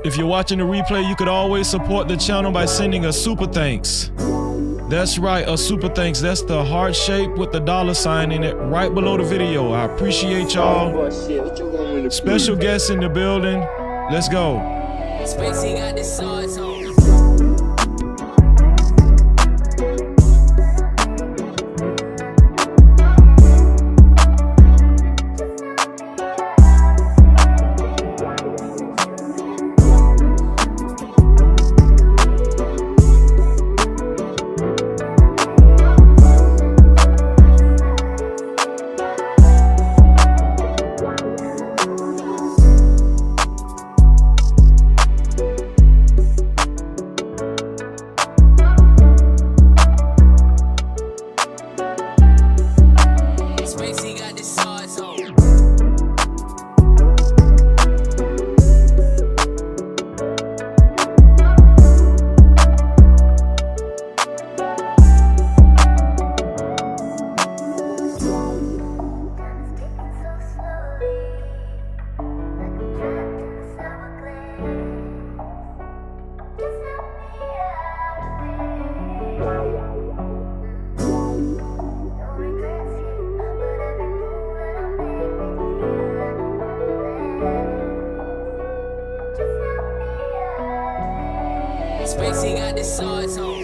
If you're watching the replay, you could always support the channel by sending a super thanks. That's right, a super thanks. That's the heart shape with the $ in it right below the video. I appreciate y'all. Special guests in the building. Let's go. Spacey got the sauce on. Spacey got the sauce on. Spacey got the sauce on.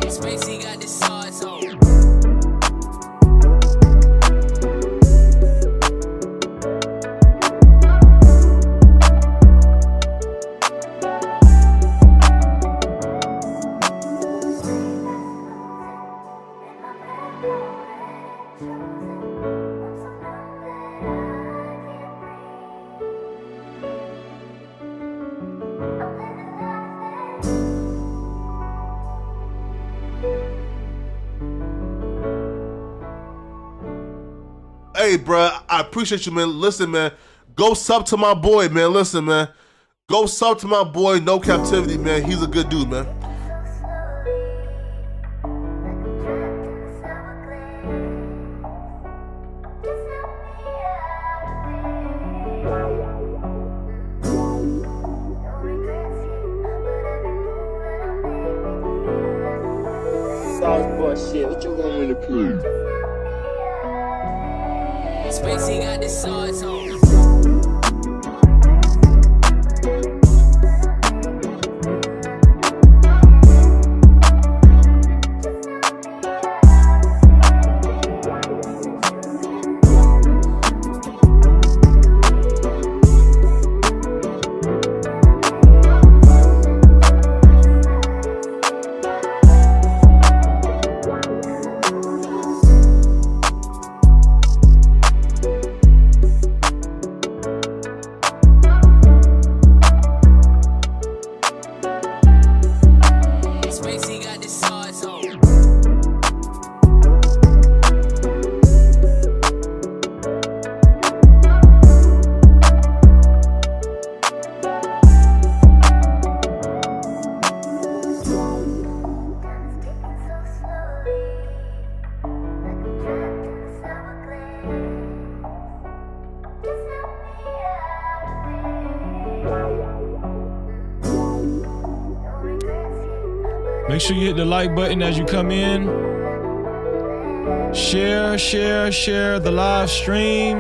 Spacey got the sauce on. Hey, bro, I appreciate you, man. Listen, man, go sub to my boy, man. Listen, man, go sub to my boy, No Cap-tivity, man. He's a good dude, man. Sauce boy shit, what you want me to prove? Spacey got the sauce on. Spacey got the sauce on. Make sure you hit the like button as you come in. Share the live stream.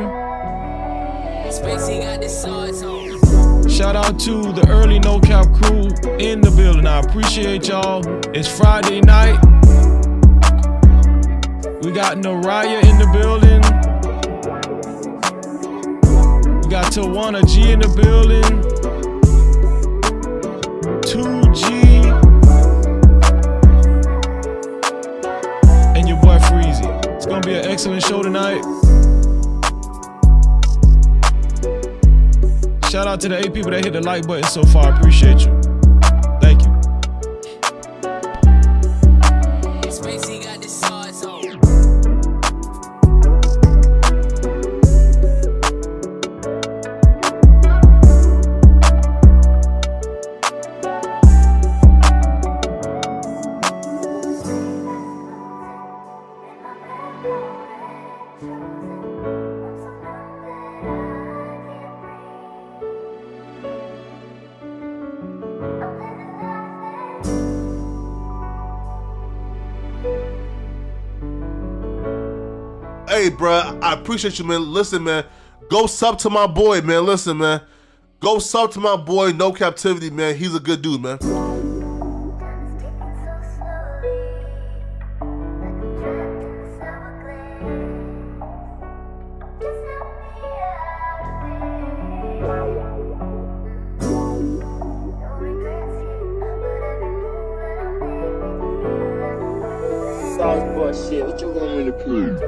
Spacey got the sauce on. Shout out to the early No Cap crew in the building. I appreciate y'all. It's Friday night. We got Naraya in the building. We got Tawana G in the building. 2G. And your boy Freezy. It's gonna be an excellent show tonight. out to the 8 people that hit the like button so far. I appreciate you. Thank you. Spacey got the sauce on. Hey, bro, I appreciate you, man. Listen, man, go sub to my boy, man. Listen, man, go sub to my boy, No Cap-tivity, man. He's a good dude, man. Sauce boy shit, what you want me to prove?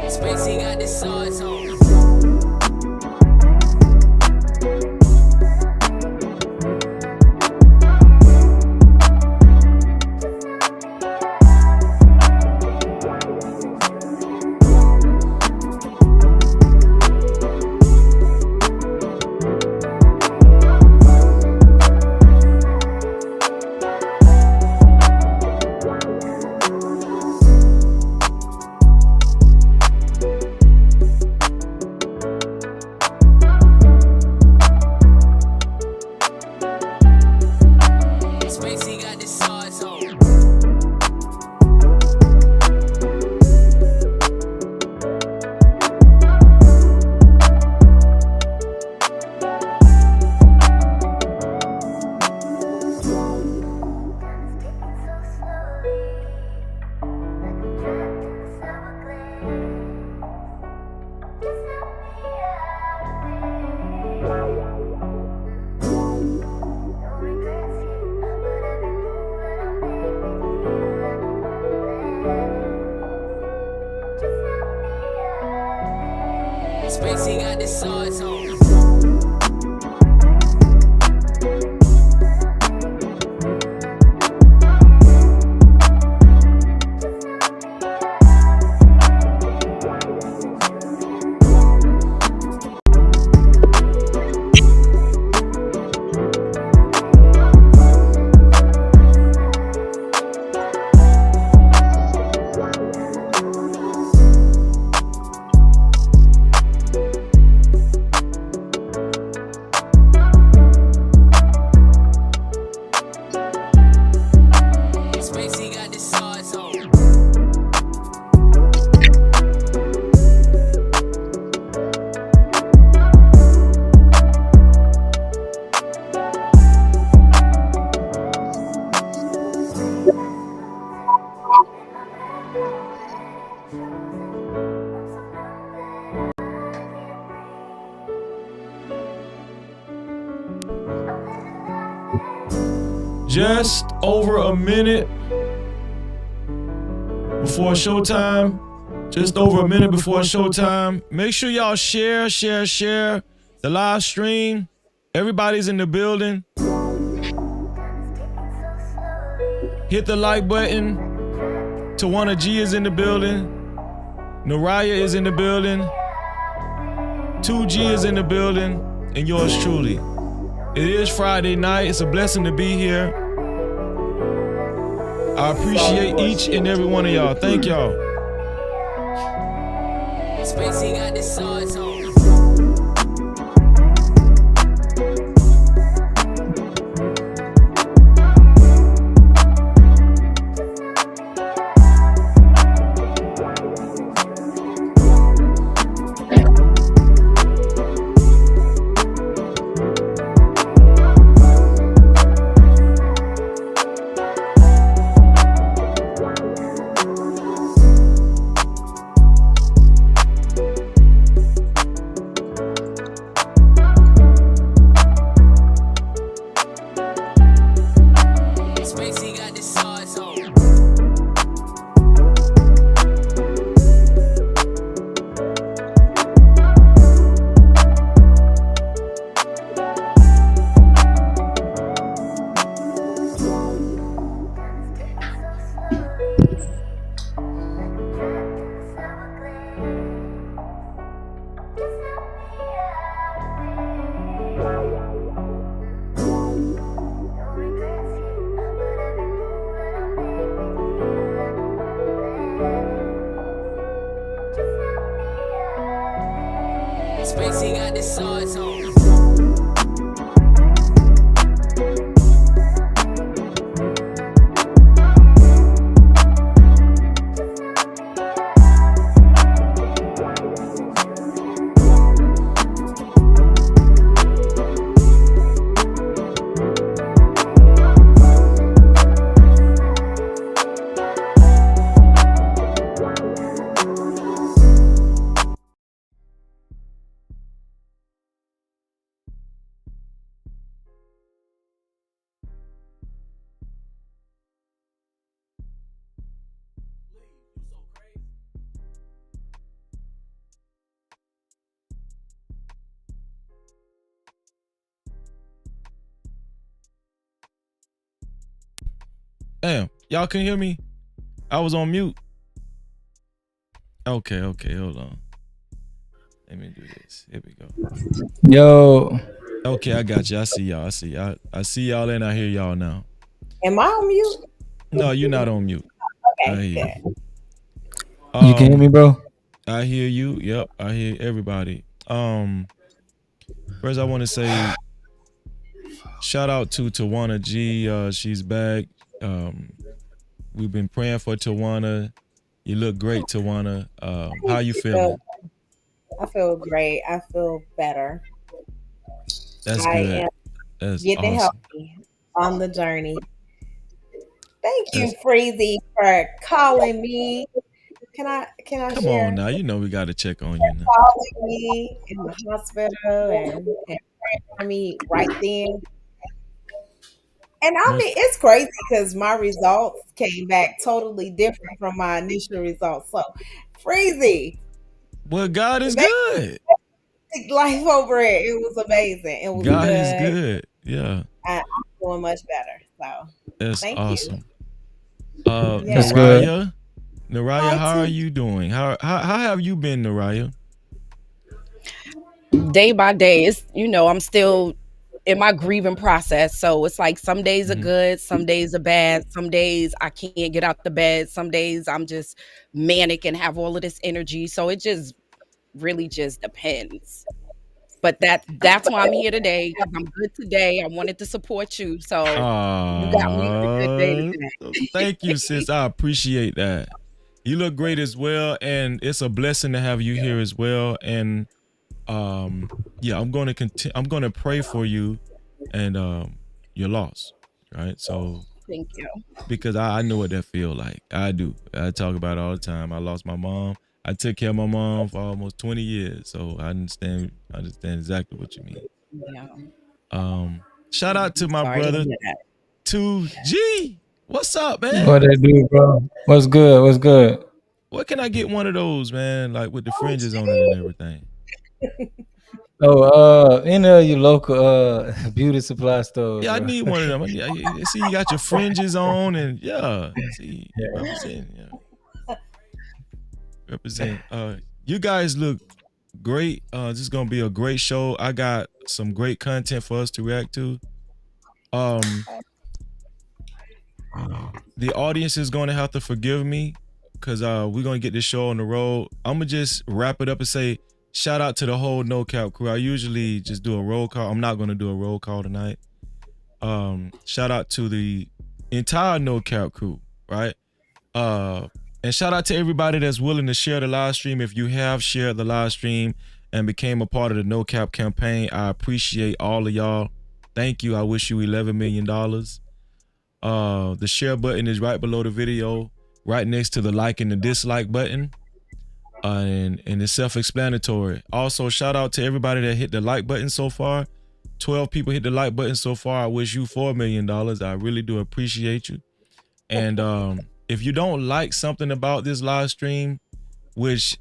Spacey got the sauce on. Spacey got the sauce on. Spacey got the sauce on. Spacey got the sauce on. Just over a minute before showtime. Just over a minute before showtime. Make sure y'all share the live stream. Everybody's in the building. Hit the like button. Tawana G is in the building. Naraya is in the building. 2G is in the building. And yours truly. It is Friday night. It's a blessing to be here. I appreciate each and every one of y'all. Thank y'all. Spacey got the sauce on. the sauce on. Damn, y'all can hear me? I was on mute. Okay, hold on. Let me do this. Here we go. Yo. Okay, I got you. I see y'all. I see y'all and I hear y'all now. Am I on mute? No, you're not on mute. I Okay, hear good. you. You can hear me, bro? I hear you. Yep, I hear everybody. First I want to say shout out to Tawana G. She's back. We've been praying for Tawana. You look great, Tawana. How you feeling? I feel great. I feel better. That's I good. am That's getting awesome. healthy on the journey. Thank you, That's, Freezy, for calling me. Can I come on share? now. You know we got to check on you now. Calling me in the hospital and praying for me right then. And I Most, mean, it's crazy because my results came back totally different from my initial results. So, Freezy, well, God is make good. life over it. It was amazing. It was God is good. good. Yeah, I'm doing much better. So, that's thank you. awesome. Yeah. That's good. Naraya, Hi, how are too. you doing? How have you been, Naraya? Day by day, it's I'm still in my grieving process. So it's like some days are Mhm. good, some days are bad, some days I can't get out the bed, some days I'm just manic and have all of this energy. So it just really just depends. But that's why I'm here today, because I'm good today. I wanted to support you. So you got me on a good day Thank you, today. sis. I appreciate that. You look great as well, and it's a blessing to have you here as well. And yeah, I'm going to continue. I'm going to pray for you and your loss, right? So Thank you. because I know what that feel like. I do. I talk about it all the time. I lost my mom. I took care of my mom for almost 20 years, so I understand exactly what you mean. Yeah. Shout out to I'm my sorry to brother hear that. 2G. What's up, man? What they do, bro? What's good? What's good? Where can I get one of those, man? Like with the Oh, fringes on it and gee. everything. Oh, any of your local beauty supply stores, Yeah, I bro. need one of them. I see you got your fringes on, and yeah, see you represent. Yeah, represent. You guys look great. This is gonna be a great show. I got some great content for us to react to. The audience is gonna have to forgive me because we're gonna get this show on the road. I'm gonna just wrap it up and say shout out to the whole No Cap crew. I usually just do a roll call. I'm not gonna do a roll call tonight. Shout out to the entire No Cap crew, right? And shout out to everybody that's willing to share the live stream. If you have shared the live stream and became a part of the No Cap campaign, I appreciate all of y'all. Thank you. I wish you $11 million. The share button is right below the video, right next to the like and the dislike button. And it's self-explanatory. Also, shout out to everybody that hit the like button so far. 12 people hit the like button so far. I wish you $4 million. I really do appreciate you. And if you don't like something about this live stream, which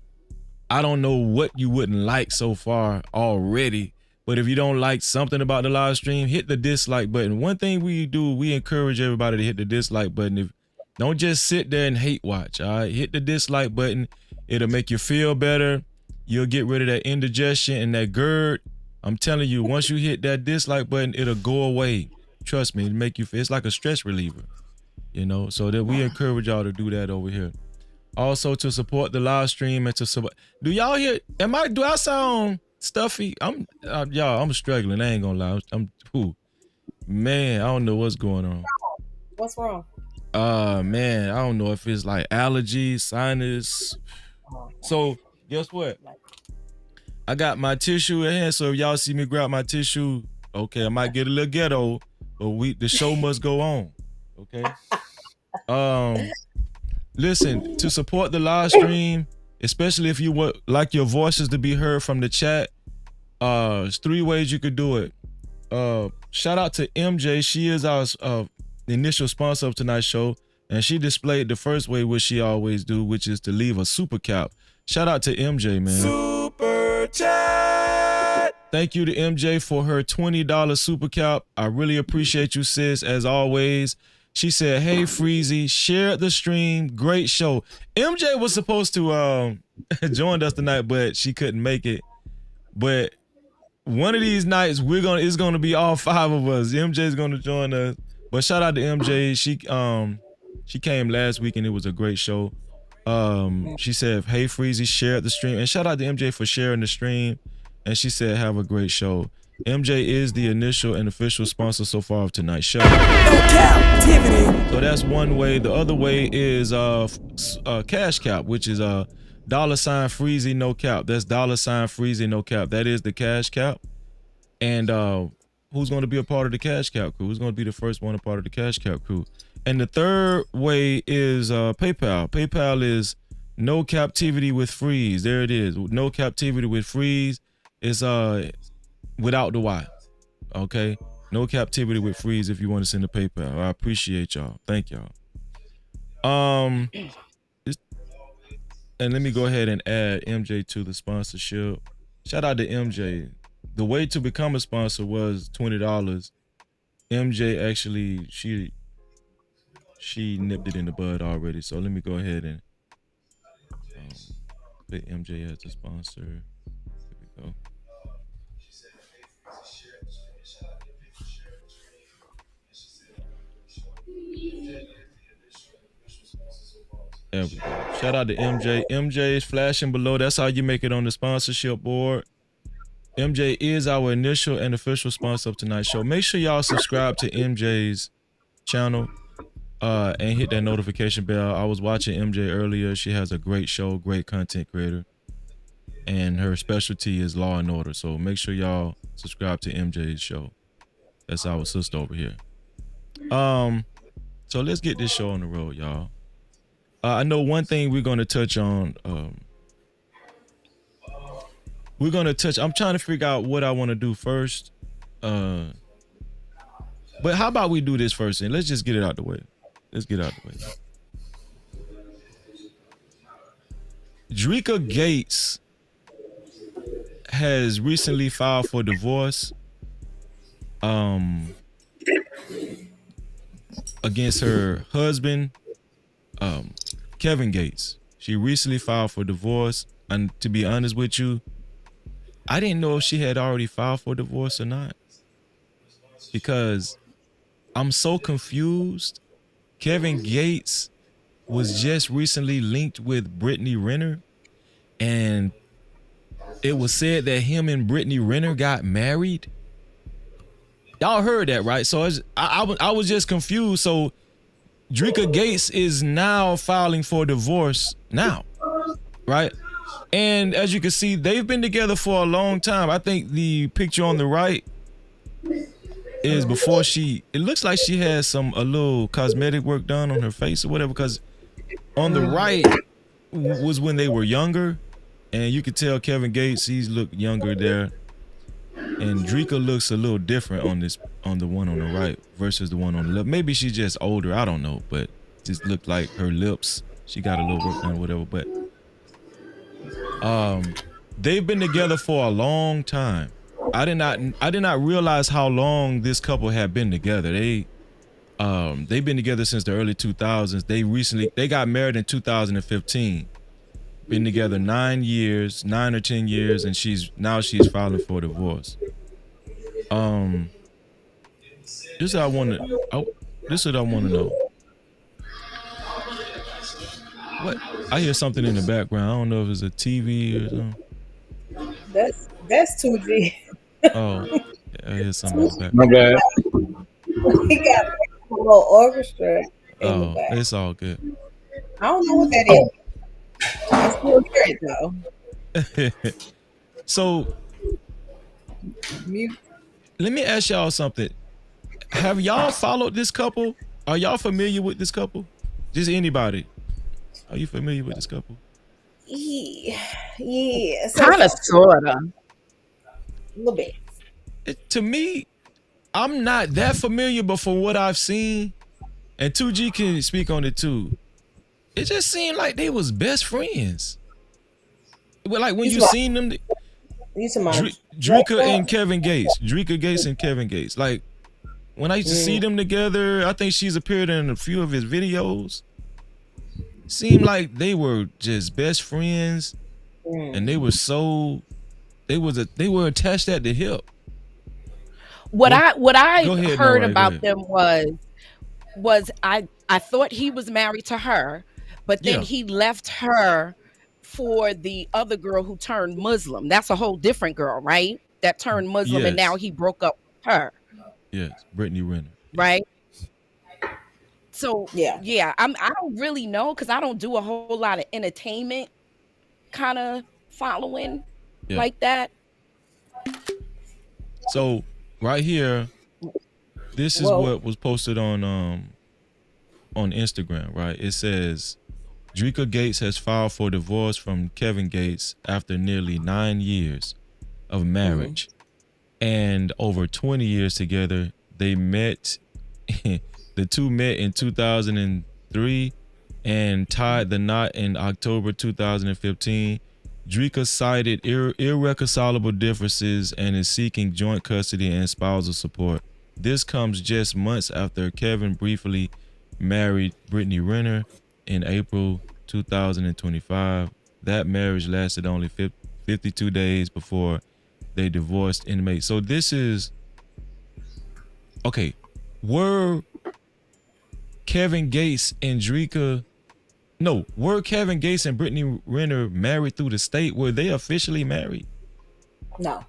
I don't know what you wouldn't like so far already, but if you don't like something about the live stream, hit the dislike button. One thing we do, we encourage everybody to hit the dislike button. If don't just sit there and hate watch, all right? Hit the dislike button. It'll make you feel better. You'll get rid of that indigestion and that GERD. I'm telling you, once you hit that dislike button, it'll go away. Trust me, it'll make you feel, it's like a stress reliever, so that we encourage y'all to do that over here. Also to support the live stream and to support. Do y'all hear? Do I sound Stuffy, y'all, I'm struggling. I ain't gonna lie. Man, I don't know what's going on. What's wrong? Man, I don't know if it's like allergies, sinus. So guess what? I got my tissue in hand. So if y'all see me grab my tissue, okay, I might get a little ghetto, but the show must go on. Okay. Listen, to support the live stream, especially if you would like your voices to be heard from the chat, there's 3 ways you could do it. Shout out to MJ. She is our initial sponsor of tonight's show, and she displayed the first way, which she always do, which is to leave a super cap. Shout out to MJ, man. Super chat. Thank you to MJ for her $20 super cap. I really appreciate you, sis, as always. She said, "Hey, Freezy, shared the stream. Great show." MJ was supposed to join us tonight, but she couldn't make it. But one of these nights, it's gonna be all 5 of us. MJ's gonna join us. But shout out to MJ. She came last week and it was a great show. She said, "Hey, Freezy, shared the stream." And shout out to MJ for sharing the stream. And she said, "Have a great show." MJ is the initial and official sponsor so far of tonight's show. Cap-tivity. So that's one way. The other way is Cash Cap, which is $sign Freezy no cap. That's $sign Freezy no cap. That is the Cash Cap. And who's going to be a part of the Cash Cap crew? Who's going to be the first one a part of the Cash Cap crew? And the third way is PayPal. PayPal is no Cap-tivity with freeze. There it is. No Cap-tivity with freeze. It's without the Y. Okay? No Cap-tivity with freeze if you want to send a PayPal. I appreciate y'all. Thank y'all. And let me go ahead and add MJ to the sponsorship. Shout out to MJ. The way to become a sponsor was $20. MJ actually, she nipped it in the bud already. So let me go ahead and put MJ as a sponsor. There we go. There we go. Shout out to MJ. MJ is flashing below. That's how you make it on the sponsorship board. MJ is our initial and official sponsor of tonight's show. Make sure y'all subscribe to MJ's channel and hit that notification bell. I was watching MJ earlier. She has a great show, great content creator. And her specialty is Law and Order. So make sure y'all subscribe to MJ's show. That's our sister over here. So let's get this show on the road, y'all. I know one thing we're going to touch on. I'm trying to figure out what I want to do first. But how about we do this first and let's just get it out the way. Dreka Gates has recently filed for divorce against her husband, Kevin Gates. She recently filed for divorce, and to be honest with you, I didn't know if she had already filed for divorce or not, because I'm so confused. Kevin Gates was just recently linked with Brittany Renner, and it was said that him and Brittany Renner got married. Y'all heard that, right? So I was just confused. So Dreka Gates is now filing for divorce now, right? And as you can see, they've been together for a long time. I think the picture on the right is before it looks like she has a little cosmetic work done on her face or whatever, because on the right was when they were younger, and you could tell Kevin Gates, he's looked younger there. And Dreka looks a little different on the one on the right versus the one on the left. Maybe she's just older, I don't know, but just looked like her lips, she got a little work done or whatever. But they've been together for a long time. I did not realize how long this couple had been together. They've been together since the early 2000s. They got married in 2015. Been together 9 or 10 years, and she's filing for divorce. This is what I want to know. What? I hear something in the background. I don't know if it's a TV or something. That's 2G. Oh, I hear something in the back. My bad. He got a little orchestra in the Oh, back. it's all good. I don't know what that is. I still hear it though. So Mute. let me ask y'all something. Have y'all followed this couple? Are y'all familiar with this couple? Just anybody? Are you familiar with this couple? Yeah, yeah. Kind of, sort of. A little bit. To me, I'm not that familiar, but from what I've seen, and 2G can speak on it too. It just seemed like they was best friends. Well, like when you seen them, You to my Dreka and Kevin Gates, Dreka Gates and Kevin Gates. Like when I used to see them together, I think she's appeared in a few of his videos. Seemed like they were just best friends, and they were attached at the hip. What I Go ahead, heard Nora, go about ahead. them was I thought he was married to her, but then Yeah. he left her for the other girl who turned Muslim. That's a whole different girl, right? That turned Muslim, and now Yes. he broke up with her, Yes, Brittany Renner. right? So Yeah. I don't really know because I don't do a whole lot of entertainment kind of following Yeah. like that. So right here, this is what was posted on Instagram, right? It says Dreka Gates has filed for divorce from Kevin Gates after nearly 9 years of marriage and over 20 years together. They met, the two met in 2003 and tied the knot in October 2015. Dreka cited irreconcilable differences and is seeking joint custody and spousal support. This comes just months after Kevin briefly married Brittany Renner in April 2025. That marriage lasted only 52 days before they divorced in May. So this is okay. Were Kevin Gates and Brittany Renner married through the state? Were they officially married? No.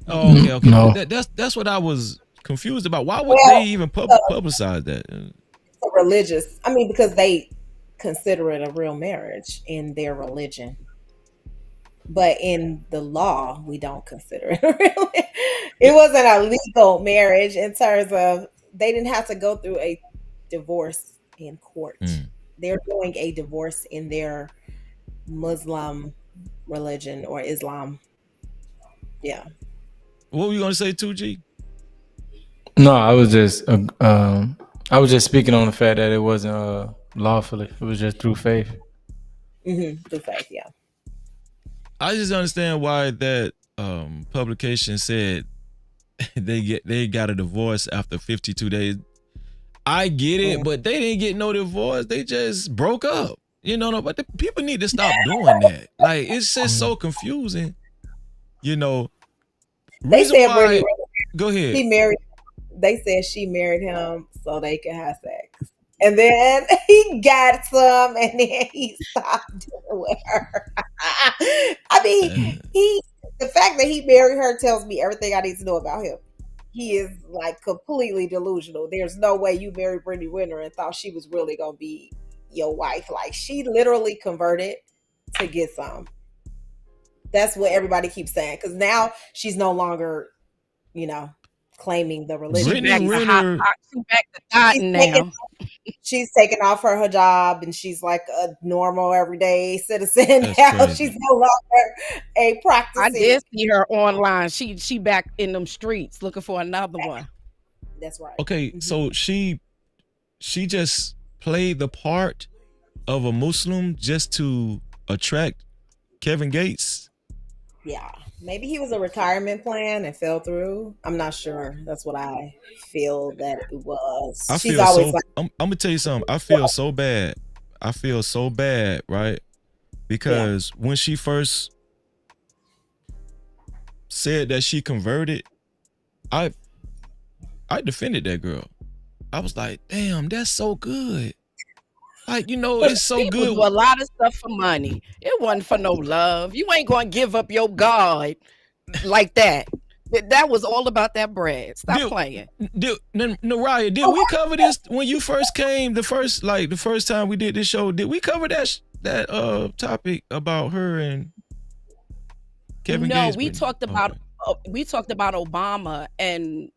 Oh, okay. No. That's what I was confused about. Why would they even publicize that? Religious. I mean, because they consider it a real marriage in their religion. But in the law, we don't consider it real. It wasn't a legal marriage in terms of they didn't have to go through a divorce in court. They're doing a divorce in their Muslim religion or Islam. Yeah. What were you gonna say, 2G? No, I was just speaking on the fact that it wasn't lawfully. It was just through faith. Through faith, yeah. I just understand why that publication said they got a divorce after 52 days. I get it, but they didn't get no divorce. They just broke up. You know, but the people need to stop doing that. Like, it's just so confusing. You know, They reason said why. Go ahead. They said she married him so they could have sex. And then he got some and then he stopped dealing with her. I mean, the fact that he married her tells me everything I need to know about him. He is like completely delusional. There's no way you married Brittany Renner and thought she was really gonna be your wife. Like, she literally converted to get some. That's what everybody keeps saying. Because now she's no longer, claiming the religion. Brittany Renner. She's taking off her hijab and she's like a normal everyday citizen That's now. crazy. She's no longer a practicing. I did see her online. She back in them streets looking for another one. That's right. Okay, so she just played the part of a Muslim just to attract Kevin Gates. Yeah, maybe he was a retirement plan and fell through. I'm not sure. That's what I feel that it was. She's always like, I'm gonna tell you something. I feel so bad. I feel so bad, right? Because when she first said that she converted, I defended that girl. I was like, damn, that's so good. Like, it's so People good. do a lot of stuff for money. It wasn't for no love. You ain't gonna give up your God like that. That was all about that bread. Stop Did, playing. Naraya, did we cover this when you first came? The first time we did this show, did we cover that topic about her and Kevin No, Gates? we talked about Obama and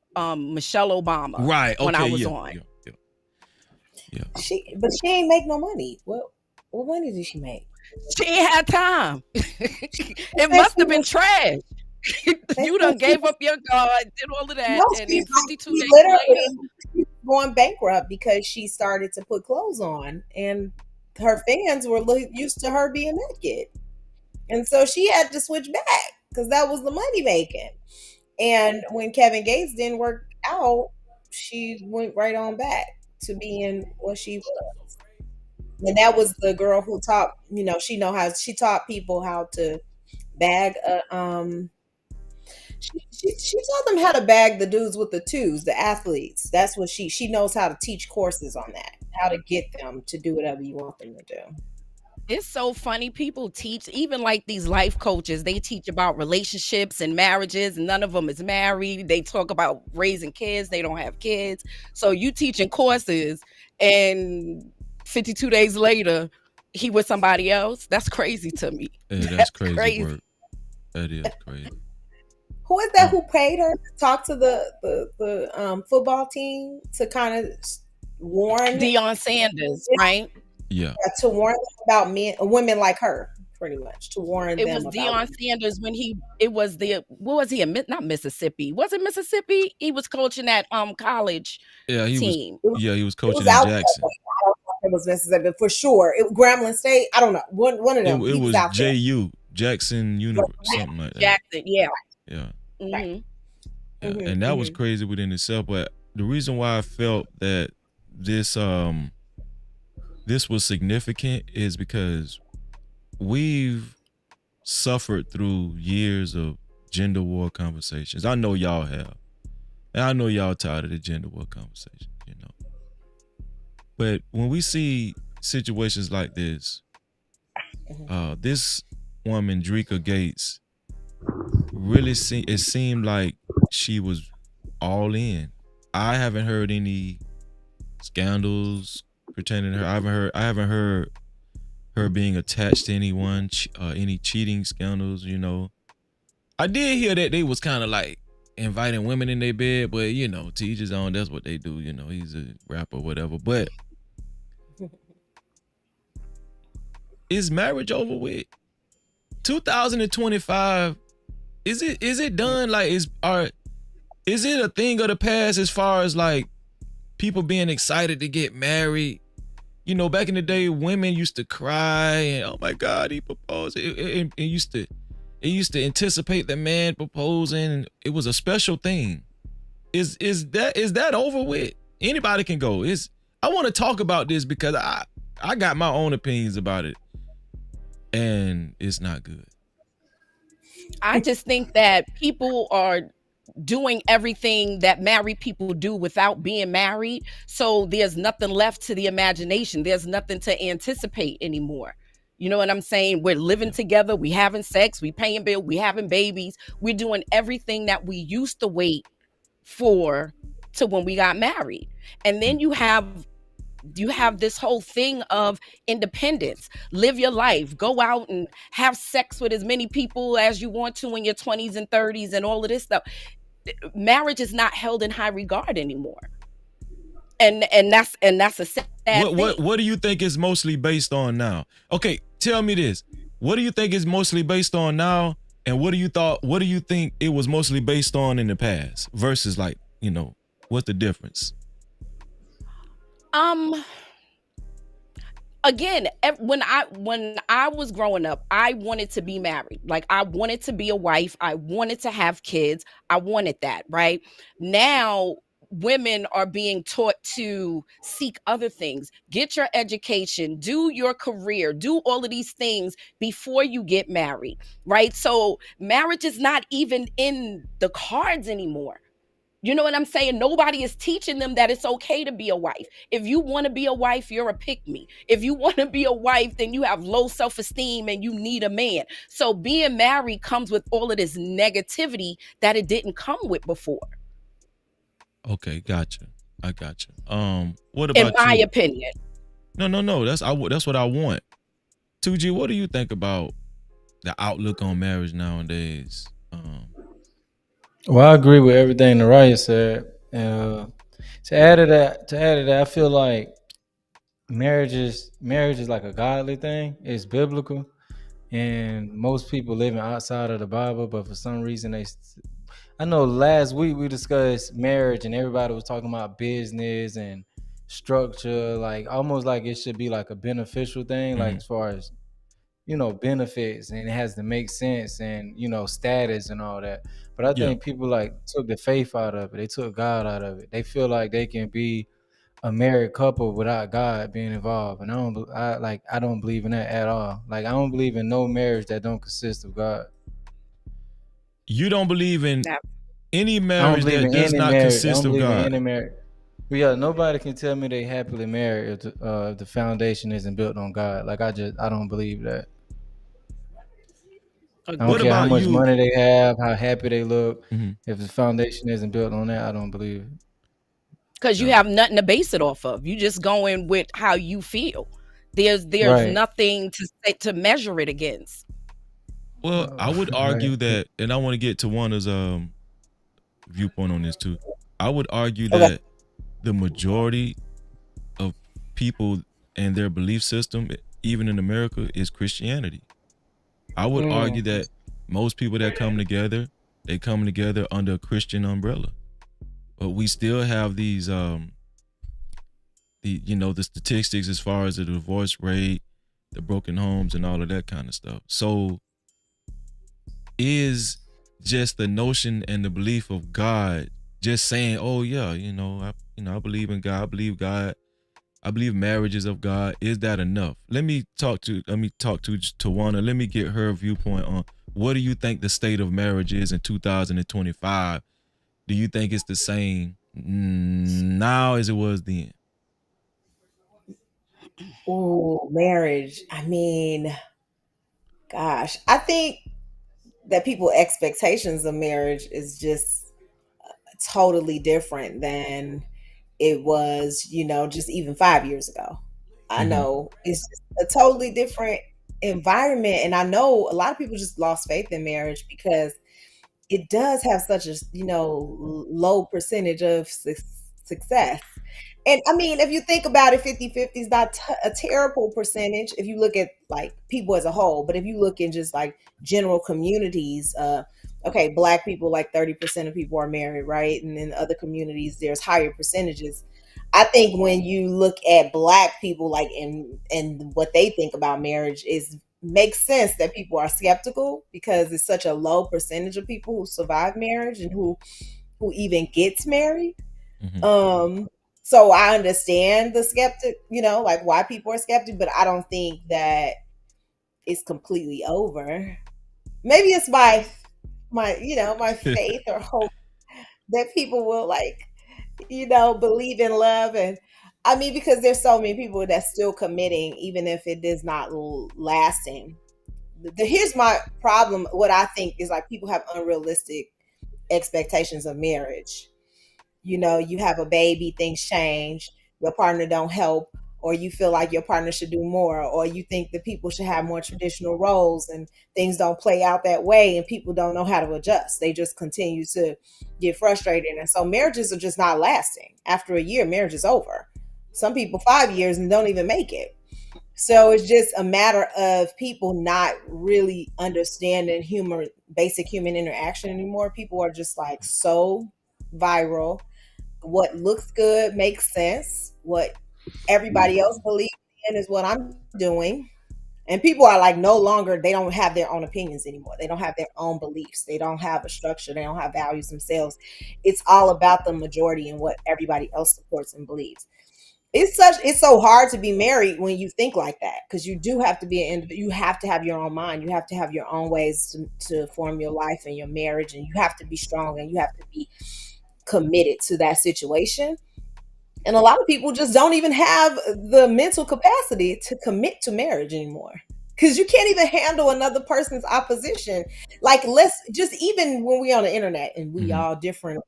Michelle Obama. Right. Okay. When I was yeah, on. Yeah. But she ain't make no money. What money did she make? She ain't had time. It must have been trash. You done gave up your guard, did all of that, No, and then 52 days literally later, going bankrupt because she started to put clothes on, and her fans were used to her being naked, and so she had to switch back because that was the money making. And when Kevin Gates didn't work out, she went right on back to being what she was. And that was the girl who taught, she taught people how to bag she taught them how to bag the dudes with the twos, the athletes. That's what she knows how to teach courses on that, how to get them to do whatever you want them to do. it's so funny. People teach, even like these life coaches, they teach about relationships and marriages. None of them is married. They talk about raising kids. They don't have kids. So you teaching courses, and 52 days later, he with somebody else. That's crazy to me. Yeah, that's crazy work. That is crazy. Who is that who paid her to talk to the football team to kind of warn Deion Sanders, right? Yeah. To warn them about women like her, pretty much, to warn them. It was Deion Sanders when not Mississippi. Was it Mississippi? He was coaching that college team. He was coaching in Jackson. It was Mississippi for sure. Grambling State. I don't know. One of them. It was JU, Jackson University, something like that. Jackson, yeah. Yeah. Mm-hmm. Yeah. And that was crazy within itself. But the reason why I felt that this was significant is because we've suffered through years of gender war conversations. I know y'all have. And I know y'all tired of the gender war conversation, But when we see situations like this, this woman, Dreka Gates, really it seemed like she was all in. I haven't heard any scandals pertaining to her. I haven't heard her being attached to anyone, any cheating scandals, I did hear that they was kind of like inviting women in their bed, but to each his own, that's what they do, he's a rapper or whatever. But is marriage over with? 2025, is it done? Like, is it a thing of the past as far as like people being excited to get married? Back in the day, women used to cry and, oh my God, he proposed. It used to anticipate the man proposing. It was a special thing. Is that over with? Anybody can go. I want to talk about this because I got my own opinions about it, and it's not good. I just think that people are doing everything that married people do without being married. So there's nothing left to the imagination. There's nothing to anticipate anymore. You know what I'm saying? We're living together. We having sex. We paying bills. We having babies. We're doing everything that we used to wait for to when we got married. And then you have this whole thing of independence. Live your life. Go out and have sex with as many people as you want to in your 20s and 30s and all of this stuff. Marriage is not held in high regard anymore. And that's a sad thing. What do you think is mostly based on now? Okay, tell me this. What do you think is mostly based on now? And what do you think it was mostly based on in the past versus like, what's the difference? Again, when I was growing up, I wanted to be married. Like, I wanted to be a wife. I wanted to have kids. I wanted that, right? Now, women are being taught to seek other things. Get your education, do your career, do all of these things before you get married, right? So marriage is not even in the cards anymore. You know what I'm saying? Nobody is teaching them that it's okay to be a wife. If you want to be a wife, you're a pick me. If you want to be a wife, then you have low self esteem and you need a man. So being married comes with all of this negativity that it didn't come with before, Okay, gotcha. I gotcha. What in about my you? opinion. No. That's what I want. 2G, what do you think about the outlook on marriage nowadays? Well, I agree with everything Naraya said. To add to that, I feel like marriage is like a godly thing. It's biblical, and most people living outside of the Bible, but for some reason I know last week we discussed marriage, and everybody was talking about business and structure, like almost like it should be like a beneficial thing, like Mhm. as far as benefits, and it has to make sense, and status and all that. But I Yeah. think people like took the faith out of it. They took God out of it. They feel like they can be a married couple without God being involved, and I don't believe in that at all. Like I don't believe in no marriage that don't consist of God. You don't believe in That any I don't marriage believe that in does any not marriage. I consist don't of believe in God. any marriage. But yeah, nobody can tell me they happily married if the foundation isn't built on God. Like I don't believe that. I don't What care agreed. how about much you? money they have, how happy they look. Mhm. If the foundation isn't built on that, I don't believe it. Because you Got it. have nothing to base it off of. You just going with how you feel. There's Right. nothing to say, to measure it against. Well, I would Right. argue that, and I want to get to Wanda's viewpoint on this too. I would argue Okay. that the majority of people and their belief system, even in America, is Christianity. I would argue Mm. that most people that come together, they come together under a Christian umbrella. But we still have these the statistics as far as the divorce rate, the broken homes, and all of that kind of stuff. So is just the notion and the belief of God just saying, "Oh yeah, I believe in God. I believe God. I believe marriage is of God." Is that enough? Let me talk to Tawana. Let me get her viewpoint on what do you think the state of marriage is in 2025? Do you think it's the same now as it was then? Ooh, marriage. I mean, gosh, I think that people expectations of marriage is just totally different than it was, just even 5 years ago. I Mm-hmm. know it's just a totally different environment. And I know a lot of people just lost faith in marriage because it does have such a, low percentage of success. And I mean, if you think about it, 50-50 is not a terrible percentage if you look at like people as a whole. But if you look in just like general communities, okay, black people, like 30% of people are married, right? And in other communities, there's higher percentages. I think when you look at black people, like and what they think about marriage is makes sense that people are skeptical because it's such a low percentage of people who survive marriage and who even gets married. Mm-hmm. Um, so I understand the skeptic, like why people are skeptic, but I don't think that it's completely over. Maybe it's my faith or hope that people will like, believe in love. And I mean, because there's so many people that's still committing, even if it is not lasting. Here's my problem. What I think is like people have unrealistic expectations of marriage. You have a baby, things change, your partner don't help, or you feel like your partner should do more, or you think that people should have more traditional roles and things don't play out that way and people don't know how to adjust. They just continue to get frustrated. And so marriages are just not lasting. After a year, marriage is over. Some people 5 years and don't even make it. So it's just a matter of people not really understanding basic human interaction anymore. People are just like so viral. What looks good makes sense. What everybody else believes in is what I'm doing. And people are like no longer, they don't have their own opinions anymore. They don't have their own beliefs. They don't have a structure. They don't have values themselves. It's all about the majority and what everybody else supports and believes. It's so hard to be married when you think like that because you do have to be you have to have your own mind. You have to have your own ways to form your life and your marriage, and you have to be strong and you have to be committed to that situation. And a lot of people just don't even have the mental capacity to commit to marriage anymore. Because you can't even handle another person's opposition. Like, let's just, even when we on the internet and we Mhm. all different,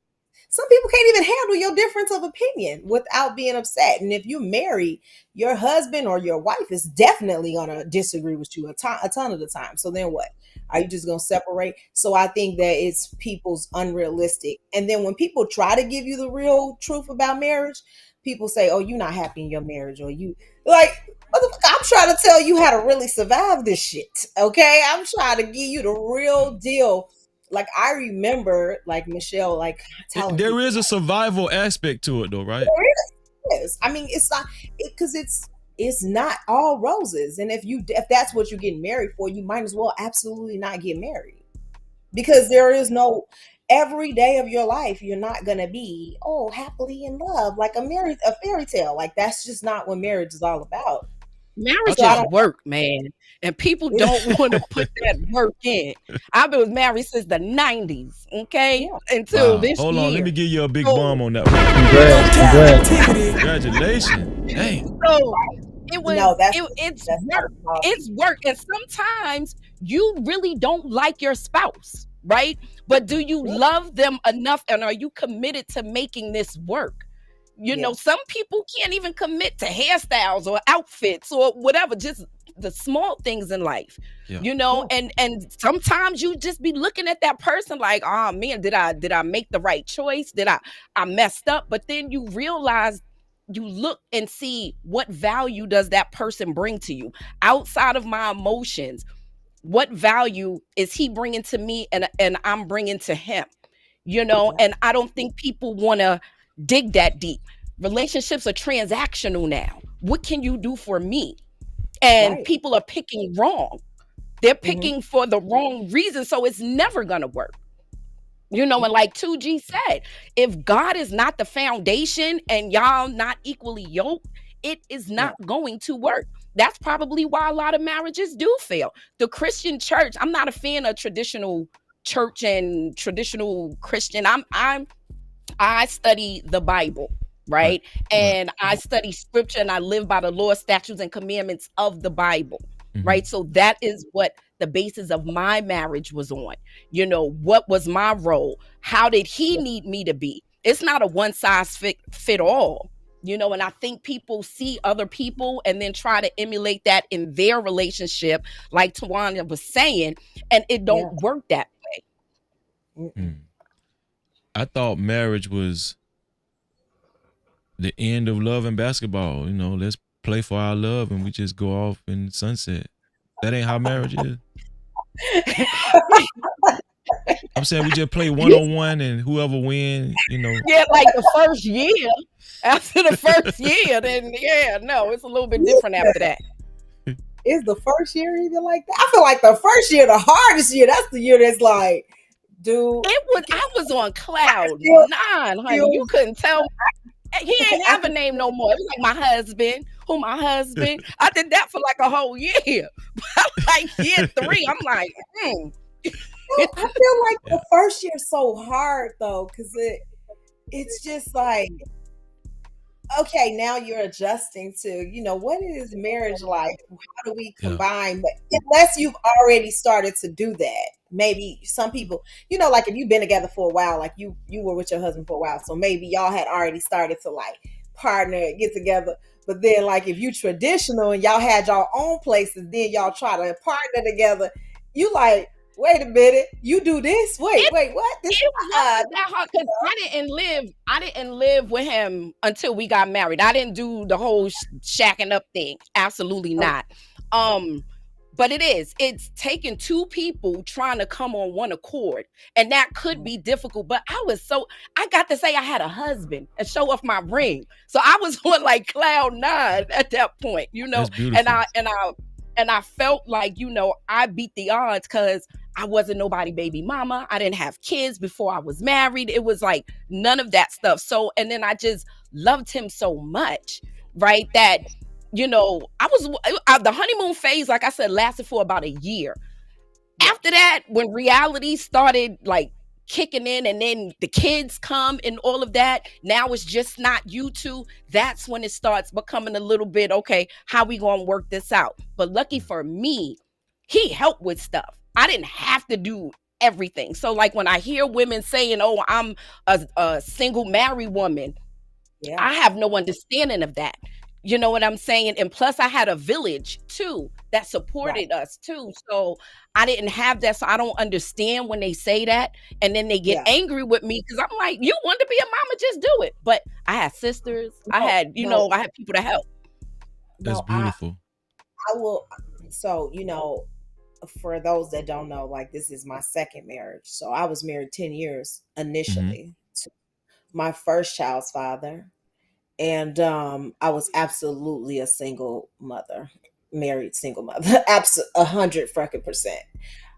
some people can't even handle your difference of opinion without being upset. And if you marry, your husband or your wife is definitely gonna disagree with you a ton of the time. So then what? Are you just gonna separate? So I think that it's people's unrealistic. And then when people try to give you the real truth about marriage, people say, "Oh, you're not happy in your marriage," or you like, motherfucker, I'm trying to tell you how to really survive this shit. Okay, I'm trying to give you the real deal. Like I remember, like Michelle, like telling There people, is a survival aspect to it, though, right? there is. I mean, it's not because it's not all roses. And if that's what you're getting married for, you might as well absolutely not get married because there is no every day of your life you're not gonna be happily in love like a fairy tale. Like that's just not what marriage is all about. Marriage So I is don't. work, man, and people don't want to put that work in. I've been married since the '90s, okay, Yeah, until Wow. this Hold on. Let year. me give you a big So, bomb on that one. Congrats. Congratulations. Dang. so no, it's that's not work. a small It's work, and sometimes you really don't like your spouse, right? But do you thing. love them enough, and are you committed to making this work? Yeah, Some people can't even commit to hairstyles or outfits or whatever, just the small things in life. Yeah. yeah, And sometimes you just be looking at that person like, oh man, did I make the right choice? Did I messed up? But then you realize, you look and see what value does that person bring to you outside of my emotions. What value is he bringing to me, and I'm bringing to him? yeah. And I don't think people want to dig that deep. Relationships are transactional now. What can you do for me? And Right. people are picking wrong. They're Hmm. picking for the wrong reason, so it's never going to work. And like 2G said, if God is not the foundation and y'all not equally yoked, it is Yeah. not going to work. That's probably why a lot of marriages do fail. The Christian church, I'm not a fan of traditional church and traditional Christian. I study the Bible, Right. right? Right. And I study scripture, and I live by the law, statutes, and commandments of the Bible, right? So that is what the basis of my marriage was on. What was my role? How did he need me to be? It's not a one size fit all. And I think people see other people and then try to emulate that in their relationship, like Tawana was saying, and it Yeah. don't work that way. Mm. I thought marriage was the end of love and basketball. Let's play for our love and we just go off in sunset. That ain't how marriage is. I'm saying we just play 1-on-1 and whoever win. Yeah, like the first year. After the first year, then no, it's a little bit different after that. Is the first year even like that? I feel like the first year, the hardest year. That's the year that's like, dude. I was on cloud Still- 9, honey. You couldn't tell. He ain't have a name no more. It was like my husband. I did that for like a whole year. But like year 3, I'm like, I feel like the first year so hard though, because it's just like, okay, now you're adjusting to, what is marriage like? How do we combine? But unless you've already started to do that, maybe some people, like if you've been together for a while, like you were with your husband for a while, so maybe y'all had already started to like partner, get together. But then like if you traditional and y'all had your own places, then y'all try to partner together, you like, wait a minute, you do this? Wait, what? This it wasn't that hard because I didn't live with him until we got married. I didn't do the whole shacking up thing. Absolutely not. But it's taking two people trying to come on one accord, and that could be difficult. But I got to say I had a husband and show off my ring, so I was on like cloud 9 at that point, That's beautiful. and I felt like I beat the odds because I wasn't nobody baby mama. I didn't have kids before I was married. It was like none of that stuff. So, and then I just loved him so much, right? That, the honeymoon phase, like I said, lasted for about a year. After that, when reality started like kicking in, and then the kids come and all of that, now it's just not you two. That's when it starts becoming a little bit, okay, how we gonna work this out? But lucky for me, he helped with stuff. I didn't have to do everything. So like when I hear women saying, oh, I'm a single married woman, Yeah. I have no understanding of that. You know what I'm saying? And plus, I had a village too that Right. supported us too. So I didn't have that. So I don't understand when they say that. And then they get Yeah. angry with me because I'm like, you want to be a mama, just do it. But I had sisters. I No, had, no, I had people to help. That's no. beautiful. I will. So for those that don't know, like this is my second marriage. So I was married 10 years Hmm. initially to my first child's father, and I was absolutely a single mother, married single mother, absolutely 100%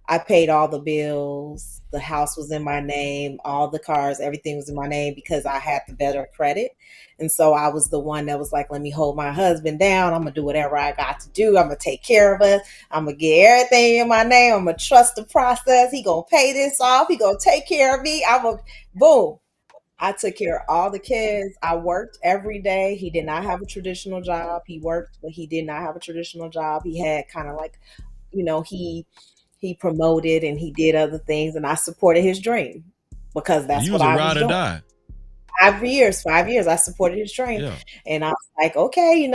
I paid all the bills. The house was in my name, all the cars, everything was in my name because I had the better credit. And so I was the one that was like, let me hold my husband down. I'm going to do whatever I got to do. I'm going to take care of us. I'm going to get everything in my name. I'm going to trust the process. He going to pay this off. He going to take care of me. I'm going to, boom. I took care of all the kids. I worked every day. He did not have a traditional job. He worked, but he did not have a traditional job. He had kind of like, he promoted and he did other things, and I supported his dream because that's You what was a I was ride or doing. die. 5 years, I supported his dream. Yeah. And I was like, okay,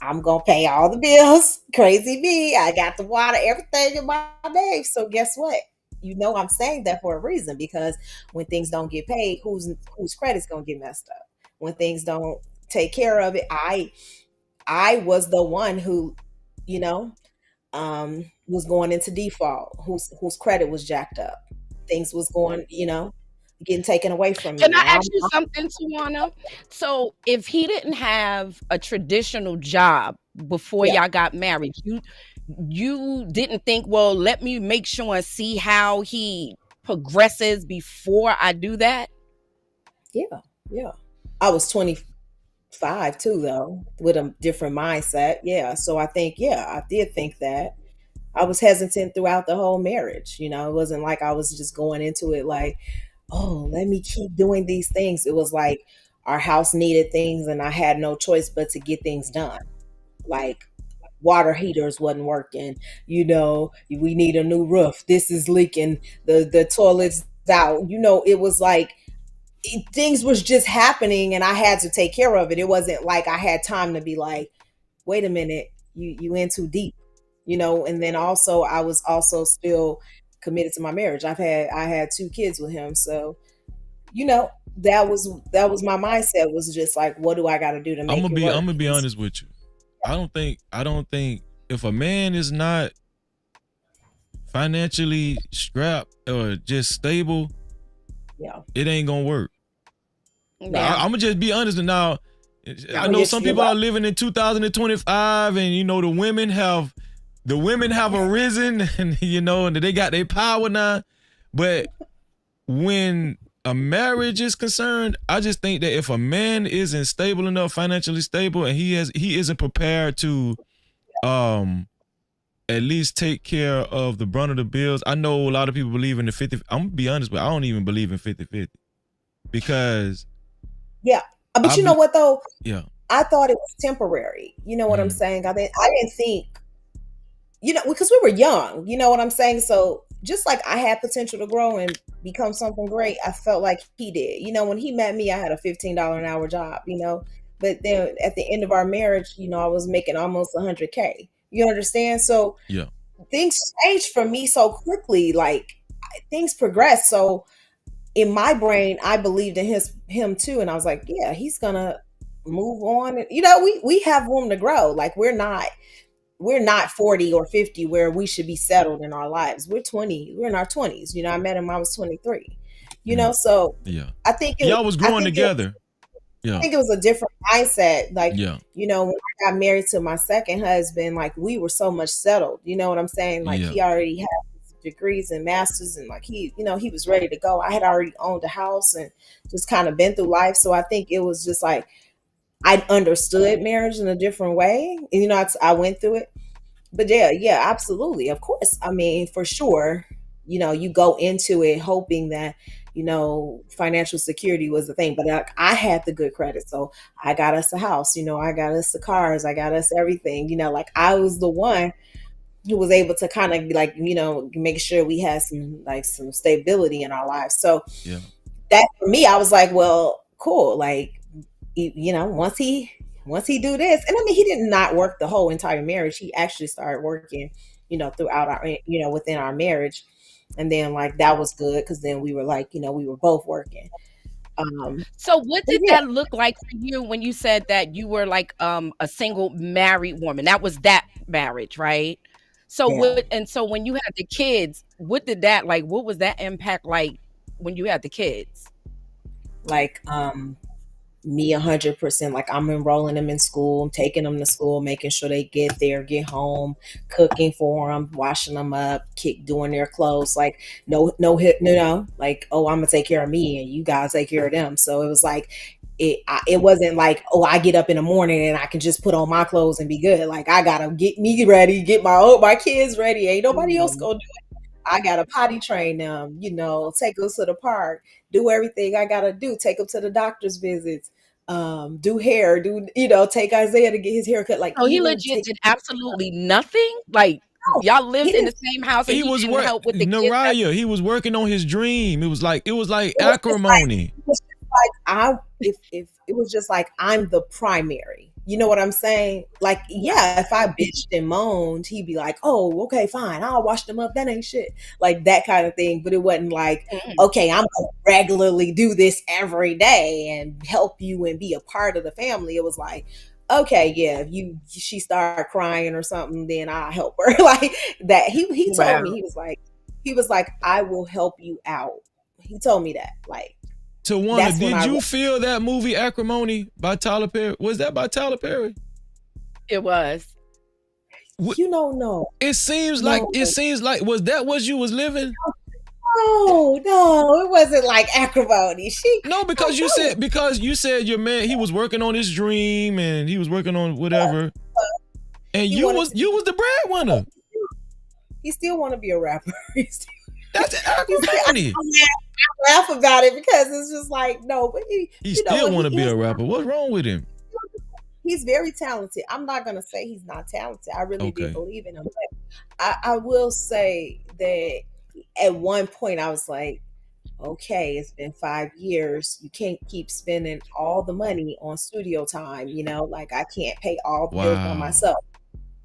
I'm gonna pay all the bills. Crazy me. I got the water, everything in my name. So guess what? I'm saying that for a reason because when things don't get paid, whose credit's gonna get messed up? When things don't take care of it, I was the one who, you know, was going into default, whose credit was jacked up. Things was going, getting taken away from Can me. I ask you something, Tawana? So if he didn't have a traditional job before Yeah, y'all got married, you didn't think, well, let me make sure and see how he progresses before I do that? yeah, yeah. I was 25 too, though, with a different mindset. Yeah, so I think, yeah, I did think that. I was hesitant throughout the whole marriage. It wasn't like I was just going into it like, oh, let me keep doing these things. It was like our house needed things, and I had no choice but to get things done. Like water heaters wasn't working. We need a new roof. This is leaking. The toilet's out. It was like things was just happening, and I had to take care of it. It wasn't like I had time to be like, wait a minute, you in too deep. And then also I was also still committed to my marriage. I had two kids with him, so you know that was my mindset, was just like, what do I got to do to I'm make gonna it be I'm work? gonna be And honest with you. I don't think if a man is not financially strapped or just stable, yeah, it ain't gonna work. no, Yeah. I'm gonna just be honest. And now, I no, know some you're people right. are living in 2025, and the women have arisen, and and they got their power now. But when a marriage is concerned, I just think that if a man isn't stable enough, financially stable, and he isn't prepared to um at least take care of the brunt of the bills. I know a lot of people believe in the 50. I'm gonna be honest, but I don't even believe in 50-50 because Yeah. But I you know be what though? yeah. I thought it was temporary. You know what I'm Mhm. saying? I didn't think, because we were young, you know what I'm saying? So just like I had potential to grow and become something great, I felt like he did. When he met me, I had a $15 an hour job, but then at the end of our marriage, I was making almost 100K. You understand? So Yeah. things changed for me so quickly. Like things progressed. So in my brain, I believed in him too, and I was like, yeah, he's gonna move on. We have room to grow. Like we're not 40 or 50 where we should be settled in our lives. We're in our 20s. I met him, I was 23. Mhm. So Yeah. I think it Y'all was I growing think it together. I Yeah. think it was a different mindset. Like, Yeah. when I got married to my second husband, like we were so much settled. You know what I'm saying? Like Yeah. he already had his degrees and masters, and like he was ready to go. I had already owned a house and just kind of been through life. So I think it was just like I understood marriage in a different way. And I went through it. But yeah, yeah, absolutely. Of course. I mean, for sure, you go into it hoping that financial security was the thing. But I had the good credit, so I got us a house. I got us the cars. I got us everything. Like I was the one who was able to kind of like make sure we had some stability in our lives. So Yeah. that for me, I was like, well, cool. Like, once he do this, and I mean, he did not work the whole entire marriage. He actually started working, throughout our, within our marriage, and then like that was good because then we were like, we were both working. So what But did yeah, that look like for you when you said that you were like a single married woman? That was that marriage, right? So yeah, so when you had the kids, what did that like what was that impact like when you had the kids? like me 100%. Like I'm enrolling them in school, I'm taking them to school, making sure they get there, get home, cooking for them, washing them up, doing their clothes. Like no hit, like, oh, I'm gonna take care of me and you guys take care of them. So it was like it wasn't like, oh, I get up in the morning and I can just put on my clothes and be good. Like I gotta get me ready, get my kids ready. Ain't nobody else Mhm. gonna do. I gotta potty train them, take them to the park, do everything I gotta do, take them to the doctor's visits, do hair, take Isaiah to get his hair cut, like So he even legit take. did absolutely nothing? Like No, y'all he lived in didn't. the same house and He he was didn't work help with the kids at Naraya. He was working on his dream. It was like It was just like acrimony. it was just like I if it was just like I'm the primary. You know what I'm saying? Like, Yeah. yeah, if I bitched and moaned, he'd be like, "Oh, okay, fine, I'll wash them up. That ain't shit." Like that kind of thing. But it wasn't like, Mhm. "Okay, I'm gonna regularly do this every day and help you and be a part of the family." It was like, "Okay, yeah, if she started crying or something, then I'll help her." Like that. He told me Wow. he was like, "I will help you out." He told me that. Like Tawana, that's when did I you feel that movie Acrimony by Tyler Perry? Was that by Tyler Perry? It was. no, It seems like no, it seems like was that what you was living? no, it wasn't like acrimony. No, because you No, said your man he was working on his dream and he was working on whatever, and he you wanted was to be. you was the breadwinner. He still want to be a rapper. That's I acrimony. laugh about it because it's just like no, but He you know still what? want to be a rapper. What's wrong with him? He's very talented. I'm not gonna say he's not talented. I really did Okay. believe in him. But I will say that at one point I was like, okay, it's been 5 years. You can't keep spending all the money on studio time. Like I can't pay all the bills by Wow. myself.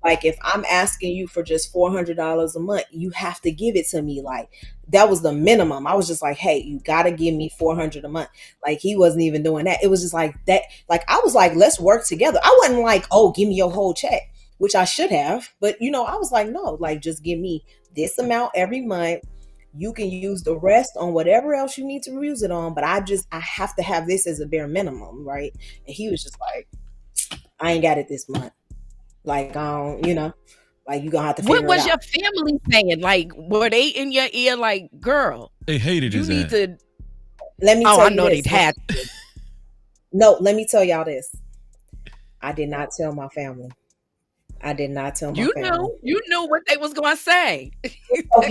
Like if I'm asking you for just $400 a month, you have to give it to me. Like that was the minimum. I was just like, hey, you gotta give me 400 a month. Like he wasn't even doing that. It was just like that. Like I was like, let's work together. I wasn't like, oh, give me your whole check, which I should have. But I was like, no, like just give me this amount every month. You can use the rest on whatever else you need to use it on. But I have to have this as a bare minimum, right? And he was just like, I ain't got it this month. Like, like you gonna have to What figure it was out. your family saying? Like, were they in your ear like, "Girl, They hated you his need ass. to." Let me Oh, tell I you know they'd this. had. No, let me tell y'all this. I did not tell my family. I did not tell my family. You knew what they was gonna say. So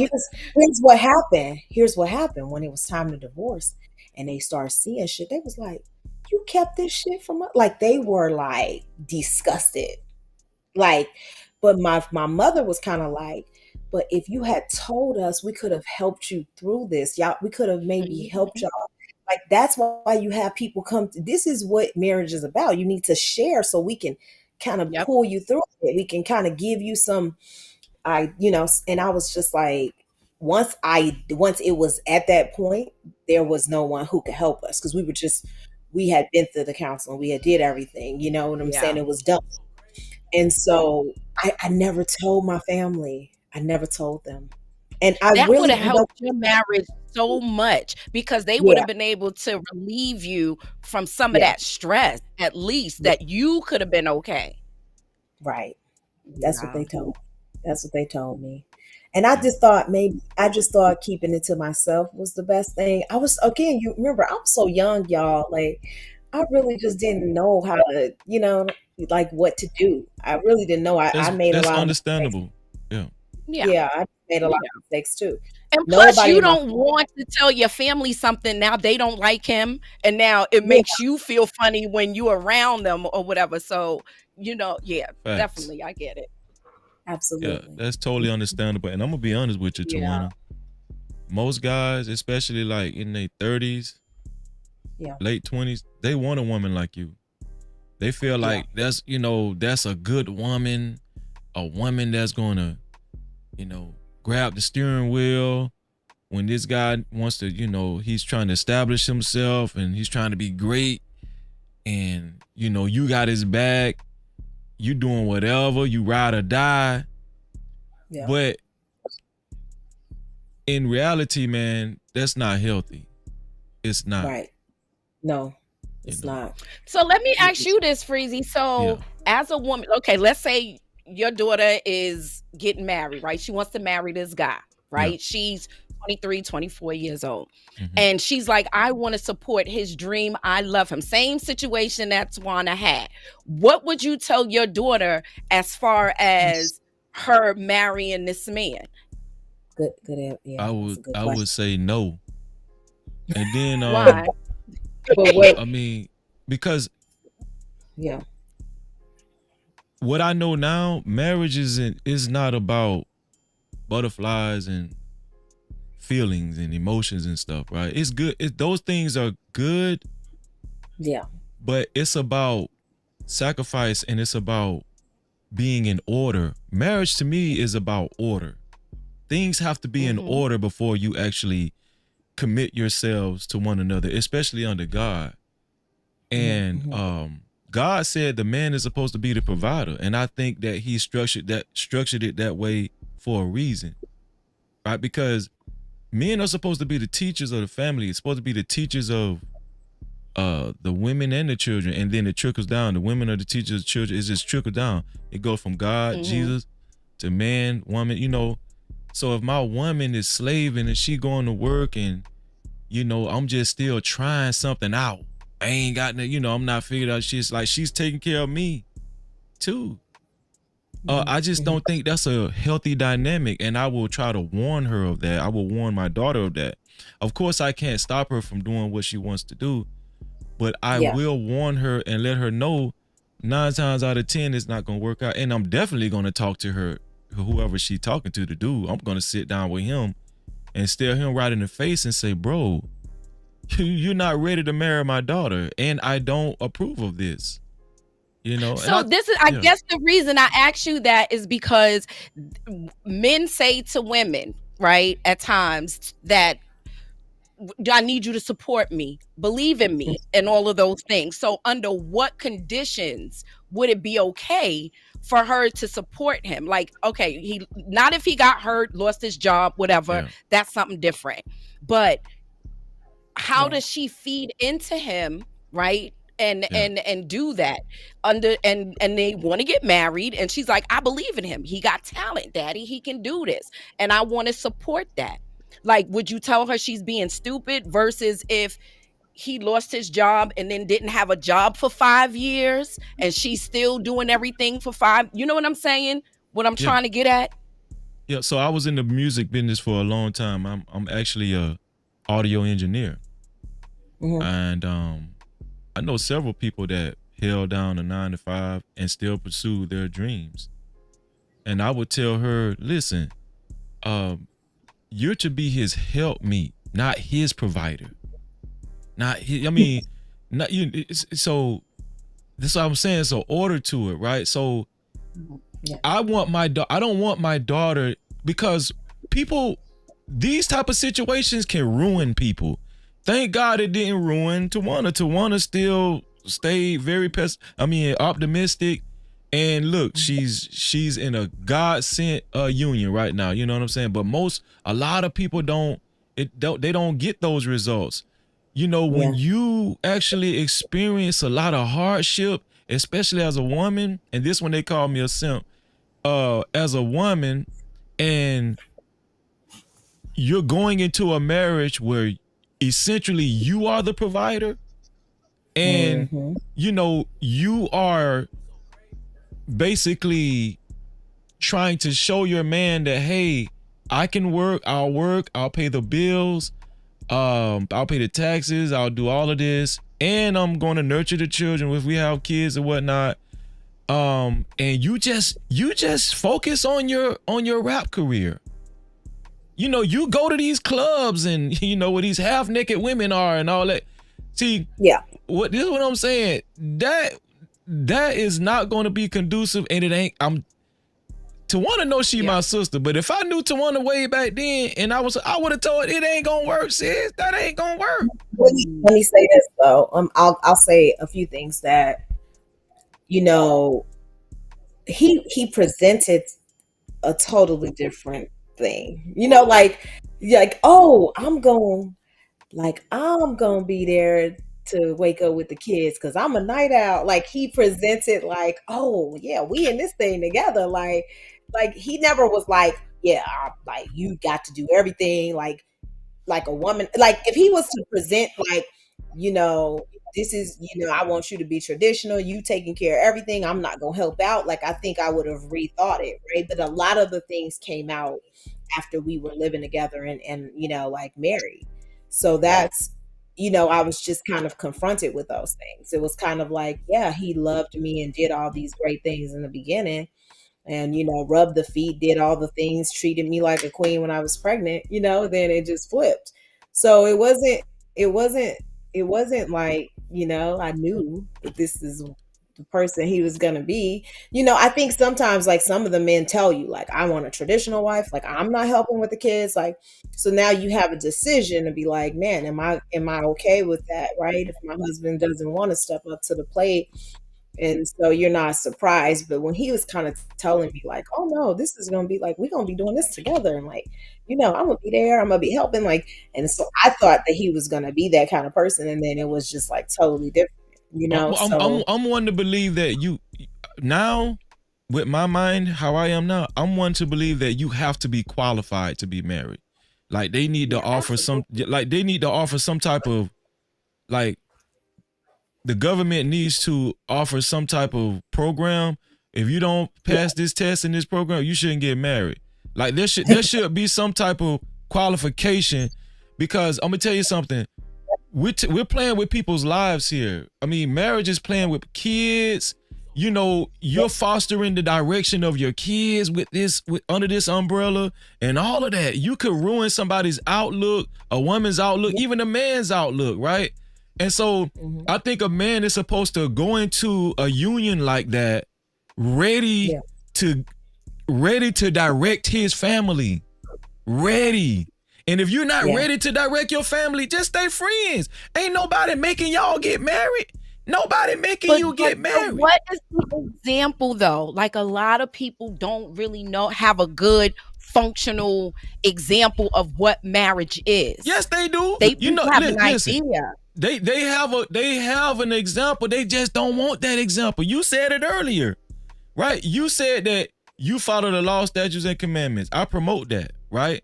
here's what happened. Here's what happened when it was time to divorce, and they started seeing shit. They was like, "You kept this shit from us." Like they were like disgusted. Like, but my mother was kind of like, but if you had told us, we could have helped you through this. Y'all, we could have maybe helped Mhm. y'all. Like that's why you have people come to this is what marriage is about. You need to share so we can kind of Yep. pull you through it. We can kind of give you some and I was just like once it was at that point, there was no one who could help us because we had been through the counseling, we had did everything, you know what I'm saying? Yeah. It was done. And so I never told my family. I never told them. And I That would really, have helped your marriage so much because they would yeah, have been able to relieve you from some of yeah, that stress, at least yeah, that you could have been okay. right. That's what Yeah. they told. That's what they told me. And I Yeah. just thought maybe I just thought keeping it to myself was the best thing. I was again, you remember, I was so young, y'all. Like I really just didn't know how to, like what to do. I really didn't know. I That's made a that's lot of mistakes. understandable. Yeah. Yeah. Yeah, I made a lot Yeah. of mistakes too. And plus, Nobody you in my don't want to tell your family something. Now they don't like him, and now it yeah, makes you feel funny when you around them or whatever. So, yeah, Facts. definitely, I get it. Yeah, absolutely. that's totally understandable. And I'm gonna be honest with you, Yeah, Tawana. Most guys, especially like in their 30s, yeah, late 20s, they want a woman like you. They feel yeah, like that's a good woman, a woman that's gonna, grab the steering wheel when this guy wants to, he's trying to establish himself and he's trying to be great, and you got his back, you doing whatever, you ride or die. yeah. But in reality, man, that's not healthy. It's not, Right. No, you it's know. not. So let me ask Mm-mm. you this, Freezy. Yeah. So as a woman, okay, let's say your daughter is getting married, right? She wants to marry this guy, Yeah. right? She's 23, 24 years old. Mhm. And she's like, I want to support his dream. I love him. Same situation that Tawana had. What would you tell your daughter as far as her marrying this man? Good, yeah, I that's would a good I would question. say no. And then Why? But wait, I mean, because yeah, what I know now, marriage is not about butterflies and feelings and emotions and stuff, right? It's good. Those things are good, yeah, but it's about sacrifice and it's about being in order. Marriage to me is about order. Things have to be in Mhm. order before you actually commit yourselves to one another, especially under God. And mm-hmm. God said the man is supposed to be the provider, and I think that he structured it that way for a reason, right? Because men are supposed to be the teachers of the family. It's supposed to be the teachers of the women and the children, and then it trickles down. The women are the teachers of the children. It's just trickle down. It goes from God, Mhm. Jesus, to man, woman. So if my woman is slaving and she going to work and I'm just still trying something out. I ain't got no, I'm not figured out. She's like, she's taking care of me too. I just Mm-hmm. don't think that's a healthy dynamic. And I will try to warn her of that. I will warn my daughter of that. Of course, I can't stop her from doing what she wants to do, but I Yeah, will warn her and let her know 9 times out of 10 it's not going to work out. And I'm definitely going to talk to her, whoever she's talking to do. I'm going to sit down with him and stare him right in the face and say, bro, you're not ready to marry my daughter, and I don't approve of this. And So this is, I guess, the reason I asked you that is because men say to women, right, at times that I need you to support me, believe in me, and all of those things. So, under what conditions would it be okay for her to support him? Like, okay, he not if he got hurt, lost his job, whatever. Yeah. That's something different. But how yeah, does she feed into him, right? And Yeah. and do that under and they want to get married, and she's like, I believe in him. He got talent, daddy. He can do this, and I want to support that. Like, would you tell her she's being stupid versus if he lost his job and then didn't have a job for 5 years and she's still doing everything for five? You know what I'm saying? What I'm Yeah. trying to get at? Yeah. So I was in the music business for a long time. I'm actually a audio engineer. mm-hmm. And I know several people that held down a 9 to 5 and still pursue their dreams. And I would tell her, listen, you're to be his helpmeet, not his provider. Not his, I mean, not you. So that's what I'm saying. So order to it, right? So Yeah, I don't want my daughter, because people, these type of situations can ruin people. Thank God it didn't ruin Tawana. Tawana still stayed very optimistic. And look, she's in a God sent union right now. You know what I'm saying? But a lot of people they don't get those results. yeah, When you actually experience a lot of hardship, especially as a woman, and this one they call me a simp, as a woman, and you're going into a marriage where essentially you are the provider, and mm-hmm. you are basically trying to show your man that, hey, I can work, I'll pay the bills, I'll pay the taxes, I'll do all of this, and I'm going to nurture the children if we have kids or whatnot. And you just focus on your rap career. You know, you go to these clubs and you know where these half naked women are and all that. See, this is what I'm saying. That is not going to be conducive, and it ain't. Tawana know she my sister, but if I knew Tawana way back then, and I would have told it ain't gonna work, sis. That ain't gonna work. Let me say this though. I'll say a few things that, you know, he presented a totally different thing. You know, like oh, I'm gonna be there to wake up with the kids because I'm a night out. Like he presented like, oh yeah, we in this thing together. Like he never was like, yeah, like you got to do everything like a woman. Like if he was to present like, you know, this is, you know, I want you to be traditional, you taking care of everything, I'm not gonna help out. Like I think I would have rethought it, right? But a lot of the things came out after we were living together and you know, like married. So that's, you know, I was just kind of confronted with those things. It was kind of like, yeah, he loved me and did all these great things in the beginning and, you know, rubbed the feet, did all the things, treated me like a queen when I was pregnant, you know, then it just flipped. So it wasn't like, you know, I knew that this is the person he was going to be. You know, I think sometimes like some of the men tell you like, I want a traditional wife, like I'm not helping with the kids. Like, so now you have a decision to be like, man, am I okay with that? Right. If my husband doesn't want to step up to the plate. And so you're not surprised. But when he was kind of telling me like, oh no, this is going to be like, we're going to be doing this together. And like, you know, I'm going to be there. I'm going to be helping. Like, and so I thought that he was going to be that kind of person. And then it was just like totally different, you know? I'm one to believe that you now with my mind, how I am now, I'm one to believe that you have to be qualified to be married. Like they need to offer some type of like, the government needs to offer some type of program. If you don't pass this test in this program, you shouldn't get married. Like there should be some type of qualification, because I'm gonna tell you something. We're playing with people's lives here. I mean, marriage is playing with kids. You know, you're fostering the direction of your kids with under this umbrella and all of that. You could ruin somebody's outlook, a woman's outlook, even a man's outlook, right? And so I think a man is supposed to go into a union like that ready to direct his family. Ready. And if you're not ready to direct your family, just stay friends. Ain't nobody making y'all get married. Nobody making you get married. What is the example though? Like a lot of people don't really have a good functional example of what marriage is. Yes, they do. They do have an idea. They have an example. They just don't want that example. You said it earlier, right? You said that you follow the law, statutes, and commandments. I promote that, right?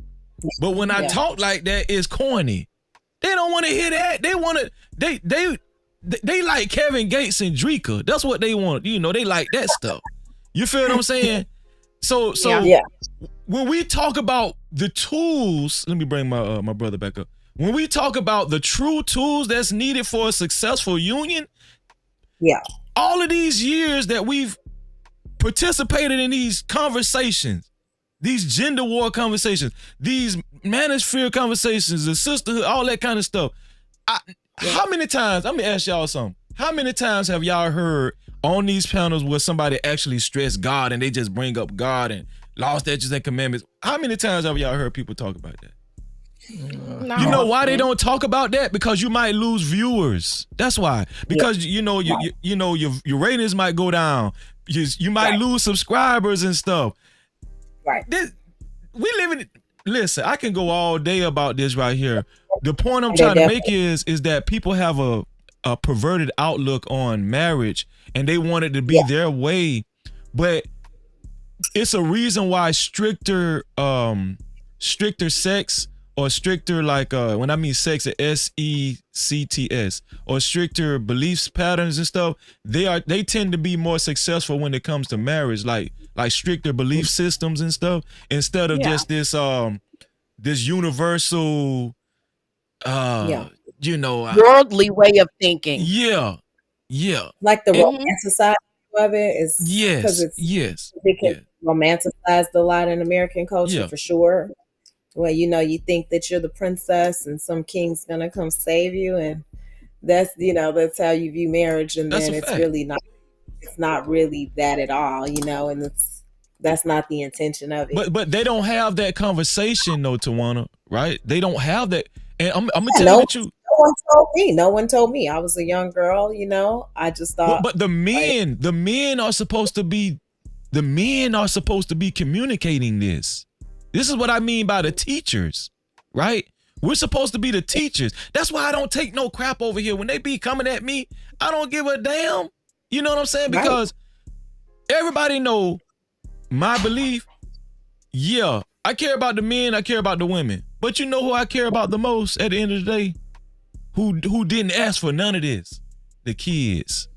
But when I talk like that, it's corny. They don't want to hear that. They want to. They like Kevin Gates and Dreka. That's what they want. You know, they like that stuff. You feel what I'm saying? So when we talk about the tools, let me bring my brother back up. When we talk about the true tools that's needed for a successful union, all of these years that we've participated in these conversations, these gender war conversations, these manosphere conversations, the sisterhood, all that kind of stuff. How many times, let me ask y'all something. How many times have y'all heard on these panels where somebody actually stress God and they just bring up God and law, statutes, and commandments? How many times have y'all heard people talk about that? No. You know why they don't talk about that? Because you might lose viewers. That's why. Because you know your ratings might go down. You might lose subscribers and stuff. Right. Listen, I can go all day about this right here. The point I'm trying to make is that people have a perverted outlook on marriage and they want it to be their way, but it's a reason why stricter sex or stricter like when I mean sex, SECTS, or stricter beliefs patterns and stuff, they tend to be more successful when it comes to marriage, like stricter belief systems and stuff, instead of Yeah. just this universal Yeah. you know, Worldly way of thinking. yeah, yeah, Like the Mhm. romanticized of it is because yes, it's yes, it yeah, gets romanticized a lot in American culture yeah. for sure. Well, you think that you're the princess and some king's gonna come save you, and that's how you view marriage, and That's a then it's fact. really not. It's not really that at all, and that's not the intention of it. But they don't have that conversation though, Tawana, right? They don't have that. And I'm gonna Yeah, tell you no, the truth. no one told me. No one told me. I was a young girl. I just thought, But the like, men are supposed to be communicating this. This is what I mean by the teachers, right? We're supposed to be the teachers. That's why I don't take no crap over here. When they be coming at me, I don't give a damn. You know what I'm saying? right, Because everybody know my belief. Yeah, I care about the men, I care about the women. But you know who I care about the most at the end of the day? Who didn't ask for none of this? The kids.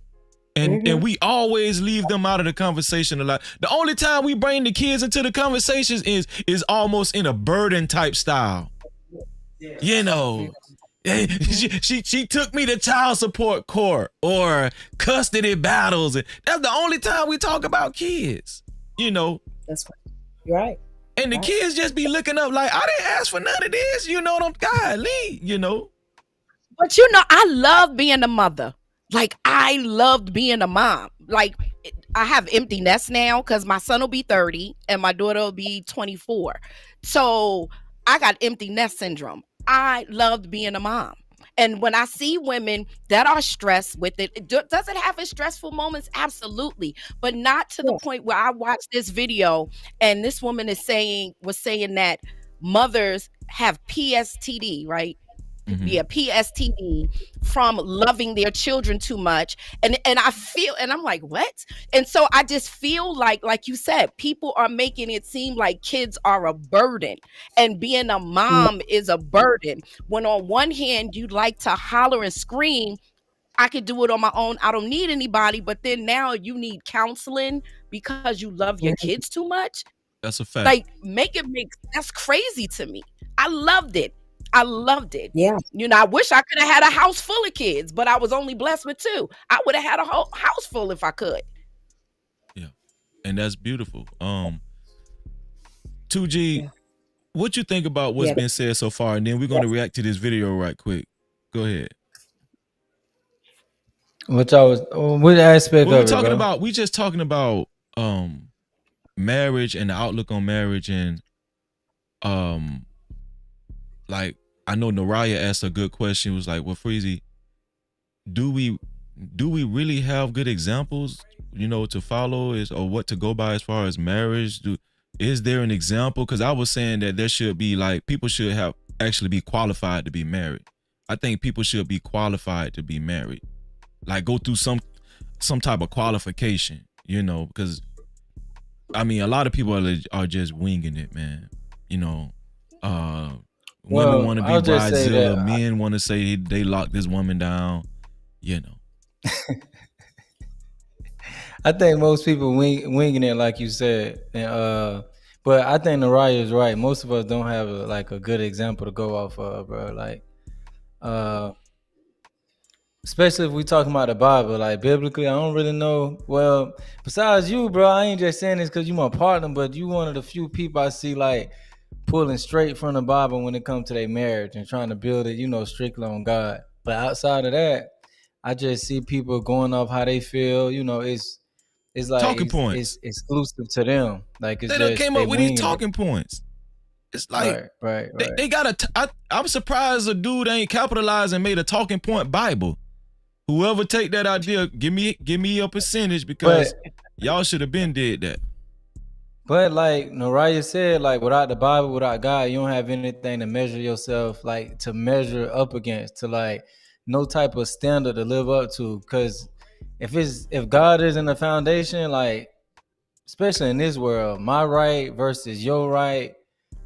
And we always leave them out of the conversation a lot. The only time we bring the kids into the conversations is almost in a burden type style. You know, she took me to child support court or custody battles. That's the only time we talk about kids. that's right. You're right. And the kids just be looking up like, I didn't ask for none of this. Golly. But I love being a mother. Like, I loved being a mom. Like, I have empty nest now because my son will be 30 and my daughter will be 24. So I got empty nest syndrome. I loved being a mom. And when I see women that are stressed with it, does it have its stressful moments? Absolutely. But not to the Yeah. point where I watched this video and this woman was saying that mothers have PSTD, right? Mhm. Yeah, PSTD from loving their children too much. And I feel, and I'm like, what? And so I just feel like you said, people are making it seem like kids are a burden and being a mom is a burden. When on one hand, you like to holler and scream, I could do it on my own. I don't need anybody. But then now you need counseling because you love your Mhm. kids too much. That's a fact. Like, that's crazy to me. I loved it. Yeah. I wish I could have had a house full of kids, but I was only blessed with 2. I would have had a whole house full if I could. Yeah. And that's beautiful. 2G, Yeah. what you think about what's Yeah. been said so far? And then we're going to react to this video right quick. Go ahead. What aspect Well, of it, bro? we just talking about marriage and the outlook on marriage, and like, I know Naraya asked a good question. It was like, well, Freezy, do we really have good examples, to follow or what to go by as far as marriage? Is there an example? Because I was saying that there should be, like, people should have actually be qualified to be married. I think people should be qualified to be married, like go through some type of qualification, because I mean, a lot of people are just winging it, man. Women want to be I'll just say bridezilla, that men want to say they lock this woman down. I think most people winging it, like you said, and but I think Naraya is right. Most of us don't have a good example to go off of, bro. Like, especially if we talking about the Bible, like biblically, I don't really know. Well, besides you, bro, I ain't just saying this because you my partner, but you one of the few people I see like pulling straight from the Bible when it comes to their marriage and trying to build it, strictly on God. But outside of that, I just see people going off how they feel. It's like Talking points. it's exclusive to them. Like, it's They done just came they up with these winging talking points. It's like, right. they got I'm surprised a dude ain't capitalized and made a talking point Bible. Whoever take that idea, give me a percentage, because y'all should have been did that. But like Naraya said, like, without the Bible, without God, you don't have anything to measure yourself, like, to measure up against, to like no type of standard to live up to. Because if God isn't the foundation, like, especially in this world, my right versus your right,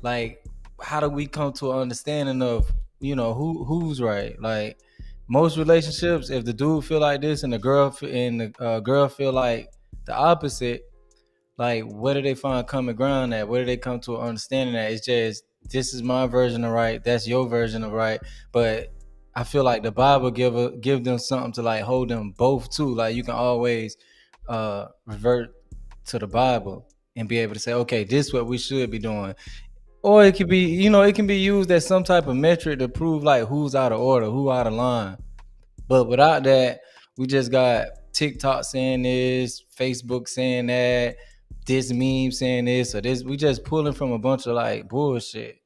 like, how do we come to an understanding of who's right? Like most relationships, if the dude feel like this and the girl feel like the opposite, like where do they find common ground at? Where do they come to an understanding that it's just this is my version of right, that's your version of right. But I feel like the Bible give them something to like hold them both to. Like you can always revert to the Bible and be able to say, okay, this is what we should be doing. Or it could be, it can be used as some type of metric to prove like who's out of order, who out of line. But without that, we just got TikTok saying this, Facebook saying that, this meme saying this or this. We just pulling from a bunch of like bullshit.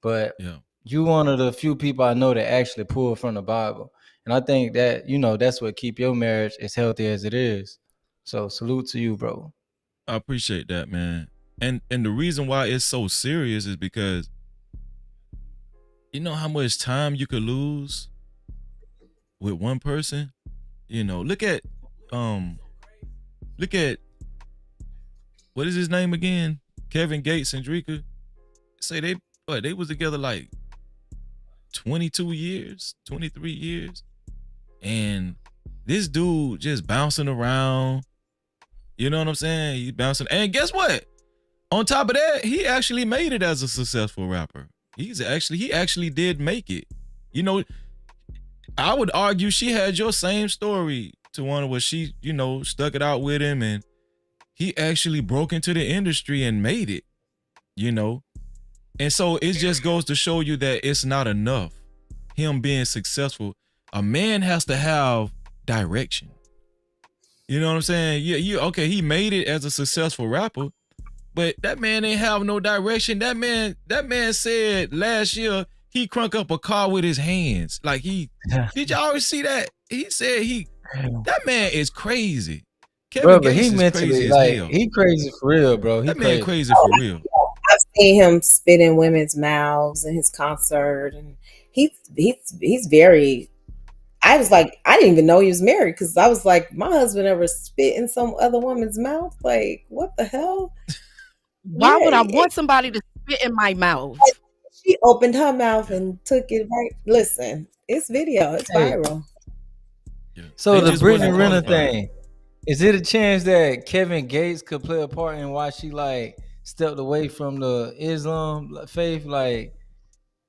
But Yeah. you one of the few people I know that actually pull from the Bible. And I think that, that's what keep your marriage as healthy as it is. So salute to you, bro. I appreciate that, man. And the reason why it's so serious is because you know how much time you could lose with one person? Look at look at what is his name again? Kevin Gates and Dreka. Say they was together like 22 years, 23 years. And this dude just bouncing around. You know what I'm saying? He bouncing. And guess what? On top of that, he actually made it as a successful rapper. He actually did make it. I would argue she had your same story to one where she, stuck it out with him and he actually broke into the industry and made it, And so it just goes to show you that it's not enough. Him being successful. A man has to have direction. You know what I'm saying? Okay, he made it as a successful rapper, but that man ain't have no direction. That man said last year he crunk up a car with his hands. Like did y'all already see that? He said that man is crazy. Kevin But Gates he is mentally crazy as like hell. he crazy for real, bro. That man crazy for real. I've seen him spit in women's mouths in his concert, and he's very. I was like, I didn't even know he was married because I was like, my husband ever spit in some other woman's mouth? Like, what the hell? Why would I want somebody to spit in my mouth? She opened her mouth and took it right. Listen, it's video. It's viral. Yeah. So They the just Brittany wasn't Renner qualified. thing, is it a chance that Kevin Gates could play a part in why she like stepped away from the Islam faith? Like,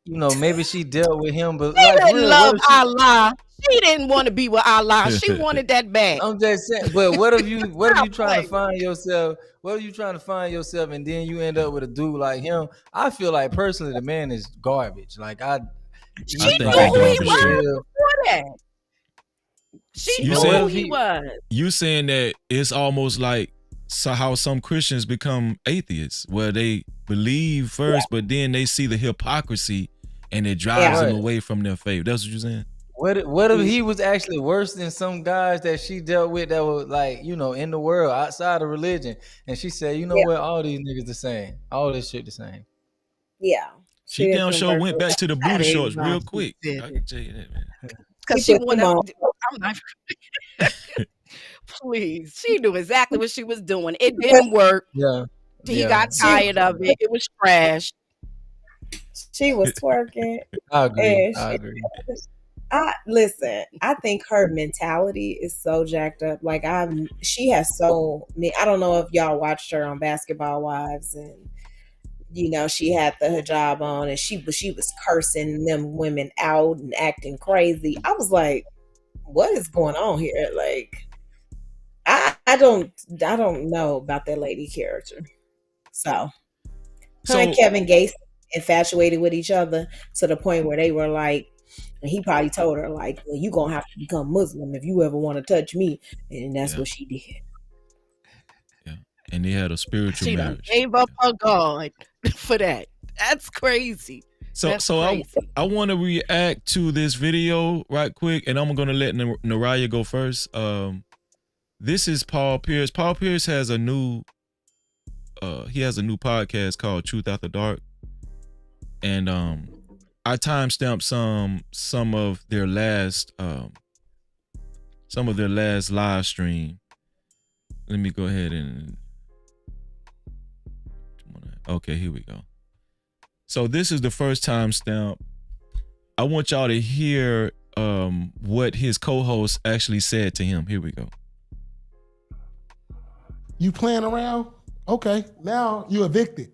maybe she dealt with him, but She like for didn't real, love Allah. She didn't want to be with Allah. She wanted that back. I'm just saying, but what if you trying to find yourself? What if you trying to find yourself and then you end up with a dude like him? I feel like personally the man is garbage. Like She think knew he who he garbage was too. before that. She You knew said- who he was. You saying that it's almost like how some Christians become atheists, where they believe first, but then they see the hypocrisy and it drives them away from their faith. That's what you're saying? What if he was actually worse than some guys that she dealt with that were like, in the world outside of religion? And she said, what, all these niggas the same. All this shit the same. Yeah. She damn sure went back to the booty That shorts ain't real right. quick. She I can tell you that, man. Because She she put wanted. them on. I'm not. Please, she knew exactly what she was doing. It didn't work. Yeah. He got tired of it. It was trash. She was twerking. I agree. And I agree. listen, I think her mentality is so jacked up. Like she has so many. I don't know if y'all watched her on Basketball Wives, and she had the hijab on, and she was cursing them women out and acting crazy. I was like, what is going on here? Like, I don't know about that lady character. So her and Kevin Gates infatuated with each other to the point where they were like, and he probably told her like, well, you gonna have to become Muslim if you ever want to touch me. And that's what she did. Yeah. And they had a spiritual She done marriage. gave up her God for that. That's crazy. That's crazy. I want to react to this video right quick, and I'm gonna let Naraya go first. This is Paul Pierce. Paul Pierce has a new podcast called Truth After Dark, and I timestamped some of their last live stream. Let me go ahead and okay, here we go. So this is the first time stamp. I want y'all to hear what his co-host actually said to him. Here we go. You playing around? Okay, now you evicted.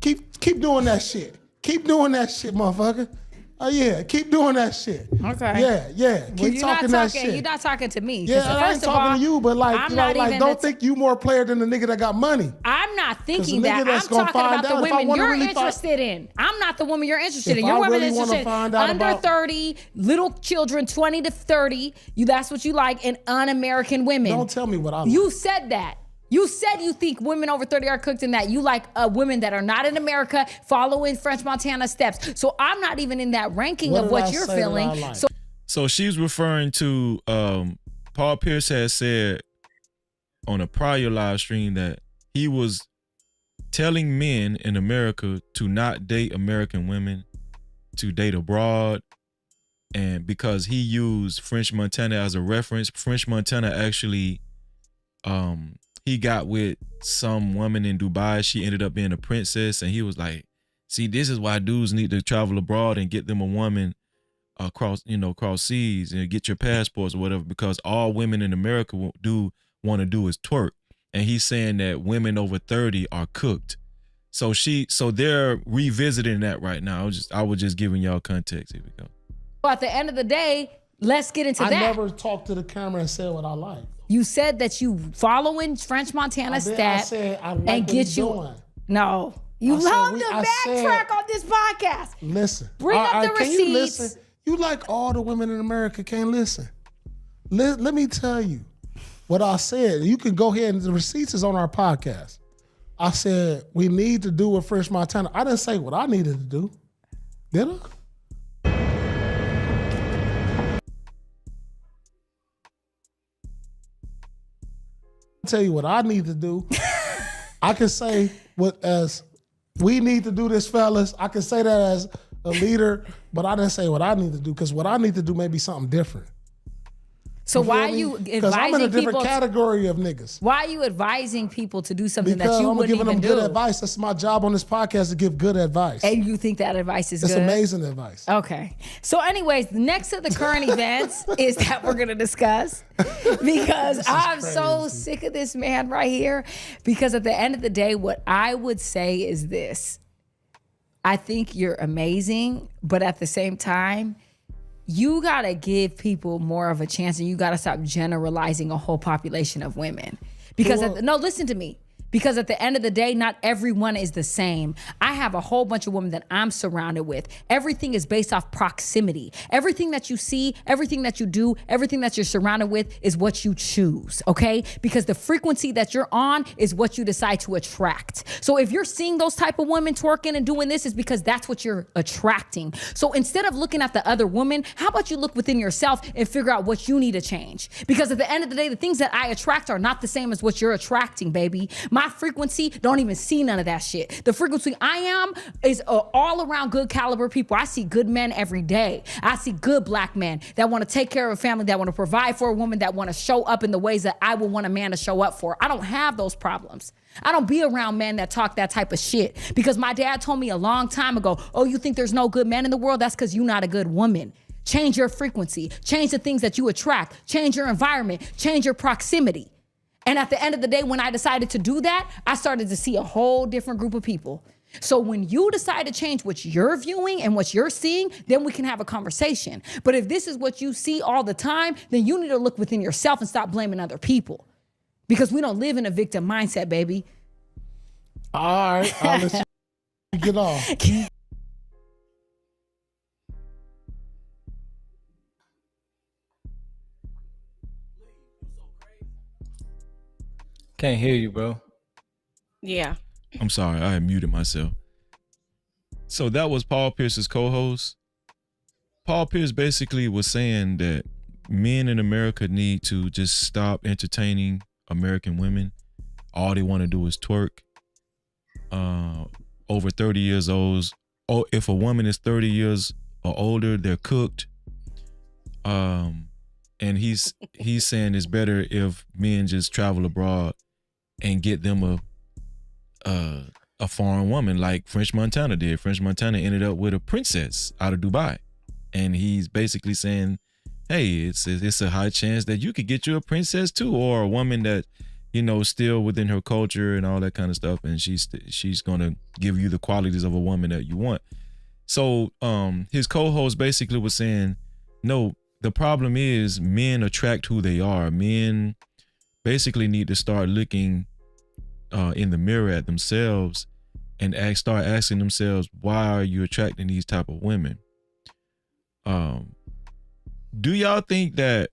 Keep doing that shit. Keep doing that shit, motherfucker. Oh yeah, keep doing that shit. Okay. Yeah. Keep talking that shit. You're not talking to me. Yeah, I ain't talking to you, but like, I'm you know, not like, even don't think you more player than the nigga that got money. I'm not thinking the nigga that. I'm that's gonna talking find about the out if I women wanna you're really interested in. I'm not the woman you're interested in. If Your I woman really is wanna interested find out under about- 30, little children, 20 to 30. That's what you like, and un-American women. Don't tell me what I like. You said that. You said you think women over 30 are cooked and that you like women that are not in America following French Montana steps. So I'm not even in that ranking What of did what I you're say that I feeling. like? So she's referring to Paul Pierce has said on a prior live stream that he was telling men in America to not date American women, to date abroad. And because he used French Montana as a reference, French Montana actually he got with some woman in Dubai. She ended up being a princess, and he was like, see, this is why dudes need to travel abroad and get them a woman across seas and get your passports or whatever, because all women in America want to do is twerk. And he's saying that women over 30 are cooked. So they're revisiting that right now. I was just giving y'all context. Here we go. at the end of the day, let's get into I that. never talked to the camera and said what I like. You said that you following French Montana I steps said I like and what get he's you. doing. No, you I said love we- to I backtrack said- on this podcast. Listen. Bring up the can you receipts. listen? You like all the women in America can't listen. Let me tell you what I said. You can go ahead and the receipts is on our podcast. I said we need to do what French Montana. I didn't say what I needed to do. Did I? Tell you what I need to do. I can say what as we need to do this, fellas. I can say that as a leader, but I didn't say what I need to do because what I need to do may be something different. So why are you Because I'm in a advising different people? category of niggas. Why are you advising people to do something Because that you I'm wouldn't giving even them good do? advice. That's my job on this podcast to give good advice. And you think that advice is It's good? amazing advice. Okay. So, anyways, next to the current events is that we're gonna discuss because I'm so crazy. sick of this man right here. Because at the end of the day, what I would say is this: I think you're amazing, but at the same time, you gotta give people more of a chance, and you gotta stop generalizing a whole population of women. Because no, listen to me. Because at the end of the day, not everyone is the same. I have a whole bunch of women that I'm surrounded with. Everything is based off proximity. Everything that you see, everything that you do, everything that you're surrounded with is what you choose, okay? Because the frequency that you're on is what you decide to attract. So if you're seeing those type of women twerking and doing this, is because that's what you're attracting. So instead of looking at the other woman, how about you look within yourself and figure out what you need to change? Because at the end of the day, the things that I attract are not the same as what you're attracting, baby. My frequency don't even see none of that shit. The frequency I am is all around good caliber people. I see good men every day. I see good black men that want to take care of a family, that want to provide for a woman, that want to show up in the ways that I would want a man to show up for. I don't have those problems. I don't be around men that talk that type of shit because my dad told me a long time ago, oh, you think there's no good men in the world? That's because you're not a good woman. Change your frequency, change the things that you attract, change your environment, change your proximity. And at the end of the day, when I decided to do that, I started to see a whole different group of people. So when you decide to change what you're viewing and what you're seeing, then we can have a conversation. But if this is what you see all the time, then you need to look within yourself and stop blaming other people. Because we don't live in a victim mindset, baby. All right, I'll let you get off. Can't hear you, bro. Yeah. I'm sorry, I had muted myself. So that was Paul Pierce's co-host. Paul Pierce basically was saying that men in America need to just stop entertaining American women. All they want to do is twerk. Over 30 years old. Oh, if a woman is 30 years or older, they're cooked. And he's saying it's better if men just travel abroad and get them a a foreign woman like French Montana did. French Montana ended up with a princess out of Dubai. And he's basically saying, hey, it's a high chance that you could get you a princess too, or a woman that, still within her culture and all that kind of stuff. And she's going to give you the qualities of a woman that you want. So his co-host basically was saying, no, the problem is men attract who they are. Men basically need to start looking in the mirror at themselves and start asking themselves, why are you attracting these type of women? Do y'all think that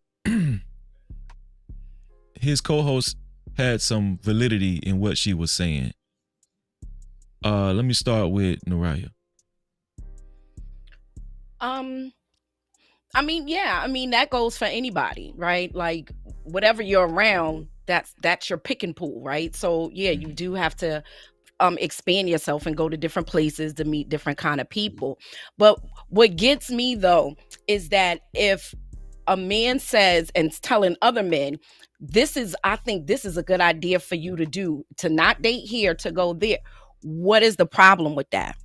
his co-host had some validity in what she was saying? Let me start with Naraya. I mean, yeah, I mean that goes for anybody, right? Like whatever you're around, that's your picking pool, right? So yeah, you do have to expand yourself and go to different places to meet different kind of people. But what gets me though is that if a man says and telling other men, I think this is a good idea for you to do, to not date here, to go there. What is the problem with that?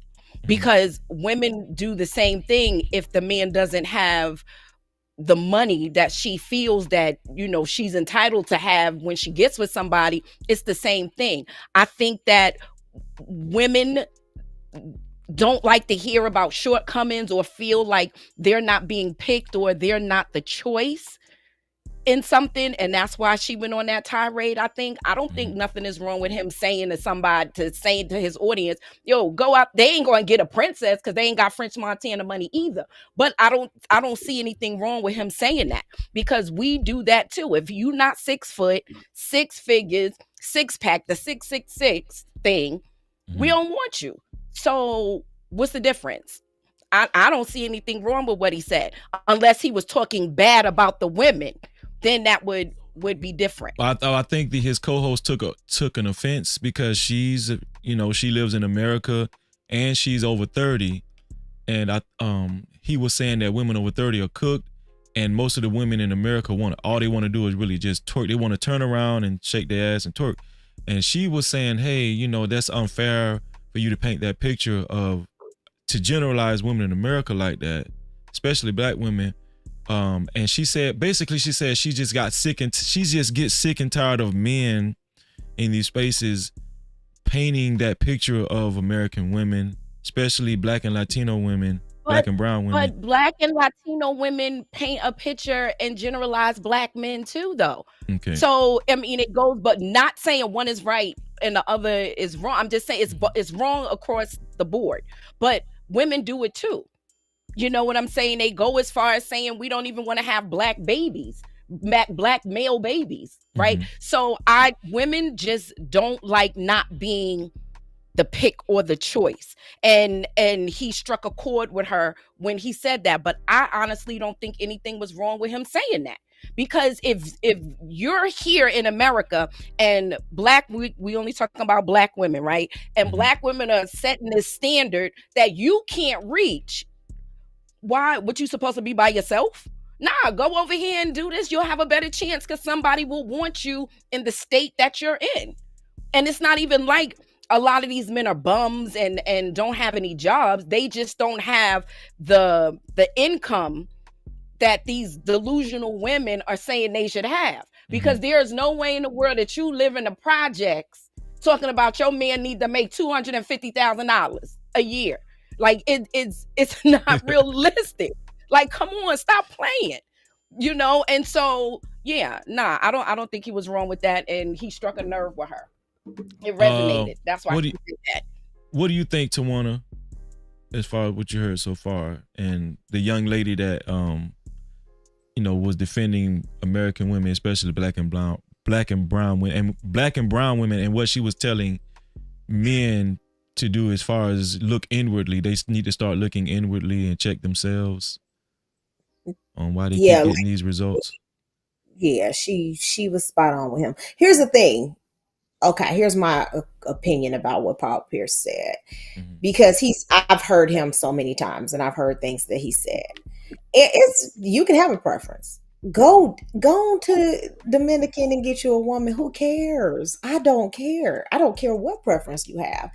Because women do the same thing if the man doesn't have the money that she feels that, she's entitled to have when she gets with somebody. It's the same thing. I think that women don't like to hear about shortcomings or feel like they're not being picked or they're not the choice in something, and that's why she went on that tirade. I don't think nothing is wrong with him saying to his audience, yo, go out. They ain't gonna get a princess because they ain't got French Montana money either. But I don't see anything wrong with him saying that, because we do that too. If you not 6 foot, 6 figures, 6-pack, the 666 thing, we don't want you. So what's the difference? I don't see anything wrong with what he said, unless he was talking bad about the women. Then that would be different. I think that his co-host took an offense because she's, she lives in America and she's over 30, and he was saying that women over 30 are cooked, and most of the women in America all they want to do is really just twerk. They want to turn around and shake their ass and twerk. And she was saying, hey, that's unfair for you to paint that picture to generalize women in America like that, especially black women. And she said she just got sick and she just gets sick and tired of men in these spaces painting that picture of American women, especially black and Latino women, black and brown women. But black and Latino women paint a picture and generalize black men too, though. Okay. So I mean, it goes, but not saying one is right and the other is wrong. I'm just saying it's wrong across the board. But women do it too. You know what I'm saying? They go as far as saying we don't even want to have black babies, black male babies, right? So women just don't like not being the pick or the choice. And he struck a chord with her when he said that. But I honestly don't think anything was wrong with him saying that. Because if you're here in America and we only talking about black women, right? And black women are setting this standard that you can't reach. Why? What, you supposed to be by yourself? Nah, go over here and do this. You'll have a better chance because somebody will want you in the state that you're in. And it's not even like a lot of these men are bums and don't have any jobs. They just don't have the income that these delusional women are saying they should have. Because there's no way in the world that you live in the projects talking about your man need to make $250,000 a year. Like it's not realistic. Like, come on, stop playing. And so yeah, I don't think he was wrong with that, and he struck a nerve with her. It resonated. That's why he did that. What do you think, Tawana, as far as what you heard so far, and the young lady that was defending American women, especially black and brown women, and what she was telling men to do as far as look inwardly? They need to start looking inwardly and check themselves on why they keep getting these results. Yeah, she was spot on with him. Here's the thing. Okay, here's my opinion about what Paul Pierce said, because I've heard him so many times, and I've heard things that he said. You can have a preference. Go on to Dominican and get you a woman. Who cares? I don't care. I don't care what preference you have.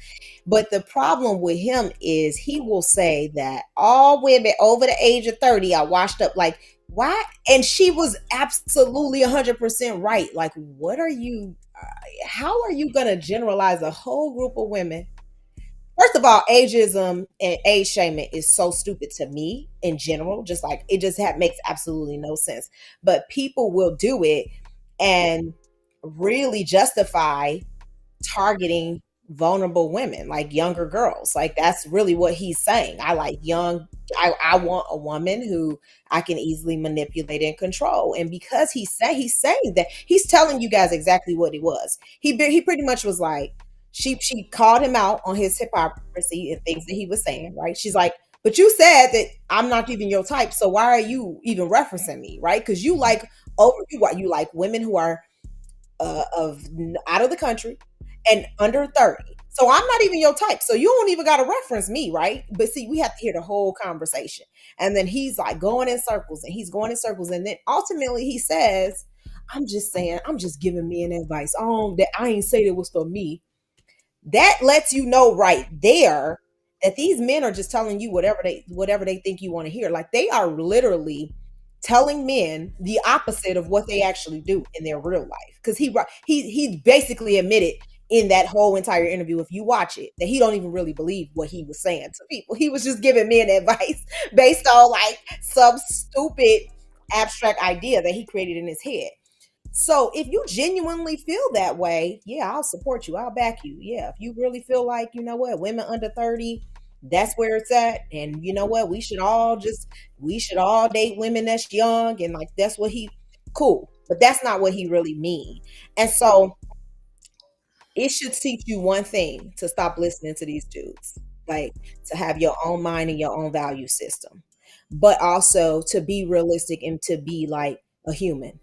But the problem with him is he will say that all women over the age of 30 are washed up. Like, why? And she was absolutely 100% right. Like, what are you, how are you going to generalize a whole group of women? First of all, ageism and age shaming is so stupid to me in general. Just like it just makes absolutely no sense. But people will do it and really justify targeting vulnerable women, like younger girls. Like that's really what he's saying. I like young. I want a woman who I can easily manipulate and control. And because he's saying that, he's telling you guys exactly what it was. He pretty much was like, she called him out on his hypocrisy and things that he was saying, right? She's like, but you said that I'm not even your type, so why are you even referencing me, right? Because you like you like women who are of out of the country and under 30. So I'm not even your type. So you don't even got to reference me, right? But see, we have to hear the whole conversation. And then he's like going in circles and he's going in circles. And then ultimately he says, I'm just saying, I'm just giving me an advice. Oh, that I ain't say it was for me. That lets you know right there that these men are just telling you whatever they think you want to hear. Like they are literally telling men the opposite of what they actually do in their real life. Because he basically admitted in that whole entire interview, if you watch it, that he don't even really believe what he was saying to people. He was just giving men advice based on like some stupid abstract idea that he created in his head. So if you genuinely feel that way, yeah, I'll support you. I'll back you. Yeah. If you really feel like, you know what, women under 30, that's where it's at. And you know what, we should all date women that's young and like that's what he cool. But that's not what he really mean. And so it should teach you one thing to stop listening to these dudes. Like to have your own mind and your own value system. But also to be realistic and to be like a human.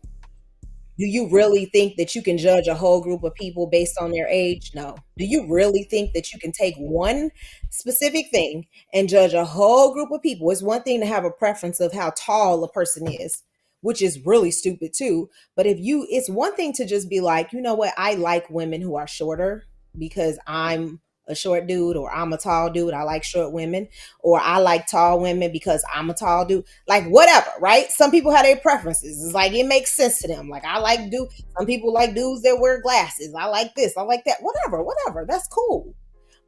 Do you really think that you can judge a whole group of people based on their age? No. Do you really think that you can take one specific thing and judge a whole group of people? It's one thing to have a preference of how tall a person is, which is really stupid too. But it's one thing to just be like, you know what? I like women who are shorter because I'm a short dude or I'm a tall dude. I like short women or I like tall women because I'm a tall dude. Like whatever, right? Some people have their preferences. It's like it makes sense to them. Like I like dude. Some people like dudes that wear glasses. I like this. I like that. Whatever. That's cool.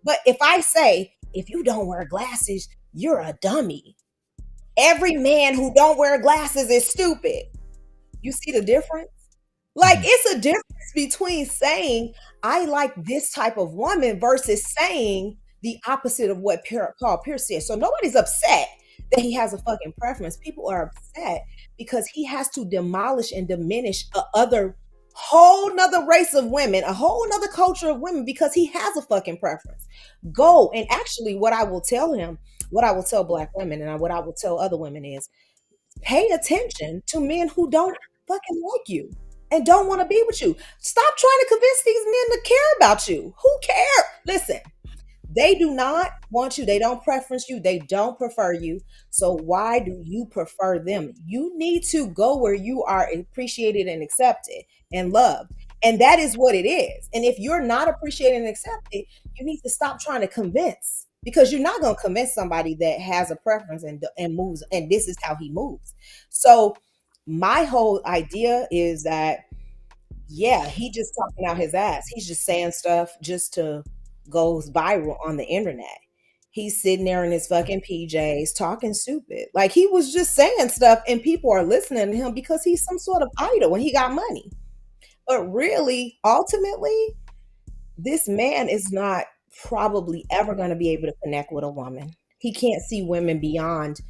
But if I say if you don't wear glasses, you're a dummy. Every man who don't wear glasses is stupid. You see the difference? Like it's a difference between saying I like this type of woman versus saying the opposite of what Paul Pierce said. So nobody's upset that he has a fucking preference. People are upset because he has to demolish and diminish a other whole nother race of women, a whole nother culture of women because he has a fucking preference. Go and actually what I will tell him, what I will tell black women and what I will tell other women is pay attention to men who don't fucking like you and don't want to be with you. Stop trying to convince these men to care about you. Who cares? Listen, they do not want you. They don't preference you. They don't prefer you. So why do you prefer them? You need to go where you are appreciated and accepted and loved. And that is what it is. And if you're not appreciated and accepted, you need to stop trying to convince because you're not going to convince somebody that has a preference and moves and this is how he moves. So my whole idea is that yeah, he just talking out his ass. He's just saying stuff just to go viral on the internet. He's sitting there in his fucking PJs talking stupid. Like he was just saying stuff and people are listening to him because he's some sort of idol and he got money. But really, ultimately, this man is not probably ever going to be able to connect with a woman. He can't see women beyond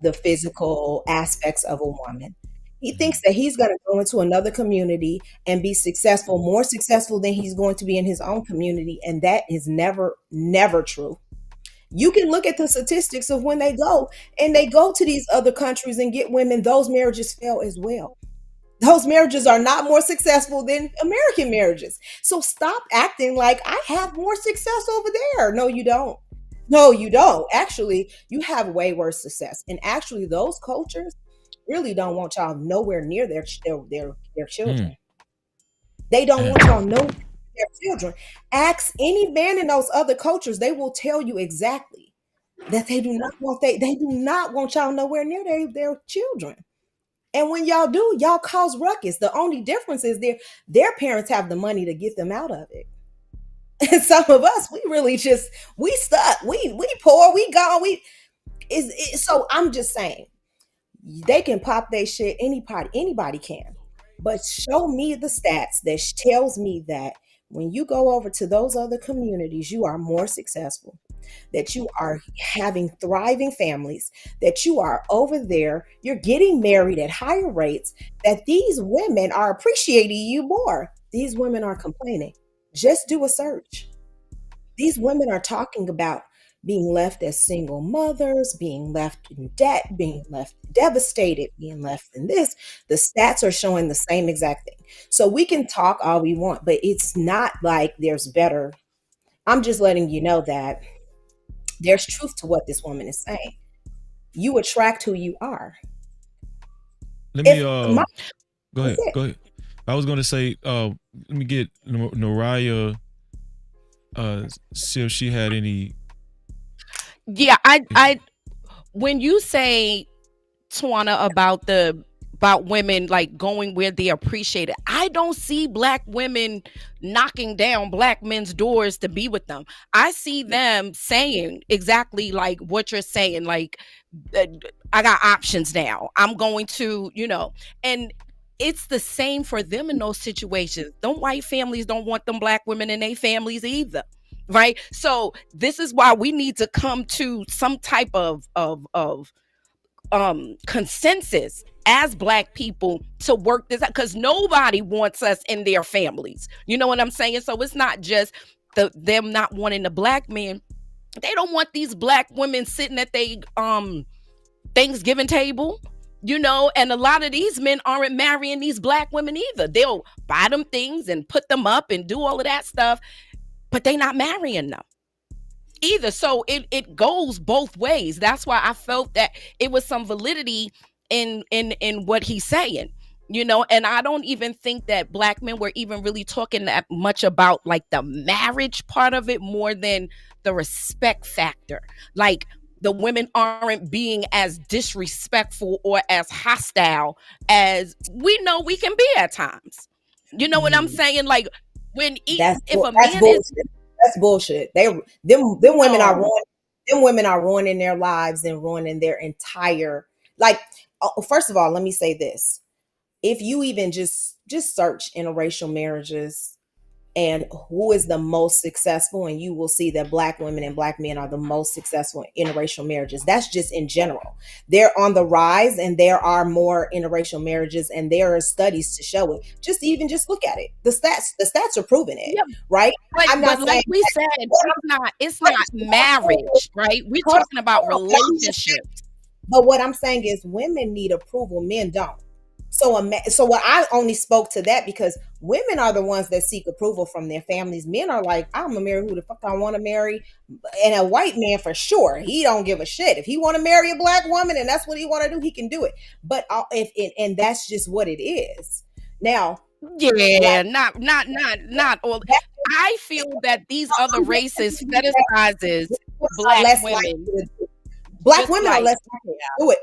the physical aspects of a woman. He thinks that he's going to go into another community and be successful, more successful than he's going to be in his own community. And that is never, never true. You can look at the statistics of when they go and they go to these other countries and get women, those marriages fail as well. Those marriages are not more successful than American marriages. So stop acting like I have more success over there. No, you don't. No, you don't. Actually, you have way worse success. And actually, those cultures, really don't want y'all nowhere near their children. They don't want y'all nowhere near their children. Ask any man in those other cultures; they will tell you exactly that they do not want y'all nowhere near their children. And when y'all do, y'all cause ruckus. The only difference is their parents have the money to get them out of it. And some of us, we really just we stuck. We poor. We gone. So I'm just saying, they can pop their shit. Anybody can. But show me the stats that tells me that when you go over to those other communities, you are more successful, that you are having thriving families, that you are over there, you're getting married at higher rates, that these women are appreciating you more. These women are complaining. Just do a search. These women are talking about being left as single mothers, being left in debt, being left devastated, being left in this. The stats are showing the same exact thing. So we can talk all we want, but it's not like there's better. I'm just letting you know that there's truth to what this woman is saying. You attract who you are. Let me go ahead. Go ahead. I was gonna say, let me get Noraya, see if she had any. Yeah, I when you say, Tawana, about women like going where they appreciate it, I don't see Black women knocking down Black men's doors to be with them. I see them saying exactly like what you're saying, like, I got options now. I'm going to, and it's the same for them in those situations. Them white families don't want them Black women in their families either. Right. So this is why we need to come to some type of consensus as Black people to work this out, because nobody wants us in their families. You know what I'm saying? So it's not just them not wanting the Black men. They don't want these Black women sitting at their Thanksgiving table. And a lot of these men aren't marrying these Black women either. They'll buy them things and put them up and do all of that stuff, but they not marrying them either. So it goes both ways. That's why I felt that it was some validity in what he's saying, and I don't even think that Black men were even really talking that much about like the marriage part of it, more than the respect factor. Like, the women aren't being as disrespectful or as hostile as we know we can be at times. You know what I'm saying? Like, if a man is, that's bullshit. Them women are ruining. Them women are ruining their lives and ruining their entire. Like, first of all, let me say this: if you even just search interracial marriages and who is the most successful, and you will see that Black women and Black men are the most successful in interracial marriages. That's just in general. They're on the rise, and there are more interracial marriages, and there are studies to show it. Just look at it. The stats are proving it, right? I'm not saying, like we said, it's not marriage, right? We're talking about relationships. But what I'm saying is, women need approval, men don't. So what I only spoke to that because women are the ones that seek approval from their families. Men are like, I'm gonna marry who the fuck I want to marry, and a white man for sure, he don't give a shit. If he want to marry a Black woman and that's what he want to do, he can do it. But and that's just what it is. Now, yeah, not all. I feel that these other races fetishizes Black women. Black women are less likely to do it.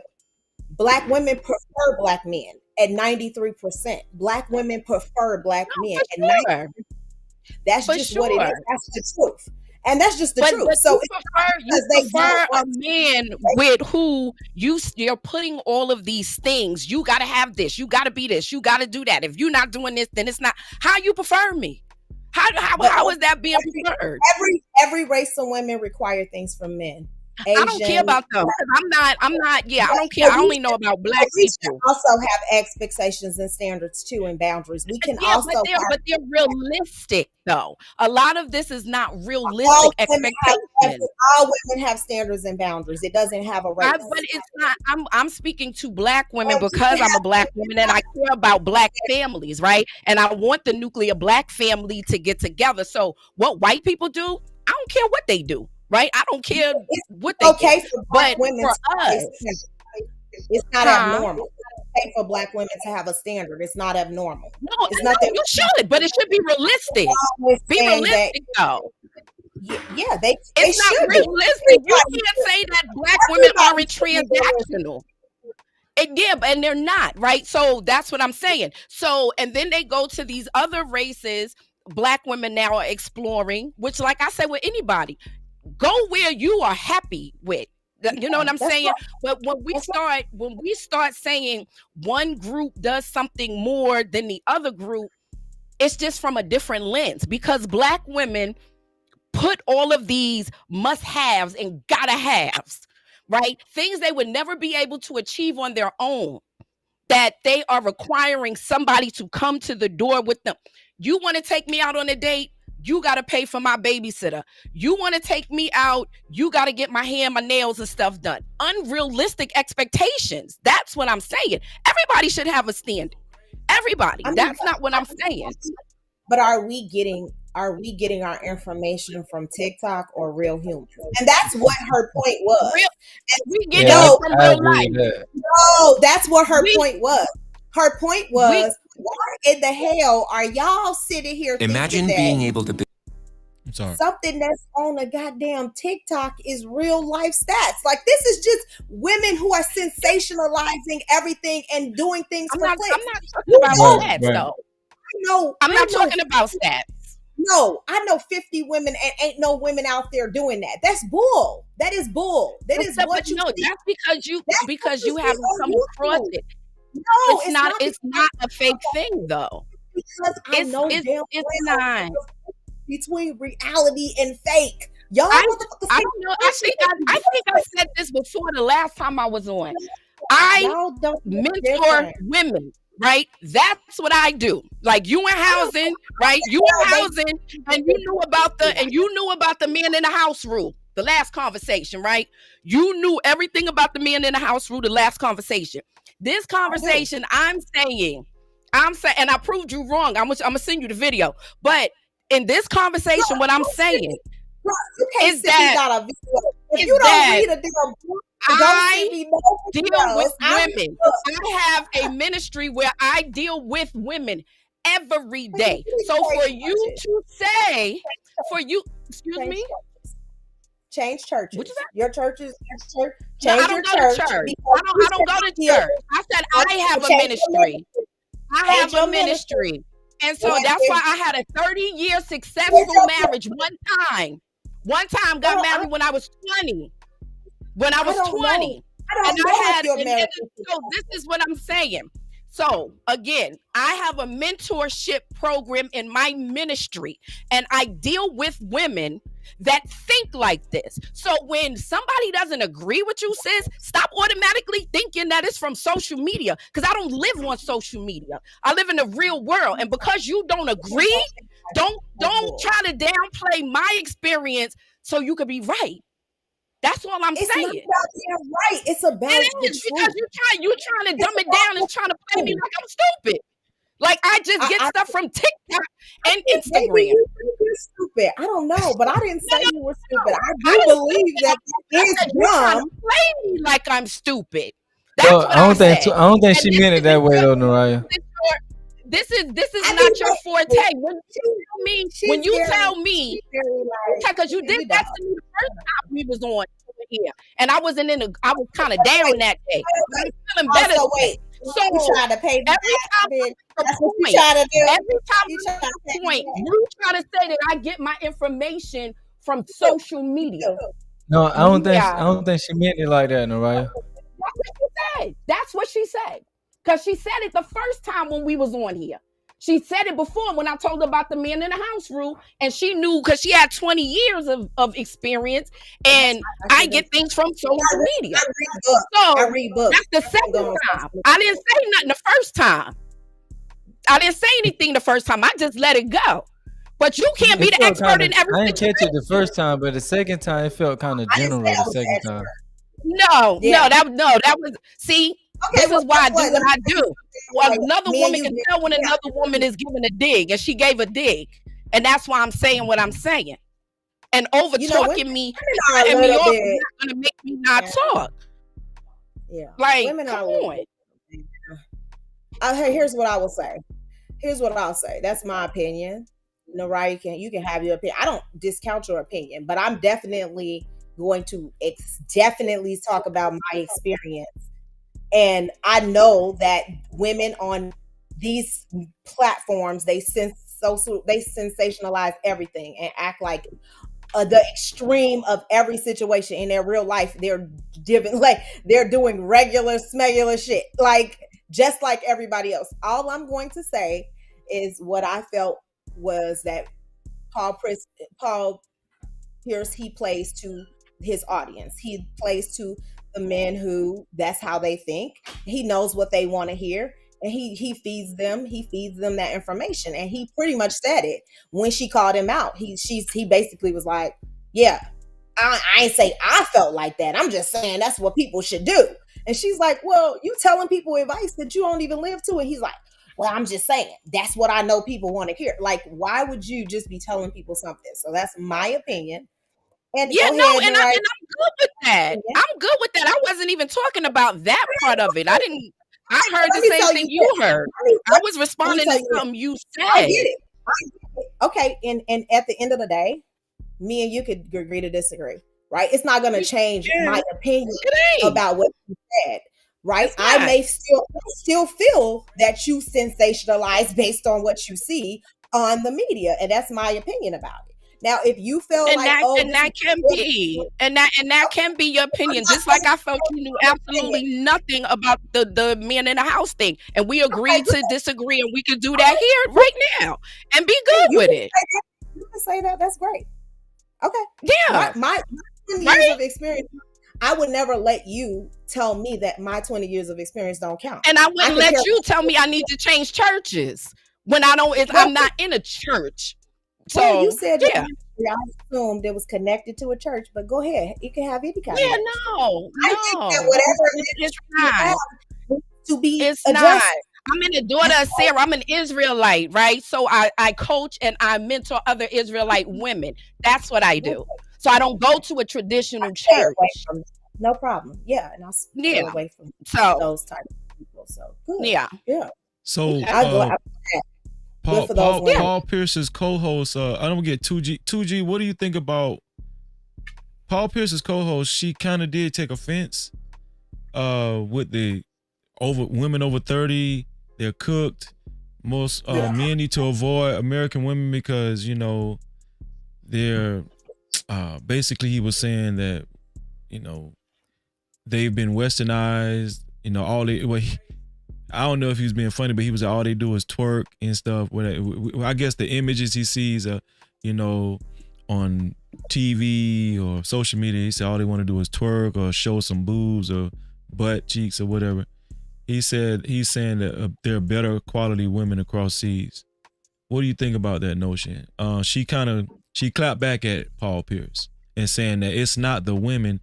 Black women prefer Black men at 93%. Black women prefer Black men at 93%. That's just what it is. That's the truth. And that's just the truth. But so you prefer a man with who you're putting all of these things. You got to have this. You got to be this. You got to do that. If you're not doing this, then it's not. How you prefer me? How is that being preferred? Every race of women require things from men. Asian, I don't care about them. I'm not. Yeah, I don't care. I only know about Black people. Also have expectations and standards too, and boundaries. We can also, but they're realistic though. A lot of this is not realistic expectations. All women have standards and boundaries. It doesn't have a race. But it's not. I'm speaking to Black women because I'm a Black woman and I care about Black families, right? And I want the nuclear Black family to get together. So what white people do, I don't care what they do. Right, I don't care what they okay get. For Black women, for us, it's not abnormal. okay for Black women to have a standard. It's not abnormal. No, It's no, nothing. you should, but it should be realistic. Be saying that- realistic though. Yeah, they It's not should be. realistic. You can't say that Black women aren't transactional. And they're not, right? So that's what I'm saying. So, and then they go to these other races. Black women now are exploring, which, like I said, with anybody, go where you are happy with. You know what I'm saying? But when we start saying one group does something more than the other group, it's just from a different lens, because Black women put all of these must-haves and gotta-haves, right? Things they would never be able to achieve on their own, that they are requiring somebody to come to the door with them. You want to take me out on a date? You got to pay for my babysitter. You want to take me out? You got to get my hair, my nails and stuff done. Unrealistic expectations. That's what I'm saying. Everybody should have a standard. Everybody. That's not what I'm saying. But are we getting our information from TikTok or real humans? And that's what her point was. We get it from real life. No, that's what her point was. Her point was, why in the hell are y'all sitting here Imagine thinking being that able to be something that's on a goddamn TikTok is real life stats? Like, this is just women who are sensationalizing everything and doing things for clicks. I'm not talking about stats, though. I'm not talking about stats. No, I know 50 women and ain't no women out there doing that. That's bull. That is bull. That is what you know. That's because you haven't come across it. No, it's not a fake thing though. Because I know it's not between reality and fake. Y'all, I don't know. I think I said this before the last time I was on. I mentor women. Right, that's what I do. Like, you in housing, right? You in housing, and you knew about the man in the house rule. The last conversation, right? You knew everything about the man in the house rule. The last conversation. This conversation, I'm saying, and I proved you wrong. I'm gonna send you the video. But in this conversation, what I'm saying is that if you don't read a damn book, I deal with women. I have a ministry where I deal with women every day. So for you to say, excuse me, change churches. What you say? Your churches, I don't go to church. I don't go to church. I said I have a ministry. I have a ministry. And so that's why I had a 30-year successful marriage one time got married when I was 20. When I was 20. So this is what I'm saying. So again, I have a mentorship program in my ministry, and I deal with women that think like this. So when somebody doesn't agree with you, sis, stop automatically thinking that it's from social media, because I don't live on social media. I live in the real world. And because you don't agree, don't try to downplay my experience so you could be right. That's all I'm saying. It's not about being right. It's about the truth. Because you're trying to dumb it down and trying to play me like I'm stupid. Like, I just get stuff from TikTok and Instagram. Maybe you're stupid. I don't know, but I didn't say you were stupid. I do believe that is dumb. Play me like I'm stupid. That's what I don't think she meant it that way though, Naraya. This is not your forte. When you tell me, because you did that to me the first time we was on here, and I was kind of down that day. I was feeling better. So you trying to pay every time you try to say that I get my information from social media. No, I don't think she meant it like that, Naraya. That's what she said. Because she said it the first time when we was on here. She said it before when I told her about the man in the house rule, and she knew because she had 20 years of experience, and I get things from social media. I read books. That's the second time. I didn't say nothing the first time. I didn't say anything the first time. I just let it go. But you can't be the expert in everything. I didn't catch it the first time, but the second time it felt kind of general. The second time. That was see. Okay, this is why I do what I do. Well, another woman can tell when another woman is giving a dig, and she gave a dig, and that's why I'm saying what I'm saying. And over talking me, cutting me off is not going to make me not talk. Yeah, like, come on. Here's what I will say. Here's what I'll say. That's my opinion. Right? You can have your opinion. I don't discount your opinion, but I'm definitely going to definitely talk about my experience. And I know that women on these platforms they sensationalize everything and act like the extreme of every situation in their real life. They're giving like they're doing regular smegular shit, like just like everybody else. All I'm going to say is what I felt was that Paul Pierce, he plays to his audience. He plays to the men who that's how they think. He knows what they want to hear. And he feeds them that information. And he pretty much said it when she called him out. He basically was like, yeah, I ain't say I felt like that. I'm just saying that's what people should do. And she's like, well, you telling people advice that you don't even live to. And he's like, well, I'm just saying that's what I know people want to hear. Like, why would you just be telling people something? So that's my opinion. And Yeah, go no, ahead, and Mariah. I'm good with that. Yeah. I'm good with that. I wasn't even talking about that part of it. I heard Let the me same tell thing you you this. heard. I was Let me responding tell to you this. something you I said. get it. Okay, and at the end of the day, me and you could agree to disagree, right? It's not going to change my opinion It ain't. about what you said, right? It's I not. may still feel that you sensationalize based on what you see on the media, and that's my opinion about it. Now, if you feel And like, that oh, and this is that can be and that can be your opinion. not Just like saying I felt you knew absolutely nothing about the men in the house thing. And we okay, agreed to disagree, and we could do that here right now and be good you with can it. say that. You can say that. That's great. Okay. Yeah. My 20 Right? years of experience, I would never let you tell me that my 20 years of experience don't count. And I I wouldn't can let care. you tell me I need to change churches when Well, I'm not in a church. well, you So said your yeah. ministry. I assumed it was connected to a church, but go ahead. You can have any kind of Yeah, ministry. I think that no. whatever It's ministry you not. have needs to be It's not. adjusted. I'm in the daughter of Sarah. I'm an Israelite, right? So I coach and I mentor other Israelite women. That's what I do. So I don't go to a traditional Stay away church. from no problem. Yeah, and I'll stay Yeah. away from So those type of people. So good. yeah. Yeah. So Okay. I'm glad. Good for those women. Paul Pierce's co-host, I don't get 2G. 2G, what do you think about Paul Pierce's co-host? She kind of did take offense with the women over 30, they're cooked. Most men need to avoid American women because, you know, they're basically he was saying that, you know, they've been westernized, you know, I don't know if he was being funny, but he was like, all they do is twerk and stuff. I guess the images he sees, you know, on TV or social media, he said all they want to do is twerk or show some boobs or butt cheeks or whatever. He's saying that there are better quality women across seas. What do you think about that notion? She clapped back at Paul Pierce and saying that it's not the women.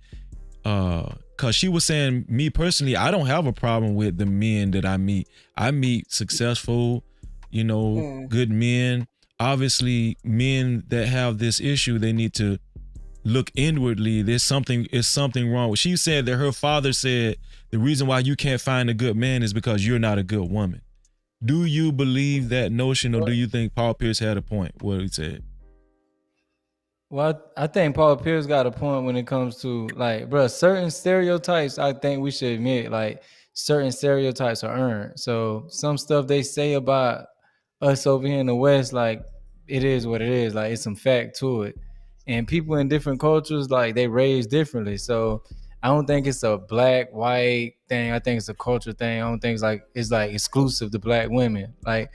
Cause she was saying, me personally, I don't have a problem with the men that I meet. I meet successful, you know, good men. Obviously, men that have this issue, they need to look inwardly. It's something wrong with. She said that her father said the reason why you can't find a good man is because you're not a good woman. Do you believe that notion, or do you think Paul Pierce had a point? What he said? Well, I think Paul Pierce got a point when it comes to, like, bro, certain stereotypes. I think we should admit, like, certain stereotypes are earned. So some stuff they say about us over here in the West, like, it is what it is. Like, it's some fact to it. And people in different cultures, like, they raised differently. So I don't think it's a black, white thing. I think it's a culture thing. I don't think it's like exclusive to black women. Like,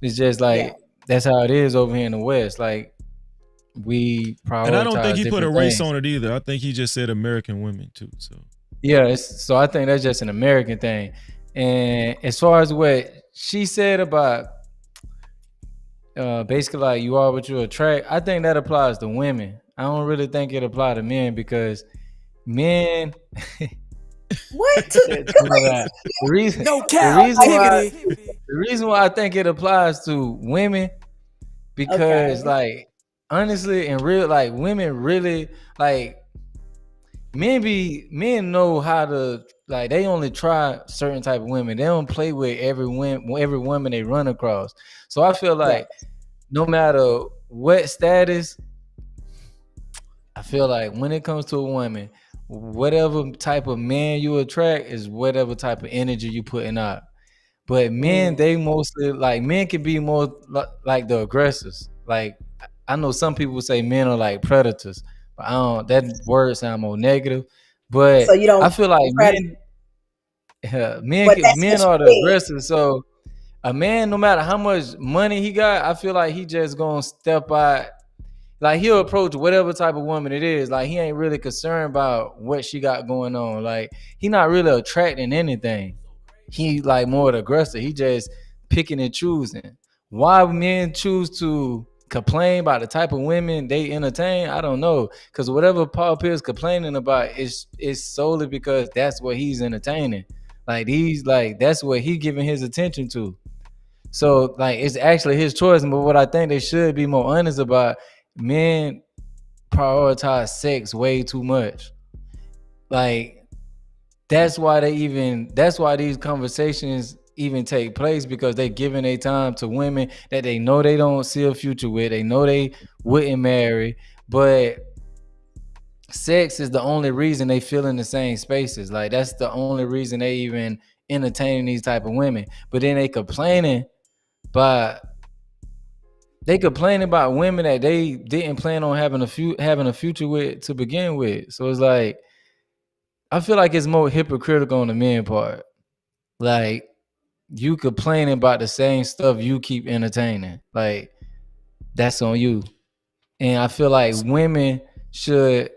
it's just like that's how it is over here in the West. Like, we prioritize. And I don't think he put a race things on it either. I think he just said American women too. So yeah, so I think that's just an American thing. And as far as what she said about basically like you are what you attract, I think that applies to women. I don't really think it applies to men because men. What? The reason why I think it applies to women because like honestly in real, like women really like men know how to, like, they only try certain type of women. They don't play with every woman they run across. So I feel like no matter what status, I feel like when it comes to a woman, whatever type of man you attract is whatever type of energy you putting out. But men, they mostly, like, men can be more like the aggressors. Like, I know some people say men are like predators, but I don't. That word sound more negative. But So you don't I feel like men, but that's men what are the you aggressors. So a man, no matter how much money he got, I feel like he just gonna step out. Like, he'll approach whatever type of woman it is. Like, he ain't really concerned about what she got going on. Like, he not really attracting anything. He like more the aggressor. He just picking and choosing. Why men choose to complain about the type of women they entertain, I don't know. Because whatever Paul Pierce complaining about is solely because that's what he's entertaining. Like, that's what he giving his attention to. So, like, it's actually his choice. But what I think they should be more honest about, men prioritize sex way too much. Like, that's why these conversations even take place, because they giving their time to women that they know they don't see a future with. They know they wouldn't marry, but sex is the only reason they feel in the same spaces. Like, that's the only reason they even entertaining these type of women. But then they complaining about women that they didn't plan on having a future with to begin with. So it's like, I feel like it's more hypocritical on the men part. Like, you complaining about the same stuff you keep entertaining. Like, that's on you. And I feel like women should,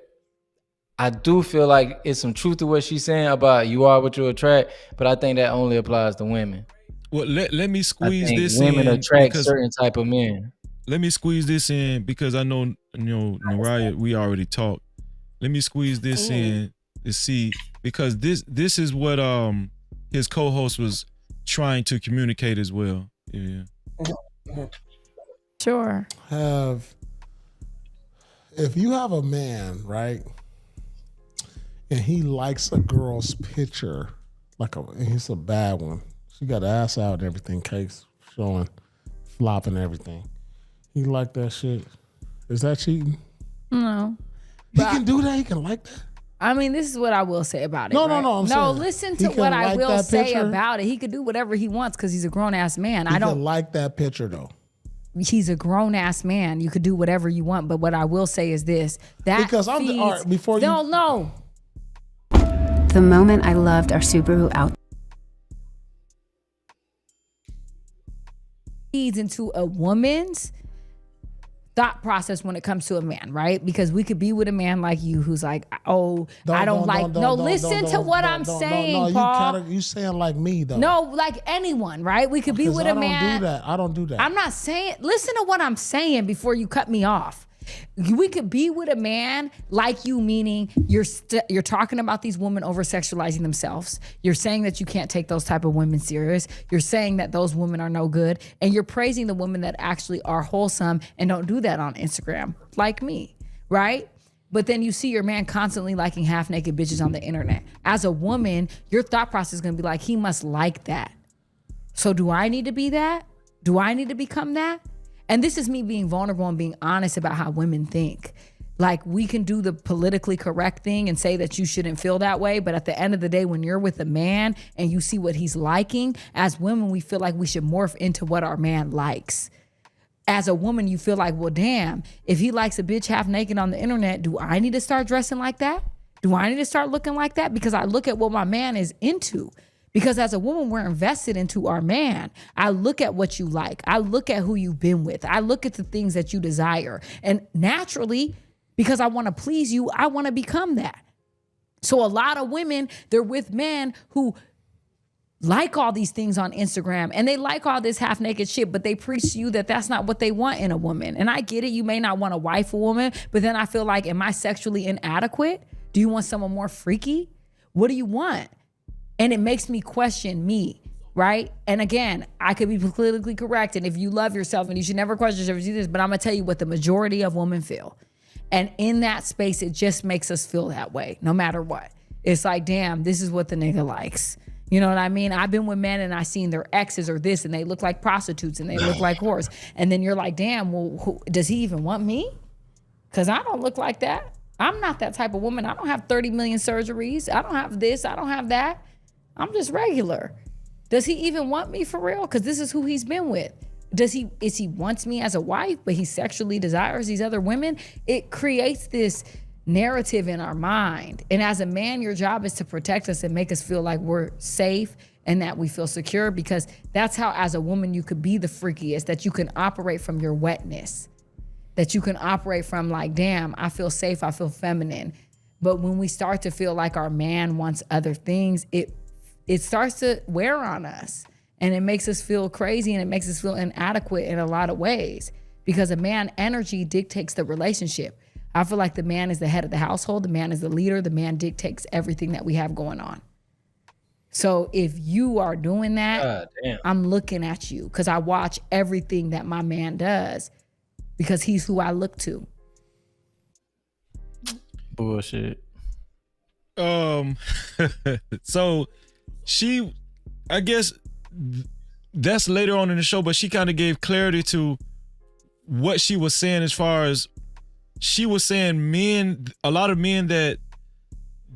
I do feel like it's some truth to what she's saying about you are what you attract, but I think that only applies to women. Well, let me I squeeze think this women in attract because certain type of men. let me squeeze this in because I know, Naraya, we already talked. Let me squeeze this in to see, because this is what his co-host was trying to communicate as well. Yeah. Sure. If you have a man, right, and he likes a girl's picture, and it's a bad one. She got ass out and everything, cakes showing, flopping everything. He like that shit. Is that cheating? No. He can do that? He can like that? I mean, this is what I will say about it. No, right? I'm saying, listen he to can what I like will that say picture? about it. He could do whatever he wants because he's a grown ass man. He can like that picture though. He's a grown ass man. You could do whatever you want, but what I will say is this: that Because I'm feeds, all right, before you. No. The moment I loved our Subaru out. Feeds into a woman's thought process when it comes to a man, right? Because we could be with a man like you who's like, listen to what I'm saying, Paul. You saying like me though. No, like anyone, right? We could be with a man. I don't do that. I'm not saying, listen to what I'm saying before you cut me off. We could be with a man like you, meaning you're talking about these women over sexualizing themselves. You're saying that you can't take those type of women serious. You're saying that those women are no good, and you're praising the women that actually are wholesome and don't do that on Instagram, like me, right? But then you see your man constantly liking half naked bitches on the internet. As a woman, your thought process is gonna be like, he must like that. So do I need to be that? Do I need to become that? And this is me being vulnerable and being honest about how women think. Like, we can do the politically correct thing and say that you shouldn't feel that way. But at the end of the day, when you're with a man and you see what he's liking, as women, we feel like we should morph into what our man likes. As a woman, you feel like, well, damn, if he likes a bitch half naked on the internet, do I need to start dressing like that? Do I need to start looking like that? Because I look at what my man is into. Because as a woman, we're invested into our man. I look at what you like. I look at who you've been with. I look at the things that you desire. And naturally, because I want to please you, I want to become that. So a lot of women, they're with men who like all these things on Instagram and they like all this half naked shit, but they preach to you that that's not what they want in a woman. And I get it. You may not want to wife a woman, but then I feel like, am I sexually inadequate? Do you want someone more freaky? What do you want? And it makes me question me, right? And again, I could be politically correct. And if you love yourself and you should never question yourself, do this, but I'm gonna tell you what the majority of women feel. And in that space, it just makes us feel that way, no matter what. It's like, damn, this is what the nigga likes. You know what I mean? I've been with men and I seen their exes or this, and they look like prostitutes and they look like whores. And then you're like, damn, well, does he even want me? Because I don't look like that. I'm not that type of woman. I don't have 30 million surgeries. I don't have this. I don't have that. I'm just regular. Does he even want me for real? Because this is who he's been with. Is he wants me as a wife, but he sexually desires these other women? It creates this narrative in our mind. And as a man, your job is to protect us and make us feel like we're safe and that we feel secure, because that's how, as a woman, you could be the freakiest, that you can operate from your wetness, that you can operate from like, damn, I feel safe, I feel feminine. But when we start to feel like our man wants other things, it starts to wear on us, and it makes us feel crazy, and it makes us feel inadequate in a lot of ways, because a man energy dictates the relationship. I feel like the man is the head of the household. The man is the leader. The man dictates everything that we have going on. So if you are doing that, I'm looking at you, because I watch everything that my man does, because he's who I look to. Bullshit. So she, I guess that's later on in the show, but she kind of gave clarity to what she was saying, as far as she was saying a lot of men that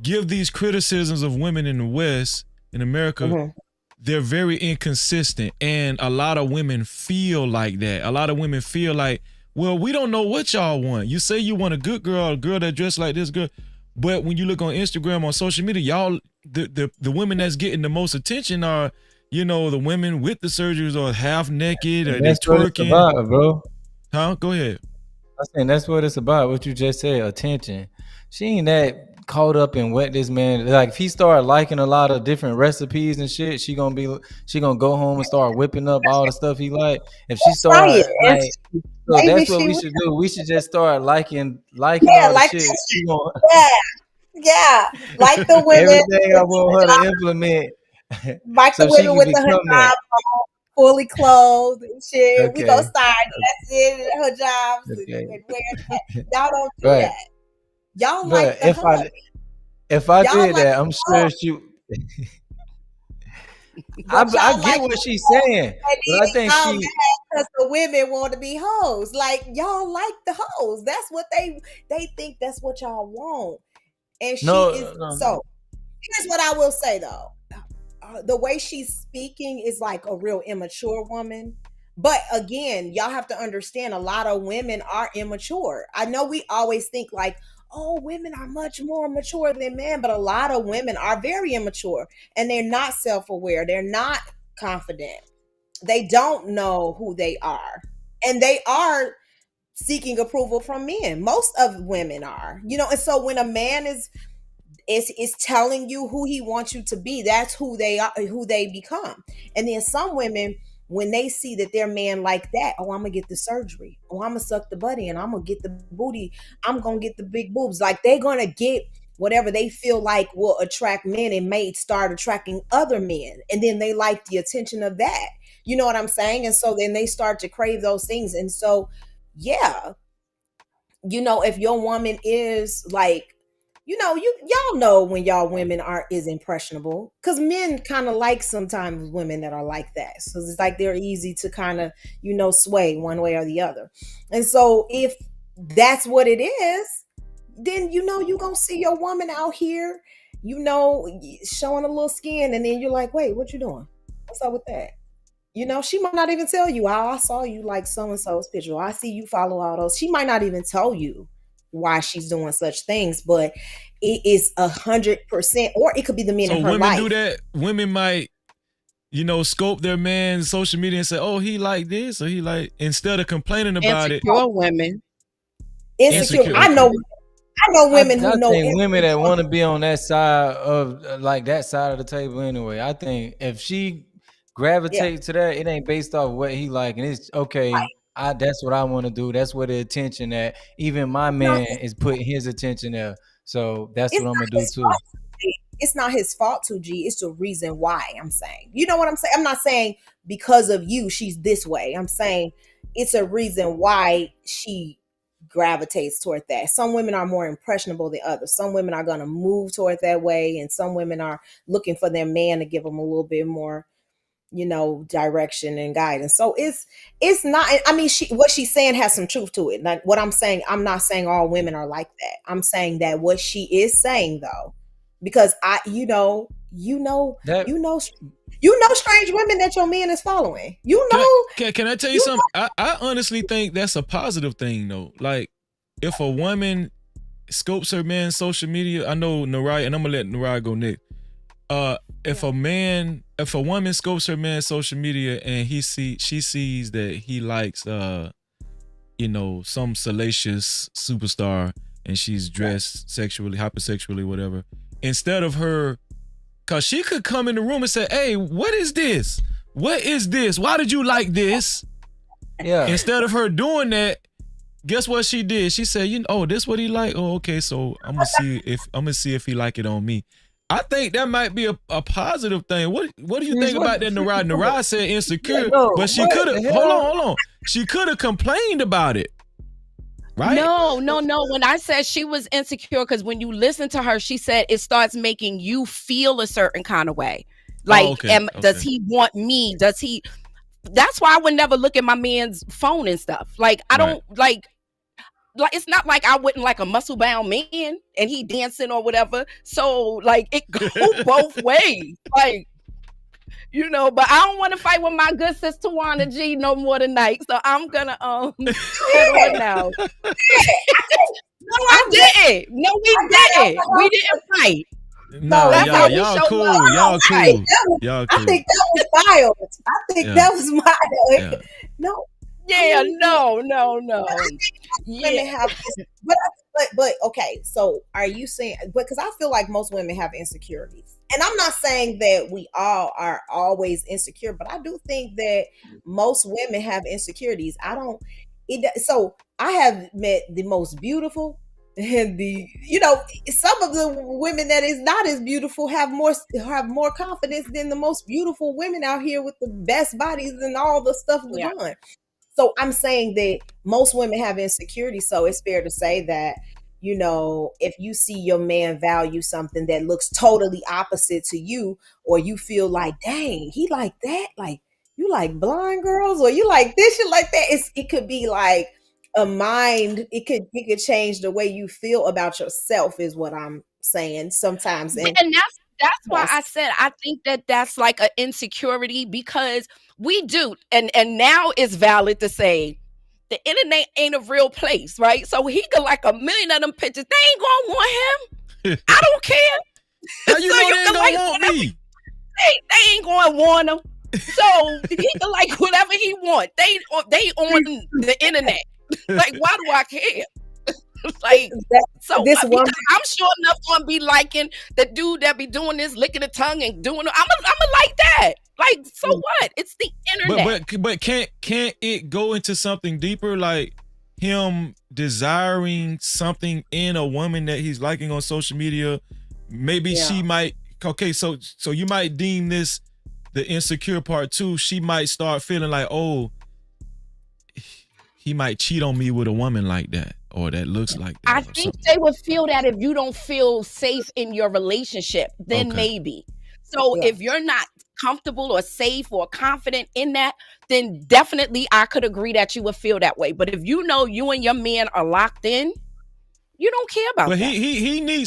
give these criticisms of women in the West, in America, they're very inconsistent. And a lot of women feel like that. A lot of women feel like, well, we don't know what y'all want. You say you want a good girl, a girl that dressed like this girl. But when you look on Instagram, on social media, y'all, the women that's getting the most attention are, you know, the women with the surgeries, or half naked, or they're twerking. What it's about, bro. Huh? Go ahead. I'm saying that's what it's about. What you just said, attention. She ain't that caught up in what this man, like, if he started liking a lot of different recipes and shit, she gonna go home and start whipping up all the stuff he like. If she start like, so that's what we should do. We should just start liking all the shit. She gonna, yeah, like the women. Everything I want her to implement. Like so the women with the hijab on, fully clothed and shit. Okay. We gonna start dressing hijabs and wearing that. Y'all don't do that. Y'all like the hug. If I Y'all did like that, I'm sure she. I get what she's saying, but I think she, because the women want to be hoes. Like, y'all like the hoes. That's what they think. That's what y'all want. And she is. So here's what I will say though. The way she's speaking is like a real immature woman. But again, y'all have to understand, a lot of women are immature. I know we always think like, oh, women are much more mature than men, but a lot of women are very immature, and they're not self-aware. They're not confident. They don't know who they are, and they are seeking approval from men. Most of women are, you know. And so when a man is telling you who he wants you to be, that's who they are, who they become. And then some women, when they see that their man like that, oh, I'm gonna get the surgery, oh, I'm gonna suck the butty, and I'm gonna get the booty, I'm gonna get the big boobs, like they're gonna get whatever they feel like will attract men, and may start attracting other men, and then they like the attention of that, you know what I'm saying? And so then they start to crave those things. And so yeah, you know, if your woman is like, you know, y'all know when y'all women is impressionable, because men kind of like sometimes women that are like that. So it's like they're easy to kind of, you know, sway one way or the other. And so if that's what it is, then, you know, you gonna see your woman out here, you know, showing a little skin, and then you're like, wait, what you doing? What's up with that? You know, she might not even tell you, I saw you like so-and-so's picture, or I see you follow all those. She might not even tell you why she's doing such things, but it is 100%, or it could be the men in her life. So women do that. Women might, you know, scope their man's social media and say, oh, he like this, or he like, instead of complaining about insecure women. Insecure. I know women who know women that want to be on that side of that side of the table anyway. I think if she gravitates to that, it ain't based off what he like, and it's okay. Right. That's what I want to do. That's where the attention that even my man is putting his attention there. So that's what I'm gonna do too. It's not his fault, 2G. It's the reason why. I'm saying, you know what I'm saying? I'm not saying because of you she's this way. I'm saying it's a reason why she gravitates toward that. Some women are more impressionable than others. Some women are going to move toward that way, and some women are looking for their man to give them a little bit more, direction and guidance. So it's not. I mean, what she's saying has some truth to it. Like what I'm saying, I'm not saying all women are like that. I'm saying that what she is saying though, because you know strange women that your man is following. Can I tell you something? I honestly think that's a positive thing though. Like if a woman scopes her man's social media, I know Naraya, and I'm gonna let Naraya go next. If a woman scopes her man's social media and she sees that he likes some salacious superstar and she's dressed sexually, hypersexually, whatever, instead of her, cause she could come in the room and say, "Hey, what is this? What is this? Why did you like this?" Yeah. Instead of her doing that, guess what she did? She said, this what he like? Oh, okay, so I'm gonna see if he like it on me. I think that might be a positive thing. What do you think about that, Naraya? Naraya said insecure, but she could have hold on. She could have complained about it. Right? No. When I said she was insecure, because when you listen to her, she said it starts making you feel a certain kind of way. Like, does he want me? Does he? That's why I would never look at my man's phone and stuff. Like, I don't like it's not like I wouldn't like a muscle bound man and he dancing or whatever. So like it go both ways. Like, but I don't want to fight with my good sister Tawana G no more tonight. So I'm gonna head on now. No, I didn't. No, we didn't. We didn't fight. No, y'all cool. Y'all cool. I think that was violent. I think that was my no. Yeah, no. Women have, but okay. So are you saying? Because I feel like most women have insecurities, and I'm not saying that we all are always insecure, but I do think that most women have insecurities. So I have met the most beautiful, and some of the women that is not as beautiful have more confidence than the most beautiful women out here with the best bodies and all the stuff we're doing. So I'm saying that most women have insecurities. So it's fair to say that, if you see your man value something that looks totally opposite to you, or you feel like, dang, he like that, like you like blonde girls, or you like this, you like that. It could be like a mind. It could change the way you feel about yourself, is what I'm saying sometimes. And that's why I said I think that's like an insecurity, because we do, and now it's valid to say the internet ain't a real place, right? So he could like a million of them pictures. They ain't gonna want him. I don't care. How you know they ain't gonna want me? They ain't gonna want him. So he can like whatever he want. They on the internet. Like, why do I care? Like, so this one, I'm sure enough gonna be liking the dude that be doing this, licking the tongue and doing. I'm like that. Like, so what? It's the internet. But can't it go into something deeper, like him desiring something in a woman that he's liking on social media? Maybe she might. Okay, so you might deem this the insecure part too. She might start feeling like, oh, he might cheat on me with a woman like that, or that looks like that. I think they would feel that if you don't feel safe in your relationship, then maybe. So if you're not comfortable or safe or confident in that, then definitely I could agree that you would feel that way. But if you know you and your man are locked in, you don't care about that.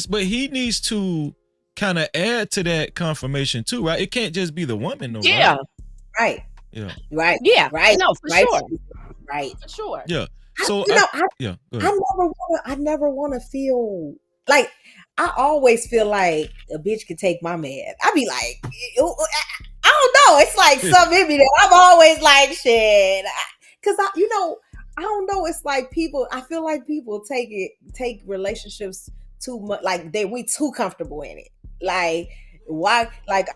But he needs to kind of add to that confirmation too, right? It can't just be the woman, though. Yeah. Right. Yeah. Right. Yeah. Right. No, for sure. Right. For sure. Yeah. So I never want to feel like, I always feel like a bitch could take my man. I be like, I don't know. It's like something in me that I'm always like, shit. Cause I don't know. It's like I feel like people take relationships too much. Like we too comfortable in it. Like, why? Like,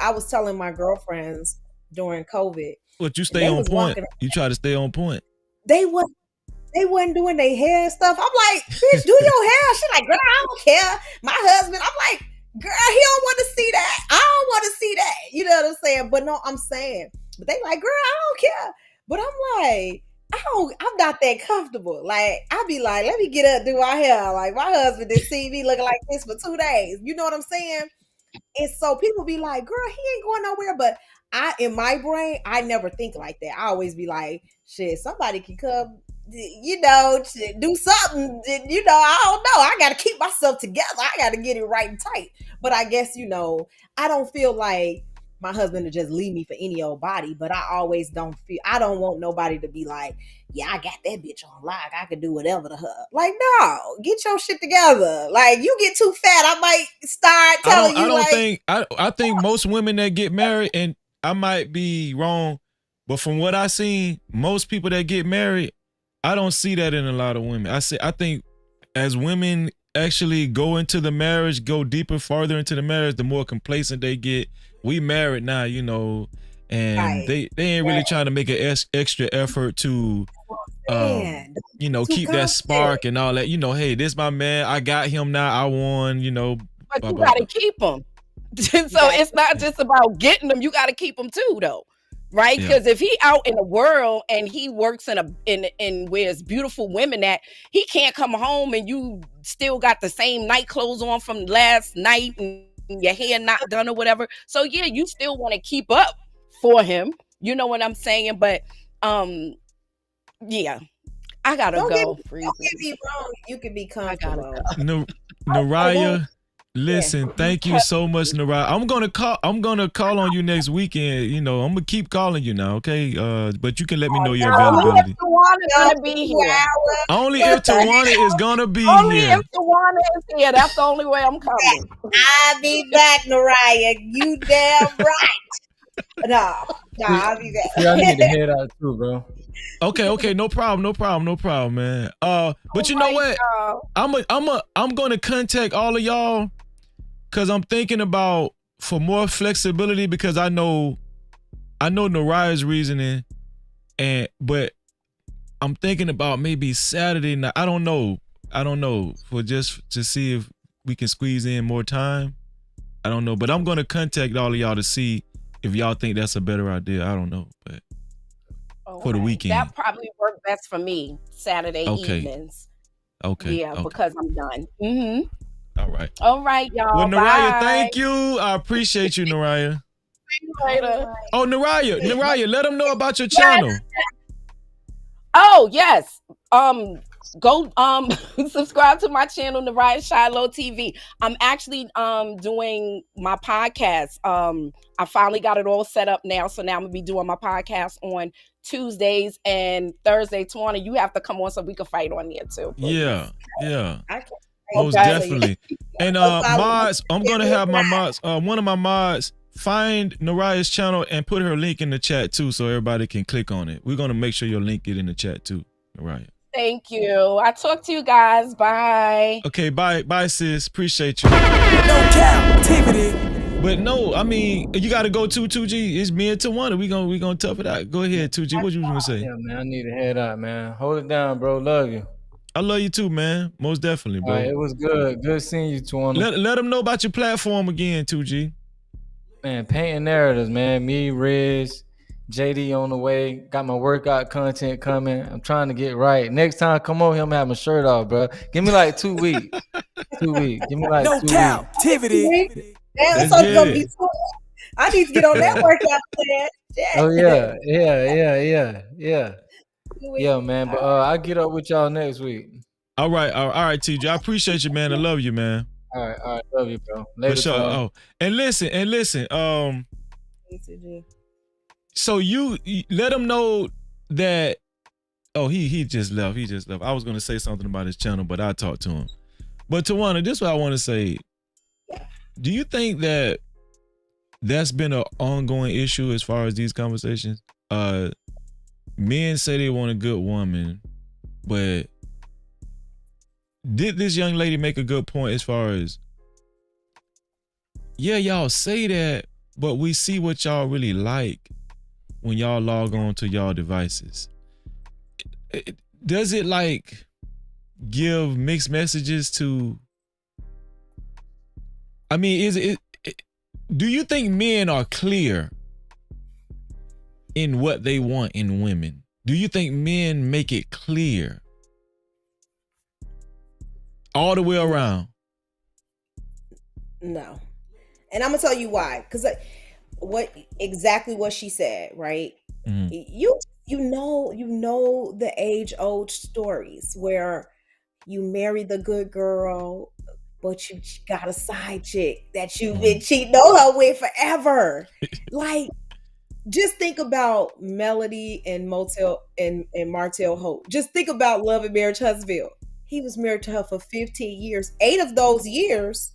I was telling my girlfriends during COVID. But you stay on point. You try to stay on point. They wasn't doing their hair and stuff. I'm like, bitch, do your hair. She's like, girl, I don't care. My husband, I'm like, girl, he don't want to see that. I don't want to see that. You know what I'm saying? But no, I'm saying, but they like, girl, I don't care. But I'm like, I'm not that comfortable. Like, I be like, let me get up, do my hair. Like, my husband did see me looking like this for 2 days. You know what I'm saying? And so people be like, girl, he ain't going nowhere. But in my brain, I never think like that. I always be like, shit, somebody can come, to do something. I don't know. I got to keep myself together. I got to get it right and tight. But I guess, I don't feel like my husband to just leave me for any old body. But I don't want nobody to be like, yeah, I got that bitch on lock. I can do whatever to her. Like, no, get your shit together. Like, you get too fat, I might start telling you, I think most women that get married, and I might be wrong, but from what I seen, most people that get married, I don't see that in a lot of women. I think as women actually go into the marriage, go deeper, farther into the marriage, the more complacent they get. We married now, and Right. they ain't really trying to make an extra effort to keep that spark and all that. Hey, this my man. I got him now. I won. But blah, you blah, got blah. to keep them. So it's not just about getting them. You got to keep them too, though. Right? Yeah. Because if he out in the world and he works in where it's beautiful women at, he can't come home and you still got the same night clothes on from last night and your hair not done or whatever. So yeah, you still want to keep up for him. You know what I'm saying? But yeah, I gotta Don't go. get me wrong. You can be comfortable. Naraya, listen, thank you so much, Naraya. I'm gonna call on you next weekend. I'm gonna keep calling you now, okay? But you can let me know your availability. Tawana's gonna be here. Only if Tawana is gonna be Only here. if Tawana is here. That's the only way I'm coming. I'll be back, Naraya. You damn right. No, I'll be back. Yeah, I need to head out too, bro. Okay, no problem, man. But you know what? I'm gonna contact all of y'all because I'm thinking about for more flexibility because I know Naraya's reasoning, but I'm thinking about maybe Saturday night. I don't know for just to see if we can squeeze in more time. I don't know, but I'm gonna contact all of y'all to see if y'all think that's a better idea. I don't know, but. For the weekend. That probably worked best for me Saturday evenings. Okay. Yeah, because I'm done. All right, y'all. Well, Naraya, bye. thank you. I appreciate you, Naraya. See you later. Oh, Naraya, let them know about your channel. Oh, yes. Go subscribe to my channel, Naraya Shiloh TV. I'm actually doing my podcast. I finally got it all set up now. So now I'm gonna be doing my podcast on Tuesdays and Thursday. Tawana, you have to come on so we can fight on there too. Please. Yeah. Most definitely. And mods, I'm gonna have my mods, one of my mods find Naraya's channel and put her link in the chat too so everybody can click on it. We're gonna make sure your link get in the chat too, Naraya. Thank you. I talk to you guys. Bye. Okay, bye, sis. Appreciate you. No Cap-tivity. But no, I mean, you got to go 2G. It's me and Tawana. We gonna tough it out. Go ahead, 2G. What you gonna say? Yeah, man. I need to head out, man. Hold it down, bro. Love you. I love you too, man. Most definitely, bro. All right, it was good. Good seeing you, Tawana. Let them know about your platform again, 2G. Man, painting narratives, man. Me, Riz, JD on the way. Got my workout content coming. I'm trying to get right. Next time, come on here, I'm have my shirt off, bro. Give me like 2 weeks. 2 weeks. Give me like 2 weeks. No Cap-tivity. Damn, it's gonna be so. I need to get on that workout plan. Oh yeah. Yeah, man. But I'll get up with y'all next week. All right, TJ. I appreciate you, man. I love you, man. All right. Love you, bro. Later. For sure. Oh, and listen. So you let him know that. Oh, he just left. I was gonna say something about his channel, but I talked to him. But Tawana, this is what I want to say. Do you think that that's been an ongoing issue as far as these conversations? Men say they want a good woman, but did this young lady make a good point as far as, yeah, y'all say that, but we see what y'all really like when y'all log on to y'all devices. Does it like give mixed messages to, I mean, do you think men are clear in what they want in women? Do you think men make it clear all the way around? No. And I'm gonna tell you why. Because what she said, right? Mhm. You know the age old stories where you marry the good girl, but you got a side chick that you've been cheating on her with forever. Like, just think about Melody and Martell Hope. Just think about Love and Marriage Huntsville. He was married to her for 15 years. 8 of those years,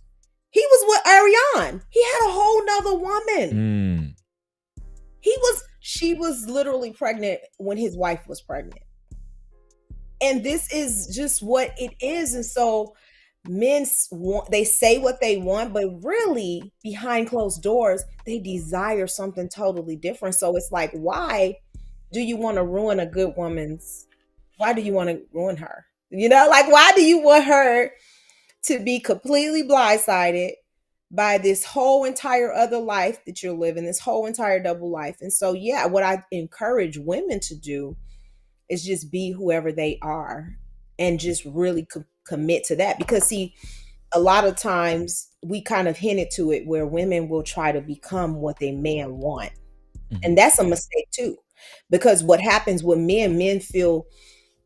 he was with Ariane. He had a whole nother woman. She was literally pregnant when his wife was pregnant. And this is just what it is. And so men they say what they want, but really behind closed doors, they desire something totally different. So it's like, why do you want to ruin a good woman's? Why do you want to ruin her? Like, why do you want her to be completely blindsided by this whole entire other life that you're living, this whole entire double life? And so, yeah, what I encourage women to do is just be whoever they are and just really commit to that. Because, see, a lot of times we kind of hinted to it where women will try to become what they man want. And that's a mistake too. Because what happens with men feel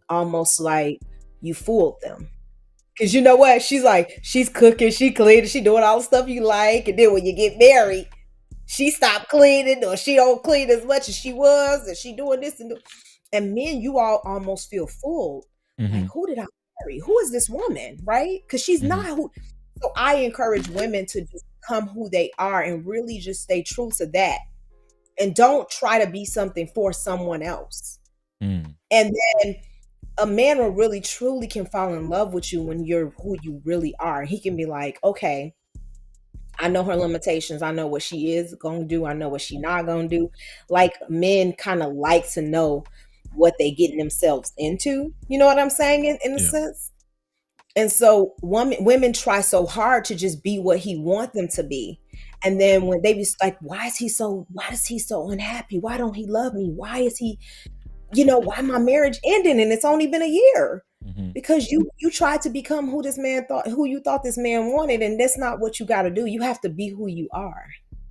almost like you fooled them. Because you know what? She's cooking, she cleaning, she doing all the stuff you like. And then when you get married, she stopped cleaning, or she don't clean as much as she was, and she doing this and men, you all almost feel fooled. Like, who did I marry? Who is this woman? Right? Because she's not who. So I encourage women to just become who they are and really just stay true to that. And don't try to be something for someone else. And then a man will really truly can fall in love with you when you're who you really are. He can be like, okay, I know her limitations. I know what she is going to do. I know what she not going to do. Like, men kind of like to know what they getting themselves into. You know what I'm saying? In a sense. And so women try so hard to just be what he want them to be. And then when they be like, why is he so unhappy? Why don't he love me? Why is he, why my marriage ending and it's only been a year? Because you tried to become who you thought this man wanted, and that's not what you got to do. You have to be who you are.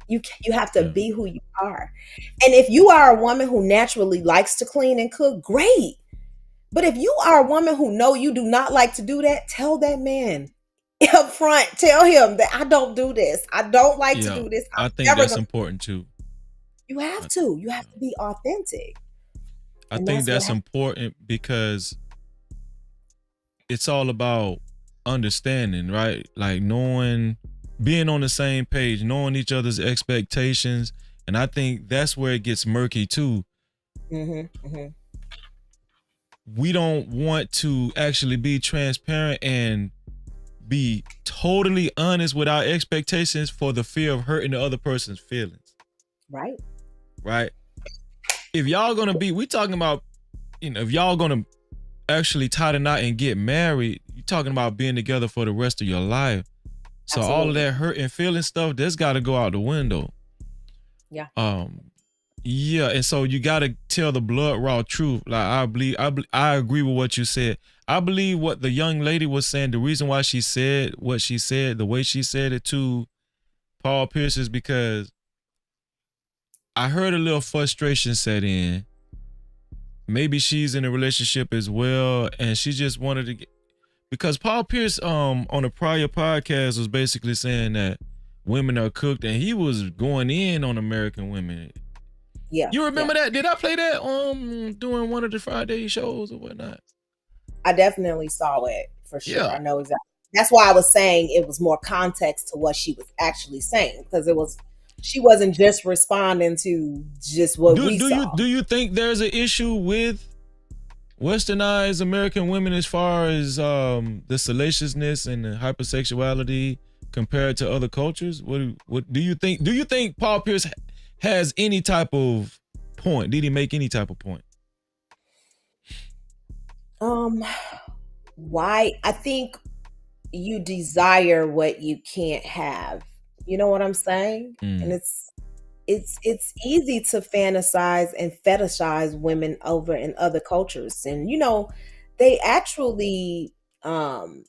You have to be who you are. And if you are a woman who naturally likes to clean and cook, great. But if you are a woman who know you do not like to do that, tell that man up front. Tell him that I don't do this. I don't like to do this. I think that's important too. You have to. You have to be authentic. I think that's important because it's all about understanding, right? Like being on the same page, knowing each other's expectations. And I think that's where it gets murky too. We don't want to actually be transparent and be totally honest with our expectations for the fear of hurting the other person's feelings. Right. If y'all gonna we talking about, if y'all gonna actually tie the knot and get married, you're talking about being together for the rest of your life. So all of that hurt and feeling stuff, that's got to go out the window. Yeah. Yeah, and so you got to tell the blood raw truth. Like, I agree with what you said. I believe what the young lady was saying. The reason why she said what she said, the way she said it to Paul Pierce, is because I heard a little frustration set in. Maybe she's in a relationship as well, and she just wanted to because Paul Pierce on a prior podcast was basically saying that women are cooked, and he was going in on American women. Yeah. You remember that? Did I play that during one of the Friday shows or whatnot? I definitely saw it for sure. Yeah. I know exactly. That's why I was saying it was more context to what she was actually saying, because she wasn't just responding to just what we saw. Do you think there's an issue with westernized American women as far as the salaciousness and the hypersexuality compared to other cultures? What do you think? Do you think Paul Pierce has any type of point? Did he make any type of point? Why? I think you desire what you can't have. You know what I'm saying? And it's easy to fantasize and fetishize women over in other cultures, and they actually um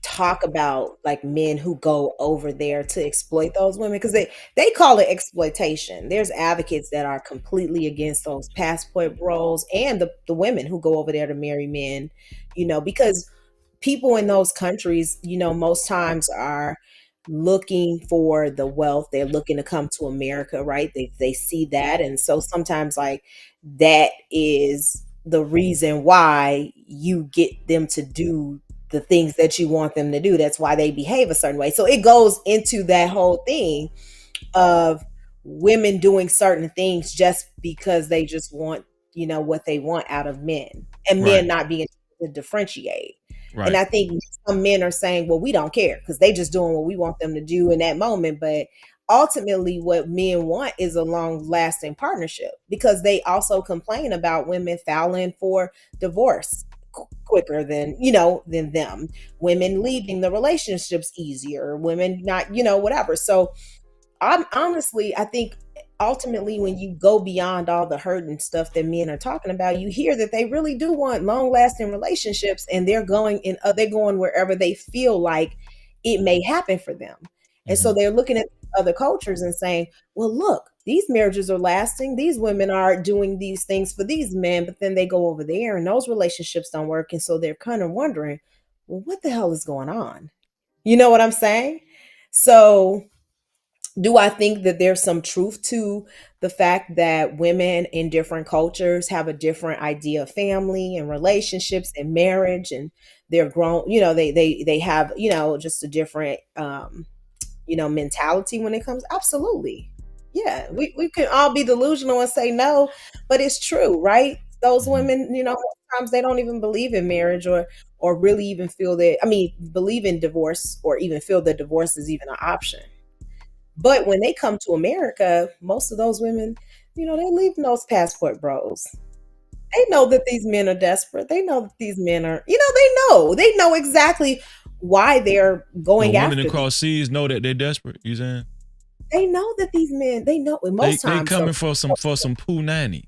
talk about like men who go over there to exploit those women, because they call it exploitation. There's advocates that are completely against those passport bros and the women who go over there to marry men, because people in those countries, most times are looking for the wealth. They're looking to come to America, right? They see that. And so sometimes like that is the reason why you get them to do the things that you want them to do. That's why they behave a certain way. So it goes into that whole thing of women doing certain things just because they just want, what they want out of men, and men Right. not being able to differentiate. And Right. I think some men are saying, well, we don't care because they just doing what we want them to do in that moment. But ultimately, what men want is a long lasting partnership, because they also complain about women filing for divorce quicker than them, women leaving the relationships easier, women not, whatever. So I think ultimately when you go beyond all the hurt and stuff that men are talking about, you hear that they really do want long lasting relationships, and they're going wherever they feel like it may happen for them. And so Mhm. they're looking at other cultures and saying, well, look, these marriages are lasting, these women are doing these things for these men, but then they go over there and those relationships don't work. And so they're kind of wondering, well, what the hell is going on? You know what I'm saying? So do I think that there's some truth to the fact that women in different cultures have a different idea of family and relationships and marriage, and they're grown, they have, just a different mentality when it comes? Absolutely. Yeah, we can all be delusional and say no, but it's true, right? Those Mhm. women, sometimes they don't even believe in marriage, or really even feel that, I mean, believe in divorce, or even feel that divorce is even an option. But when they come to America, most of those women, they're leaving those passport bros. They know that these men are desperate. They know that these men are, they know exactly why they're So going women after these. across seas know that they're desperate. You saying They know that these men, they know, and most they times, so coming for some poo nanny?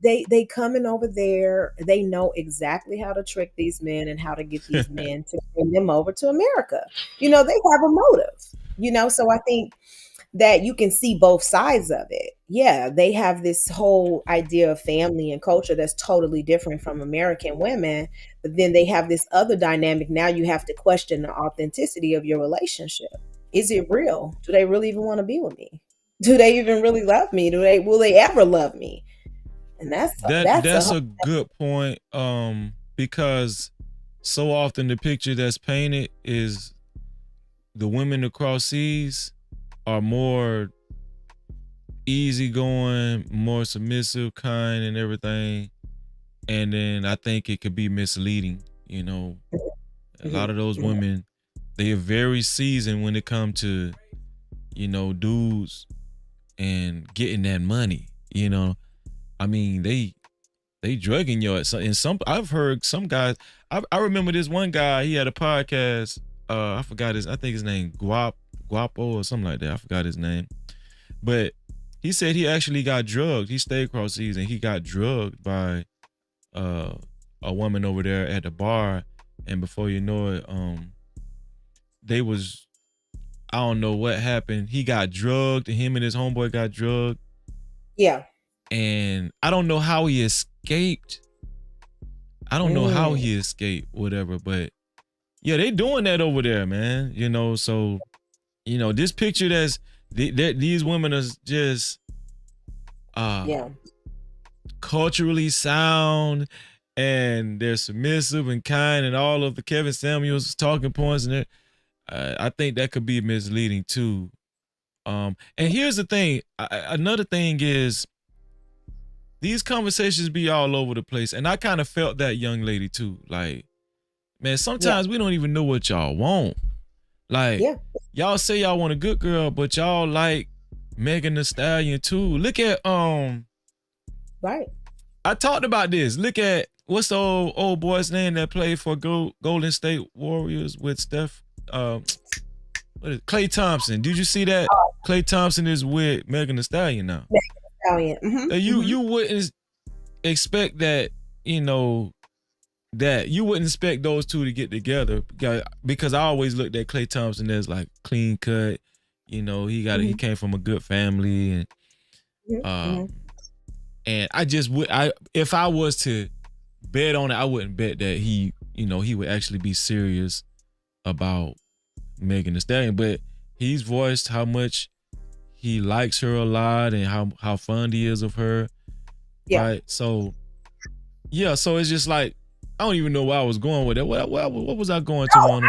they coming over there. They know exactly how to trick these men and how to get these men to bring them over to America. They have a motive. So I think that you can see both sides of it. Yeah, they have this whole idea of family and culture that's totally different from American women, but then they have this other dynamic. Now you have to question the authenticity of your relationship. Is it real? Do they really even want to be with me? Do they even really love me? Will they ever love me? And that's That's a a good point. Because so often the picture that's painted is the women across seas are more easygoing, more submissive, kind, and everything. And then I think it could be misleading. A lot Mhm, of those mhm. women, they are very seasoned when it comes to dudes and getting that money. I mean, they drugging you and some. I've heard some guys. I remember this one guy. He had a podcast. I forgot his. I think his name Guapo or something like that. I forgot his name. But he said he actually got drugged. He stayed across seas and he got drugged by uh a woman over there at the bar. And before you know it, they was, I don't know what happened. He got drugged, and him and his homeboy got drugged. Yeah. And I don't know how he escaped. I don't know how Mm, he escaped, whatever, but yeah, they doing that over there, man. So this picture these women are just uh yeah. culturally sound, and they're submissive and kind, and all of the Kevin Samuels talking points, and I think that could be misleading too. And here's the thing. Another thing is these conversations be all over the place, and I kind of felt that young lady too. Like, man, Yeah. sometimes we don't even know what y'all want. Like, Yeah. y'all say y'all want a good girl, but y'all like Megan Thee Stallion too. Look at Right. I talked about this. Look at what's the old boy's name that played for Golden State Warriors with Steph. What is Klay Thompson? Did you see that Klay Thompson is with Megan Thee Stallion now. Stallion. You wouldn't expect that, that you wouldn't expect those two to get together because I always looked at Klay Thompson as like clean cut. He came from a good family and I just would if I was to bet on it, I wouldn't bet that he would actually be serious about Megan Thee Stallion, but he's voiced how much he likes her a lot and how fond he is of her. Yeah. Right. So it's just like I don't even know where I was going with it. What was I going to on?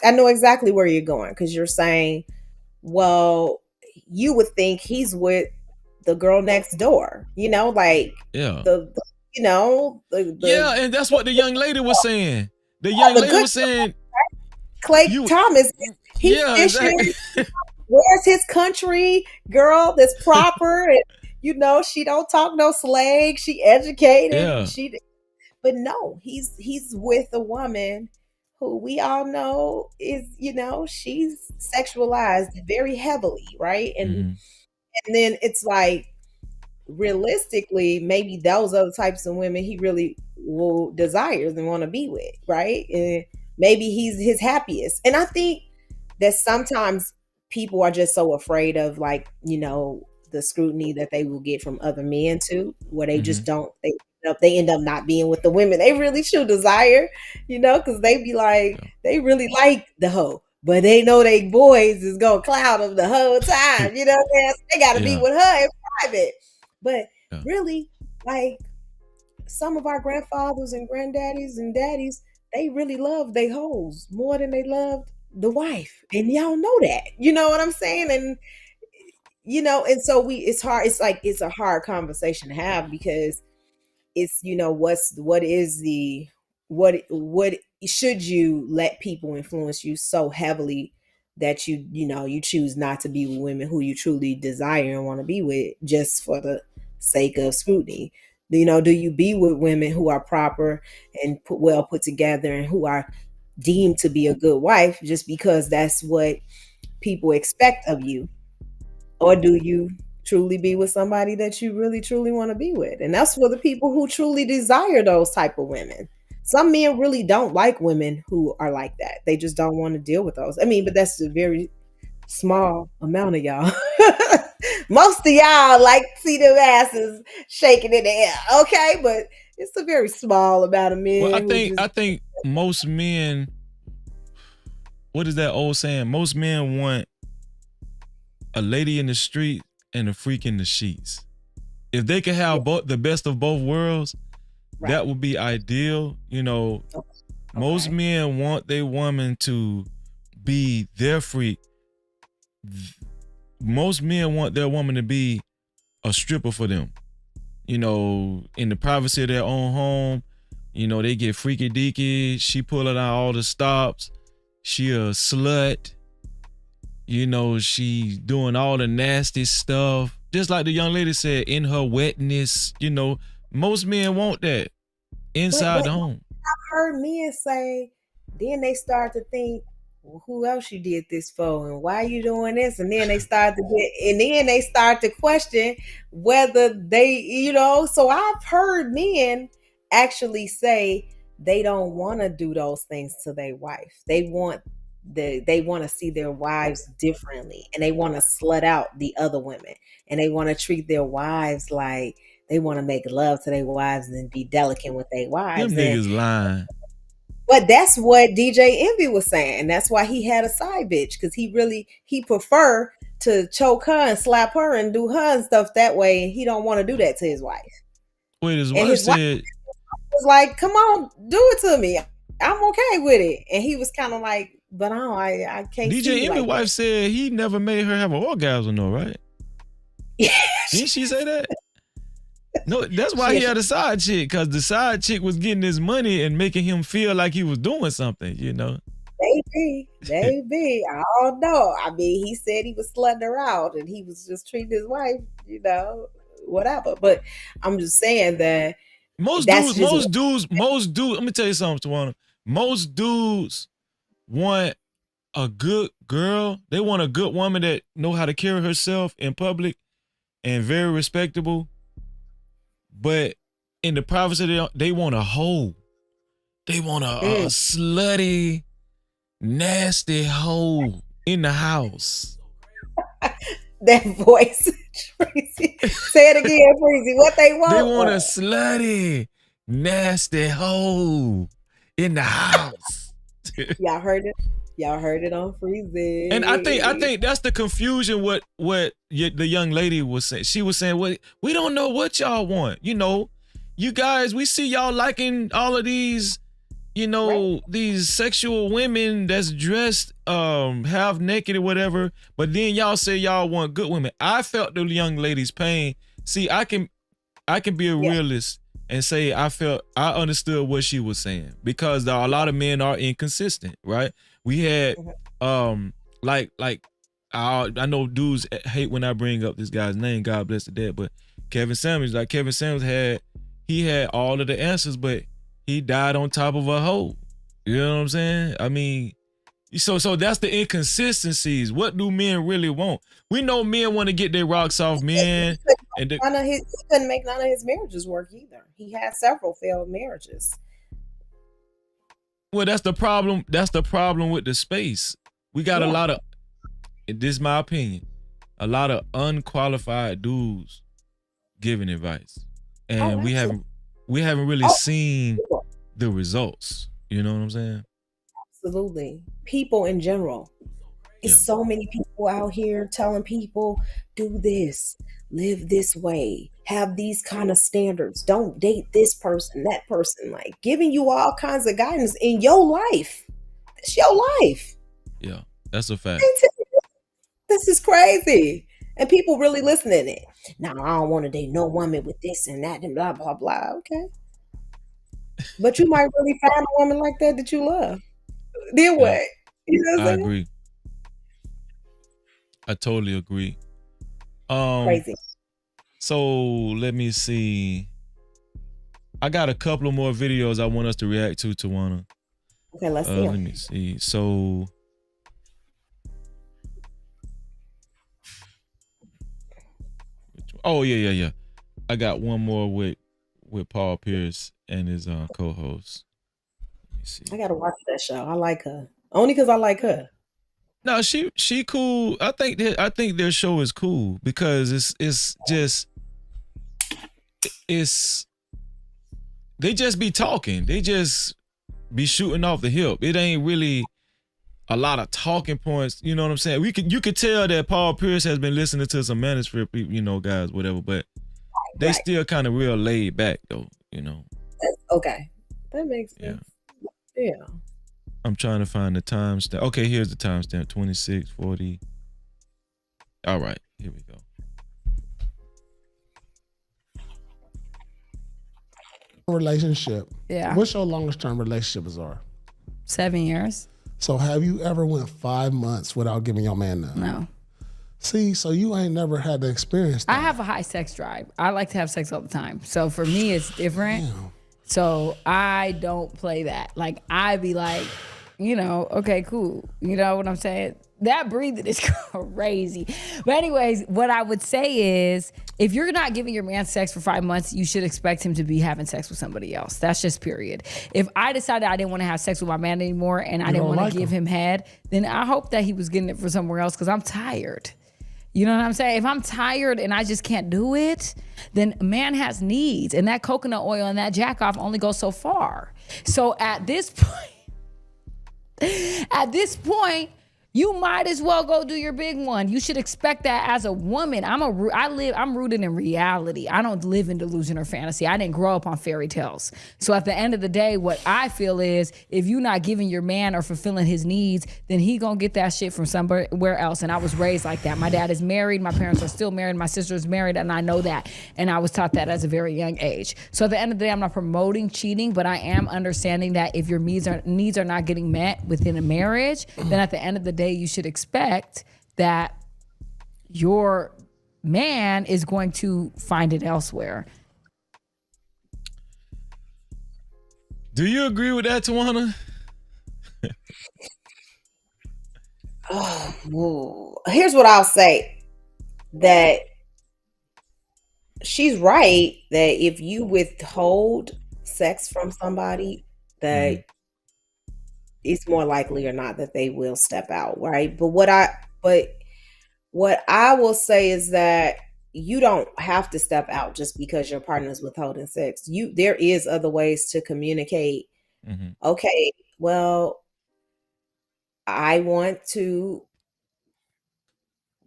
I know exactly where you're going because you're saying, well, you would think he's with the girl next door, like yeah, yeah, and that's what the young lady was saying. The young lady was saying, Klay Thomas, he's fishing. Exactly. Where's his country girl that's proper? And she don't talk no slang. She educated. Yeah. But no, he's with a woman who we all know is, she's sexualized very heavily, right? And then it's like, realistically, maybe those are the types of women he really will desire and want to be with, right? And maybe he's his happiest. And I think that sometimes people are just so afraid of, like, the scrutiny that they will get from other men too, where they just don't, they end up not being with the women they really should desire, because they be like, they really like the hoe, but they know they boys is gonna cloud them the whole time, so they gotta be with her in private. But really, like, some of our grandfathers and granddaddies and daddies, they really love they hoes more than they loved the wife, and y'all know that, you know what I'm saying? And and so it's hard. It's like it's a hard conversation to have because it's what should you let people influence you so heavily that you choose not to be with women who you truly desire and want to be with just for the sake of scrutiny? Do you be with women who are proper and well put together and who are deemed to be a good wife just because that's what people expect of you? Or do you truly be with somebody that you really truly want to be with? And that's for the people who truly desire those type of women. Some men really don't like women who are like that. They just don't want to deal with those. I mean, but that's a very small amount of y'all. Most of y'all like to see them asses shaking in the air, okay? But it's a very small amount of men. Well, I think most men, what is that old saying? Most men want a lady in the street and a freak in the sheets. If they could have the best of both worlds, that would be ideal. Most men want their woman to be their freak. Most men want their woman to be a stripper for them. In the privacy of their own home, they get freaky deaky. She pulling out all the stops. She a slut. She doing all the nasty stuff. Just like the young lady said, in her wetness, most men want that inside the home. I've heard men say, then they start to think, well, who else you did this for, and why you doing this? And then they start to question whether they, so I've heard men actually say they don't want to do those things to their wife. They want to see their wives differently, and they want to slut out the other women, and they want to treat their wives like they want to make love to their wives and be delicate with their wives. Them niggas lying. But that's what DJ Envy was saying. That's why he had a side bitch, because he prefer to choke her and slap her and do her and stuff that way, and he don't want to do that to his wife. Wait, his wife said, was like, "Come on, do it to me. I'm okay with it." And he was kind of like, "But I can't." DJ Envy wife said he never made her have an orgasm, though, right? Yeah. Didn't she say that? No, that's why he had a side chick, because the side chick was getting his money and making him feel like he was doing something, Maybe. I don't know. I mean, he said he was slutting her out and he was just treating his wife, whatever. But I'm just saying that most dudes, let me tell you something, Tawana. Most dudes want a good girl. They want a good woman that know how to carry herself in public and very respectable. But in the privacy, they want a hoe. They want a slutty, nasty hoe in the house. That voice, Tracy. Say it again, Tracy. What they want? They want a slutty, nasty hoe in the house. Y'all heard it. Y'all heard it on Freezy. And I think that's the confusion. What the young lady was saying. She was saying, "What we don't know what y'all want. You know, you guys. We see y'all liking all of these, these sexual women that's dressed half naked or whatever. But then y'all say y'all want good women. I felt the young lady's pain. See, I can be a realist and say I understood what she was saying, because a lot of men are inconsistent, right? We had I know dudes hate when I bring up this guy's name, God bless the dead, but Kevin Samuels had all of the answers, but he died on top of a hoe. You know what I'm saying? I mean, so that's the inconsistencies. What do men really want? We know men want to get their rocks off men. He couldn't make none of his marriages work either. He had several failed marriages. Well, that's the problem. That's the problem with the space. We got a lot of, this is my opinion, a lot of unqualified dudes giving advice. And we haven't really seen the results. You know what I'm saying? Absolutely. People in general. It's so many people out here telling people, do this, live this way, have these kind of standards, don't date this person, that person, like giving you all kinds of guidance in your life. It's your life. Yeah, that's a fact. This is crazy. And people really listening to it. Now, I don't want to date no woman with this and that and blah, blah, blah. Okay. But you might really find a woman like that you love. Then what? You know what I'm saying? I agree. I totally agree. Crazy. So let me see. I got a couple of more videos I want us to react to, Tawana. Okay, let's see. Let me see. So yeah. I got one more with Paul Pierce and his co-host. Let me see. I gotta watch that show. I like her. Only because I like her. No, she cool. I think their show is cool because it's they just be talking. They just be shooting off the hip. It ain't really a lot of talking points. You know what I'm saying? You could tell that Paul Pierce has been listening to some manuscript, guys, whatever. But they still kind of real laid back though. That's okay. That makes sense. Yeah. I'm trying to find the timestamp. Okay, here's the timestamp, 26:40. All right, here we go. Relationship. Yeah. What's your longest term relationships are? 7 years. So have you ever went 5 months without giving your man none? No. See, so you ain't never had the experience. I have a high sex drive. I like to have sex all the time. So for me, it's different. Damn. So I don't play that. Like I be like, okay, cool. You know what I'm saying? That breathing is crazy. But anyways, what I would say is if you're not giving your man sex for 5 months, you should expect him to be having sex with somebody else. That's just period. If I decided I didn't want to have sex with my man anymore and I didn't want to give him head, then I hope that he was getting it for somewhere else because I'm tired. You know what I'm saying? If I'm tired and I just can't do it, then a man has needs. And that coconut oil and that jack off only goes so far. So at this point, you might as well go do your big one. You should expect that as a woman. I'm rooted in reality. I don't live in delusion or fantasy. I didn't grow up on fairy tales. So at the end of the day, what I feel is if you're not giving your man or fulfilling his needs, then he gonna get that shit from somewhere else. And I was raised like that. My dad is married. My parents are still married. My sister is married. And I know that. And I was taught that as a very young age. So at the end of the day, I'm not promoting cheating, but I am understanding that if your needs are not getting met within a marriage, then at the end of the day, you should expect that your man is going to find it elsewhere. Do you agree with that, Tawana? Here's what I'll say, that she's right that if you withhold sex from somebody, that Mhm. it's more likely or not that they will step out, right? But what I will say is that you don't have to step out just because your partner is withholding sex. There is other ways to communicate. Mhm. Okay, well, I want to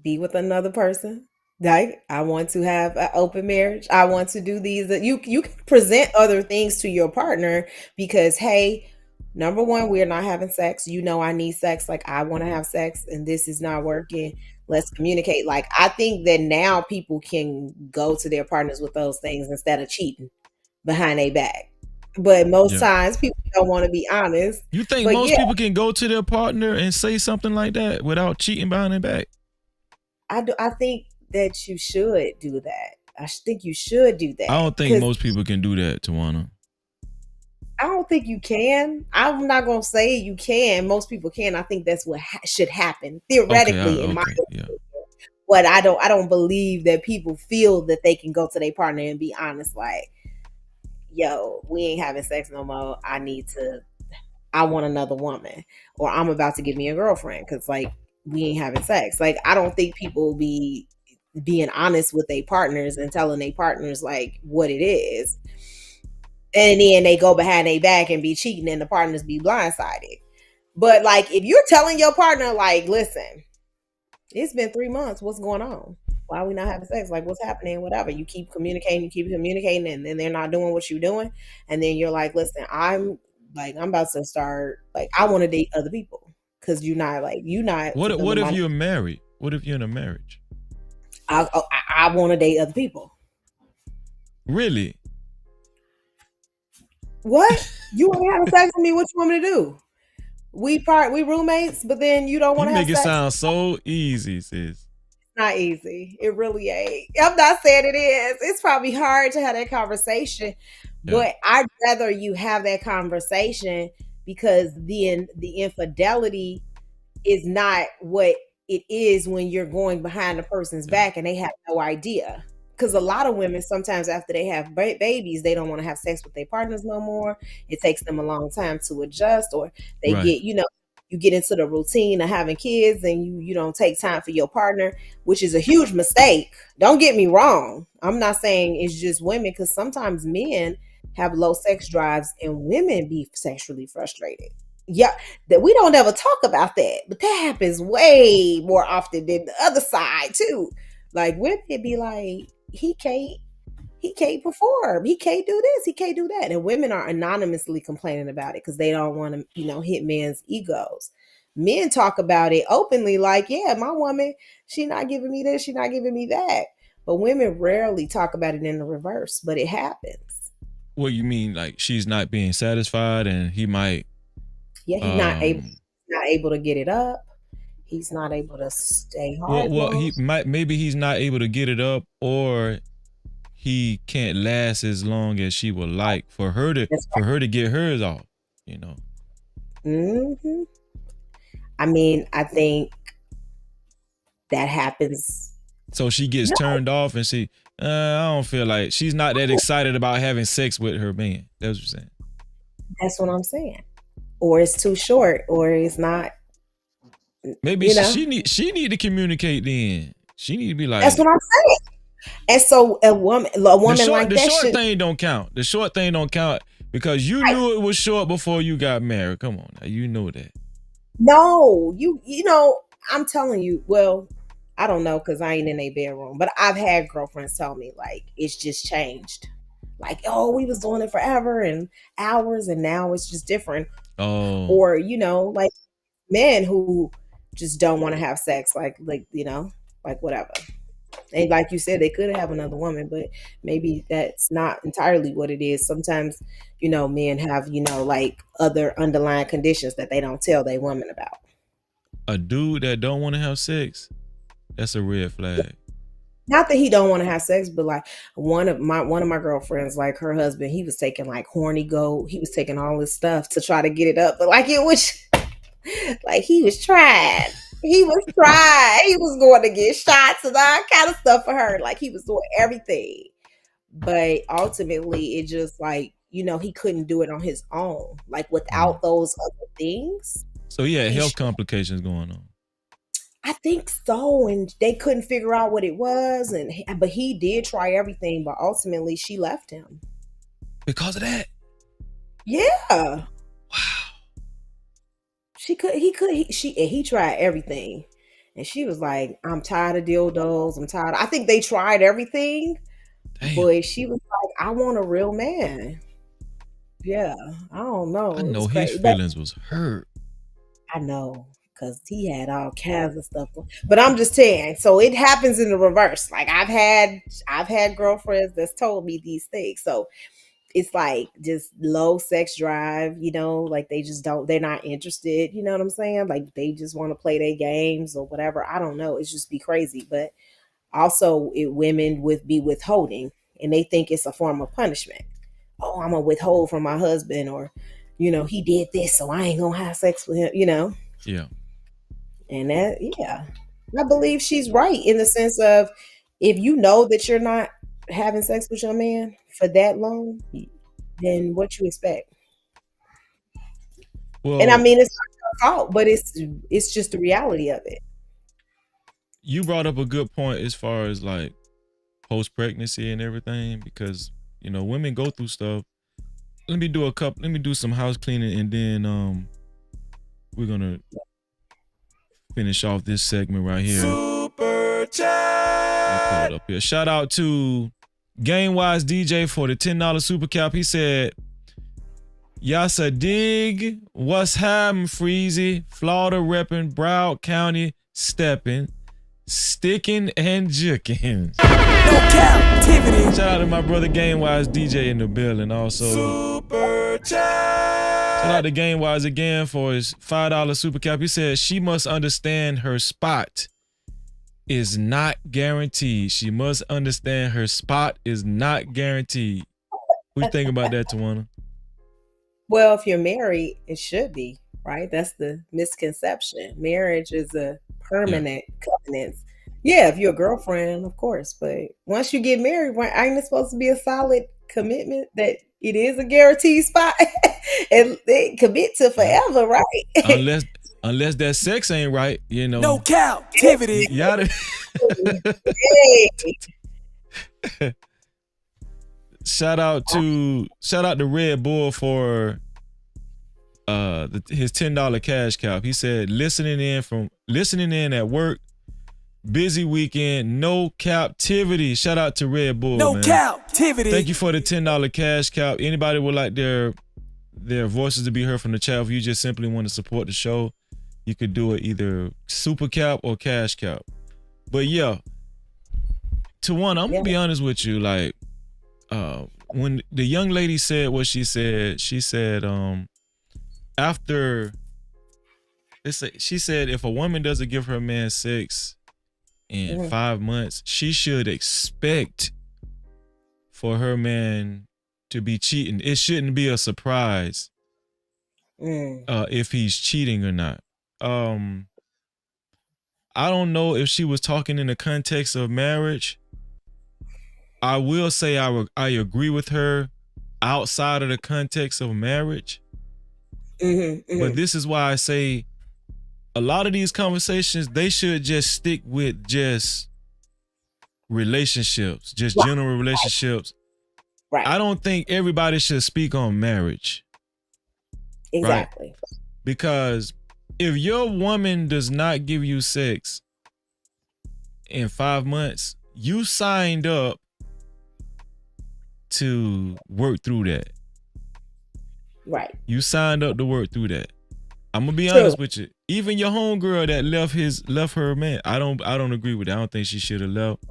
be with another person. Like, I want to have an open marriage. I want to do these. You can present other things to your partner because, hey, number one, we're not having sex. You know, I need sex. Like, I want to have sex, and this is not working. Let's communicate. Like, I think that now people can go to their partners with those things instead of cheating behind their back. But most Yeah. times people don't want to be honest. You think But most yeah, people can go to their partner and say something like that without cheating behind their back? I think that you should do that. Think you should do I that don't think because most people can do that, Tawana. I don't think you can. I'm not gonna say you can. Most people can. I think that's what should happen Okay, theoretically in my okay, yeah. opinion. But I don't believe that people feel that they can go to their partner and be honest, like, yo, we ain't having sex no more. I want another woman, or I'm about to get me a girlfriend because, like, we ain't having sex. Like, I don't think people be being honest with their partners and telling their partners like what it is, and then they go behind their back and be cheating, and the partners be blindsided. But like, if you're telling your partner, like, listen, it's been 3 months, what's going on? Why are we not having sex? Like, what's happening? Whatever. You keep communicating, and then they're not doing what you're doing, and then you're like, listen, I'm about to start, like, I want to date other people because you're not What fulfilling if my. you're married? What if you're in a marriage? I want to date other people. Really? What? You want to have sex with me? What you want me to do? We roommates, but then you don't You want to have make it sex. sound so easy, sis. Not easy. It really ain't. I'm not saying it is. It's probably hard to have that conversation, Yeah. but I'd rather you have that conversation because the infidelity is not what it is when you're going behind the person's Yeah. back and they have no idea. Because a lot of women, sometimes after they have babies, they don't want to have sex with their partners no more. It takes them a long time to adjust, or they Right. get, you get into the routine of having kids and you don't take time for your partner, which is a huge mistake. Don't get me wrong. I'm not saying it's just women, because sometimes men have low sex drives and women be sexually frustrated. Yeah, that we don't ever talk about that, but that happens way more often than the other side too. Like, women be like, he can't perform, he can't do this, he can't do that, and women are anonymously complaining about it because they don't want to, hit men's egos. Men talk about it openly, like, yeah, my woman, she not giving me this, she not giving me that. But women rarely talk about it in the reverse, but it happens. What you mean, like she's not being satisfied, and he might? Yeah, he's not able to get it up. He's not able to stay hard Well, long. he might. Maybe he's not able to get it up, or he can't last as long as she would like for her to get hers off. Mm-hmm. I mean, I think that happens. So she gets turned off, and I don't feel like she's not that excited about having sex with her man. That's what you're saying. That's what I'm saying. Or it's too short, or it's not. Maybe she need to communicate. Then she need to be like, that's what I'm saying. And so a woman like the that short thing don't count. The short thing don't count because you knew it was short before you got married. Come on, now, you know that. No, I'm telling you. Well, I don't know because I ain't in a bedroom, but I've had girlfriends tell me like it's just changed. Like, oh, we was doing it forever and hours, and now it's just different. Oh. Or like men who just don't want to have sex, like whatever. And like you said, they could have another woman, but maybe that's not entirely what it is. Sometimes, men have, like other underlying conditions that they don't tell their women about. A dude that don't want to have sex, that's a red flag. Not that he don't want to have sex, but like one of my girlfriends, like her husband, he was taking like horny goat. He was taking all this stuff to try to get it up, but like it was like he was trying. He was trying. He was going to get shots and all kind of stuff for her. Like he was doing everything. But ultimately it just like, he couldn't do it on his own. Like without those other things. So he had health complications going on. I think so. And they couldn't figure out what it was. But he did try everything, but ultimately she left him. Because of that? Yeah. Wow. He tried everything. And she was like, I'm tired of dildos. I'm tired. I think they tried everything. Damn. But she was like, I want a real man. Yeah. I don't know. I know his feelings was hurt. I know. Because he had all kinds of stuff. But I'm just saying, so it happens in the reverse. Like I've had girlfriends that's told me these things. So it's like just low sex drive, like they're not interested, you know what I'm saying? Like they just want to play their games or whatever. I don't know. It's just be crazy. But also women be withholding and they think it's a form of punishment. Oh, I'm gonna withhold from my husband, or he did this, so I ain't gonna have sex with him, Yeah. And that, I believe she's right in the sense of if you know that you're not having sex with your man for that long, then what you expect? Well, and I mean, it's not your fault, but it's just the reality of it. You brought up a good point as far as like post-pregnancy and everything, because women go through stuff. Let me do some house cleaning, and then we're gonna finish off this segment right here. Super chat. Pull it up here. Shout out to GameWise DJ for the $10 super cap. He said, Yasa dig, what's happening, Freezy? Florida repping, Broward County stepping, sticking and juking. No Cap-tivity. Shout out to my brother GameWise DJ in the building also. Super chat. Shout out to GameWise again for his $5 super cap. He said she must understand her spot is not guaranteed. She must understand her spot is not guaranteed. What you think about that, Tawana? Well, if you're married, it should be, right? That's the misconception. Marriage is a permanent covenant. Yeah, if you're a girlfriend, of course. But once you get married, ain't it supposed to be a solid commitment that it is a guaranteed spot? And they commit to forever, right? Unless that sex ain't right, No Cap-tivity. Shout out to Red Bull for his $10 cash cap. He said listening in at work, busy weekend, no captivity. Shout out to Red Bull. No man. Captivity. Thank you for the $10 cash cap. Anybody would like their voices to be heard from the chat, if you just simply want to support the show, you could do it either super cap or cash cap. But yeah, Tawana, I'm gonna be honest with you, like when the young lady said what she said after she said if a woman doesn't give her man sex in 5 months, she should expect for her man to be cheating. It shouldn't be a surprise if he's cheating or not. I don't know if she was talking in the context of marriage. I will say I agree with her outside of the context of marriage. But this is why I say a lot of these conversations, they should just stick with just relationships, just general relationships. Right. I don't think everybody should speak on marriage. Exactly. Right? Because if your woman does not give you sex in 5 months, you signed up to work through that. Right. You signed up to work through that. I'm gonna be honest with you. Even your homegirl that left her man, I don't agree with that. I don't think she should have left.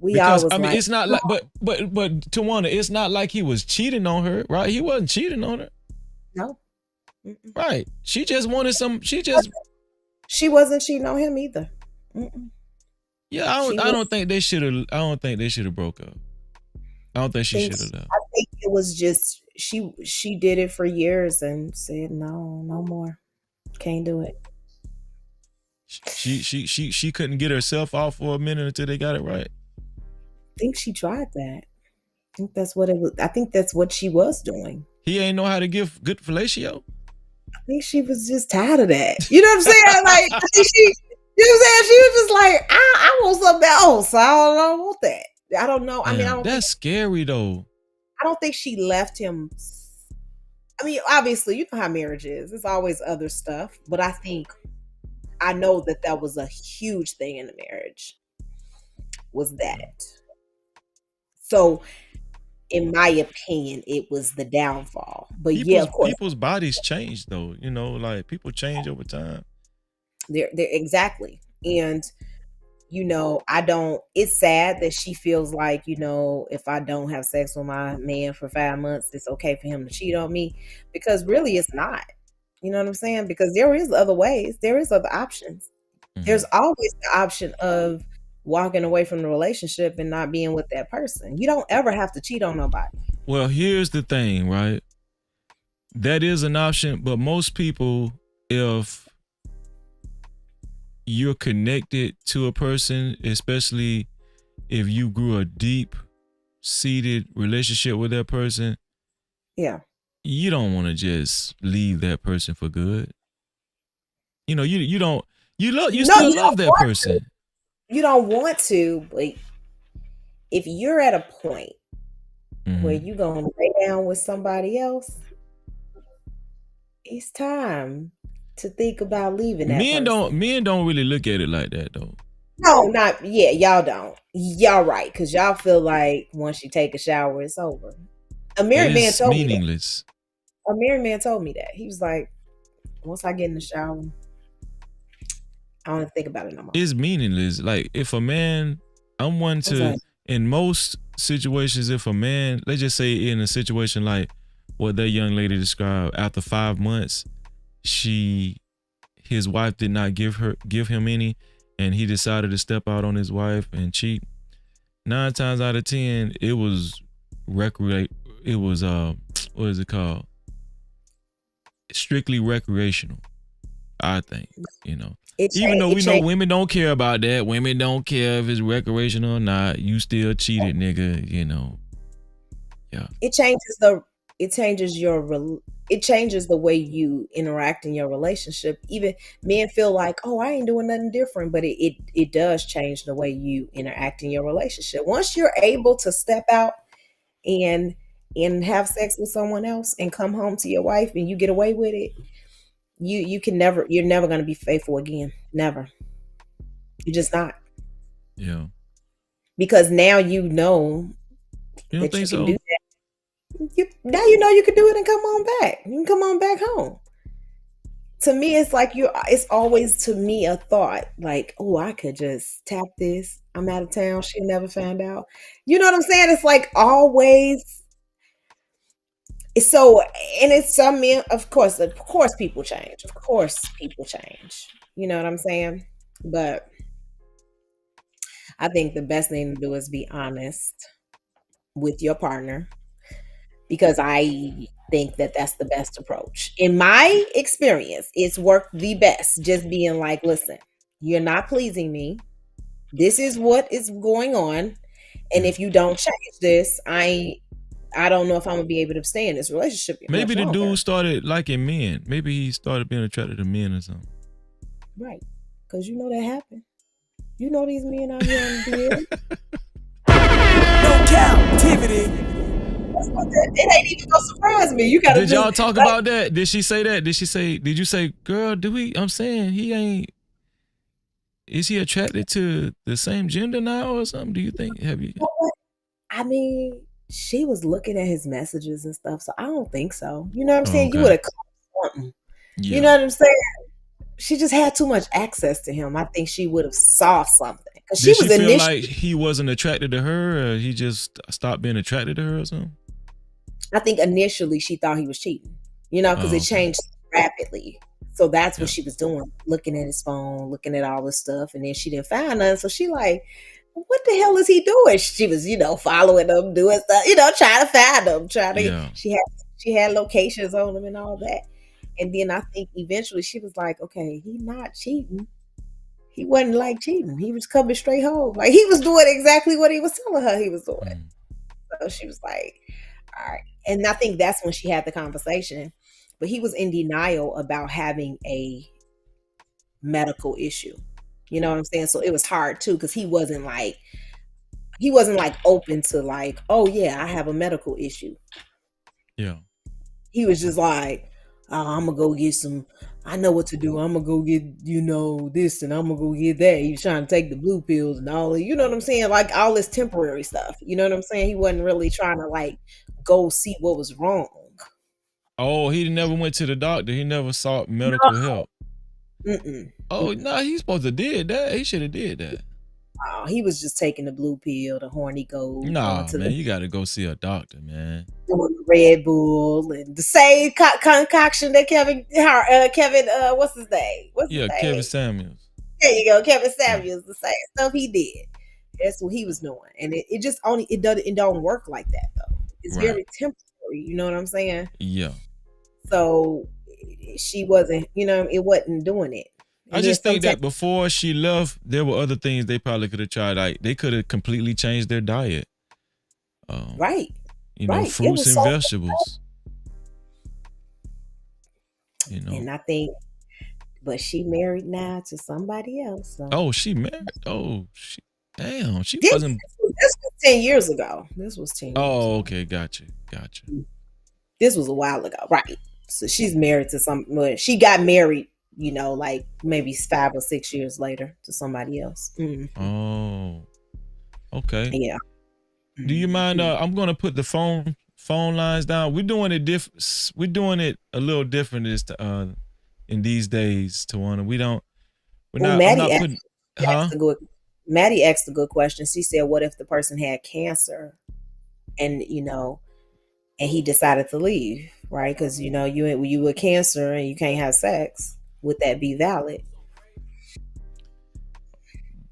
It's not like, but Tawana, it's not like he was cheating on her, right? He wasn't cheating on her. No. Right. She just wanted She wasn't cheating on him either. Yeah, I don't think they should have broke up. I don't think she should have left. I think it was just she did it for years and said no more. Can't do it. She couldn't get herself off for a minute until they got it right. I think she tried that. I think that's what it was. I think that's what she was doing. He ain't know how to give good fellatio. I think she was just tired of that. You know what I'm saying? Like, I think she, you know what I'm saying? She was just like, I want something else. I don't want that. I don't know. I mean, I don't That's scary though. I don't think she left him. I mean, obviously, you know how marriage is. There's always other stuff. But I know that was a huge thing in the marriage. Was that. So, in my opinion, it was the downfall. But yeah, of course. People's bodies change though. You know, like people change over time. They're exactly. And it's sad that she feels like, if I don't have sex with my man for 5 months, it's okay for him to cheat on me, because really it's not. You know what I'm saying? Because there is other ways. There is other options. Mm-hmm. There's always the option of walking away from the relationship and not being with that person. You don't ever have to cheat on nobody. Well, here's the thing, right? That is an option, but most people, if you're connected to a person, especially if you grew a deep seated relationship with that person, yeah, you don't want to just leave that person for good. You know, you still love that person. You don't want to, but if you're at a point where you're gonna lay down with somebody else, it's time to think about leaving that person. Men don't really look at it like that though. No, y'all don't. Y'all right, because y'all feel like once you take a shower, it's over. A married man told me that. A married man told me that. He was like, once I get in the shower, I don't even think about it no more. It's meaningless. Like if a man, in most situations, if a man, let's just say in a situation like what that young lady described, after 5 months, his wife did not give him any, and he decided to step out on his wife and cheat. 9 times out of 10, it was what is it called? Strictly recreational, I think, even though we know women don't care about that. Women don't care if it's recreational or not. You still cheated, nigga, Yeah. It changes the way you interact in your relationship. Even men feel like, oh, I ain't doing nothing different, but it does change the way you interact in your relationship. Once you're able to step out and have sex with someone else and come home to your wife and you get away with it, you're never going to be faithful again. Never. You're just not. Yeah. Because now you know you don't think so? Do that. Now you know you can do it and come on back. You can come on back home. To me, it's like it's always to me a thought like, oh, I could just tap this. I'm out of town. She'll never find out. You know what I'm saying? It's like always. So, and it's some men, of course people change. Of course people change. You know what I'm saying? But I think the best thing to do is be honest with your partner, because I think that's the best approach. In my experience, it's worked the best. Just being like, listen, you're not pleasing me. This is what is going on. And if you don't change this, I don't know if I'm gonna be able to stay in this relationship. Maybe the dude started liking men. Maybe he started being attracted to men or something. Right. Because that happened. These men out here in the No Cap-tivity. It ain't even gonna surprise me. You gotta. Did y'all talk about that? Did she say that? Did you say, girl, I'm saying he ain't. Is he attracted to the same gender now or something? Do you think? Have you? I mean, she was looking at his messages and stuff, so I don't think so. You know what I'm saying? Okay. You would have caught something. Yeah. You know what I'm saying? She just had too much access to him. I think she would have saw something. Did she feel like he wasn't attracted to her, or he just stopped being attracted to her or something? I think initially she thought he was cheating, because it changed rapidly. So that's what she was doing, looking at his phone, looking at all this stuff. And then she didn't find none. So she like, what the hell is he doing? She was, following him, doing stuff, trying to find him, she had locations on him and all that. And then I think eventually she was like, okay, he's not cheating. he wasn't like cheating. He was coming straight home. Like he was doing exactly what he was telling her he was doing. So she was like, all right. And I think that's when she had the conversation. But he was in denial about having a medical issue. You know what I'm saying? So it was hard too, because he wasn't like open to like, oh yeah, I have a medical issue. Yeah. He was just like, oh, I'm gonna go get some. I know what to do. I'm gonna go get, this, and I'm gonna go get that. He was trying to take the blue pills and all that. You know what I'm saying? Like all this temporary stuff. You know what I'm saying? He wasn't really trying to like go see what was wrong. Oh, he never went to the doctor. He never sought medical help. Oh no, he's supposed to did that. He should have did that. Oh, he was just taking the blue pill, the horny gold. Nah, man, you got to go see a doctor, man. Doing the Red Bull and the same concoction that Kevin, what's his name? Kevin Samuels. There you go, Kevin Samuels. The same stuff he did. That's what he was doing, and it just only it don't work like that though. It's very temporary. You know what I'm saying? Yeah. So she wasn't, it wasn't doing it. And I just think that before she left, there were other things they probably could have tried. Like they could have completely changed their diet. Right. Fruits and vegetables. And I think, but she married now to somebody else. So. Oh, she married. Oh, damn. She this wasn't. This was 10 years ago. This was 10 years ago. Okay. Gotcha. This was a while ago. Right. So she's married to she got married, like maybe 5 or 6 years later to somebody else. Mm-hmm. Oh, okay. Yeah. Do you mind? I'm gonna put the phone lines down. We're doing it We're doing it a little different in these days, Tawana. Maddie asked a good question. She said, "What if the person had cancer, and and he decided to leave, right? Because you with cancer and you can't have sex. Would that be valid?"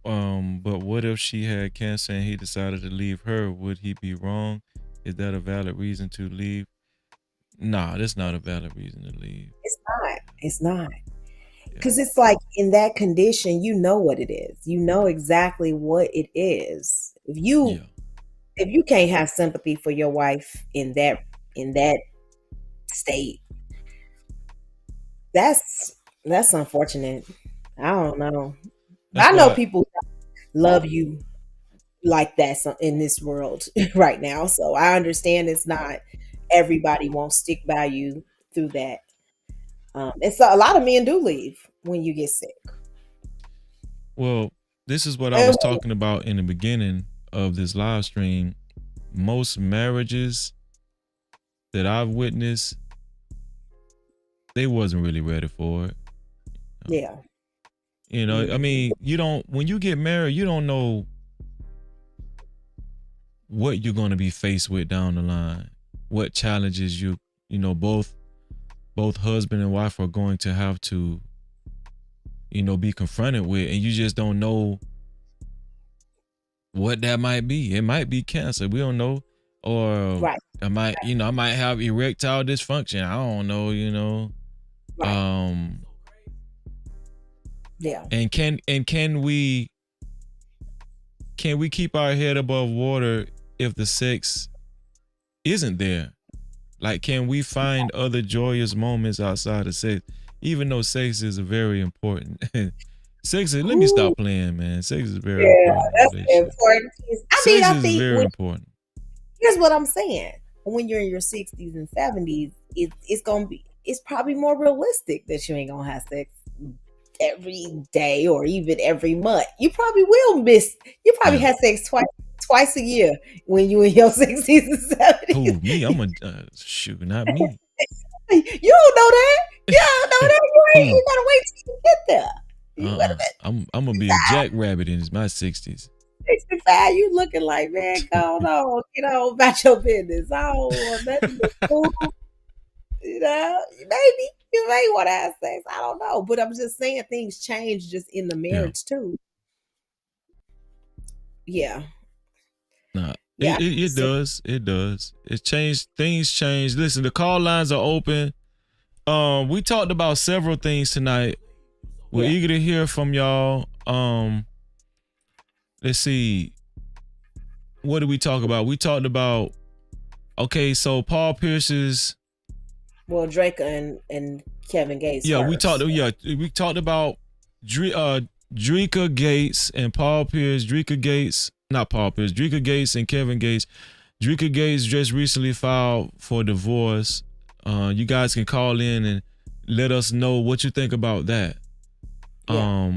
But what if she had cancer and he decided to leave her? Would he be wrong? Is that a valid reason to leave? Nah, that's not a valid reason to leave. It's not. Because it's like in that condition, you know what it is. You know exactly what it is. If you can't have sympathy for your wife in that state, that's unfortunate. I don't know. I know people love you like that in this world right now. So I understand it's not everybody won't stick by you through that. And so a lot of men do leave when you get sick. Well, this is what I was talking about in the beginning of this live stream. Most marriages that I've witnessed, they wasn't really ready for it. Yeah. I mean, when you get married, you don't know what you're going to be faced with down the line, what challenges both husband and wife are going to have to, be confronted with, and you just don't know what that might be. It might be cancer. We don't know. Or I might have erectile dysfunction. I don't know, Right. Yeah. And can we keep our head above water if the sex isn't there? Like, can we find other joyous moments outside of sex? Even though sex is very important. Let me stop playing, man. Sex is very important. That's the important piece. I think very important. Here's what I'm saying. When you're in your 60s and 70s, it's probably more realistic that you ain't gonna have sex every day or even every month. You probably will have sex twice a year when you in your 60s and 70s. Who, me? I'm shoot, not me. You don't know that. You gotta wait till you get there. I'm gonna be a jackrabbit in my 60s. 65, you looking like, man, go on, get on about your business. I don't want nothing to do. Maybe you may want to have sex. I don't know, but I'm just saying things change just in the marriage too. Yeah. Nah, it does. It does. It changed. Things change. Listen, the call lines are open. We talked about several things tonight. We're eager to hear from y'all. let's see. What did we talk about? We talked about, okay, so Paul Pierce's. Well, Dreka and Kevin Gates. Yeah, first. we talked about Dreka Gates and Paul Pierce. Dreka Gates and Kevin Gates. Dreka Gates just recently filed for divorce. You guys can call in and let us know what you think about that. Yeah.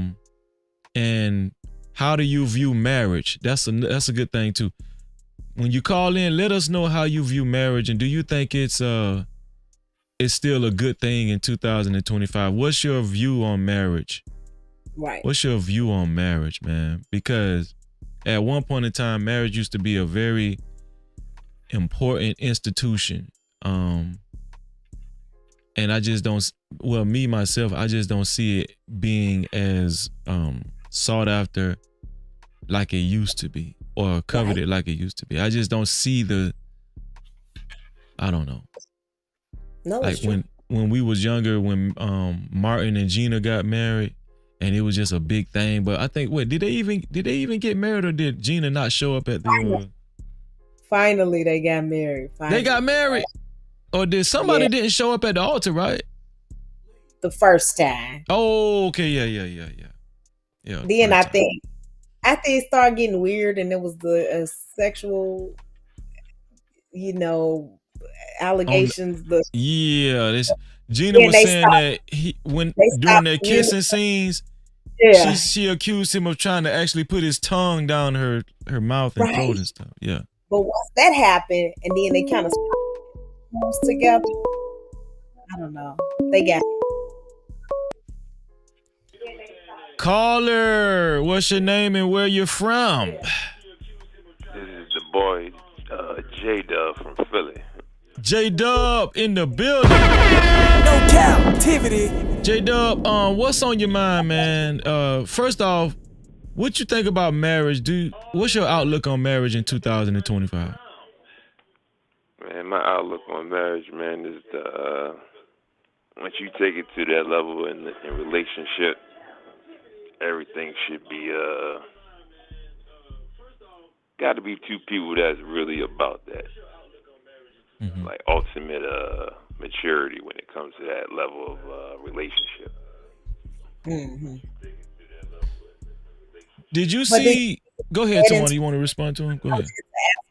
And how do you view marriage? That's a good thing too. When you call in, let us know how you view marriage, and do you think it's still a good thing in 2025? What's your view on marriage? Right. What's your view on marriage, man? Because at one point in time, marriage used to be a very important institution. And I just don't, well, me, myself, I just don't see it being as sought after like it used to be, or coveted like it used to be. I just don't see I don't know. No, Like when we was younger, when Martin and Gina got married, and it was just a big thing. But I think, did they even get married, or did Gina not show up at the? Finally, they got married. They got married, or did somebody didn't show up at the altar, right? The first time. Oh, okay, yeah. Then I think after it started getting weird, and it was the sexual, allegations. Gina was saying that during their kissing scenes, she accused him of trying to actually put his tongue down her mouth and throat and stuff. Yeah. But once that happened, and then they kind of together, I don't know. They got. Caller, what's your name and where you're from? This is the boy J-Dub from Philly. J-Dub in the building. No Cap-tivity. J-Dub, what's on your mind, man? First off, what you think about marriage? What's your outlook on marriage in 2025? Man, my outlook on marriage, man, is once you take it to that level in relationship, everything should be got to be two people that's really about that. Mm-hmm. Like ultimate maturity when it comes to that level of relationship. Mm-hmm. Did you see? Go ahead, Tawana. You want to respond to him? Go ahead. Ask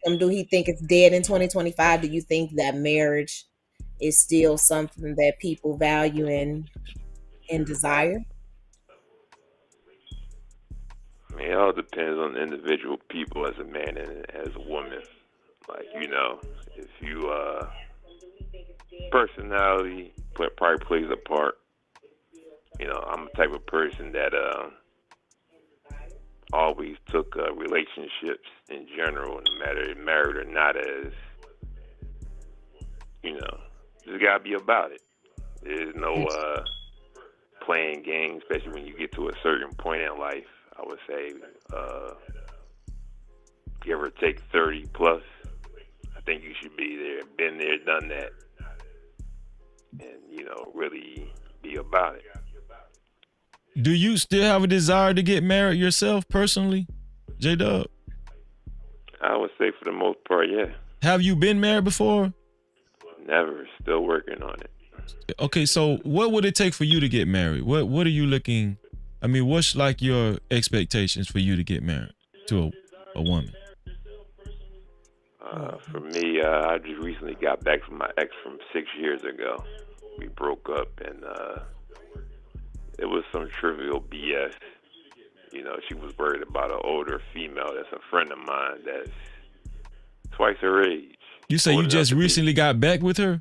him, do he think it's dead in 2025? Do you think that marriage is still something that people value and desire? I mean, it all depends on the individual people as a man and as a woman. Like, if you personality probably plays a part. I'm the type of person that always took relationships in general, no matter if married or not, as just gotta be about it. There's no playing games, especially when you get to a certain point in life. I would say, give or take 30 plus. I think you should be there, been there, done that, and really be about it. Do you still have a desire to get married yourself personally, J-Dub? I would say for the most part, yeah. Have you been married before? Never. Still working on it. Okay, so what would it take for you to get married? What are you looking? I mean, what's like your expectations for you to get married to a woman? For me, I just recently got back from my ex from 6 years ago. We broke up, and it was some trivial BS. She was worried about an older female that's a friend of mine that's twice her age. You say you just recently got back with her?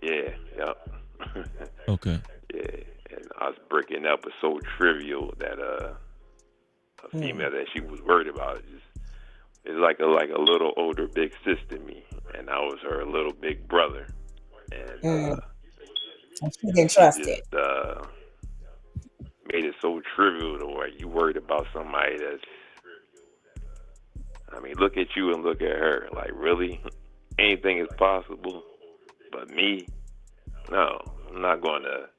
Yeah, yep. Okay. Yeah, and us breaking up was so trivial that a female that she was worried about is like a little older big sister to me, and I was her little big brother, and she didn't trust it. Made it so trivial to where you worried about somebody that's. I mean, look at you and look at her. Like, really, anything is possible, but me, no, I'm not going to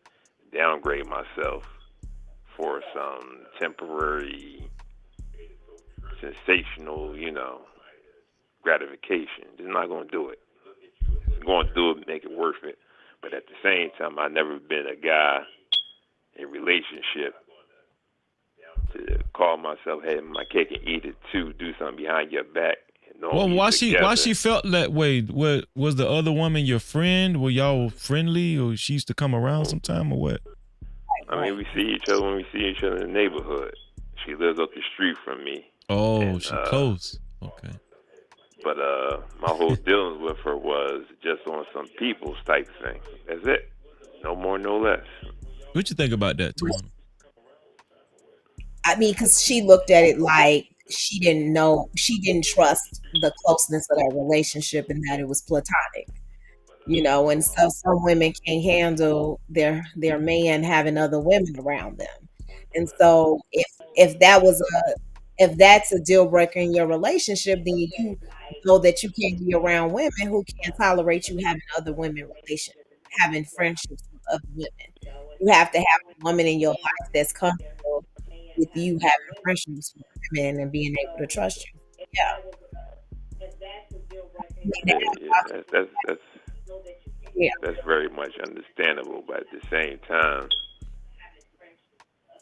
downgrade myself for some temporary, sensational, gratification. Just not gonna do it. Going to do it, make it worth it. But at the same time, I've never been a guy in relationship to call myself, hey, my cake and eat it too, do something behind your back. Well, why she felt that way? What was the other woman your friend? Were y'all friendly, or she used to come around sometime, or what? I mean, we see each other when we see each other in the neighborhood. She lives up the street from me. Oh, and, she close. Okay. But my whole dealings with her was just on some people's type thing. That's it. No more, no less. What you think about that, Tawana? I mean, because she looked at it like she didn't trust the closeness of that relationship and that it was platonic. And so some women can't handle their man having other women around them. And so if that was if that's a deal breaker in your relationship, then you know that you can't be around women who can't tolerate you having other women having friendships with other women. You have to have a woman in your life that's comfortable with you having friendships with women and being able to trust you. Yeah. I mean, That's very much understandable. But at the same time,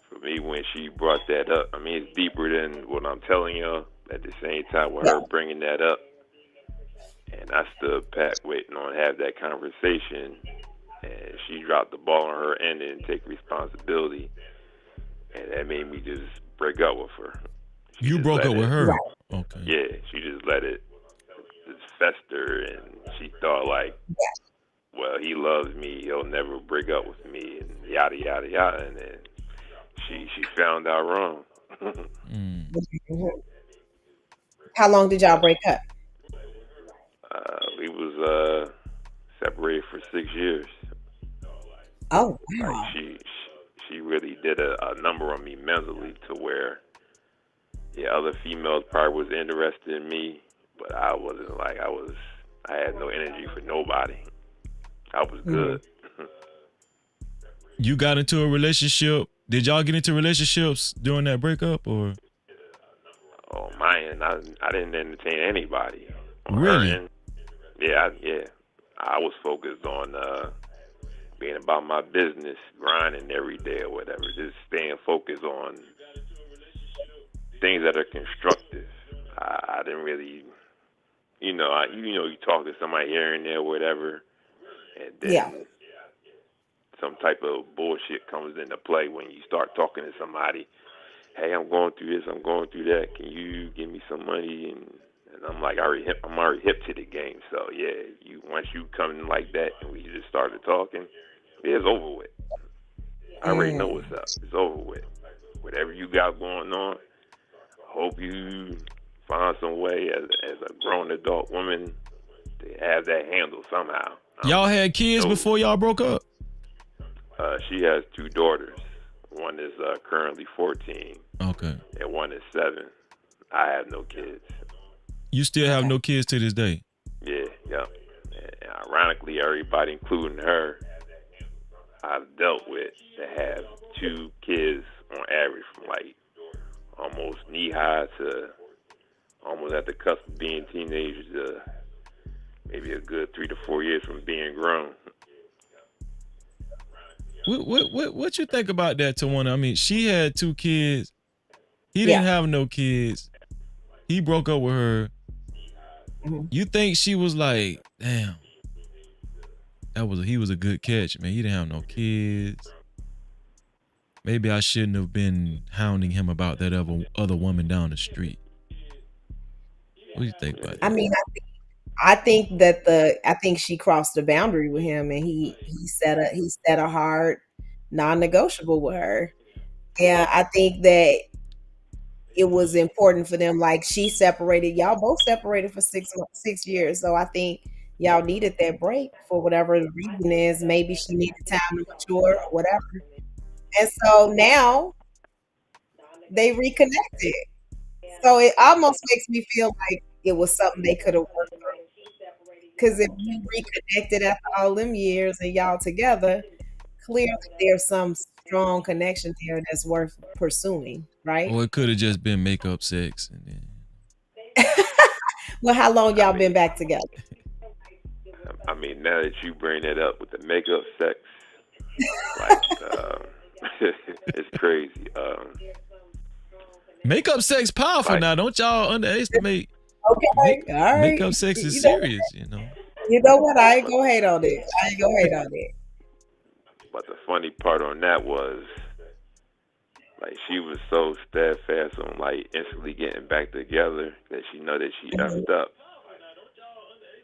for me, when she brought that up, I mean, it's deeper than what I'm telling y'all. At the same time, with her bringing that up, and I stood pat waiting on have that conversation, and she dropped the ball on her end and take responsibility, and that made me just break up with her. You broke up with her? Okay. Yeah, she just let it just fester, and she thought like, well, he loves me, he'll never break up with me, and yada yada yada, and then she found out wrong. How long did y'all break up? We was separated for 6 years. Oh wow! Like she really did a number on me mentally to where, other females probably was interested in me, but I wasn't. I had no energy for nobody. I was good. You got into a relationship. Did y'all get into relationships during that breakup, or? Oh, mine, I didn't entertain anybody. Really? Yeah. I was focused on being about my business, grinding every day or whatever, just staying focused on things that are constructive. I didn't really, you talk to somebody here and there, whatever, and then some type of bullshit comes into play when you start talking to somebody. Hey, I'm going through this, I'm going through that. Can you give me some money? And I'm like, I'm already hip to the game. So once you come in like that, and we just started talking, it's over with. I already know what's up. It's over with. Whatever you got going on, hope you find some way as a grown adult woman to have that handled somehow. Y'all had kids before y'all broke up? She has 2 daughters. One is currently 14. Okay. And one is 7. I have no kids. You still have no kids to this day? Yeah. And ironically, everybody, including her, I've dealt with that have 2 kids on average from like almost knee high to almost at the cusp of being teenagers to maybe a good 3 to 4 years from being grown. What you think about that, Tawana? I mean, she had 2 kids. He didn't have no kids. He broke up with her. You think she was like, damn, he was a good catch, man. He didn't have no kids. Maybe I shouldn't have been hounding him about that other woman down the street. What do you think about that? I mean, I think she crossed the boundary with him, and he set a hard non-negotiable with her. Yeah, I think that it was important for them. Like y'all both separated for 6 years. So I think y'all needed that break for whatever the reason is. Maybe she needed time to mature or whatever. And so now they reconnected. So it almost makes me feel like it was something they could have worked through. Because if you reconnected after all them years and y'all together, clearly there's some strong connection there that's worth pursuing, right? Or it could have just been makeup sex, and then Well, how long I y'all been mean, back together? now that you bring that up with the makeup sex, like, it's crazy. makeup sex powerful. Like, Now, don't y'all underestimate. Okay, all right. Makeup sex is You know, serious, you know. you know what? I ain't gonna hate on it. I ain't gonna hate on it. but the funny part on that was, like, she was so steadfast on like instantly getting back together that she know that she Mhm. effed up.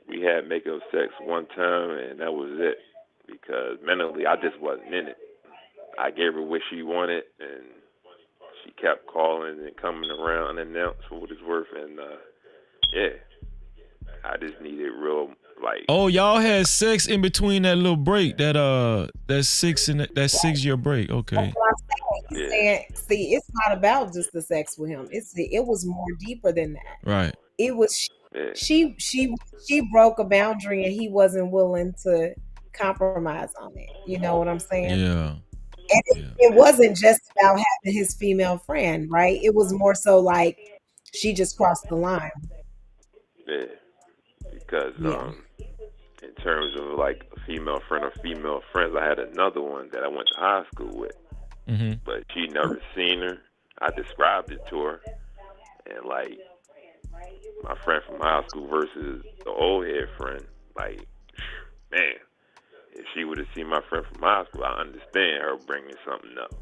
We had makeup sex one time, and that was it. Because mentally, I just wasn't in it. I gave her what she wanted, and she kept calling and coming around unannounced for what it's worth. And yeah, I just needed real, like, Oh, y'all had sex in between that little break, that 6 year break. That's Okay. what I'm saying. He's yeah, saying, see, it's not about just the sex with him. It was more deeper than that. Right. It was yeah, she broke a boundary and he wasn't willing to compromise on it. You know what I'm saying? Yeah. And Yeah. it wasn't just about having his female friend, right? It was more so like she just crossed the line. yeah. Because Yeah. in terms of like a female friend or female friends, I had another one that I went to high school with, Mm-hmm. but she never seen her. I described it to her, and like my friend from high school versus the old head friend, like, man, if she would have seen my friend from high school, I understand her bringing something up.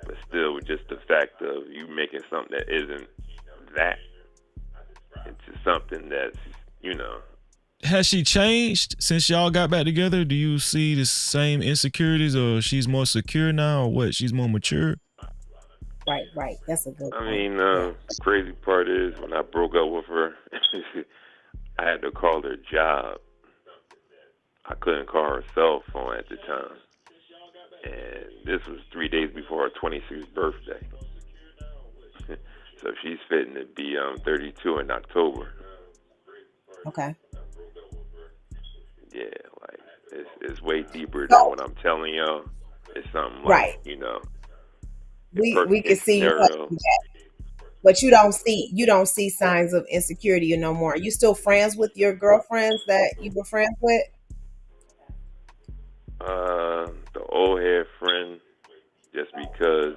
But still, with just the fact of you making something that isn't that into something that's, you know, Has she changed since y'all got back together? Do you see the same insecurities, or she's more secure now, or what? She's more mature? Right, right. That's a good I point. mean, Yeah. crazy part is when I broke up with her, I had to call her job. I couldn't call her cell phone at the time. And this was 3 days before her 26th birthday. So she's fitting to be 32 in October. Okay. Yeah, like it's way deeper than So what I'm telling y'all. It's something like, right. you know, a We perfect can case see you scenario. husband that. But you don't see signs of insecurity no more. Are you still friends with your girlfriends that you were friends with? The old head friend, just because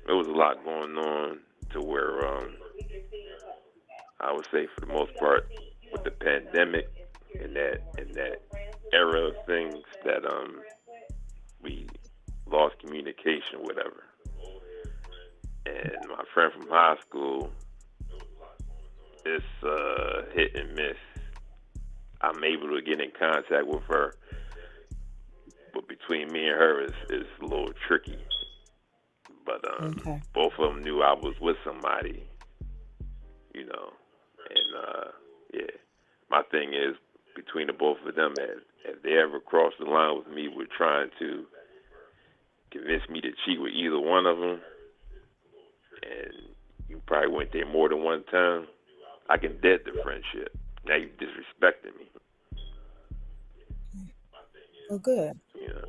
there was a lot going on to where I would say for the most part with the pandemic and that era of things that we lost communication, whatever. And my friend from high school, it's hit and miss. I'm able to get in contact with her, but between me and her is a little tricky. But Okay. both of them knew I was with somebody, you know, and yeah. My thing is between the both of them, if they ever cross the line with me with trying to convince me to cheat with either one of them, and you probably went there more than one time, I can dead the friendship. Now you disrespecting me. Oh, good. You know.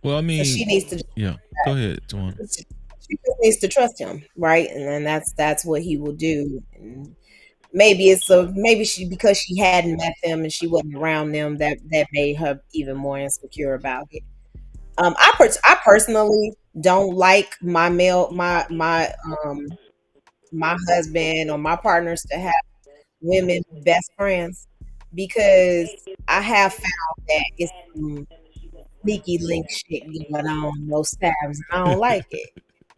Well, I So she mean, needs to yeah. Go ahead, Tawana. she just needs to trust him, right? And then that's what he will do. And maybe she because she hadn't met them and she wasn't around them that made her even more insecure about it. I personally don't like um my husband or my partners to have women best friends because I have found that it's some sneaky link shit going on most times, and I don't like it.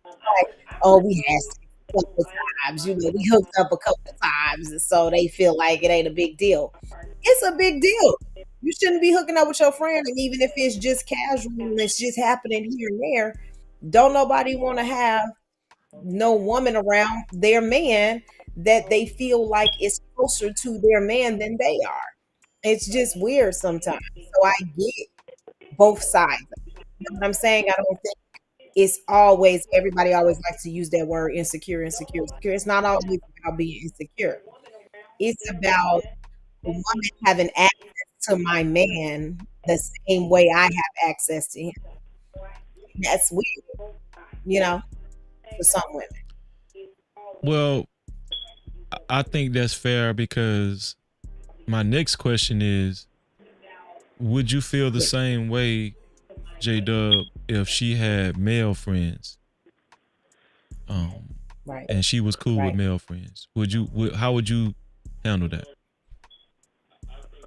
Like, oh, we had sex a couple times, we hooked up a couple of times, and so they feel like it ain't a big deal. It's a big deal. You shouldn't be hooking up with your friend, and even if it's just casual and it's just happening here and there, don't nobody want to have no woman around their man that they feel like is closer to their man than they are. It's just weird sometimes. So I get both sides. You know what I'm saying? I don't think it's always everybody always likes to use that word insecure, insecure, insecure. It's not always about being insecure. It's about a woman having access to my man the same way I have access to him. That's weird, for some women. Well, I think that's fair because my next question is, would you feel the same way, J-Dub, if she had male friends? Right. And she was cool with Right. male friends. How would you handle that?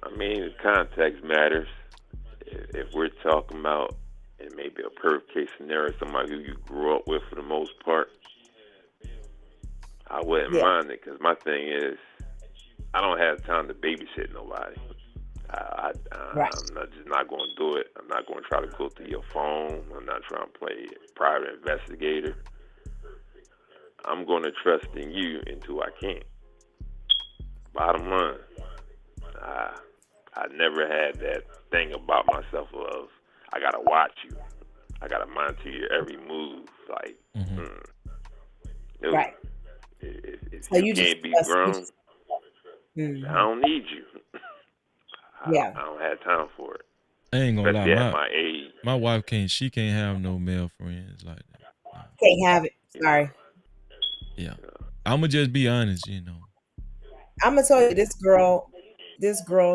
I mean, context matters. If we're talking about, and maybe a perfect case scenario, somebody who you grew up with for the most part, I wouldn't mind it, because my thing is, I don't have time to babysit nobody. I'm just not going to do it. I'm not going to try to go through your phone. I'm not trying to play private investigator. I'm going to trust in you until I can't. Bottom line, I never had that thing about myself of, I got to watch you. I got to monitor your every move. Like, no. Right. If So you can't be grown, I don't need you. I don't have time for it. I ain't gonna Especially lie, at my age. my wife can't have no male friends like that. Can't have it. Sorry. Yeah. I'ma just be honest, I'm gonna tell you, this girl,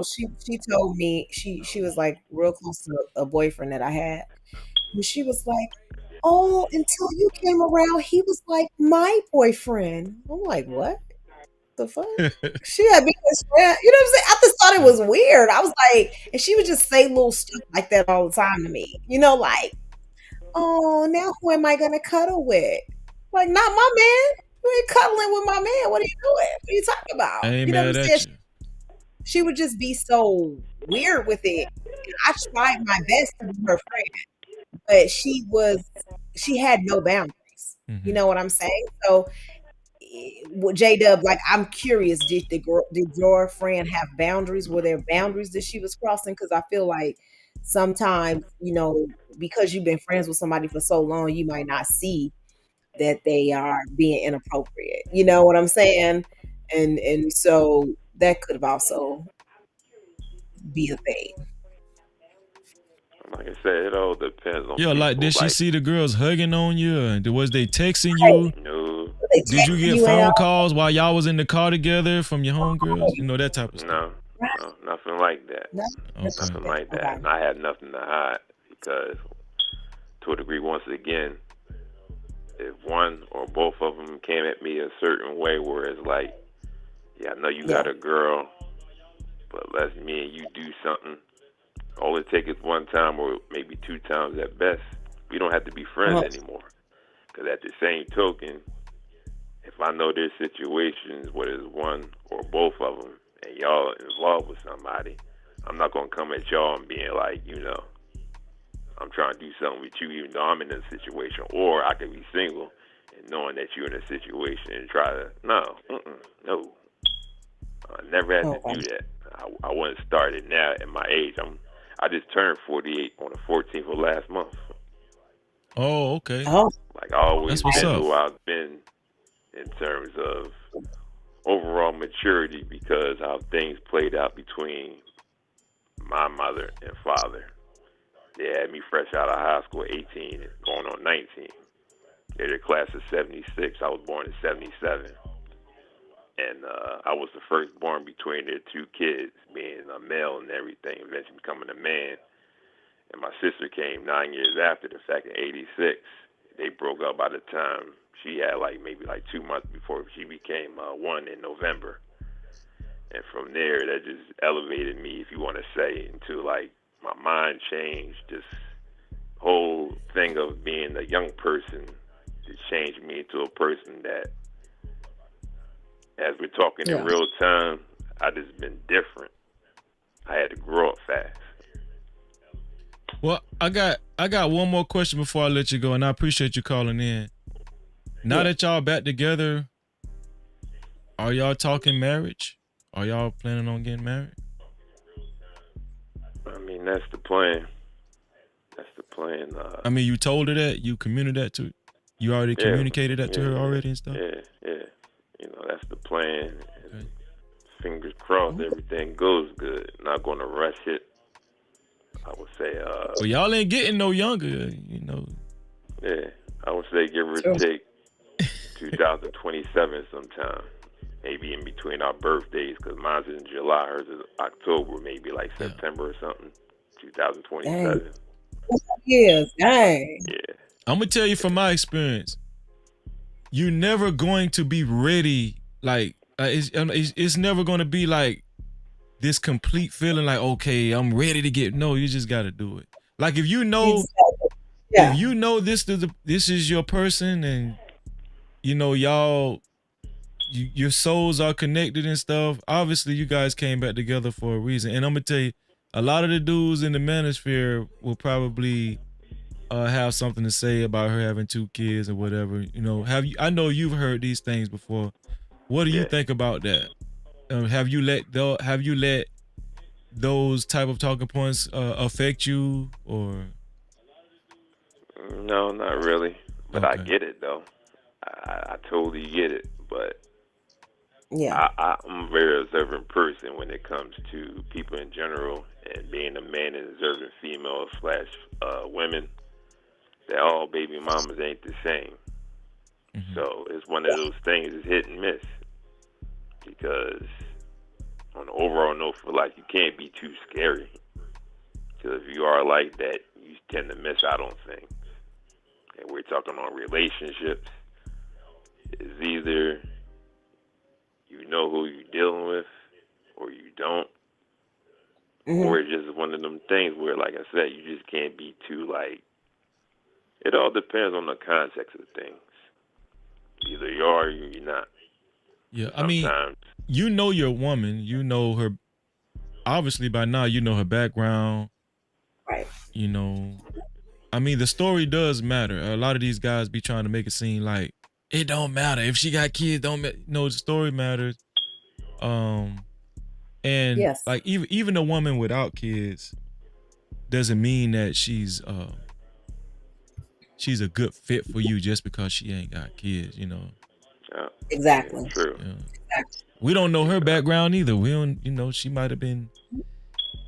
she told me she was like real close to a boyfriend that I had. And she was like, "Oh, until you came around, he was like my boyfriend." I'm like, "What the fuck?" She had been his friend. You know what I'm saying? I just thought it was weird. I was like, and she would just say little stuff like that all the time to me. Like, "Oh, now who am I gonna cuddle with?" Like, not my man. You ain't cuddling with my man. What are you doing? What are you talking about? I ain't You know what mad I'm at saying? you. She would just be so weird with it. And I tried my best to be her friend, but she had no boundaries. You know what I'm saying? So, J-Dub, like, I'm curious, did your friend have boundaries? Were there boundaries that she was crossing? Because I feel like sometimes, because you've been friends with somebody for so long, you might not see that they are being inappropriate. You know what I'm saying? And so that could have also be a thing. Like I said, it all depends on Yeah, people. like, did she Like, see the girls hugging on you? And was they texting you? no. Did you get phone calls while y'all was in the car together from your homegirls? That type of stuff. No, nothing like that. Nothing like that. And I had nothing to hide because, to a degree, once again, if one or both of them came at me a certain way where it's like, yeah, I know you got a girl, but let's me and you do something. All it takes is one time or maybe two times at best. We don't have to be friends anymore. Because at the same token, if I know there's situations where there's one or both of them and y'all involved with somebody, I'm not going to come at y'all and being like, I'm trying to do something with you even though I'm in a situation. Or I could be single and knowing that you're in a situation and try to, no. I never had to do that. I wouldn't start it now at my age. I just turned 48 on the 14th of last month. Oh, okay. Like, I always That's what's been up. who I've been in terms of overall maturity because how things played out between my mother and father. They had me fresh out of high school at 18 and going on 19. They're the class of 76. I was born in 77. And I was the firstborn between their two kids, being a male and everything, eventually becoming a man. And my sister came 9 years after the fact in 86. They broke up by the time she had maybe 2 months before she became one in November. And from there, that just elevated me, if you want to say, into my mind changed. This whole thing of being a young person just changed me into a person that, as we're talking in real time, I just been different. I had to grow up fast. Well, I got one more question before I let you go, and I appreciate you calling in. Now that y'all back together, are y'all talking marriage? Are y'all planning on getting married? I mean, that's the plan. That's the plan. I mean, you told her that? You communicated that to her already and stuff? Yeah. That's the plan. And fingers crossed, everything goes good. Not going to rush it. I would say. Well, y'all ain't getting no younger, Yeah, I would say give or True. take 2027 sometime. Maybe in between our birthdays, because mine's in July, hers is October, maybe like September or something. 2027. Dang. Years. Dang. Yeah. I'm gonna tell you from my experience, you're never going to be ready. Like it's never going to be like this complete feeling like, okay, I'm ready to get. No, you just got to do it. Like if you know, Yeah. if you know this is your person, and you know your souls are connected and stuff. Obviously, you guys came back together for a reason. And I'm gonna tell you, a lot of the dudes in the manosphere will probably have something to say about her having 2 kids or whatever. You know, I know you've heard these things before. What do you think about that? Have you let those type of talking points affect you, or? No, not really. But I Okay. get it though. I totally get it. But Yeah. I'm a very observant person when it comes to people in general, and being a man and observing females slash women. That all baby mamas ain't the same. So it's one of those things. It's hit and miss. Because on the overall note for life, you can't be too scary. Because if you are like that, you tend to miss out on things. And we're talking on relationships. It's either you know who you're dealing with, or you don't. Or it's just one of them things where, like I said, you just can't be too like. It all depends on the context of things. Either you are or you're not. Yeah, I mean, you know your woman, you know her. Obviously, by now you know her background. Right. You know, I mean, the story does matter. A lot of these guys be trying to make it seem like it don't matter if she got kids. Don't no, the story matters. And Yes. like even a woman without kids doesn't mean that she's a good fit for you just because she ain't got kids. You know. Exactly. True. Yeah. We don't know her background either. We don't, you know, she might have been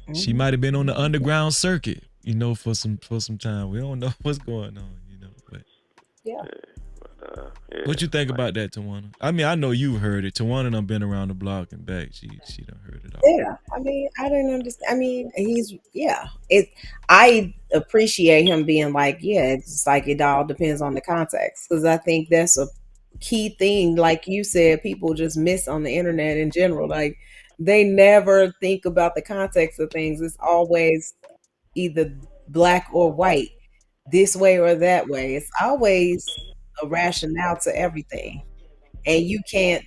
on the underground circuit, you know, for some time. We don't know what's going on, you know. But Yeah. what you think about that, Tawana? I mean, I know you've heard it. Tawana done been around the block and back. She done heard it all. Yeah. I mean, I didn't understand. I mean, I appreciate him being like, yeah, it's like it all depends on the context. Because I think that's a key thing. Like you said, people just miss on the internet in general. Like they never think about the context of things. It's always either black or white, this way or that way. It's always a rationale to everything. And you can't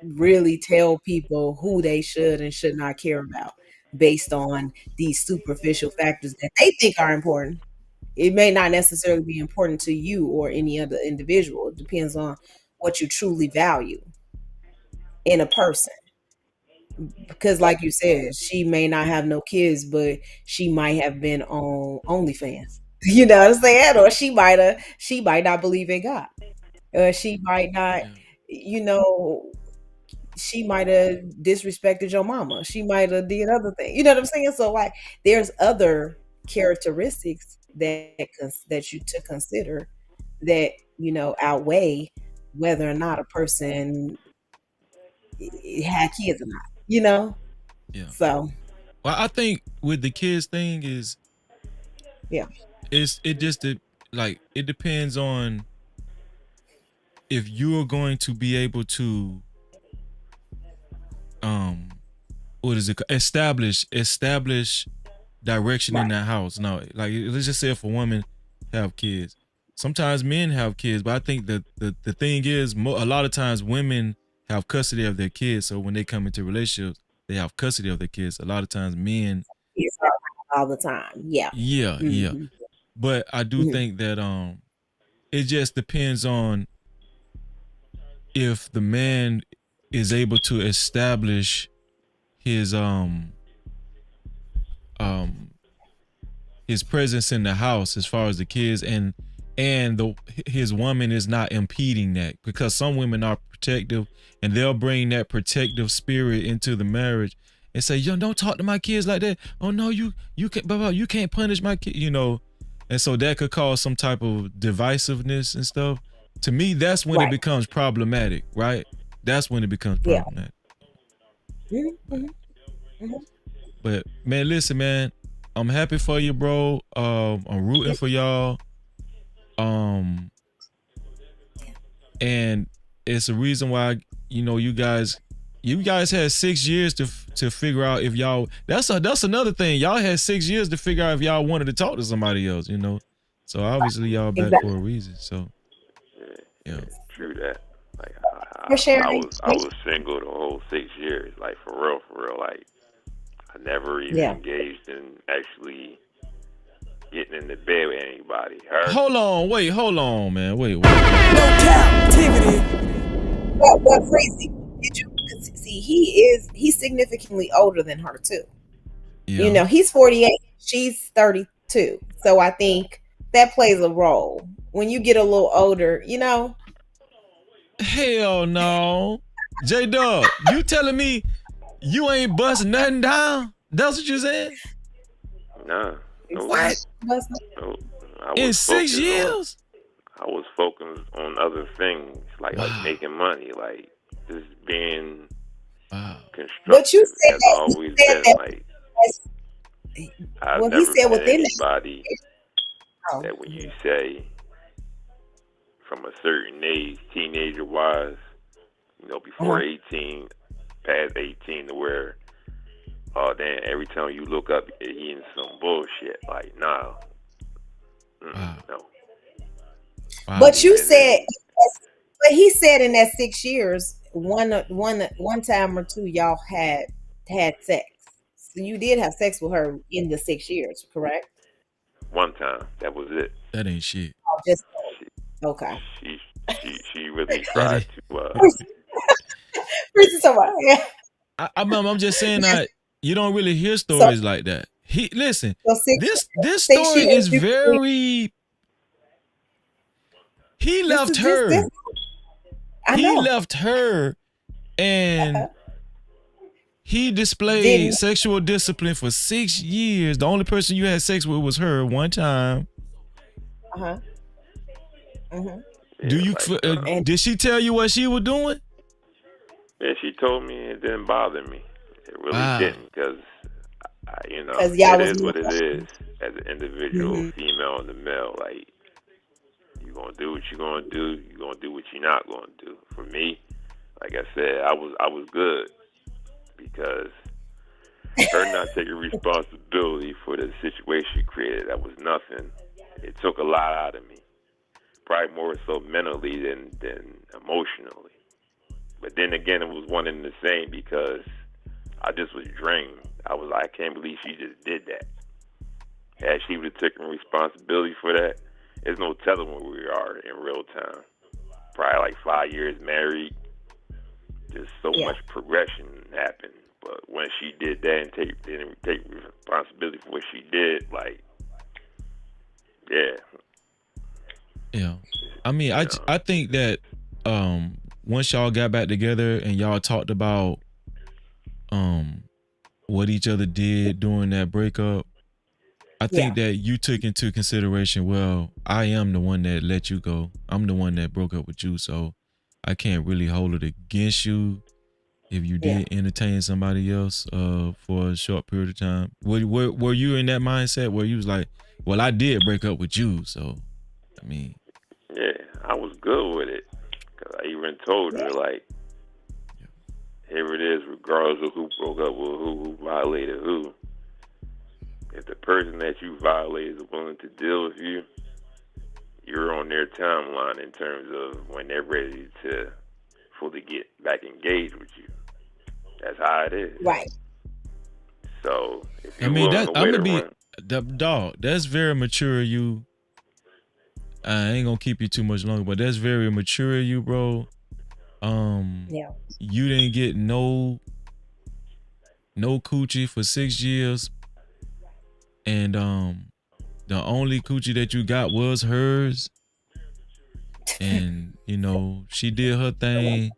really tell people who they should and should not care about based on these superficial factors that they think are important. It may not necessarily be important to you or any other individual. It depends on what you truly value in a person. Because like you said, she may not have no kids, but she might have been on OnlyFans. You know what I'm saying? Or she might not believe in God. Or she might not, you know, she might have disrespected your mama. She might have did other things. You know what I'm saying? So like there's other characteristics that you to consider that, you know, outweigh whether or not a person had kids or not, you know? Yeah. So Well, I think with the kids thing is, yeah, it just like it depends on if you're going to be able to what is it, establish direction in that house. Now, like let's just say if a woman have kids, sometimes men have kids, but I think that the thing is a lot of times women have custody of their kids, so when they come into relationships they have custody of their kids. A lot of times men kids are around all the time. Yeah. yeah, but I do think that it just depends on if the man is able to establish his his presence in the house as far as the kids, and his woman is not impeding that, because some women are protective and they'll bring that protective spirit into the marriage and say, yo, don't talk to my kids like that. Oh no, you can't, you can't punish my kid, you know. and so that could cause some type of divisiveness and stuff. To me, that's when it becomes problematic, right? That's when it becomes problematic. But man, listen, man, I'm happy for you, bro. I'm rooting for y'all. And it's a reason why, you know, you guys had 6 years to figure out if y'all. That's another thing. Y'all had 6 years to figure out if y'all wanted to talk to somebody else, you know. So obviously y'all back for a reason. So yeah. True that. Like I For was single the whole 6 years. Like for real. Like I never even engaged in actually getting in the bed with anybody. Hold on, man. Wait. No Cap-tivity. But Freezy, did you see he's significantly older than her too. Yeah. You know, he's 48, she's 32. So I think that plays a role. When you get a little older, you know. Hell no. J-Dub, you telling me you ain't busting nothing down? That's what you saying? Nah. What? No. In 6 years? I was focused on other things, like making money, like just being constructive. But you said has always been like. I've never met anybody that when you say from a certain age, teenager wise, you know, before 18, past 18, to where, oh damn, every time you look up, you're eating some bullshit. Like, nah. No. But you said, but he said in that 6 years, one time or two, y'all had sex. So you did have sex with her in the 6 years, correct? One time. That was it. That ain't shit. Oh, just okay. She really tried to. I'm just saying that you don't really hear stories like that. Listen. This story is very. He left her. He left her, and he displayed sexual discipline for 6 years. The only person you had sex with was her one time. Do you? Did she tell you what she was doing? Yeah, she told me it didn't bother me. It really didn't, because you know, it is what it is. As an individual, female and the male, like you gonna do what you gonna do. You gonna do what you're not gonna do. For me, like I said, I was good, because her not taking responsibility for the situation she created, that was nothing. It took a lot out of me. Probably more so mentally than emotionally. But then again, it was one and the same, because I just was drained. I was like, I can't believe she just did that. Had she would have taken responsibility for that, there's no telling where we are in real time. Probably like 5 years married. Just so much progression happened. But when she did that and didn't take responsibility for what she did, like, Yeah. I mean, I think that once y'all got back together and y'all talked about what each other did during that breakup, I think that you took into consideration, well, I am the one that let you go. I'm the one that broke up with you, so I can't really hold it against you if you did entertain somebody else for a short period of time. Were you in that mindset where you was like, well, I did break up with you, so I mean. Yeah, I was good with it. Because I even told her, like, here it is, regardless of who broke up with who violated who. If the person that you violated is willing to deal with you, you're on their timeline in terms of when they're ready to fully get back engaged with you. That's how it is. Right. So, if you're I mean, willing to wait around, dog, that's very mature of you. I ain't gonna keep you too much longer, but that's very mature of you, bro. You didn't get no coochie for 6 years, and the only coochie that you got was hers, and you know she did her thing.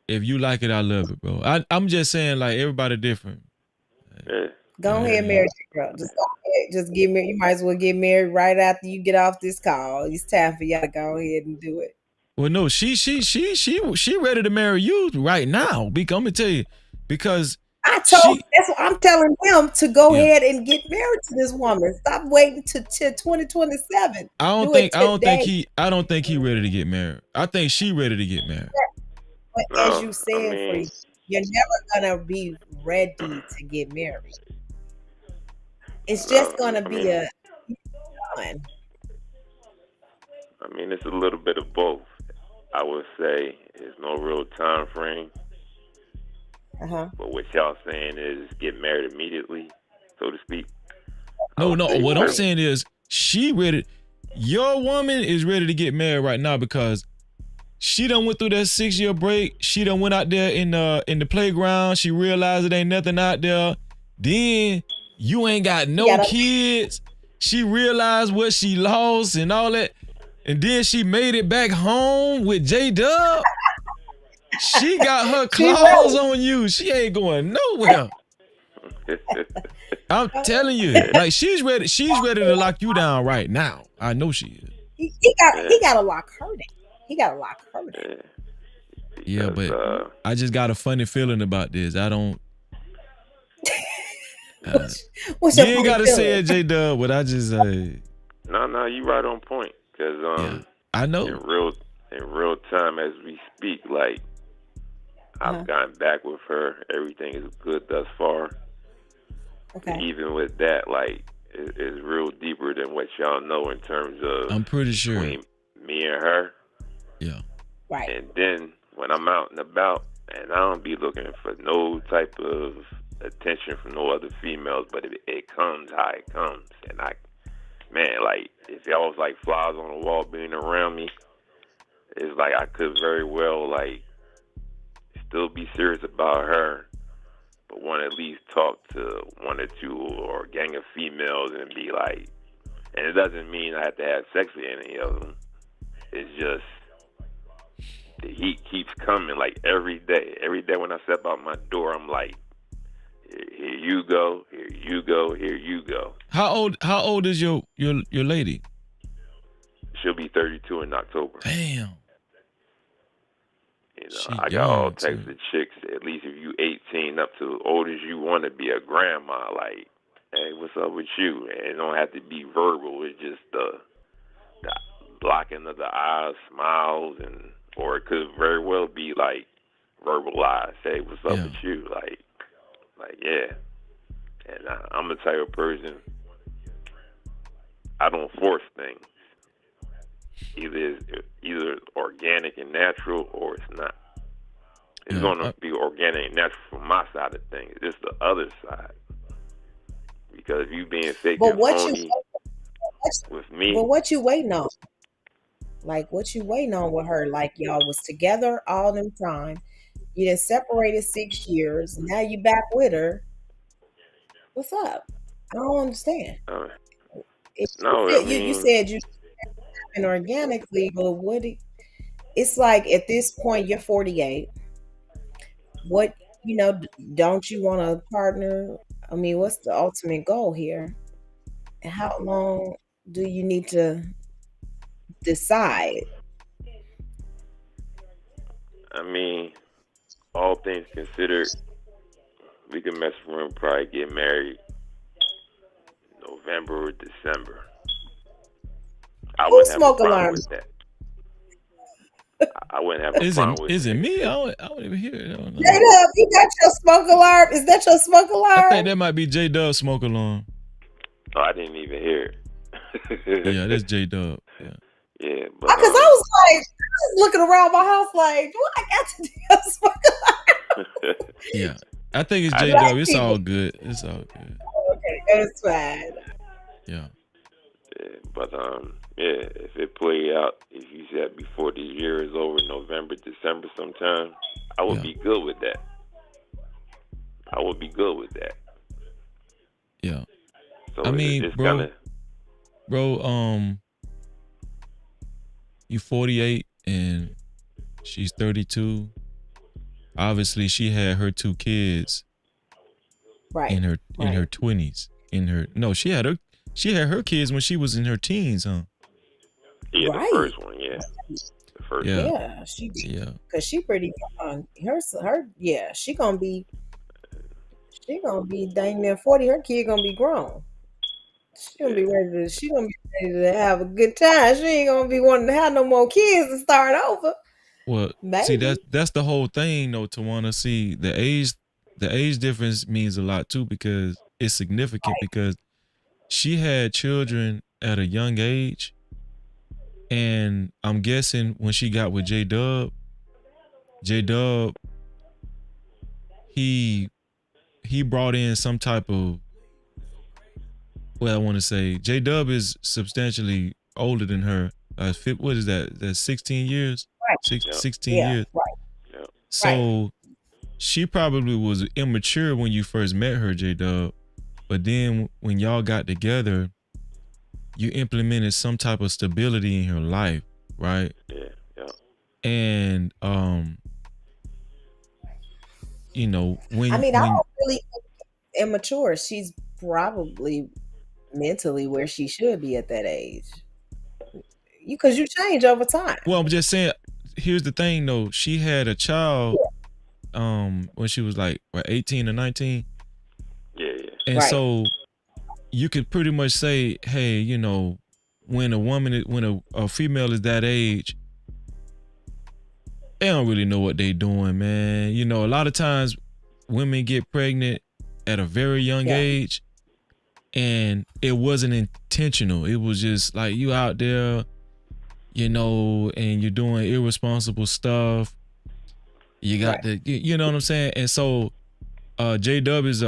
If you like it, I love it, bro. I'm just saying, like, everybody different. Go ahead, marry your girl. Just go. Just get married. You might as well get married right after you get off this call. It's time for y'all to go ahead and do it. Well, no, she ready to marry you right now. I'm gonna tell you because That's what I'm telling him to go Yeah. ahead and get married to this woman. Stop waiting to 2027. I don't think he ready to get married. I think she ready to get married. But No, as you said, you're never gonna be ready to get married. It's just gonna be a fun. I mean, it's a little bit of both. I would say there's no real time frame. But what y'all saying is get married immediately, so to speak. No. What I'm saying is she ready. Your woman is ready to get married right now because she done went through that 6-year break. She done went out there in the playground. She realized it ain't nothing out there. Then you ain't got no kids. She realized what she lost and all that. And then she made it back home with J-Dub. She got her claws on you. She ain't going nowhere. I'm telling you, like she's ready to lock you down right now. I know she is. He got to lock her down. He got to lock her down. Yeah, but I just got a funny feeling about this. I don't. What's you your ain't gotta feeling? say it, J-Dub, but I just No, you right on point. Cause I know in real time as we speak, like I've gotten back with her. Everything is good thus far. Okay. Even with that, like it's real deeper than what y'all know in terms of. I'm pretty sure. Between me and her. Yeah. Right. And then when I'm out and about, and I don't be looking for no type of attention from no other females, but it comes how it comes. And like if y'all was like flies on the wall being around me, it's like I could very well like still be serious about her, but want to at least talk to one or two or a gang of females and be like, and it doesn't mean I have to have sex with any of them. It's just the heat keeps coming like every day. Every day when I step out my door, I'm like, here you go, here you go, here you go. How old is your lady? She'll be 32 in October. Damn. You know, I got all types of chicks. At least if you 18 up to old as you want to be a grandma, like, hey, what's up with you? And it don't have to be verbal. It's just the blocking of the eyes, smiles, or it could very well be like verbalized. Hey, what's up with you? Like yeah. And I'm the type of person, I don't force things. Either organic and natural or it's not. It's going to be organic and natural from my side of things. It's the other side. Because if you being fake and phony with me. But what you waiting on? Like, what you waiting on with her? Like, y'all was together all them time. You done separated 6 years. Now you back with her. What's up? I don't understand. You said you and organically, but it's like at this point you're 48. What, don't you want a partner? I mean, what's the ultimate goal here? And how long do you need to decide? I mean, all things considered, we can mess around and probably get married November or December. I wouldn't have a problem with that. I wouldn't have a problem with it. Is it me? I don't even hear it. J-Dub, you got your smoke alarm? Is that your smoke alarm? I think that might be J-Dub's smoke alarm. Oh, I didn't even hear it. Yeah, that's J-Dub. Yeah. Yeah, but because I was looking around my house like, do I got to do a smoke alarm? Yeah, I think it's J-Dub. It's all good. It's all good. Okay, that's fine. Yeah. But if it play out, if you said before the year is over, November, December sometime, I would be good with that. I would be good with that. Yeah. So I mean, bro, you 48 and she's 32. Obviously, she had her 2 kids in her 20s. She had She had her kids when she was in her teens, huh? Yeah, Right. the first one, yeah. The first Yeah. one. Yeah, she Yeah. because she pretty young. Her yeah, she gonna be dang near 40. Her kid gonna be grown. She gonna be ready to have a good time. She ain't gonna be wanting to have no more kids and start over. Well, see Maybe. that's the whole thing though, to want to see the age difference means a lot too, because it's significant because she had children at a young age, and I'm guessing when she got with J Dub, he brought in some type of, well, I want to say J Dub is substantially older than her. What is that? That's 16 years. Right. 16 Yeah, years. right. Yeah. So she probably was immature when you first met her, J Dub. But then when y'all got together, you implemented some type of stability in her life, right? Yeah, yeah. And you know, I mean, I don't really think immature. She's probably mentally where she should be at that age. Because you change over time. well, I'm just saying, here's the thing though. She had a child when she was like, what, 18 or 19? Yeah, yeah. And Right. so you could pretty much say, hey, you know, when a female is that age, they don't really know what they doing, man. You know, a lot of times women get pregnant at a very young age, and it wasn't intentional. It was just like you out there, you know, and you're doing irresponsible stuff. You got you know what I'm saying? And so J Dub is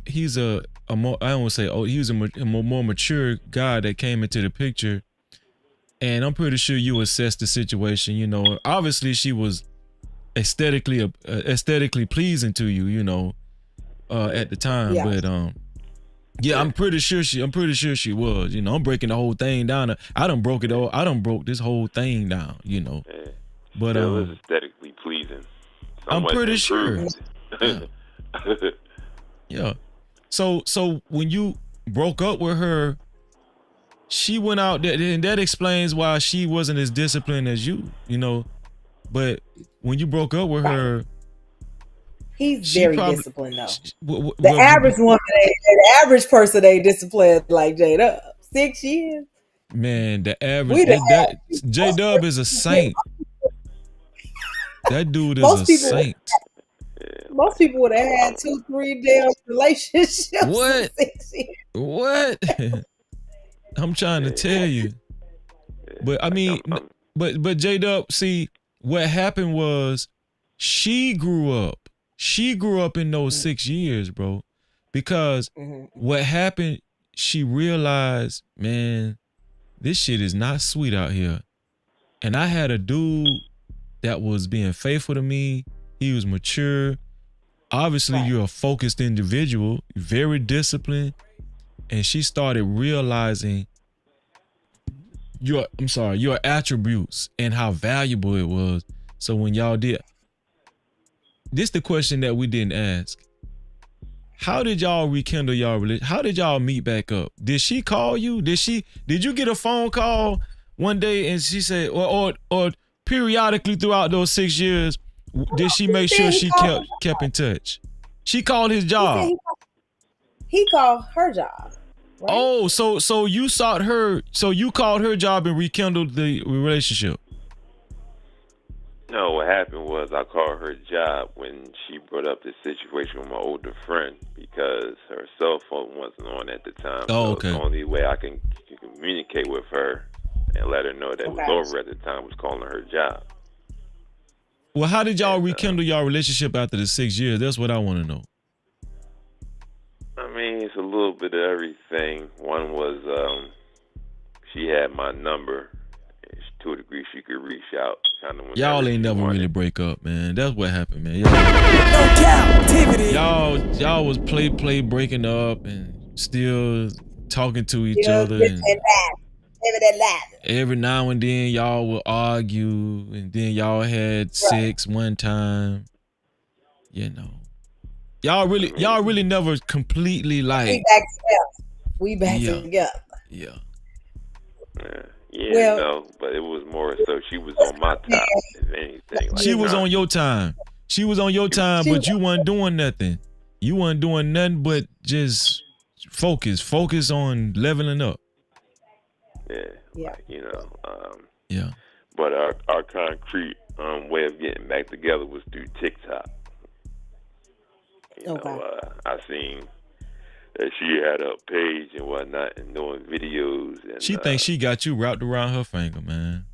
he's a more, I don't want to say, he was a more mature guy that came into the picture. And I'm pretty sure you assessed the situation, you know. Obviously she was aesthetically pleasing to you, you know, at the time. Yeah. But I'm pretty sure she was, you know. I'm breaking the whole thing down. I done broke this whole thing down, you know. Yeah. But Still is aesthetically pleasing. I'm Somewhat pretty sure. improved. Yeah. So when you broke up with her, she went out there, and that explains why she wasn't as disciplined as you, you know. But when you broke up with her, He's she very probably- disciplined though. the The average woman, the average person ain't disciplined like Jada. 6 years. Man, the average We the that J Dub is a saint. That dude is Most a people- saint. Most people would have had 2-3 damn relationships. What? In 6 years. What? I'm trying to tell you. But I mean, but J Dub, see, what happened was she grew up. She grew up in those 6 years, bro. Because what happened, she realized, man, this shit is not sweet out here. And I had a dude that was being faithful to me. He was mature. Obviously, you're a focused individual, very disciplined. And she started realizing your attributes and how valuable it was. So when y'all did, this the question that we didn't ask. How did y'all rekindle y'all relationship? How did y'all meet back up? Did she call you? Did you get a phone call one day and she said, or periodically throughout those 6 years, did she make sure she kept in touch? She called his job. He called her job. Right? Oh, so you sought her, so you called her job and rekindled the relationship. No, what happened was I called her job when she brought up this situation with my older friend because her cell phone wasn't on at the time. Oh, so okay. the only way I can communicate with her and let her know that it was over at the time was calling her job. Well, how did y'all rekindle y'all relationship after the 6 years? That's what I want to know. I mean, it's a little bit of everything. One was she had my number. To a degree, she could reach out. Kind of Y'all ain't never really break up, man. That's what happened, man. No Cap-tivity. Y'all was play breaking up and still talking to each other. And every now and then y'all would argue, and then y'all had sex one time. You know, y'all really never completely like. We back Yeah. together. Yeah. Yeah, Well, no, but it was more so she was on my top, if anything. Like, She was nah, on your time. She was on your time, She but you wasn't doing nothing. You wasn't doing nothing but just focus on leveling up. Yeah. like, Yeah. but our concrete way of getting back together was through TikTok. I seen that she had a page and whatnot and doing videos. And She thinks she got you wrapped around her finger, man.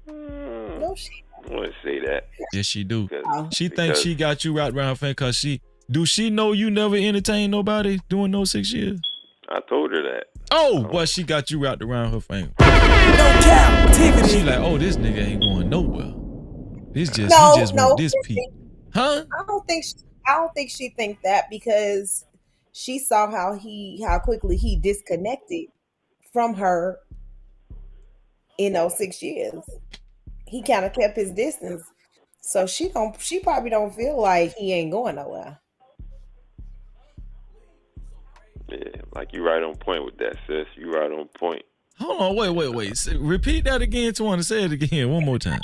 No, she. I wouldn't say that. Yes, she do. Because, She thinks she got you wrapped around her finger because do she know you never entertained nobody during those 6 years? I told her that. Oh, well, she got you wrapped around her finger. No Cap-tivity. She like, oh, this nigga ain't going nowhere. He just No. want this peak. Huh? I don't think she think that because she saw how quickly he disconnected from her in those 6 years. He kind of kept his distance. So she probably don't feel like he ain't going nowhere. Yeah, like you right on point with that, sis. You right on point. Hold on, wait. Repeat that again. To want to say it again one more time.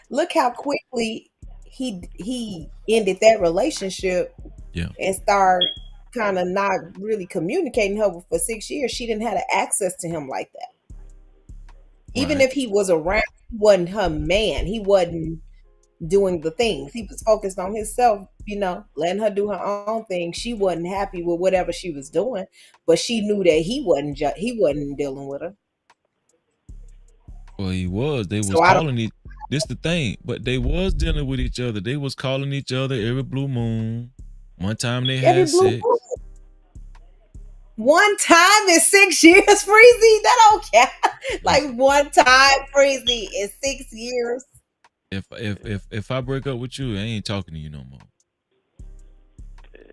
Look how quickly he ended that relationship. Yeah. And start kind of not really communicating her for 6 years. She didn't have access to him like that. Even Right. if he was around, he wasn't her man. He wasn't doing the things. He was focused on himself, letting her do her own thing. She wasn't happy with whatever she was doing, but she knew that he wasn't dealing with her. Well, he was. They was So I don't- calling each. This the thing, but they was dealing with each other. They was calling each other every blue moon. One time they Every had blue sex. moon. One time in 6 years, Freezy? That don't count. Like one time, Freezy, in 6 years. If I break up with you, I ain't talking to you no more.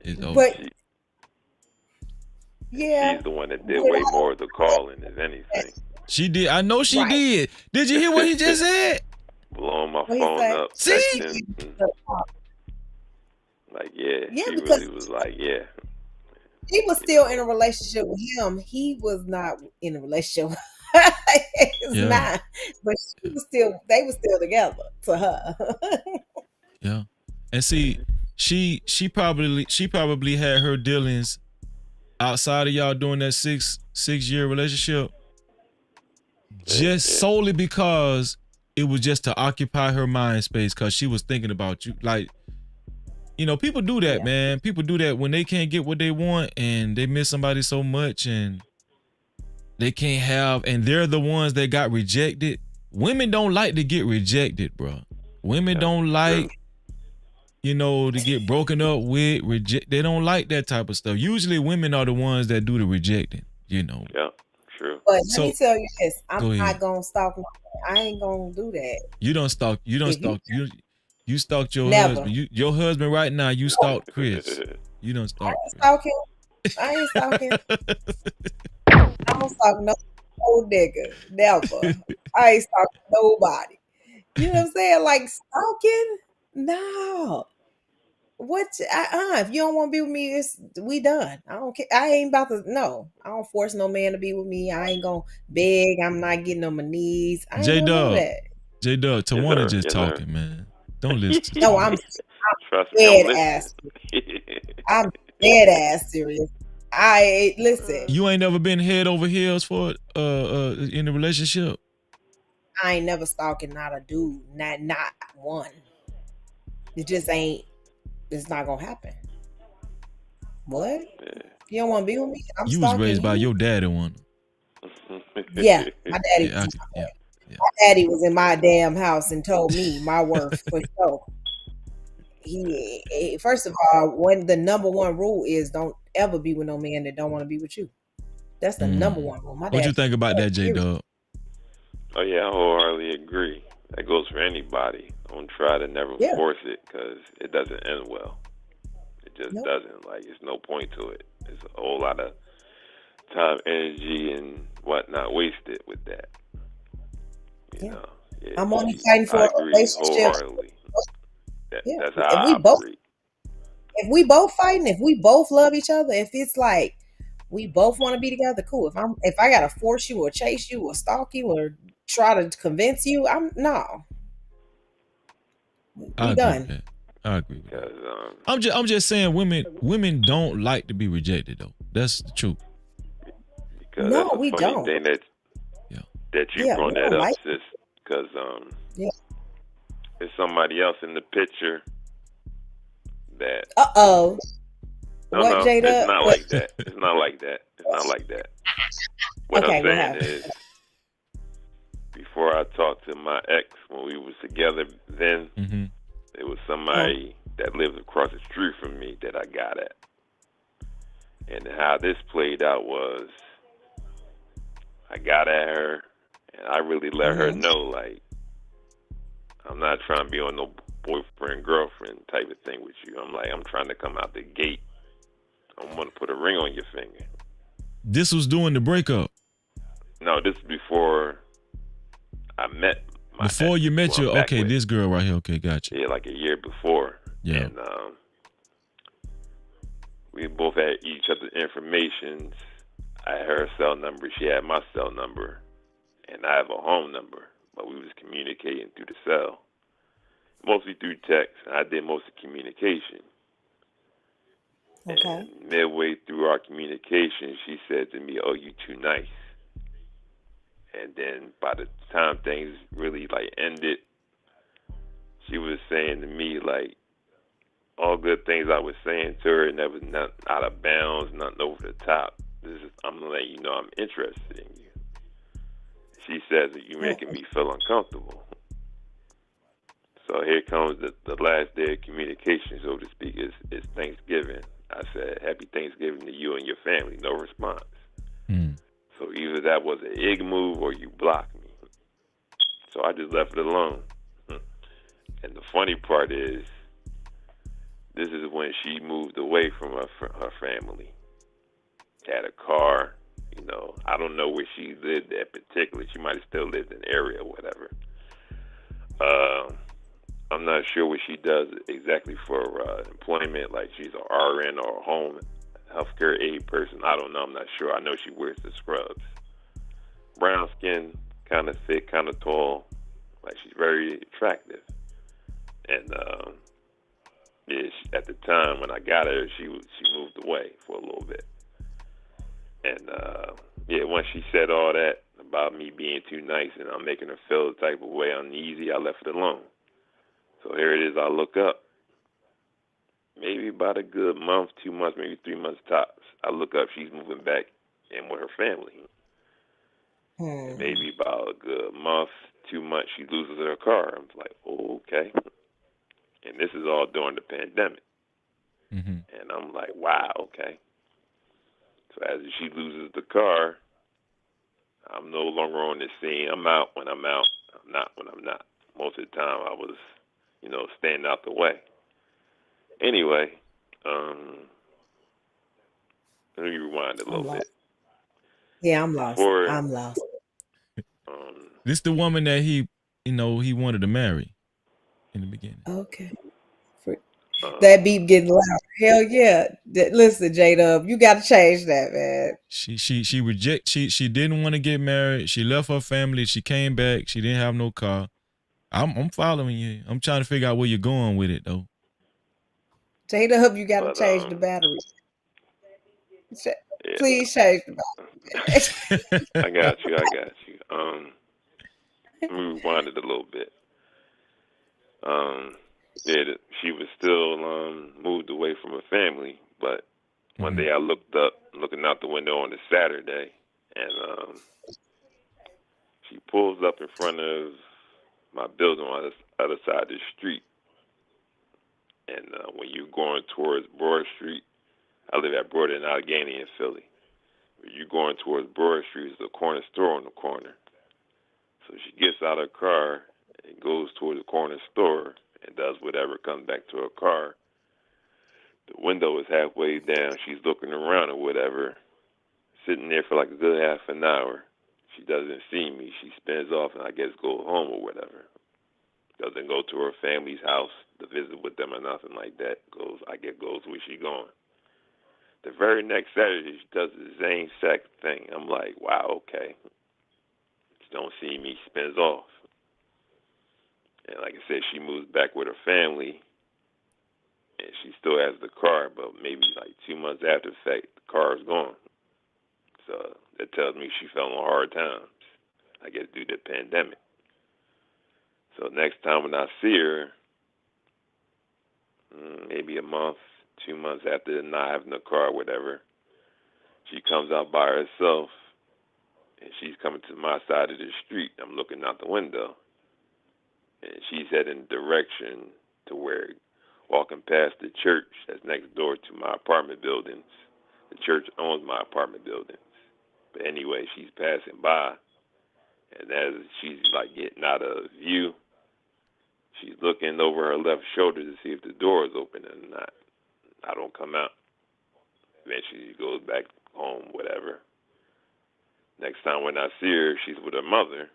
It's over. But yeah, She's the one that did way more of the calling than anything. She did. I know she Right. did. Did you hear what he just said? Blowing my What he phone say? up. See? Texting, like, Yeah, she because- really was like, yeah. She was still in a relationship with him. He was not in a relationship. It's Yeah. not. But they were still together to her. Yeah. And see, she probably had her dealings outside of y'all doing that six year relationship just solely because it was just to occupy her mind space because she was thinking about you. Like, people do that, man. People do that when they can't get what they want and they miss somebody so much and they can't have, and they're the ones that got rejected. Women don't like to get rejected, bro. Women don't like, to get broken up with, they don't like that type of stuff. Usually women are the ones that do the rejecting, Yeah, true. But So- let me tell you this. Go I'm ahead. not going to stalk. I ain't going to do that. You don't stalk. You If you- You stalked your Never. husband. Your husband right now. You stalked Chris. You don't I stalk. ain't stalking. I ain't stalking. I don't stalk no old nigga. Never. I ain't stalking nobody. You know what I'm saying? Like stalking? No. What? If you don't want to be with me, we done. I don't care. I ain't about to. No, I don't force no man to be with me. I ain't gonna beg. I'm not getting on my knees. I ain't gonna do J-Dub. that. J-Dub, Tawana sir. just Yes, sir. talking, man. Don't listen to No, her. I'm Trust me, dead I'm ass. listening. I'm dead ass serious. Listen. You ain't never been head over heels for in a relationship. I ain't never stalking not a dude, not one. It just ain't. It's not gonna happen. What? You don't want to be with me? I'm You was stalking raised by you? your daddy one. Yeah, my daddy. Yeah, yeah. My daddy was in my damn house and told me my worth for sure. He first of all, the number one rule is don't ever be with no man that don't want to be with you. That's the number one rule. My What you dad- think about that, J-Dub? Oh yeah, I wholeheartedly agree. That goes for anybody. Don't try to never Yeah. force it because it doesn't end well. It just Nope. doesn't. Like, there's no point to it. There's a whole lot of time, energy, and whatnot wasted with that. You know? Yeah, I'm only fighting for I a agree relationship. wholeheartedly. Yeah. That's how If I we both- operate. If we both fighting, if we both love each other, if it's like We both want to be together. Cool. If I gotta force you or chase you or stalk you or try to convince you, I'm no. I We agree with done. that. I agree with that. Because I'm just saying women don't like to be rejected though. That's the truth. No, that's a we funny don't. thing Yeah. that you Yeah, we brought that don't up, like. sis. Because Yeah. there's somebody else in the picture that Uh-oh. What, no, it's Jada? not What? like that. It's not like that. It's not like that. What I'm Okay, what saying happened? is, before I talked to my ex when we was together, then Mm-hmm. there was somebody that lived across the street from me that I got at. And how this played out was I got at her and I really let her know, like, I'm not trying to be on no boyfriend, girlfriend type of thing with you. I'm trying to come out the gate. I want to put a ring on your finger. This was during the breakup. No, this is before I met my Before ex, you met who I'm your back okay, with. this girl right here. Okay, gotcha. Yeah, like a year before. Yeah. And we both had each other's information. I had her cell number, she had my cell number, and I have a home number. But we was communicating through the cell, mostly through text. I did most of the communication. Okay. And midway through our communication, she said to me, "Oh, you too nice." And then by the time things really like ended, she was saying to me like all good things I was saying to her, never not out of bounds, nothing over the top. I'm gonna let you know I'm interested in you. She says that you're making me feel uncomfortable. So here comes the last day of communication, so to speak. It's Thanksgiving. I said, "Happy Thanksgiving to you and your family." No response. Mm. So either that was an ig move or you blocked me. So I just left it alone. And the funny part is, this is when she moved away from her family. Had a car. I don't know where she lived at particularly. She might have still lived in the area or whatever. I'm not sure what she does exactly for employment, like she's an RN or a home healthcare aid person. I don't know. I'm not sure. I know she wears the scrubs. Brown skin, kind of thick, kind of tall. Like she's very attractive. And at the time when I got her, she moved away for a little bit. And once she said all that about me being too nice and I'm making her feel the type of way uneasy, I left it alone. So here it is. I look up. Maybe about a good month, 2 months, maybe 3 months tops. I look up. She's moving back in with her family. And maybe about a good month, 2 months, she loses her car. I'm like, oh, okay. And this is all during the pandemic. Mm-hmm. And I'm like, wow, okay. So as she loses the car, I'm no longer on the scene. I'm out when I'm out. I'm not when I'm not. Most of the time I was, staying out the way. Anyway, let me rewind a little bit. Yeah, I'm lost. Before, I'm lost. This the woman that he wanted to marry in the beginning. Okay. That beep getting loud. Hell yeah. Listen, J-Dub, you got to change that, man. She didn't want to get married. She left her family. She came back. She didn't have no car. I'm following you. I'm trying to figure out where you're going with it though. J-Dub, you got to change the battery. Please change the battery. I got you. Let me rewind it a little bit. She was still moved away from her family, but one day I looked up, looking out the window on a Saturday, and she pulls up in front of my building on the other side of the street. And when you're going towards Broad Street, I live at Broad and Allegheny in Philly. When you're going towards Broad Street, there's a corner store on the corner. So she gets out of her car and goes towards the corner store and does whatever, comes back to her car. The window is halfway down. She's looking around or whatever, sitting there for like a good half an hour. She doesn't see me. She spins off and I guess goes home or whatever. Doesn't go to her family's house to visit with them or nothing like that. Goes where she going. The very next Saturday, she does the same exact thing. I'm like, wow, okay. She don't see me, spins off. And like I said, she moves back with her family, and she still has the car, but maybe like 2 months after the fact, the car is gone. So that tells me she fell on hard times, I guess due to the pandemic. So next time when I see her, maybe a month, 2 months after not having the car or whatever, she comes out by herself, and she's coming to my side of the street. I'm looking out the window, and she's heading the direction to where, walking past the church that's next door to my apartment buildings. The church owns my apartment buildings. But anyway, she's passing by, and as she's like getting out of view, she's looking over her left shoulder to see if the door is open or not. I don't come out. Eventually, she goes back home, whatever. Next time when I see her, she's with her mother.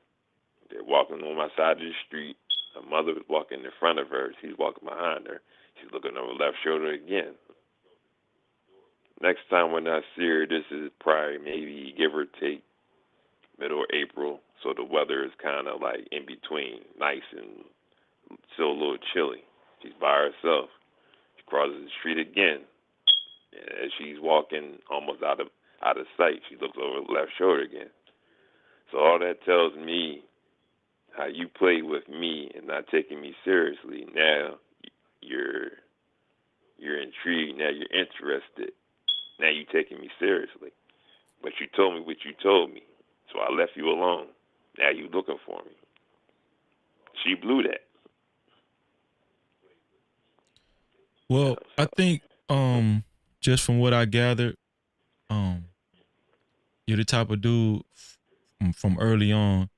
They're walking on my side of the street. Her mother is walking in front of her. She's walking behind her. She's looking over her left shoulder again. Next time when I see her, this is probably maybe give or take middle of April. So the weather is kind of like in between, nice and still a little chilly. She's by herself. She crosses the street again. And as she's walking almost out of sight, she looks over her left shoulder again. So all that tells me how you play with me and not taking me seriously. Now you're intrigued. Now you're interested. Now you're taking me seriously. But you told me what you told me, so I left you alone. Now you looking for me. She blew that. Well, I think just from what I gathered, you're the type of dude from early on.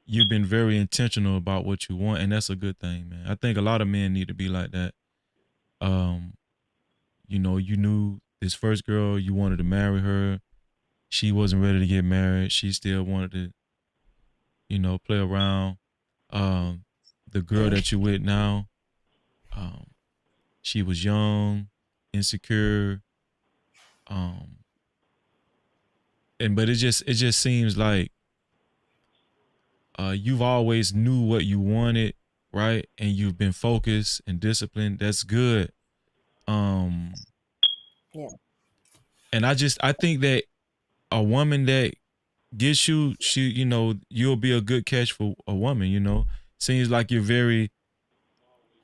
You've been very intentional about what you want, and that's a good thing, man. I think a lot of men need to be like that. You know, you knew this first girl, you wanted to marry her. She wasn't ready to get married. She still wanted to, you know, play around. The girl that you're with now, she was young, insecure, but it just seems like you've always knew what you wanted, right? And you've been focused and disciplined. That's good. Yeah. And I think that a woman that gets you, you'll be a good catch for a woman, you know. Seems like you're very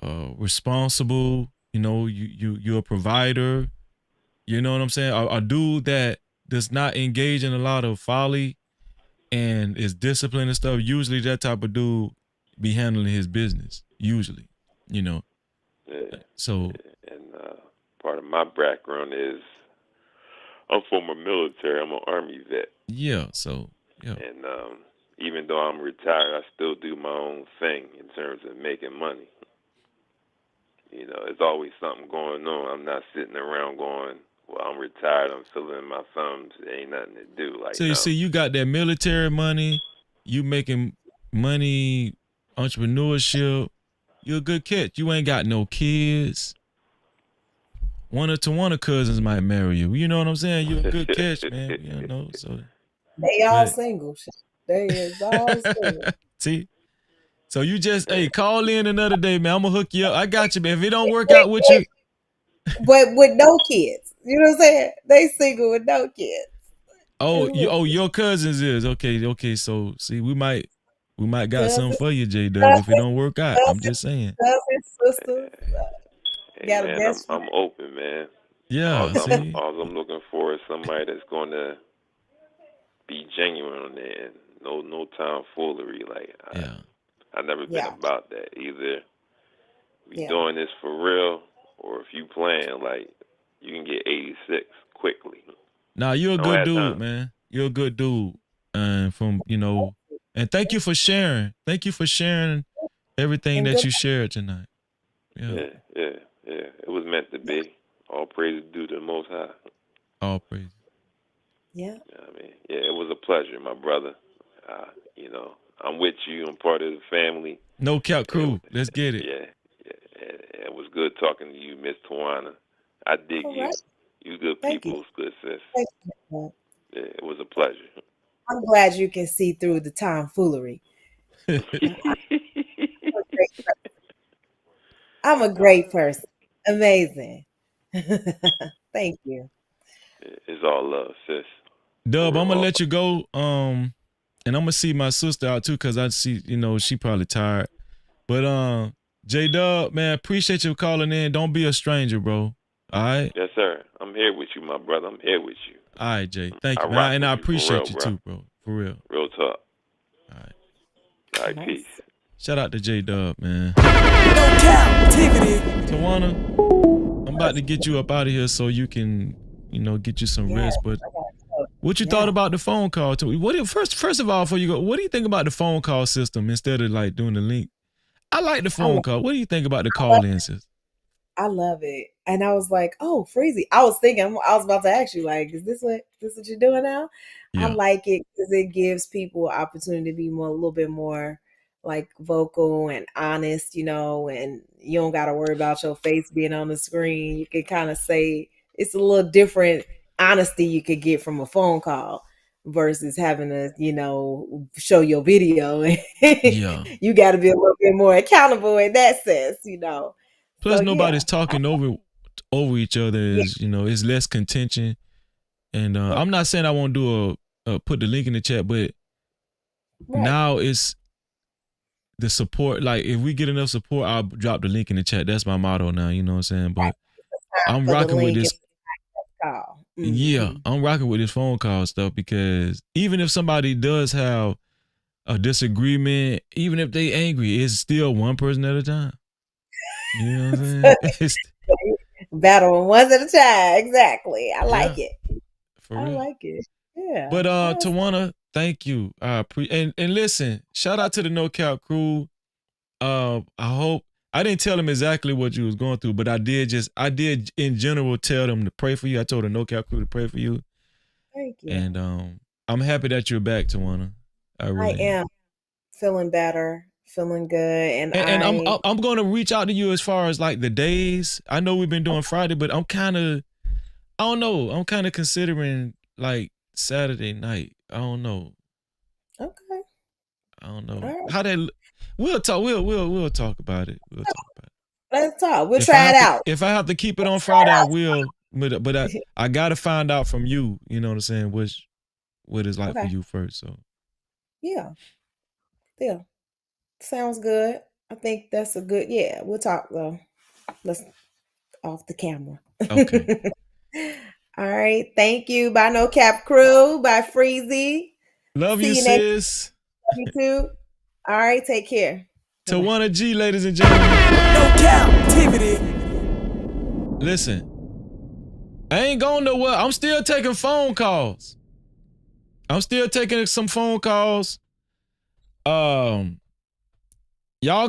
responsible, you know, you're a provider, you know what I'm saying? A dude that does not engage in a lot of folly and is disciplined and stuff, usually that type of dude be handling his business, usually, you know. Yeah. So and part of my background is I'm former military. I'm an Army vet. Yeah, so yeah. And even though I'm retired, I still do my own thing in terms of making money. You know, there's always something going on. I'm not sitting around going, well, I'm retired, I'm filling my thumbs, there ain't nothing to do. Like, so you no. see, you got that military money, you making money, entrepreneurship, you're a good catch. You ain't got no kids. One of cousins might marry you. You know what I'm saying? You're a good catch, man. You know, so they all single. They is all single. See? So you just, hey, call in another day, man. I'm gonna hook you up. I got you, man. If it don't work out with you. But with no kids. You know what I'm saying? They single with no kids. Your cousins is okay. So see, we might got something for you, J Dub. If it don't work out, I'm just saying. Cousins, sisters. Hey, Got a man, best I'm open, man. Yeah, see? All I'm looking for is somebody that's going to be genuine on there and no tomfoolery. Like, I never been about that. Either we doing this for real, or if you playing, like, you can get 86 quickly. Nah, you're a good dude, man. You're a good dude. And and thank you for sharing. Thank you for sharing everything that you shared tonight. Yeah. It was meant to be. All praise due to the Most High. All praise. Yeah. I mean, it was a pleasure, my brother. I'm with you. I'm part of the family. No Cap crew. Let's get it. Yeah. It was good talking to you, Miss Tawana. I dig you. You good Thank people, you. good sis. Thank you. Yeah, it was a pleasure. I'm glad you can see through the tomfoolery. I'm a great person. Amazing. Thank you. It's all love, sis. Dub, I'm We're gonna all let you go. And I'm gonna see my sister out too, cause I see, she probably tired. But J Dub, man, appreciate you calling in. Don't be a stranger, bro. All right. yes, sir. I'm here with you, my brother. I'm here with you. All right, Jay. Thank I you, rock man. And with I you for real, appreciate you bro. too, bro. For real. Real talk. All right. All right, Nice. peace. Shout out to J Dub, man. No Cap-tivity. Tawana, I'm about to get you up out of here so you can, get you some Yes, rest. But I got to. what you thought about the phone call? First of all, before you go, what do you think about the phone call system instead of like doing the link? I like the phone call. What do you think about the call-in system? I love it. And I was like, oh, Freezy. I was thinking, I was about to ask you, like, is this what you're doing now? I Yeah. like it because it gives people opportunity to be a little bit more like vocal and honest, and you don't got to worry about your face being on the screen. You can kind of say it's a little different honesty you could get from a phone call versus having to, show your video. Yeah. You got to be a little bit more accountable in that sense, Plus, So, nobody's yeah. talking over each other. It's less contention. And I'm not saying I won't do put the link in the chat, but now it's the support. Like, if we get enough support, I'll drop the link in the chat. That's my motto now. You know what I'm saying? But I'm rocking with this. Call. Yeah, I'm rocking with this phone call stuff because even if somebody does have a disagreement, even if they angry, it's still one person at a time. You know what I'm saying? Battle one at a time. Exactly. I like it. For real. I like it. Yeah. But Tawana, thank you. I appreciate and listen, shout out to the No Cap crew. I hope I didn't tell them exactly what you was going through, but I did in general tell them to pray for you. I told the No Cap crew to pray for you. Thank you. And I'm happy that you're back, Tawana. I am feeling better, feeling good, and I'm going to reach out to you as far as like the days. I know we've been doing Friday, but I don't know. I'm kind of considering like Saturday night. I don't know. Okay. I don't know right. how that. We'll talk. We'll talk about it. We'll talk about it. Let's talk. We'll try it out. If I have to keep it on Friday, I will. But I gotta find out from you. You know what I'm saying? What it's like for you first. So. Yeah. Sounds good. I think that's a good. Yeah, we'll talk though. Let's off the camera. Okay. All right. Thank you. Bye, No Cap crew. Bye, Freezy. Love See you, sis. Love you too. All right. Take care. Tawana G, ladies and gentlemen. No Cap-tivity. Listen, I ain't going nowhere. I'm still taking phone calls. I'm still taking some phone calls. Y'all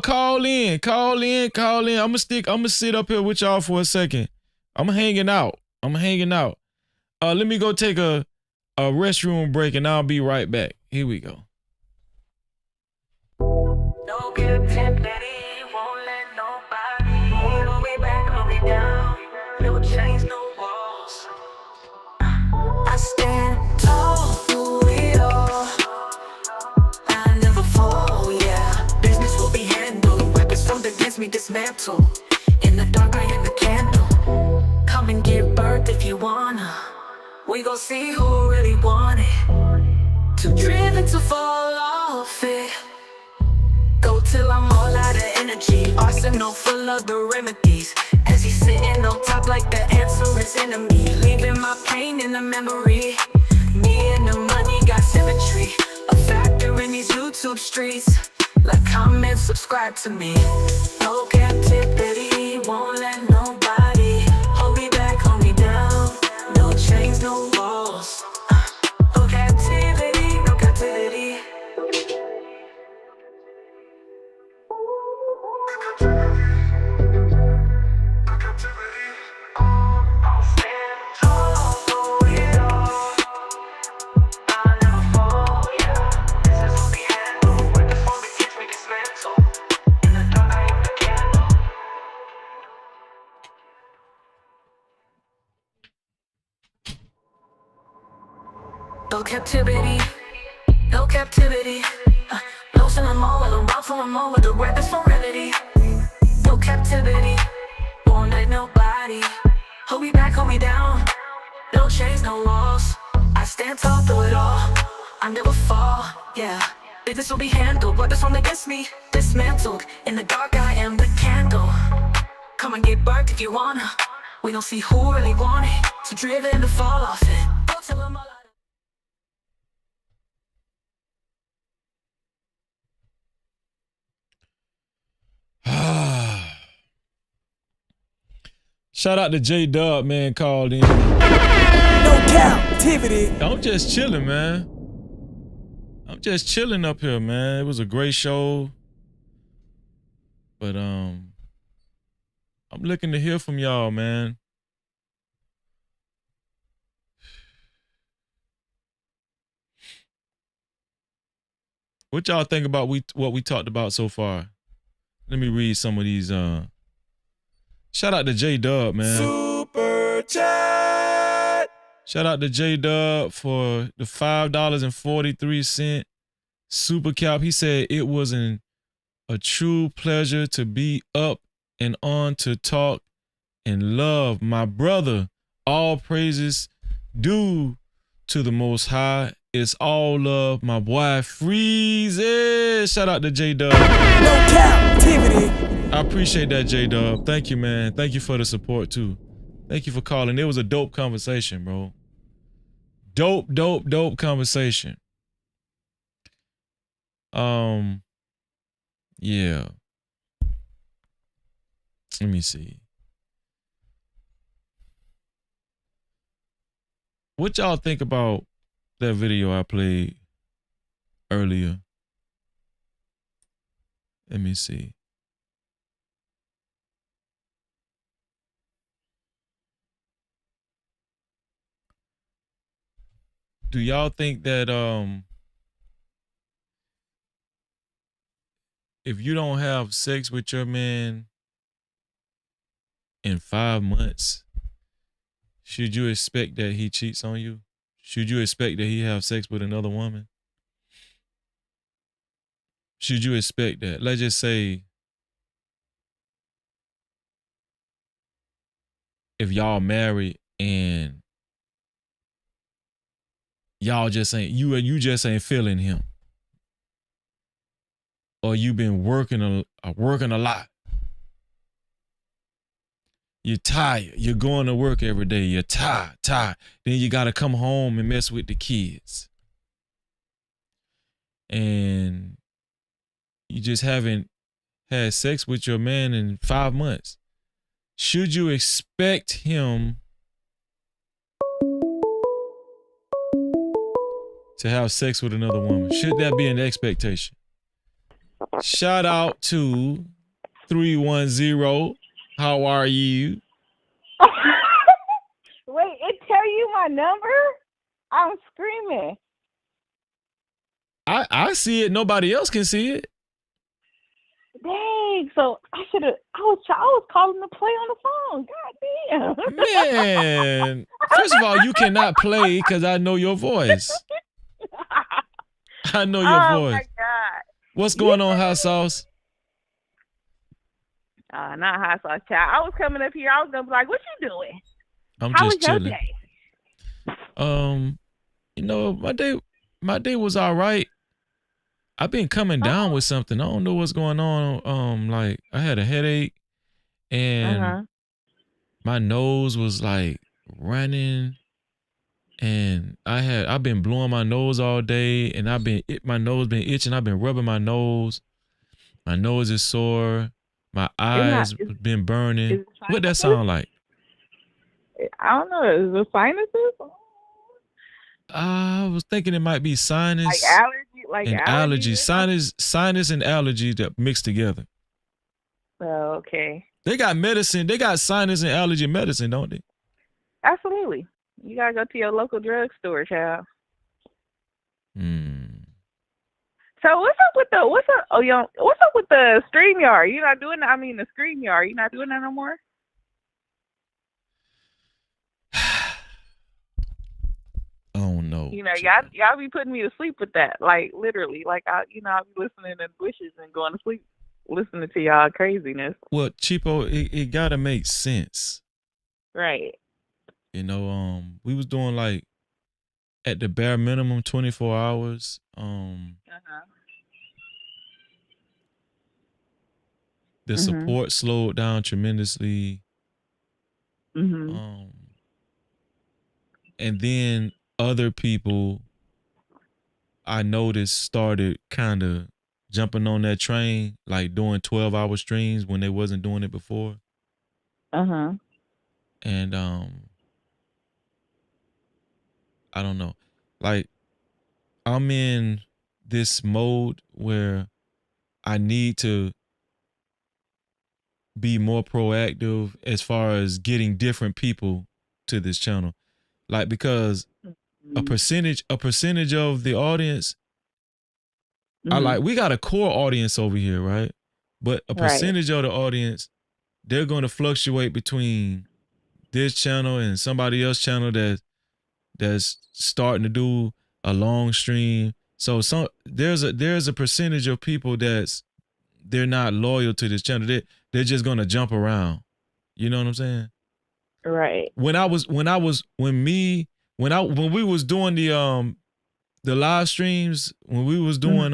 call in. I'm gonna sit up here with y'all for a second. I'm hanging out. Let me go take a restroom break and I'll be right back. Here we go. Don't get tempted, won't let nobody hold me back, hold me down. No chains, no walls. I stand tall through it all. I never fall, yeah. Business will be handled. Weapons formed against me dismantled. In the dark, I am the candle. Come and get burnt if you wanna. We gon' see who really want it. Too driven to fall off it. Go till I'm all out of energy. Arsenal full of the remedies. As he's sitting on top like the answer is enemy. Leaving my pain in the memory. Me and the money got symmetry. A factor in these YouTube streets. Like, comment, subscribe to me. No captivity, won't let nobody hold me back, hold me down. No chains, no walls. No captivity, no captivity. captivity, no captivity. Lost in the moment, around from a moment, the rap is serenity. No captivity, won't let nobody hold me back, hold me down. No chains, no walls. I stand tall through it all. I never fall, yeah. This will be handled, but this one against me, dismantled. In the dark, I am the candle. Come and get burnt if you wanna. We don't see who really want it, so driven to fall off it. Don't tell them all Shout out to J Dub, man, called in. No captivity. I'm just chilling, man. I'm just chilling up here, man. It was a great show. But I'm looking to hear from y'all, man. What y'all think about what we talked about so far? Let me read some of these. Shout out to J Dub, man. Super chat. Shout out to J Dub for the $5.43 super cap. He said it was a true pleasure to be up and on to talk and love my brother. All praises due to the Most High. It's all love, my boy Freezes. Shout out to J Dub. No captivity. I appreciate that, J Dub. Thank you, man. Thank you for the support too. Thank you for calling. It was a dope conversation, bro. Dope conversation. Yeah. Let me see. What y'all think about that video I played earlier? Let me see. Do y'all think that if you don't have sex with your man in 5 months, should you expect that he cheats on you? Should you expect that he have sex with another woman? Should you expect that? Let's just say if y'all married and y'all just ain't you just ain't feeling him, or you been working a lot. You're tired. You're going to work every day. You're tired. Then you got to come home and mess with the kids. And you just haven't had sex with your man in 5 months. Should you expect him to have sex with another woman? Should that be an expectation? Shout out to 310. How are you? Wait, it tell you my number? I'm screaming. I see it. Nobody else can see it. Dang, so I was calling to play on the phone. God damn. Man, first of all, you cannot play because I know your voice. I know your voice. Oh my God. What's going on, Hot Sauce? Not hot sauce, child. I was coming up here. I was gonna be like, "What you doing?" I'm How just was your chilling. day? You know, my day was all right. I've been coming down with something. I don't know what's going on. Like I had a headache and my nose was like running, and I've been blowing my nose all day, and my nose been itching. I've been rubbing my nose. My nose is sore. My eyes been burning. What that sound like? I don't know. Is it sinuses? I was thinking it might be sinus. Like allergy. Sinus and allergy that mixed together. Oh, okay. They got medicine. They got sinus and allergy medicine, don't they? Absolutely. You gotta go to your local drugstore, child. So what's up with the StreamYard? You're not doing the StreamYard. You're not doing that no more? I don't know. You know, y'all be putting me to sleep with that. Like literally. Like I'll be listening in the bushes and going to sleep listening to y'all craziness. Well, Cheapo, it gotta make sense. Right. You know, we was doing like at the bare minimum 24 hours. The support slowed down tremendously. And then other people I noticed started kind of jumping on that train, like doing 12-hour streams when they wasn't doing it before. And I don't know. Like I'm in this mode where I need to be more proactive as far as getting different people to this channel. Like because a percentage of the audience, we got a core audience over here, right? But a percentage of the audience, they're going to fluctuate between this channel and somebody else's channel that's starting to do a long stream. So there's a percentage of people they're not loyal to this channel. They're just gonna jump around. You know what I'm saying? Right. When we was doing the live streams, when we was doing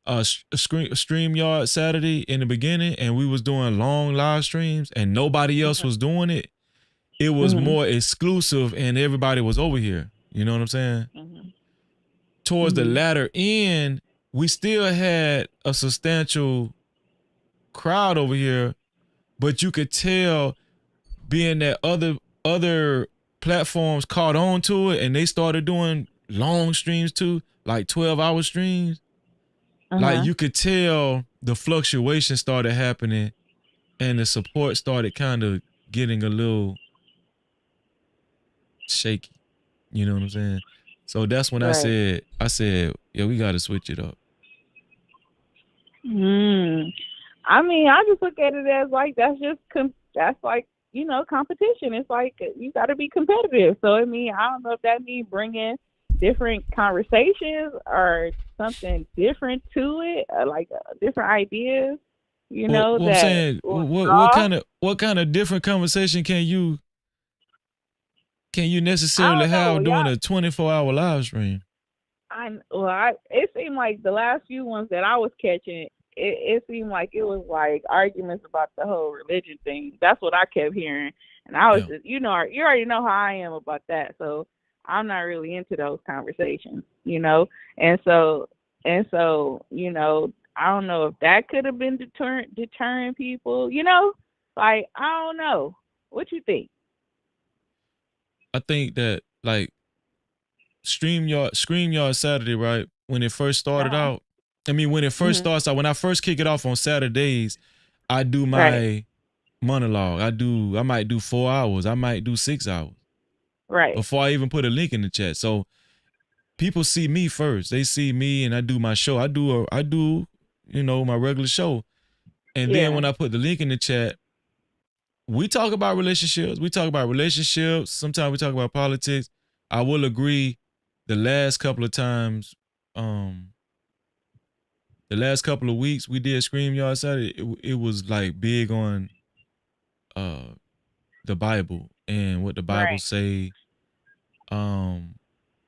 StreamYard Saturday in the beginning, and we was doing long live streams and nobody else was doing it, it was more exclusive and everybody was over here. You know what I'm saying? Towards the latter end, we still had a substantial crowd over here, but you could tell being that other platforms caught on to it and they started doing long streams too, like 12-hour streams. Like you could tell the fluctuation started happening and the support started kind of getting a little shaky. You know what I'm saying? So that's when I said, yeah, we got to switch it up. I mean, I just look at it as like that's like, you know, competition. It's like you got to be competitive. So I mean, I don't know if that means bringing different conversations or something different to it, like different ideas. You know, I'm saying, what kind of different conversation can you necessarily have during a 24-hour live stream? It seemed like the last few ones that I was catching, it seemed like it was like arguments about the whole religion thing. That's what I kept hearing, and I was just, you know, you already know how I am about that, so I'm not really into those conversations, you know, and so, you know, I don't know if that could have been deterring people, you know, like I don't know. What you think? I think that like StreamYard Saturday, right? When it first started out, I mean, when it first starts out, when I first kick it off on Saturdays, I do my monologue. I might do 4 hours. I might do 6 hours. Right. Before I even put a link in the chat. So people see me first. They see me and I do my show. I do, you know, my regular show. And then when I put the link in the chat, we talk about relationships. Sometimes we talk about politics. I will agree the last couple of times, the last couple of weeks we did StreamYard Saturday, it was like big on the Bible and what the Bible say.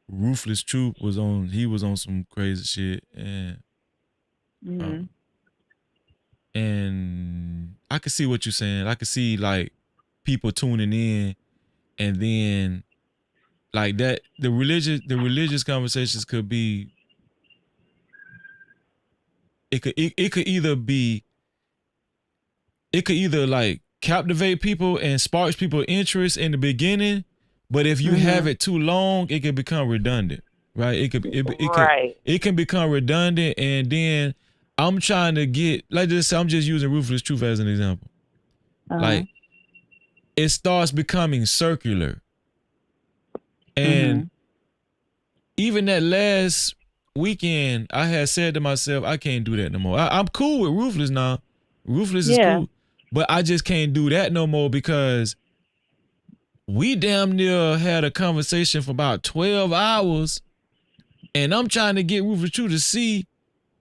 Ruthless Truth was on some crazy shit, and I could see what you're saying. I could see like people tuning in, and then like that the religious conversations could be. It could either like captivate people and sparks people's interest in the beginning, but if you have it too long, it can become redundant, right? It can become redundant, and then I'm trying to get I'm just using Ruthless Truth as an example. Like it starts becoming circular, and even that last weekend, I had said to myself, I can't do that no more. I'm cool with Ruthless now. Ruthless is cool. But I just can't do that no more because we damn near had a conversation for about 12 hours, and I'm trying to get Rufus True to see,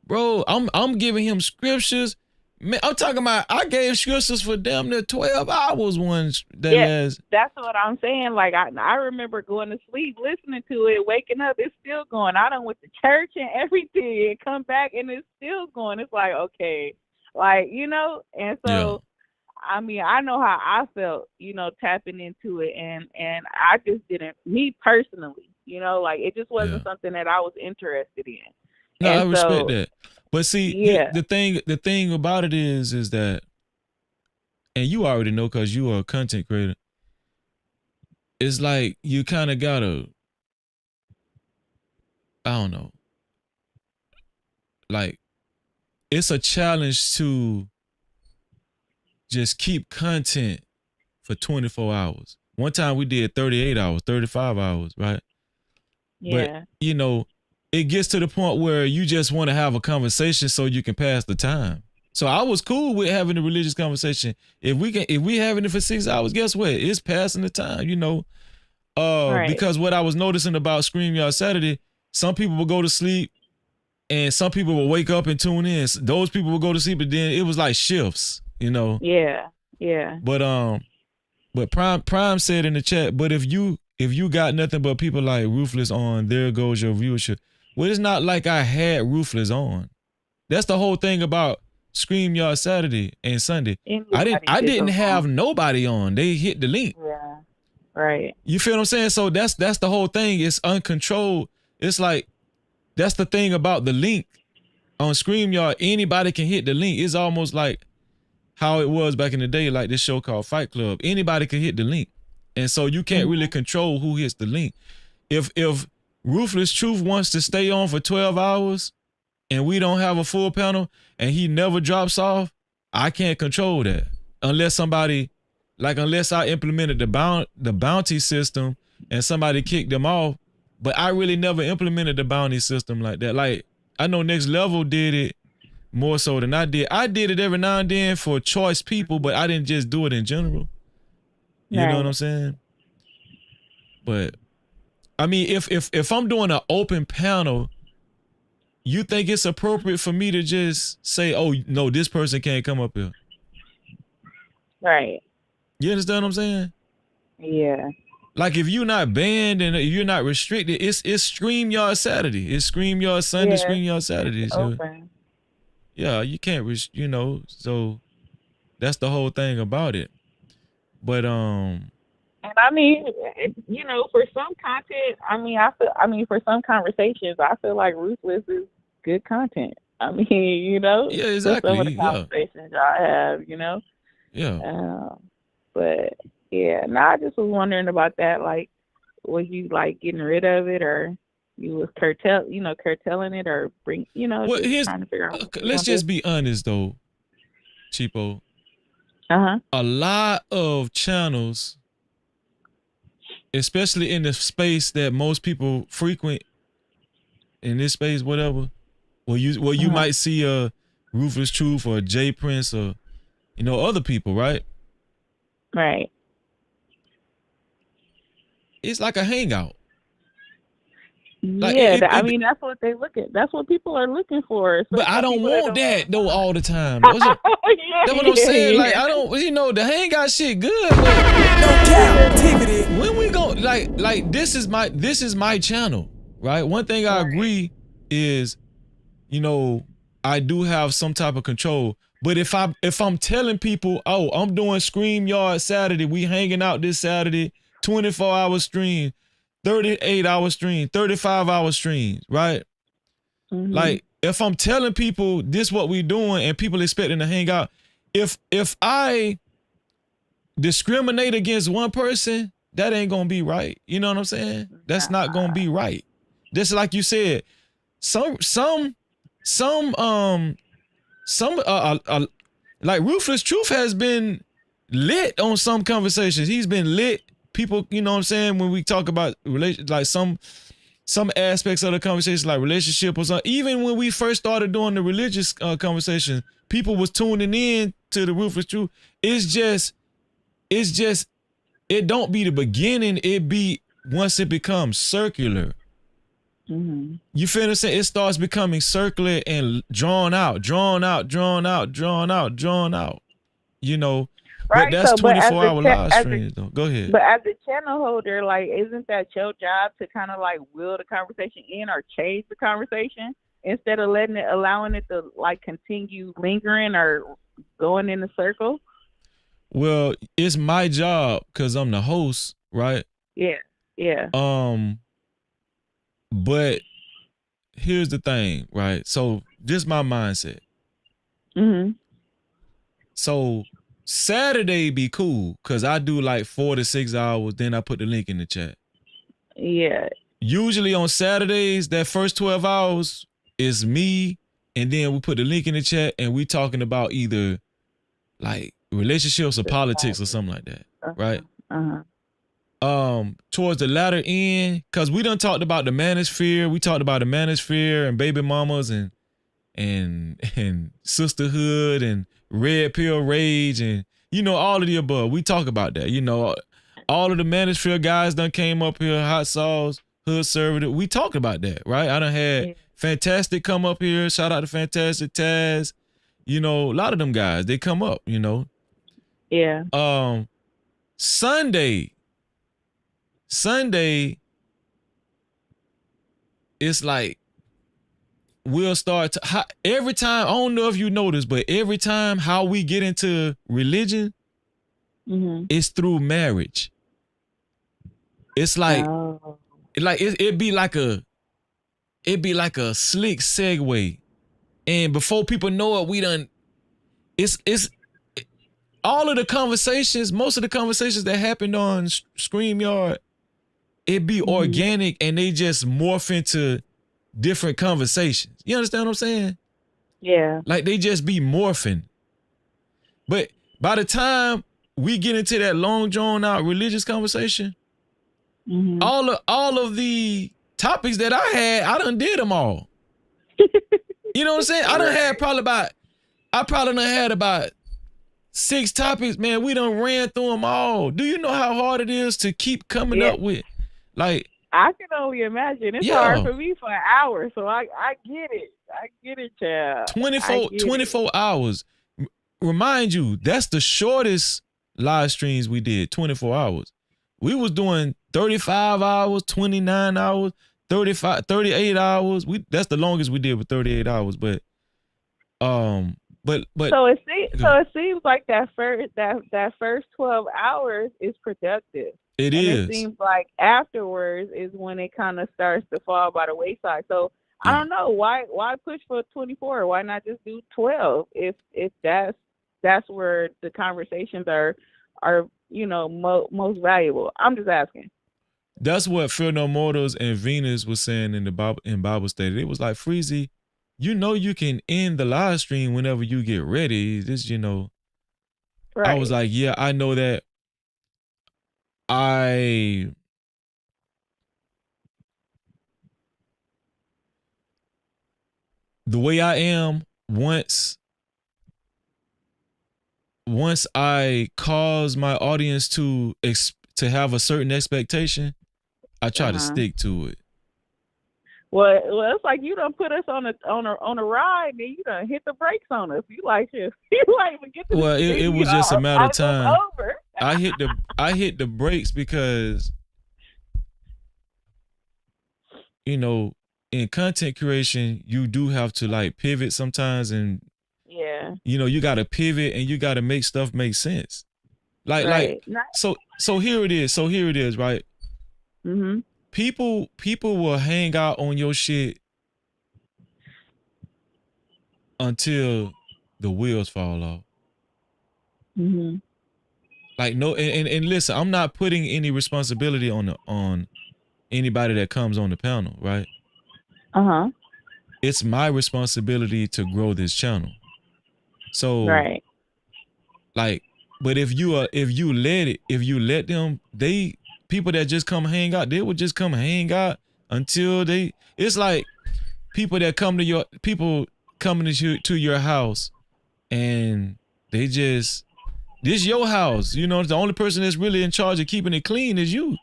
bro. I'm giving him scriptures. Man, I'm talking about I gave scriptures for damn near 12 hours once that last. That's what I'm saying. Like I remember going to sleep, listening to it, waking up, it's still going. I done went to church and everything, and come back and it's still going. It's like, okay, like, you know, and so I mean, I know how I felt, you know, tapping into it, and I just didn't, me personally, you know, like it just wasn't something that I was interested in. No, and I respect that. But see, Yeah. the thing about it is that, and you already know because you are a content creator, it's like you kind of gotta, I don't know, like it's a challenge to just keep content for 24 hours. One time we did 38 hours, 35 hours, right? Yeah. But, you know, it gets to the point where you just want to have a conversation so you can pass the time. So I was cool with having a religious conversation. If we having it for 6 hours, guess what? It's passing the time, you know. Right. Because what I was noticing about StreamYard Saturday, some people will go to sleep and some people will wake up and tune in. Those people will go to sleep, but then it was like shifts, you know. Yeah. Yeah. But Prime said in the chat, but if you got nothing but people like Ruthless on, there goes your viewership. Well, it's not like I had Ruthless on. That's the whole thing about StreamYard Saturday and Sunday. I didn't have nobody on. They hit the link. Yeah. Right. You feel what I'm saying? So that's the whole thing. It's uncontrolled. It's like that's the thing about the link on StreamYard. Anybody can hit the link. It's almost like how it was back in the day, like this show called Fight Club. Anybody can hit the link. And so you can't really control who hits the link. If Ruthless Truth wants to stay on for 12 hours and we don't have a full panel and he never drops off, I can't control that. Unless I implemented the bounty system and somebody kicked them off, but I really never implemented the bounty system like that. Like, I know Next Level did it more so than I did. I did it every now and then for choice people, but I didn't just do it in general. You know what I'm saying? But I mean, if I'm doing an open panel, you think it's appropriate for me to just say, oh no, this person can't come up here? Right. You understand what I'm saying? Yeah. Like if you're not banned and you're not restricted, it's StreamYard Saturday. It's StreamYard Sunday, StreamYard Saturday. So, open. yeah, you can't, you know, so that's the whole thing about it. But And I mean, you know, for some content, for some conversations, I feel like Ruthless is good content. I mean, you know, yeah, exactly. For some of the conversations I have, you know. Yeah. But yeah, I just was wondering about that. Like, was you like getting rid of it, or you was curtailing it, or trying to figure out. Let's just be honest though, Cheapo. A lot of channels, especially in the space that most people frequent, in this space, whatever, where you might see a Ruthless Truth or Jay Prince or other people, right? Right. It's like a hangout. Like that's what they look at. That's what people are looking for. But I don't want that though all the time. That's what I'm saying. Like I don't, the hangout shit good. But No Cap-tivity. When we go, like this is my channel, right? One thing I agree is, I do have some type of control. But if I'm telling people, oh, I'm doing StreamYard Saturday, we hanging out this Saturday, 24-hour stream, 38-hour stream, 35-hour streams, right? Like if I'm telling people this what we doing and people expecting to hang out, if I discriminate against one person, that ain't gonna be right. You know what I'm saying? That's not gonna be right. Just like you said, like Ruthless Truth has been lit on some conversations. He's been lit. People, you know what I'm saying, when we talk about like some aspects of the conversation, like relationship or something. Even when we first started doing the religious conversation, people was tuning in to the Ruthless Truth. It's just it don't be the beginning, it be once it becomes circular. Mm-hmm. You feel what I'm saying? It starts becoming circular and drawn out. You know, but Right. that's So, but 24-hour live streams though. Go ahead. but as a channel holder, like, isn't that your job to kind of like will the conversation in or change the conversation instead of allowing it to like continue lingering or going in a circle? Well, it's my job because I'm the host, right? Yeah. Yeah. But here's the thing, right? So just my mindset. Mm-hmm. So Saturday be cool because I do like 4 to 6 hours, then I put the link in the chat. Yeah. Usually on Saturdays, that first 12 hours is me, and then we put the link in the chat and we talking about either like relationships or politics or something like that, right? Towards the latter end, because we done talked about the manosphere, and baby mamas and sisterhood and red pill rage and all of the above. We talk about that. All of the manosphere guys done came up here, hot sauce, hood server. We talked about that, right? I done had Fantastic come up here. Shout out to Fantastic, Taz. A lot of them guys, they come up, Yeah. Sunday, it's like we'll start to every time. I don't know if you notice, but every time how we get into religion, it's through marriage. It's like, it'd be like a slick segue, and before people know it, we done. It's all of the conversations. Most of the conversations that happened on StreamYard, it be organic, and they just morph into different conversations. You understand what I'm saying? Yeah. Like they just be morphing. But by the time we get into that long drawn out religious conversation, all of the topics that I done did them all. You know what I'm saying? I probably done had about 6 topics, man. We done ran through them all. Do you know how hard it is to keep coming up with, like, I can only imagine. It's hard for me for an hour, so I get it. I get it, child. 24 hours. Remind you, that's the shortest live streams we did, 24 hours. We was doing 35 hours, 29 hours, 35, 38 hours. That's the longest we did with 38 hours, but so it seems like that first 12 hours is productive. It It seems like afterwards is when it kind of starts to fall by the wayside. So I don't know why push for 24. Why not just do 12? If that's where the conversations are most valuable. I'm just asking. That's what Fear No Mortals and Venus was saying in Bible study. It was like, Freezy, you can end the live stream whenever you get ready. This, Right. I was like, yeah, I know that. The way I am, once I cause my audience to have a certain expectation, I try to stick to it. Well, it's like you done put us on a ride, and you done hit the brakes on us. You like to get to Well, it was just a matter of time. Over. I hit the brakes because in content creation you do have to like pivot sometimes, and you got to pivot and you got to make stuff make sense. So here it is, right? People will hang out on your shit until the wheels fall off. Like, no, and listen, I'm not putting any responsibility on anybody that comes on the panel, right? It's my responsibility to grow this channel. So, like, but if you let them, people that just come hang out, they would just come hang out until it's like people that come to your house and they just This your house. You know, the only person that's really in charge of keeping it clean is you.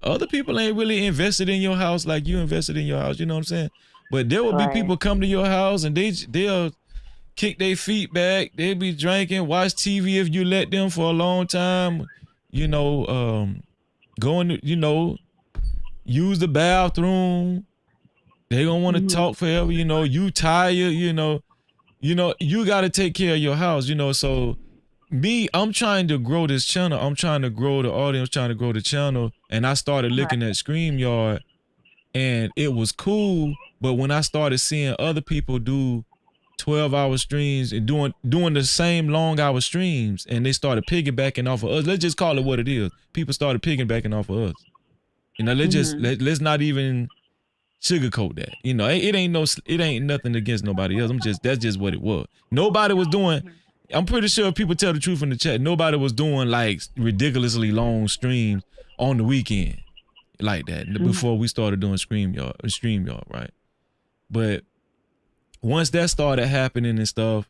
Other people ain't really invested in your house like you invested in your house. You know what I'm saying? But there will be people come to your house and they'll kick their feet back. They'll be drinking, watch TV if you let them for a long time. You know, going to, you know, use the bathroom. They gonna want to talk forever. You know, you tired. You know, you got to take care of your house. You know, so me, I'm trying to grow this channel. I'm trying to grow the audience, trying to grow the channel. And I started looking at StreamYard and it was cool. But when I started seeing other people do 12-hour streams and doing the same long-hour streams, and they started piggybacking off of us. Let's just call it what it is. People started piggybacking off of us. You know, let's not even sugarcoat that. You know, it ain't nothing against nobody else. That's just what it was. Nobody was doing. I'm pretty sure if people tell the truth in the chat, nobody was doing like ridiculously long streams on the weekend like that before we started doing StreamYard, right? But once that started happening and stuff,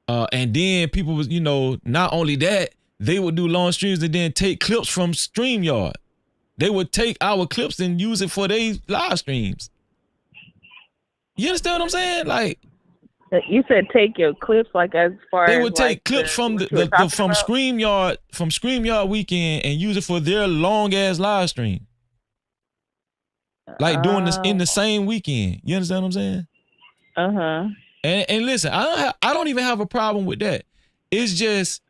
and then people was, you know, not only that, they would do long streams and then take clips from StreamYard. They would take our clips and use it for their live streams. You understand what I'm saying? Like, you said take your clips, like as far as they would take like clips from from about? StreamYard weekend and use it for their long ass live stream. Like doing this in the same weekend. You understand what I'm saying? And listen, I don't even have a problem with that. It's just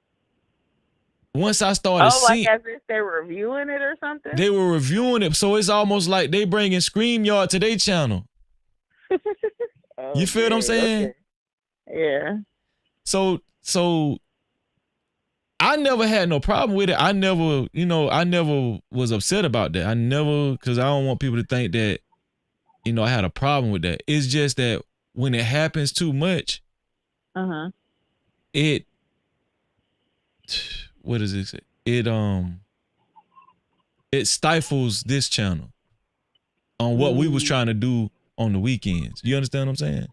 once I started seeing, like as if they're reviewing it or something. They were reviewing it, so it's almost like they bringing StreamYard to their channel. You feel what I'm saying? Okay. Yeah. So I never had no problem with it. I never was upset about that. I never, because I don't want people to think that, you know, I had a problem with that. It's just that when it happens too much, it, what does it say? It stifles this channel on what we was trying to do on the weekends. You understand what I'm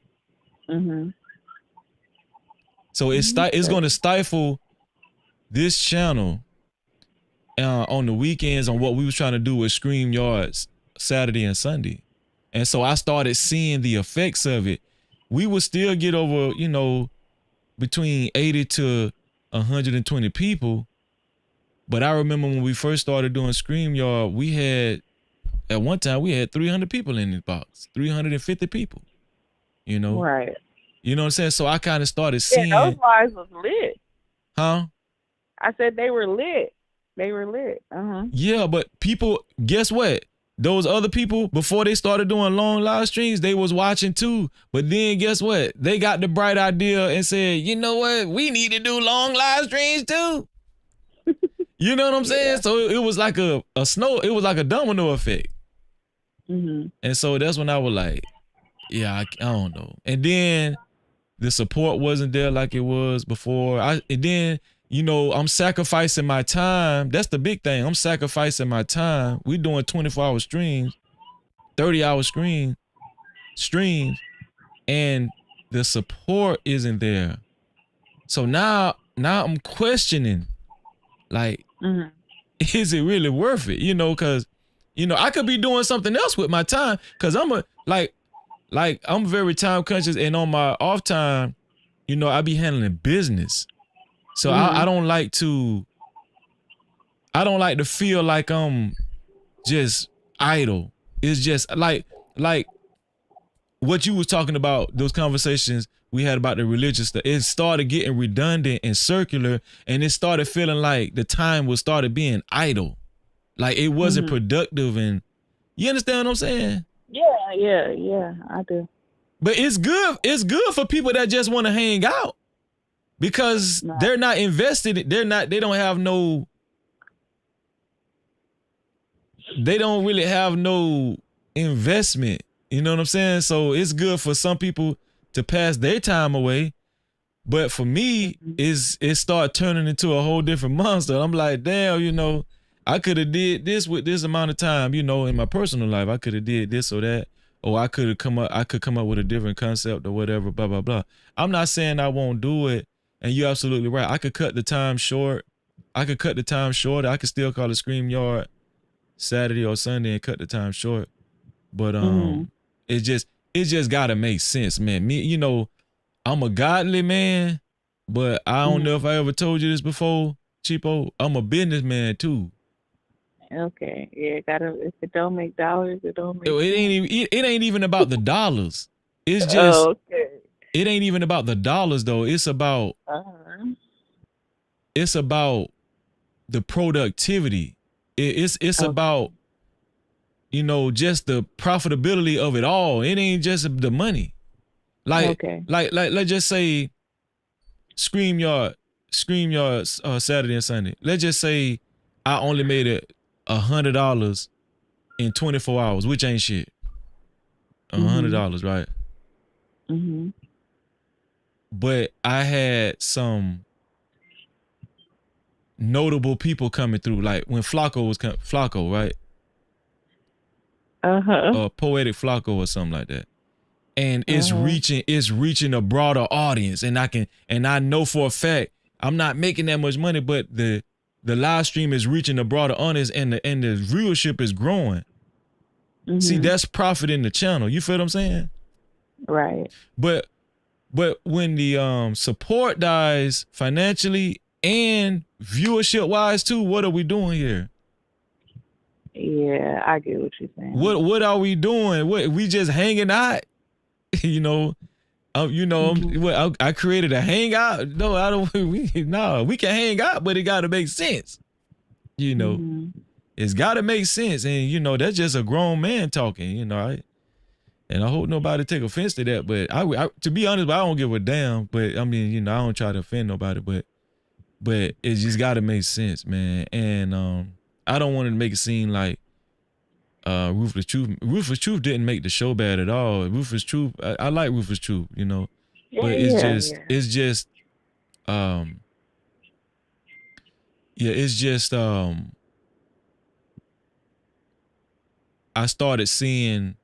saying? So it's going to stifle this channel on the weekends on what we was trying to do with StreamYards Saturday and Sunday. And so I started seeing the effects of it. We would still get over, you know, between 80 to 120 people. But I remember when we first started doing StreamYard, at one time we had 300 people in this box, 350 people, you know? Right. You know what I'm saying? So I kind of started seeing. Yeah, those lives was lit. Huh? I said they were lit. They were lit. Yeah, but people, guess what? Those other people, before they started doing long live streams, they was watching too. But then guess what? They got the bright idea and said, you know what? We need to do long live streams too. You know what I'm saying? So it was like it was like a domino effect. And so that's when I was like, yeah, I don't know. And then the support wasn't there like it was before. And then, you know, I'm sacrificing my time. That's the big thing. I'm sacrificing my time. We doing 24-hour streams, 30-hour streams, and the support isn't there. So now I'm questioning, like, is it really worth it? You know, because, you know, I could be doing something else with my time, because I'm I'm very time conscious, and on my off time, you know, I be handling business. So I don't like to feel like I'm just idle. It's just like what you was talking about, those conversations we had about the religious stuff. It started getting redundant and circular, and it started feeling like the time started being idle. Like it wasn't productive, and you understand what I'm saying? Yeah, I do. But it's good for people that just want to hang out, because they're not invested. They don't really have no investment. You know what I'm saying? So it's good for some people to pass their time away. But for me, it started turning into a whole different monster. I'm like, damn, you know, I could have did this with this amount of time, you know, in my personal life. I could have did this or that, or I could come up with a different concept or whatever, blah, blah, blah. I'm not saying I won't do it, And you're absolutely right. I could cut the time short. I could still call it StreamYard Saturday or Sunday and cut the time short. But it just gotta make sense, man. Me, I'm a godly man, but I don't know if I ever told you this before, Cheapo. I'm a businessman too. Okay, yeah, if it don't make dollars, it don't make. It ain't even about the dollars. It's just It ain't even about the dollars though. It's about the productivity. It's about just the profitability of it all. It ain't just the money. Like let's just say StreamYard Saturday and Sunday. Let's just say I only made it $100 in 24 hours, which ain't shit. $100, right? Mm-hmm. But I had some notable people coming through, like when Flacco, right? Poetic Flacco or something like that. And it's reaching a broader audience. And I know for a fact I'm not making that much money, but the live stream is reaching a broader audience and the viewership is growing. See, that's profit in the channel. You feel what I'm saying? Right. But when the support dies financially and viewership wise too, what are we doing here? Yeah, I get what you're saying. What are we doing? We just hanging out? I created a hangout. No, I don't. We can hang out, but it got to make sense. It's got to make sense, and that's just a grown man talking. And I hope nobody take offense to that. But I to be honest, I don't give a damn. But I mean, I don't try to offend nobody. But it just got to make sense, man. And I don't want to make it seem like Ruthless Truth. Ruthless Truth didn't make the show bad at all. Ruthless Truth, I like Ruthless Truth, but it's just I started seeing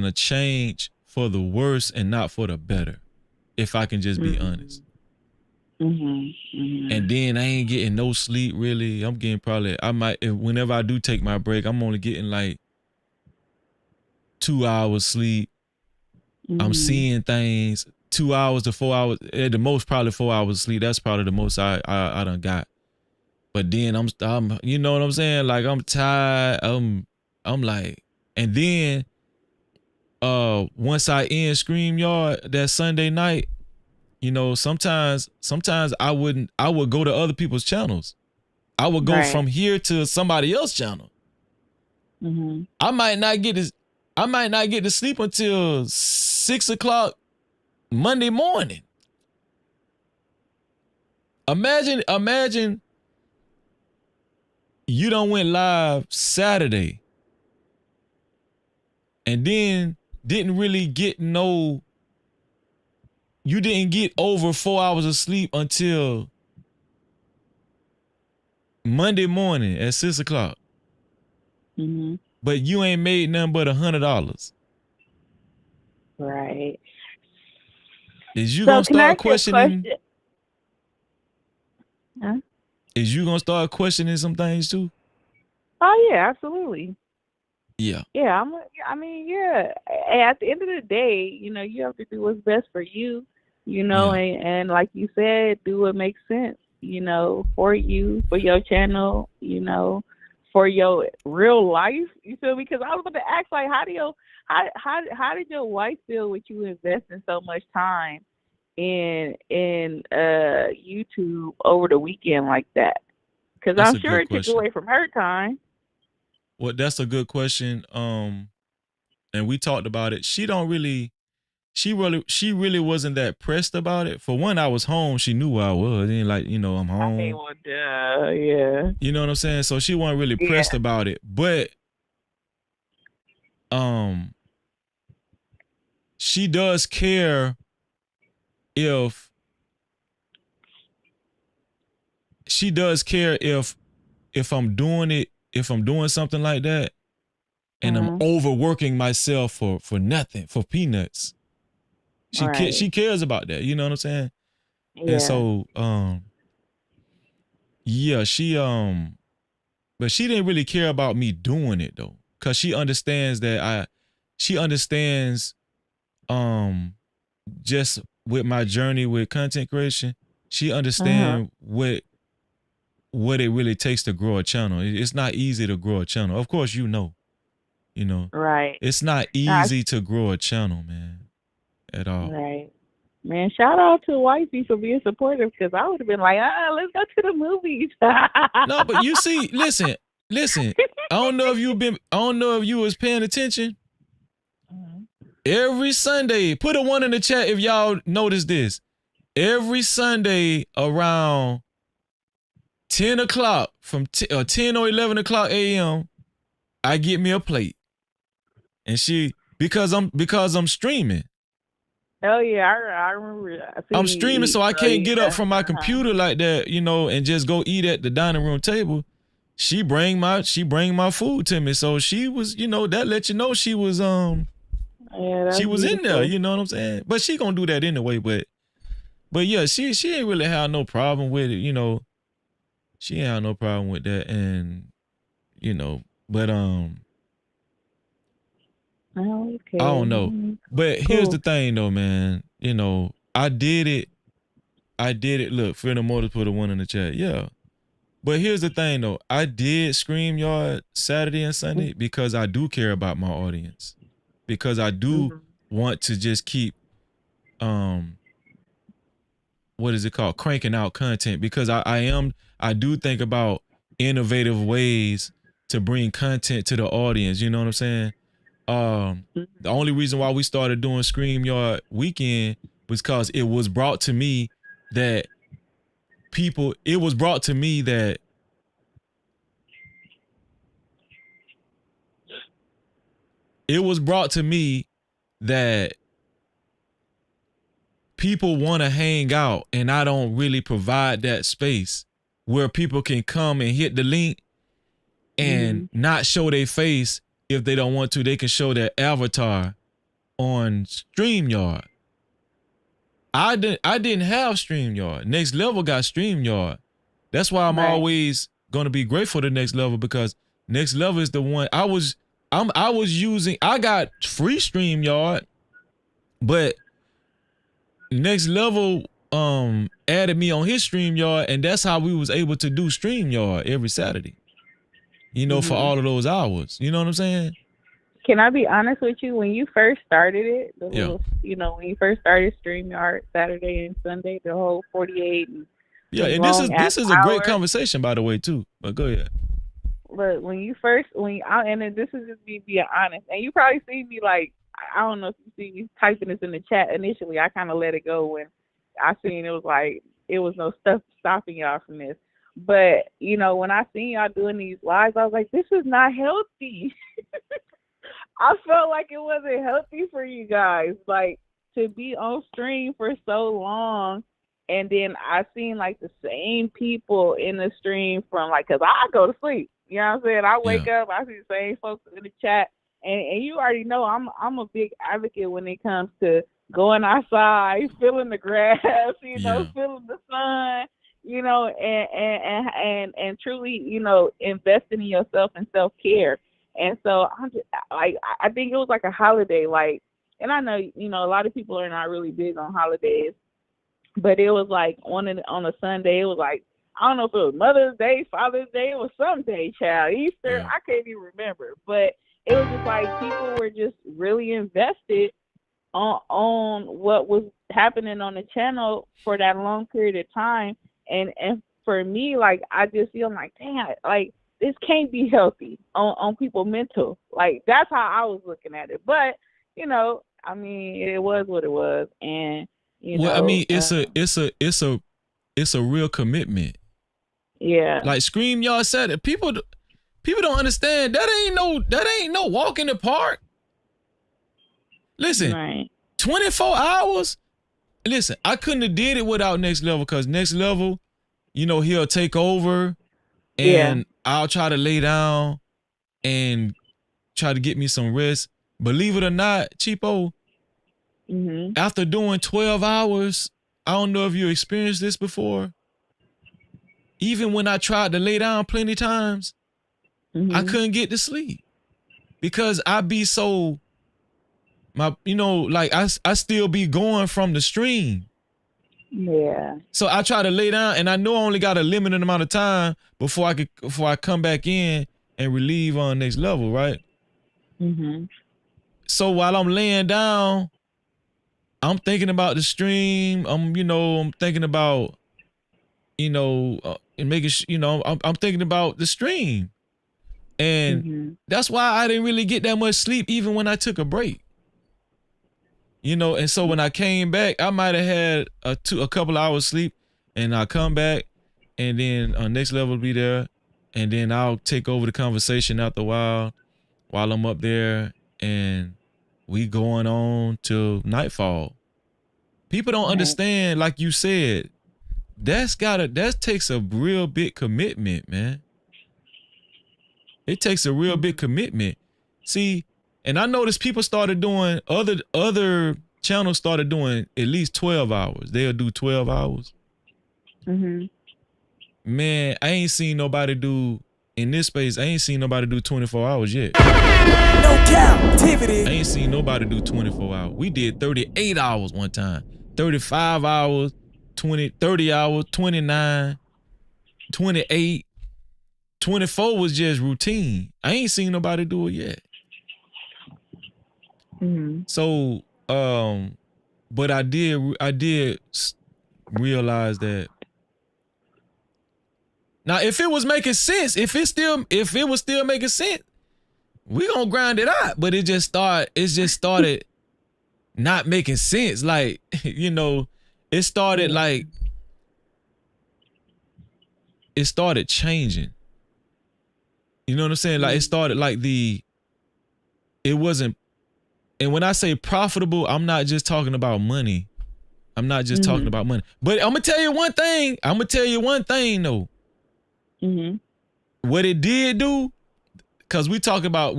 a change for the worse and not for the better, if I can just be honest. And then I ain't getting no sleep really. I'm getting whenever I do take my break, I'm only getting like 2 hours sleep. I'm seeing things 2 hours to 4 hours, at the most probably 4 hours sleep. That's probably the most I done got. But then I'm you know what I'm saying? Like I'm tired. I'm like, and then once I end StreamYard that Sunday night, sometimes I would go to other people's channels. I would go from here to somebody else's channel. I might not get to sleep until 6 o'clock Monday morning. Imagine you done went live Saturday and then you didn't get over 4 hours of sleep until Monday morning at 6 o'clock. But you ain't made nothing but $100. Right. Is you gonna start questioning? Huh? Is you gonna start questioning some things too? Oh yeah, absolutely. Yeah. Yeah, yeah. At the end of the day, you have to do what's best for you, and like you said, do what makes sense, for you, for your channel, for your real life. You feel me? Because I was going to ask, like, how did your wife feel with you investing so much time in YouTube over the weekend like that? Because I'm sure it took away from her time. Well, that's a good question. And we talked about it. She really wasn't that pressed about it. For one, I was home. She knew where I was. And like, I'm home. Yeah. You know what I'm saying? So she wasn't really pressed about it. But she does care if I'm doing it, if I'm doing something like that and I'm overworking myself for nothing, for peanuts. Right. She cares about that. You know what I'm saying? Yeah. And so yeah, but she didn't really care about me doing it though, cause she understands she understands just with my journey with content creation, she understands what it really takes to grow a channel. It's not easy to grow a channel. Of course, you know, Right. it's not easy to grow a channel, man, at all. Right. Man, shout out to Wifey for being supportive because I would have been like, let's go to the movies. No, but you see, listen. I don't know if you was paying attention. Every Sunday, put a 1 in the chat if y'all notice this. Every Sunday around 10 o'clock from 10 or 11 o'clock a.m., I get me a plate. And because I'm streaming. Oh yeah, I remember. I'm streaming, so I can't get up from my computer like that, and just go eat at the dining room table. She bring my food to me, so she was, that let you know she was she was in there, you know what I'm saying? But she gonna do that anyway. But yeah, she ain't really have no problem with it, She ain't have no problem with that, and but okay. I don't know. But here's the thing though, man. I did it. Look, Freedom Motors put a 1 in the chat. Yeah. But here's the thing though. I did StreamYard Saturday and Sunday because I do care about my audience. Because I do want to just keep what is it called? Cranking out content. Because I do think about innovative ways to bring content to the audience. You know what I'm saying? The only reason why we started doing StreamYard Weekend was because it was brought to me that people want to hang out, and I don't really provide that space where people can come and hit the link and not show their face. If they don't want to, they can show their avatar on StreamYard. I didn't have StreamYard. Next Level got StreamYard. That's why I'm always gonna be grateful to Next Level, because Next Level is the one I was using. I got free StreamYard, but Next Level added me on his StreamYard, and that's how we was able to do StreamYard every Saturday. For all of those hours. You know what I'm saying? Can I be honest with you? When you first started it, when you first started StreamYard Saturday and Sunday, the whole 48 and and this is a great conversation, by the way, too. But go ahead. But and this is just me being honest, and you probably see me like, I don't know if you see me typing this in the chat initially. I kind of let it go when I seen it was like it was no stuff stopping y'all from this. But when I seen y'all doing these lives, I was like, this is not healthy. I felt like it wasn't healthy for you guys, like, to be on stream for so long. And then I seen like the same people in the stream from cause I go to sleep. You know what I'm saying? I wake up, I see the same folks in the chat. And you already know I'm a big advocate when it comes to going outside, feeling the grass, feeling the sun, and truly, investing in yourself and self-care. And so I'm just, I think it was like a holiday, and I know, a lot of people are not really big on holidays, but it was like on a Sunday, it was like, I don't know if it was Mother's Day, Father's Day, it was some day, child, Easter, I can't even remember, but it was just like people were just really invested on what was happening on the channel for that long period of time. And for me, I just feel like, dang, this can't be healthy on people mental. That's how I was looking at it. But, it was what it was. And, it's a real commitment. Yeah. Like StreamYard said it. People don't understand that ain't no walk in the park. Listen, 24 hours. Listen, I couldn't have did it without Next Level, because Next Level, he'll take over and I'll try to lay down and try to get me some rest. Believe it or not, Cheapo, After doing 12 hours, I don't know if you experienced this before. Even when I tried to lay down plenty times, I couldn't get to sleep because I be so like I still be going from the stream. Yeah. So I try to lay down, and I know I only got a limited amount of time before I come back in and relieve on next level, right? So while I'm laying down, I'm thinking about the stream. I'm thinking about, and making I'm thinking about the stream, and that's why I didn't really get that much sleep even when I took a break. And so when I came back, I might have had a couple hours sleep, and I come back, and then next level will be there, and then I'll take over the conversation after a while I'm up there, and we going on till nightfall. People don't understand, like you said, that takes a real big commitment, man. It takes a real big commitment. See, and I noticed people started doing, other channels started doing at least 12 hours. They'll do 12 hours. Man, I ain't seen nobody do, in this space, I ain't seen nobody do 24 hours yet. No Cap-tivity. I ain't seen nobody do 24 hours. We did 38 hours one time. 35 hours, 30 hours, 29, 28, 24 was just routine. I ain't seen nobody do it yet. So, but I did realize that. Now, if it was making sense, if it was still making sense, we gonna grind it out. But it just started not making sense. Like, it started like, it started changing. You know what I'm saying? Like, it started like it wasn't, and when I say profitable, I'm not just talking about money. I'm not just talking about money. But I'm gonna tell you one thing though. What it did do, because we've been talking about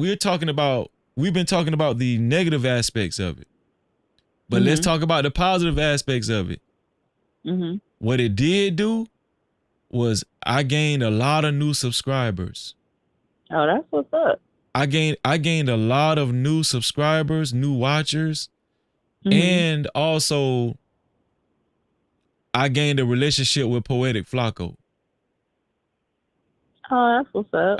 the negative aspects of it. But let's talk about the positive aspects of it. What it did do was I gained a lot of new subscribers. Oh, that's what's up. I gained a lot of new subscribers, new watchers, and also I gained a relationship with Poetic Flacco. Oh, that's what's up.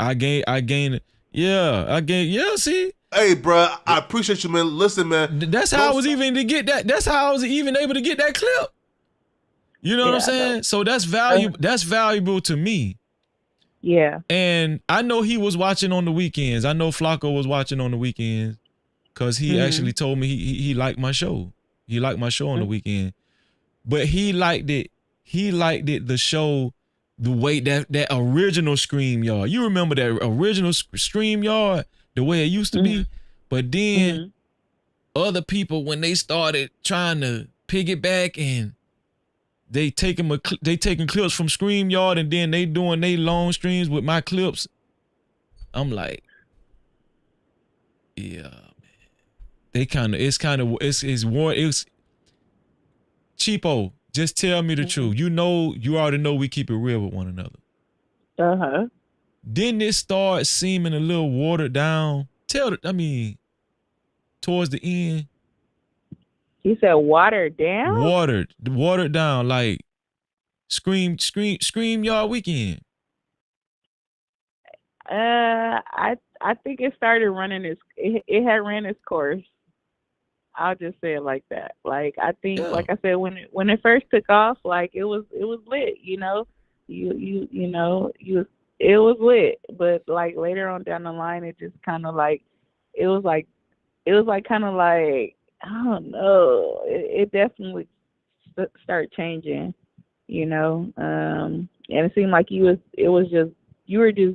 See? Hey, bro, I appreciate you, man. Listen, man. That's how I was even able to get that clip. You know what I'm saying? So that's valuable. That's valuable to me. Yeah. And I know he was watching on the weekends. I know Flacco was watching on the weekends because he actually told me he liked my show. He liked my show on the weekend. But he liked it. The show, the way that original StreamYard. You remember that original StreamYard, the way it used to be? But then other people, when they started trying to piggyback and they taking clips from StreamYard and then they doing they long streams with my clips, I'm like, yeah, man. It's cheapo. Just tell me the truth. You already know we keep it real with one another. Didn't it start seeming a little watered down? Towards the end. You said watered down? Watered down, like StreamYard weekend. I think it started running it had ran its course. I'll just say it like that. Like, I think, like I said, when it first took off, like it was lit. It was lit. But like later on down the line, it just kind of like it was kind of like, I don't know. It definitely started changing, and it seemed like you were just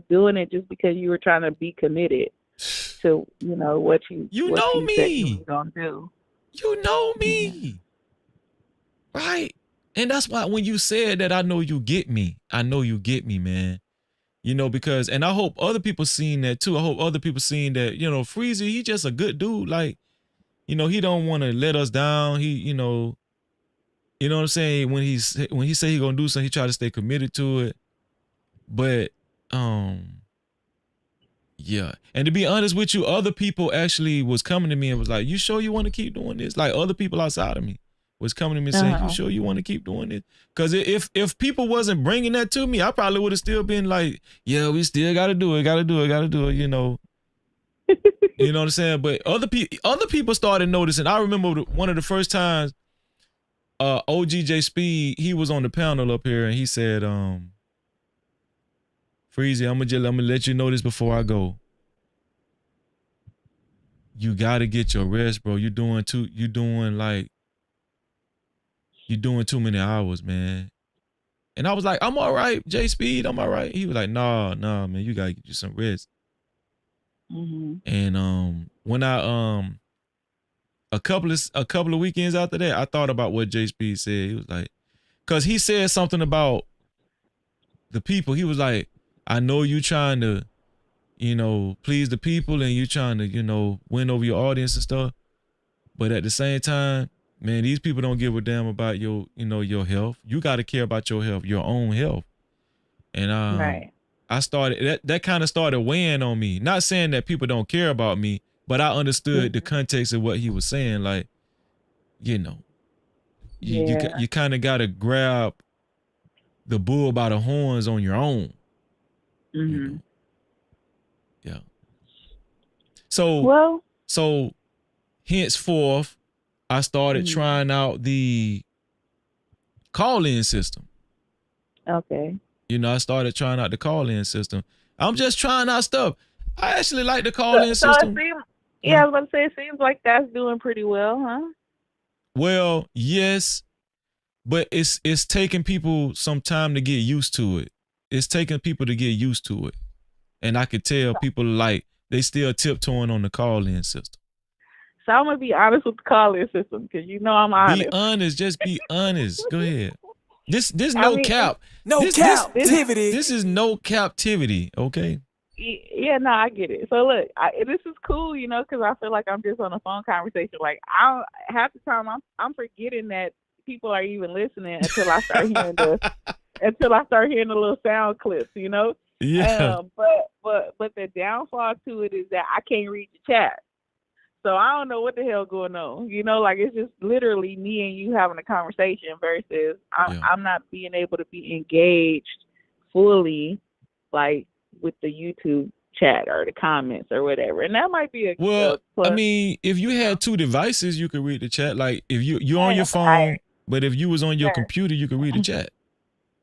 doing it just because you were trying to be committed to, what you said you was gonna do. You know me, right? And that's why when you said that, I know you get me. I know you get me, man. Because, and I hope other people seen that too. I hope other people seen that, Freezy, he just a good dude. Like, he don't want to let us down. He, you know what I'm saying? When he say he gonna do something, he try to stay committed to it. But yeah. And to be honest with you, other people actually was coming to me and was like, "You sure you want to keep doing this?" Like other people outside of me was coming to me and saying, "You sure you want to keep doing this?" Because if people wasn't bringing that to me, I probably would have still been like, "Yeah, we still got to do it, got to do it, got to do it." You know what I'm saying? But other people started noticing. I remember one of the first times, OGJ Speed, he was on the panel up here and he said, Freezy, I'm gonna let you know this before I go. You gotta get your rest, bro. You're doing too many hours, man. And I was like, I'm all right, J Speed, I'm all right. He was like, nah, man, you gotta get you some rest. And when I a couple of weekends after that, I thought about what J Speed said. He was like, cause he said something about the people. He was like, I know you trying to, please the people and you trying to, win over your audience and stuff. But at the same time, man, these people don't give a damn about your health. You got to care about your health, your own health. And Right. I started, that kind of started weighing on me. Not saying that people don't care about me, but I understood the context of what he was saying. Like, you kind of got to grab the bull by the horns on your own. Yeah. So henceforth, I started trying out the call-in system. Okay. I started trying out the call-in system. I'm just trying out stuff. I actually like the call-in system. I was about to say, it seems like that's doing pretty well, huh? Well, yes, but it's taking people some time to get used to it. It's taking people to get used to it. And I could tell people like they still tiptoeing on the call-in system. So I'm gonna be honest with the call-in system because I'm honest. Be honest, just be honest. Go ahead. This no cap. No captivity. This is no captivity, okay? Yeah, no, I get it. So look, this is cool, because I feel like I'm just on a phone conversation. Like half the time I'm forgetting that people are even listening until I start hearing the little sound clips, Yeah. But the downfall to it is that I can't read the chat. So I don't know what the hell going on. Like it's just literally me and you having a conversation versus I'm not being able to be engaged fully, like with the YouTube chat or the comments or whatever. And that might be a plus. I mean, if you had two devices, you could read the chat. Like if you're on your phone, but if you was on your computer, you could read the chat.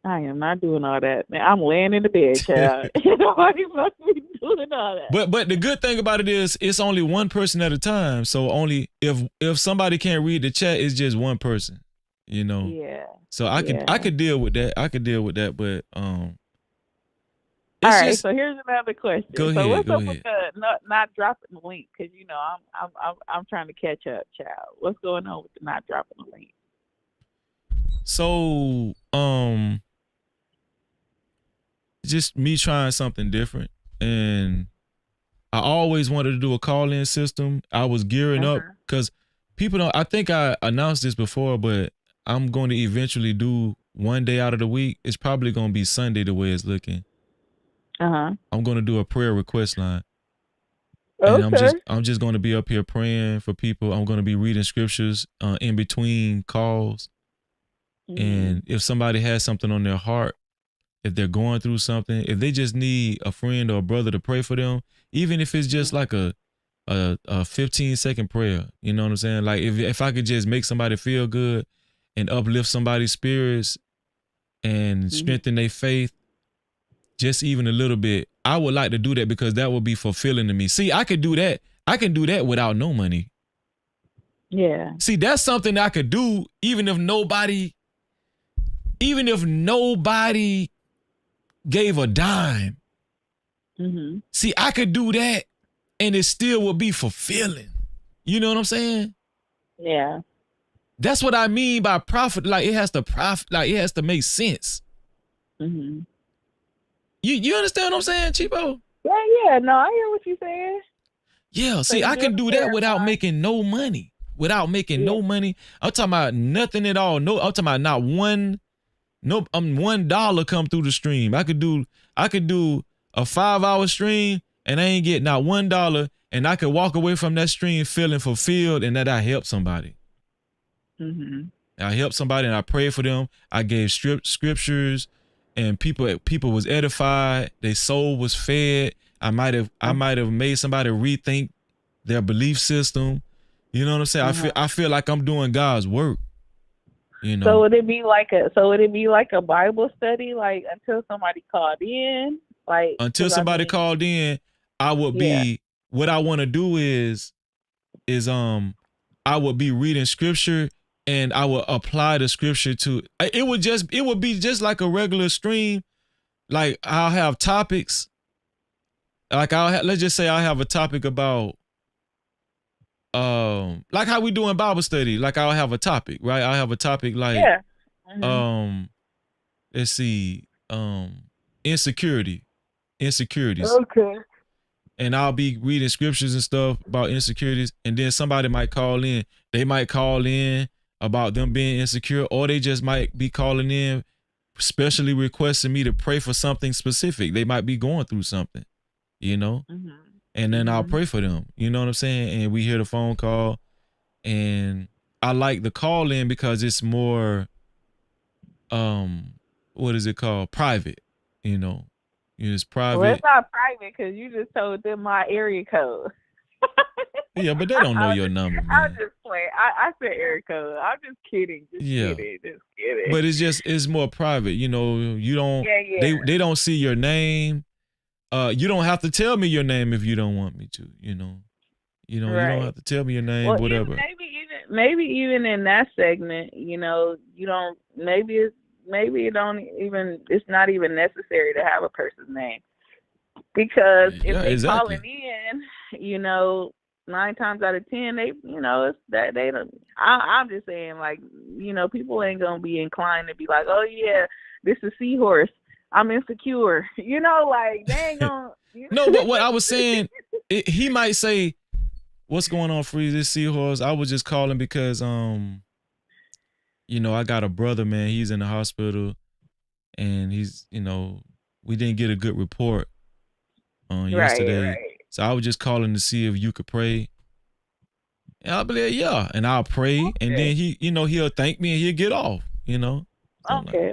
I am not doing all that, man. I'm laying in the bed, child. Nobody must be doing all that. But the good thing about it is it's only one person at a time. So only if somebody can't read the chat, it's just one person. Yeah. So I could deal with that. But all right. So here's another question. Go ahead. So what's up with the not dropping the link? Because I'm trying to catch up, child. What's going on with the not dropping the link? So just me trying something different, and I always wanted to do a call-in system. I was gearing up because people don't. I think I announced this before, but I'm going to eventually do one day out of the week. It's probably going to be Sunday the way it's looking. I'm going to do a prayer request line. And I'm just going to be up here praying for people. I'm going to be reading scriptures in between calls. And if somebody has something on their heart, if they're going through something, if they just need a friend or a brother to pray for them, even if it's just like a 15-second prayer, you know what I'm saying? Like if I could just make somebody feel good and uplift somebody's spirits and strengthen their faith, just even a little bit, I would like to do that because that would be fulfilling to me. See, I could do that. I can do that without no money. Yeah. See, that's something I could do even if nobody gave a dime. See, I could do that and it still would be fulfilling. You know what I'm saying? Yeah. That's what I mean by profit. Like it has to make sense. You understand what I'm saying, Cheapo? Yeah. No, I hear what you're saying. Yeah. See, I can do that without making no money. without making no money. I'm talking about nothing at all. No, I'm talking about not one. No, $1 come through the stream. I could do a 5-hour stream and I ain't get not $1, and I could walk away from that stream feeling fulfilled and that I helped somebody. Mm-hmm. I helped somebody and I prayed for them. I gave scriptures, and people was edified. Their soul was fed. I might have made somebody rethink their belief system. You know what I'm saying? I feel like I'm doing God's work. You know. So would it be like a Bible study, like until somebody called in? Like until somebody called in, I would be what I want to do is I would be reading scripture and I would apply the scripture to it would be just like a regular stream. Like I'll have topics. Like let's just say I have a topic about like how we doing Bible study. Like I'll have a topic, right? I'll have a topic like let's see, insecurities. Okay. And I'll be reading scriptures and stuff about insecurities, and then somebody might call in. They might call in about them being insecure, or they just might be calling in specially requesting me to pray for something specific. They might be going through something, you know? Mm-hmm. And then I'll pray for them. You know what I'm saying? And we hear the phone call, and I like the call in because it's more, what is it called? Private, you know? It's private. Well, it's not private because you just told them my area code. Yeah, but they don't know your number, man. I'm just playing. I said area code. I'm just kidding. Just kidding. But it's more private. You know, you don't. Yeah. They don't see your name. You don't have to tell me your name if you don't want me to. You know, you don't have to tell me your name. Well, whatever. Maybe even in that segment, you know, you don't. Maybe it's not even necessary to have a person's name, because if they're calling in, you know, 9 times out of 10, they, you know, it's that they don't. I'm just saying, like, you know, people ain't gonna be inclined to be like, oh yeah, this is Seahorse, I'm insecure, you know, like they ain't gonna. No, but what I was saying, he might say, "What's going on, Free? This Seahorse." I was just calling because you know, I got a brother, man. He's in the hospital, and he's, you know, we didn't get a good report yesterday. Right. So I was just calling to see if you could pray. And I'll be like, yeah. And I'll pray, and then he, you know, he'll thank me and he'll get off, you know. Okay.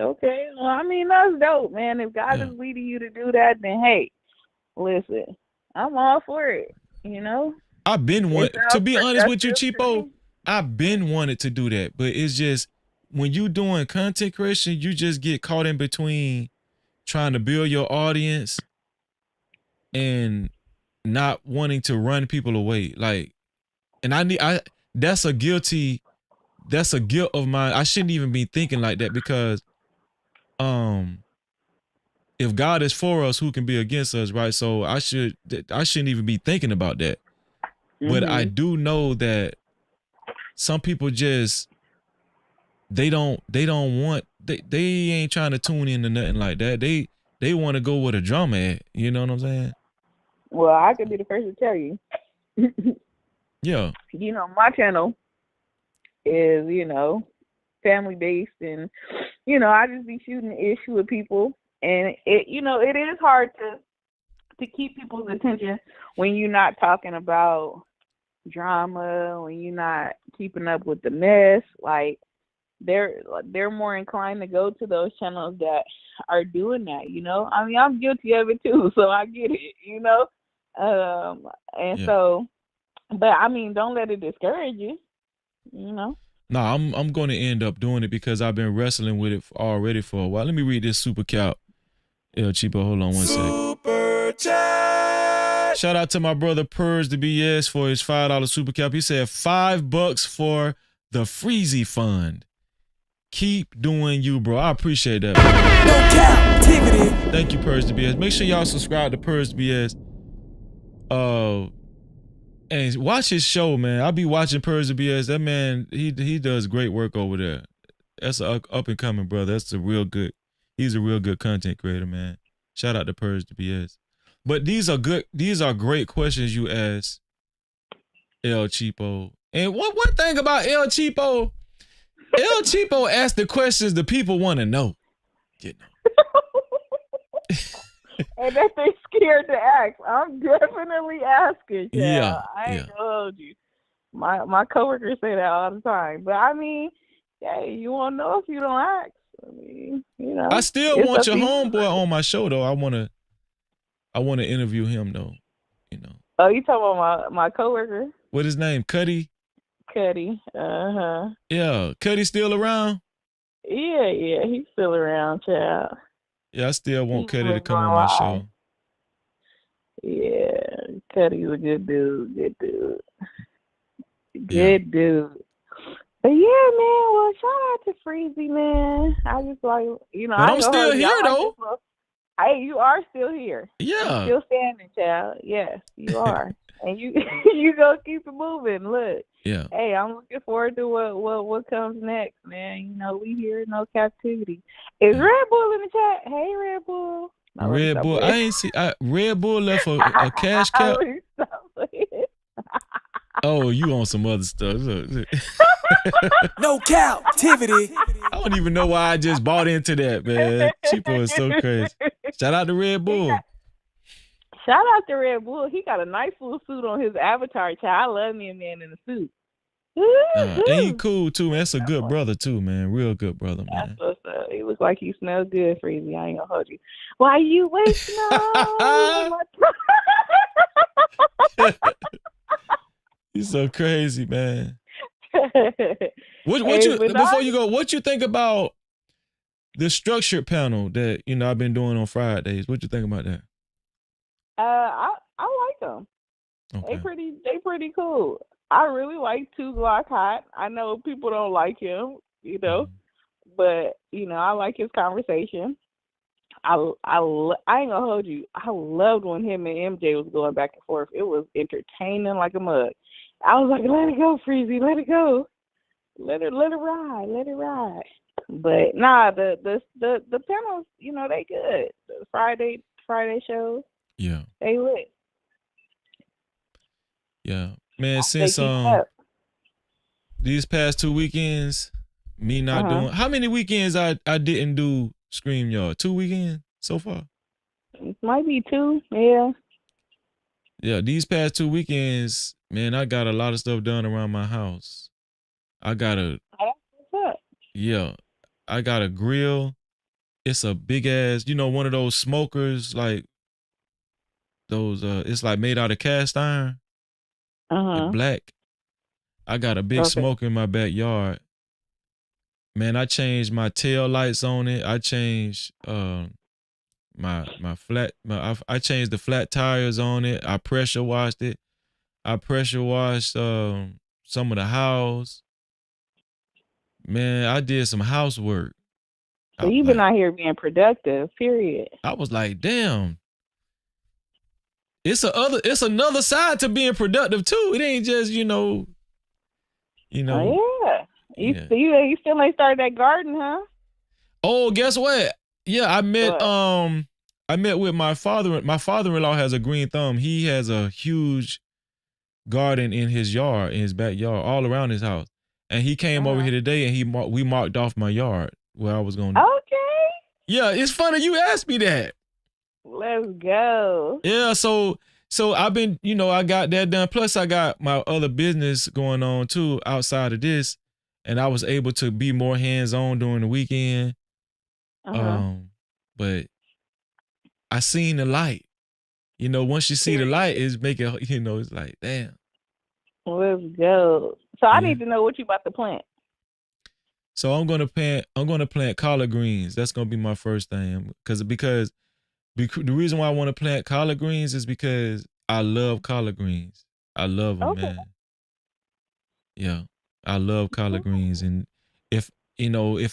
Well, I mean, that's dope, man. If God is leading you to do that, then hey, listen, I'm all for it, you know. I've been to be honest with you, Cheapo, I've been wanted to do that, but it's just, when you doing content creation, you just get caught in between trying to build your audience and not wanting to run people away. Like, and that's a guilt of mine. I shouldn't even be thinking like that, because if God is for us, who can be against us, right? So I shouldn't even be thinking about that. But I do know that some people just, they ain't trying to tune into nothing like that. They want to go where the drama at. You know what I'm saying? Well, I could be the first to tell you. Yeah. You know, my channel is, you know, family based, and, you know, I just be shooting the issue with people, and it, you know, it is hard to keep people's attention when you're not talking about drama, when you're not keeping up with the mess. Like, they're more inclined to go to those channels that are doing that, you know. I mean, I'm guilty of it too, so I get it, you know. So, but I mean, don't let it discourage you, you know. No, I'm going to end up doing it because I've been wrestling with it already for a while. Let me read this super cap. Cheapo, hold on one second. Super chat. Shout out to my brother Purge the BS for his $5 super cap. He said $5 for the Freezy Fund. Keep doing you, bro. I appreciate that, bro. No Cap-tivity. Thank you, Purge the BS. Make sure y'all subscribe to Purge the BS. And watch his show, man. I'll be watching Purge the BS. That man, he does great work over there. That's an up and coming brother. He's a real good content creator, man. Shout out to Purge the BS. But these are great questions you asked, El Cheapo. And one thing about El Cheapo asks the questions the people want to know. You know. And that they scared to ask. I'm definitely asking. Yeah, I ain't gonna hold you. My coworkers say that all the time. But I mean, hey, you won't know if you don't ask. I mean, you know. I still want your homeboy on my show though. I wanna interview him though. You know. Oh, you talking about my coworker? What his name? Cuddy? Cuddy. Uh-huh. Yeah. Cuddy still around? Yeah, he's still around, child. Yeah, I still want Cuddy to come going on my live. show. Yeah, Cuddy's a good dude. Good dude. But yeah, man. Well, shout out to Freezy, man. I just like, you know. But I'm still here though. Hey, you are still here. Yeah. You're still standing, child. Yes, you are. And you gonna keep it moving. Look. Yeah. Hey, I'm looking forward to what comes next, man. You know, we here, no captivity. Is Red Bull in the chat? Hey, Red Bull. No, Red Bull. I ain't see. Red Bull left a cash cap. Oh, you on some other stuff. Look. No captivity. I don't even know why I just bought into that, man. Cheapo is so crazy. Shout out to Red Bull. Shout out to Red Bull. He got a nice little suit on his avatar, child. I love me a man in a suit. And he cool too, man. That's a good brother too, man. Real good brother, man. That's what's up. He looks like he smells good, Freezy. I ain't gonna hold you. Why you wasting all my time? He's so crazy, man. What you before you go? What you think about the structured panel that I've been doing on Fridays? What you think about that? I like them. Okay. They pretty cool. I really like Two Glock Hot. I know people don't like him, but I like his conversation. I ain't gonna hold you. I loved when him and MJ was going back and forth. It was entertaining like a mug. I was like, let it go, Freezy, let it go. Let it ride. But nah, the panels, they good. The Friday shows. Yeah. They lit. Yeah. Man, since these past 2 weekends, me not doing how many weekends I didn't do StreamYard? 2 weekends so far? It might be 2, yeah. Yeah, these past 2 weekends, man, I got a lot of stuff done around my house. I got a grill. It's a big ass, one of those smokers, like those it's like made out of cast iron. And black. I got a big smoker in my backyard. Man, I changed my tail lights on it. I changed I changed the flat tires on it. I pressure washed it. I pressure washed some of the house. Man, I did some housework. So you've been out here being productive, period. I was like, damn. It's another side to being productive too. It ain't just, Oh, yeah. You still ain't started that garden, huh? Oh, guess what? Yeah, I met with my father. My father-in-law has a green thumb. He has a huge garden in his yard, in his backyard, all around his house. And he came over here today and we marked off my yard where I was going to. Okay. Yeah, it's funny you asked me that. Let's go. Yeah, so I've been, I got that done. Plus I got my other business going on too outside of this. And I was able to be more hands-on during the weekend. But I seen the light. Once you see the light, it's making, it's like, damn. Let's go. So I need to know what you about to plant. So I'm gonna plant collard greens. That's gonna be my first thing. Because the reason why I want to plant collard greens is because I love collard greens. I love them, man. Yeah, I love collard greens, and if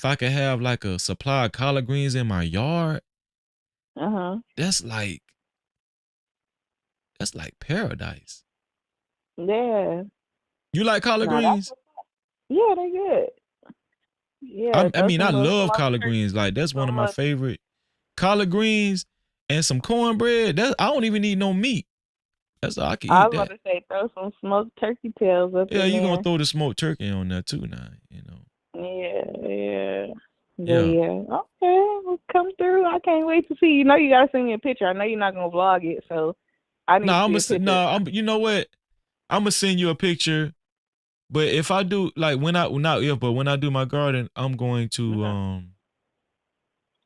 I could have like a supply of collard greens in my yard, that's like paradise. Yeah. You like collard greens? Yeah, they good. Yeah. I love collard greens. Like that's one of my favorite. Collard greens and some cornbread. I don't even need no meat. That's all I can I eat was about that. to say throw some smoked turkey tails up Yeah, in you gonna there. throw the smoked turkey on there too now, you know. Yeah. But Yeah. yeah, okay, well, come through. I can't wait to see. You know, you gotta send me a picture. I know you're not gonna vlog it, so I need to see a picture. I'm you know what? I'm gonna send you a picture. But if I do like when I do my garden, I'm going to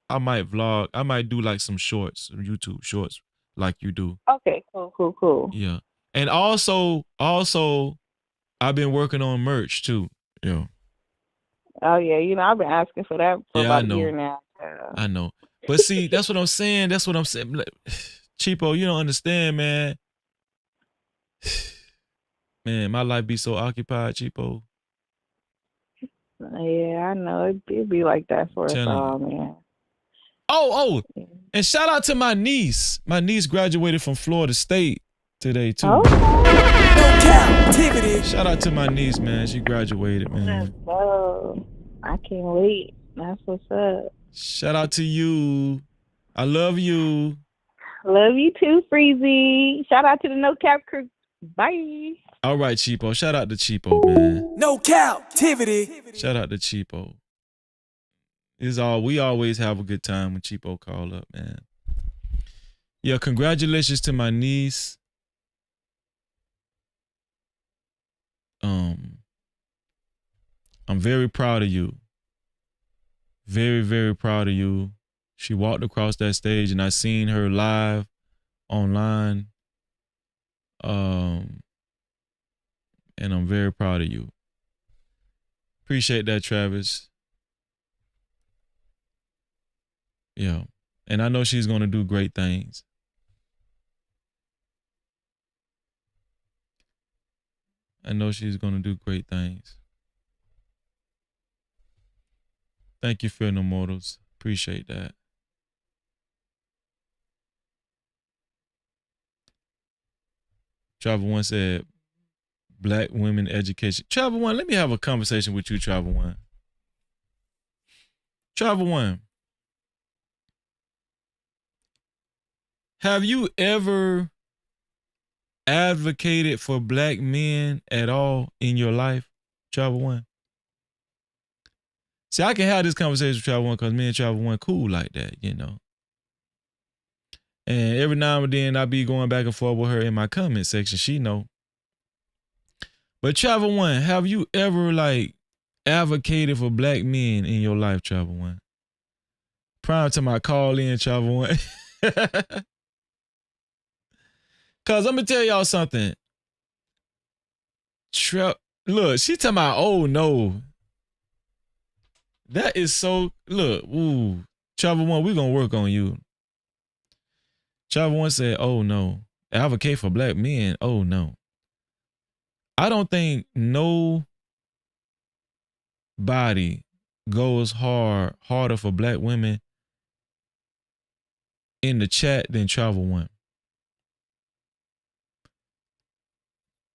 I might vlog. I might do like some shorts, some YouTube shorts like you do. Okay, cool. Yeah. And also I've been working on merch too. Yeah. Oh yeah, you know I've been asking for that for Yeah, I about a year know. now. I know. But see, that's what I'm saying. That's what I'm saying. Like, Cheapo, you don't understand, man. Man, my life be so occupied, Cheapo. Yeah, I know it'd be like that for us Telling you. all, man. Oh, and shout out to my niece. My niece graduated from Florida State today too. No Cap-tivity. Shout out to my niece, man. She graduated, man. Oh, I can't wait. That's what's up. Shout out to you. I love you. Love you too, Freezy. Shout out to the No Cap crew. Bye. All right, Cheapo. Shout out to Cheapo, man. No Cap-tivity. Shout out to Cheapo. We always have a good time when Cheapo call up, man. Yeah, congratulations to my niece. I'm very proud of you. Very, very proud of you. She walked across that stage and I seen her live online. And I'm very proud of you. Appreciate that, Travis. Yeah. And I know she's going to do great things. I know she's going to do great things. Thank you, Fear No Mortals. Appreciate that. Travel One said, Black women education. Travel One, let me have a conversation with you, Travel One. Travel One. Have you ever advocated for black men at all in your life, Travel One? See, I can have this conversation with Travel One because me and Travel One cool like that, you know. And every now and then I be going back and forth with her in my comment section. She know. But Travel One, have you ever like advocated for black men in your life, Travel One? Prior to my call in, Travel One. Cause I'm gonna tell y'all something. Look, she talking about, oh no. That is so, look, ooh. Travel One, we gonna work on you. Travel One said, oh no. Advocate for black men, oh no. I don't think nobody goes harder for black women in the chat than Travel One.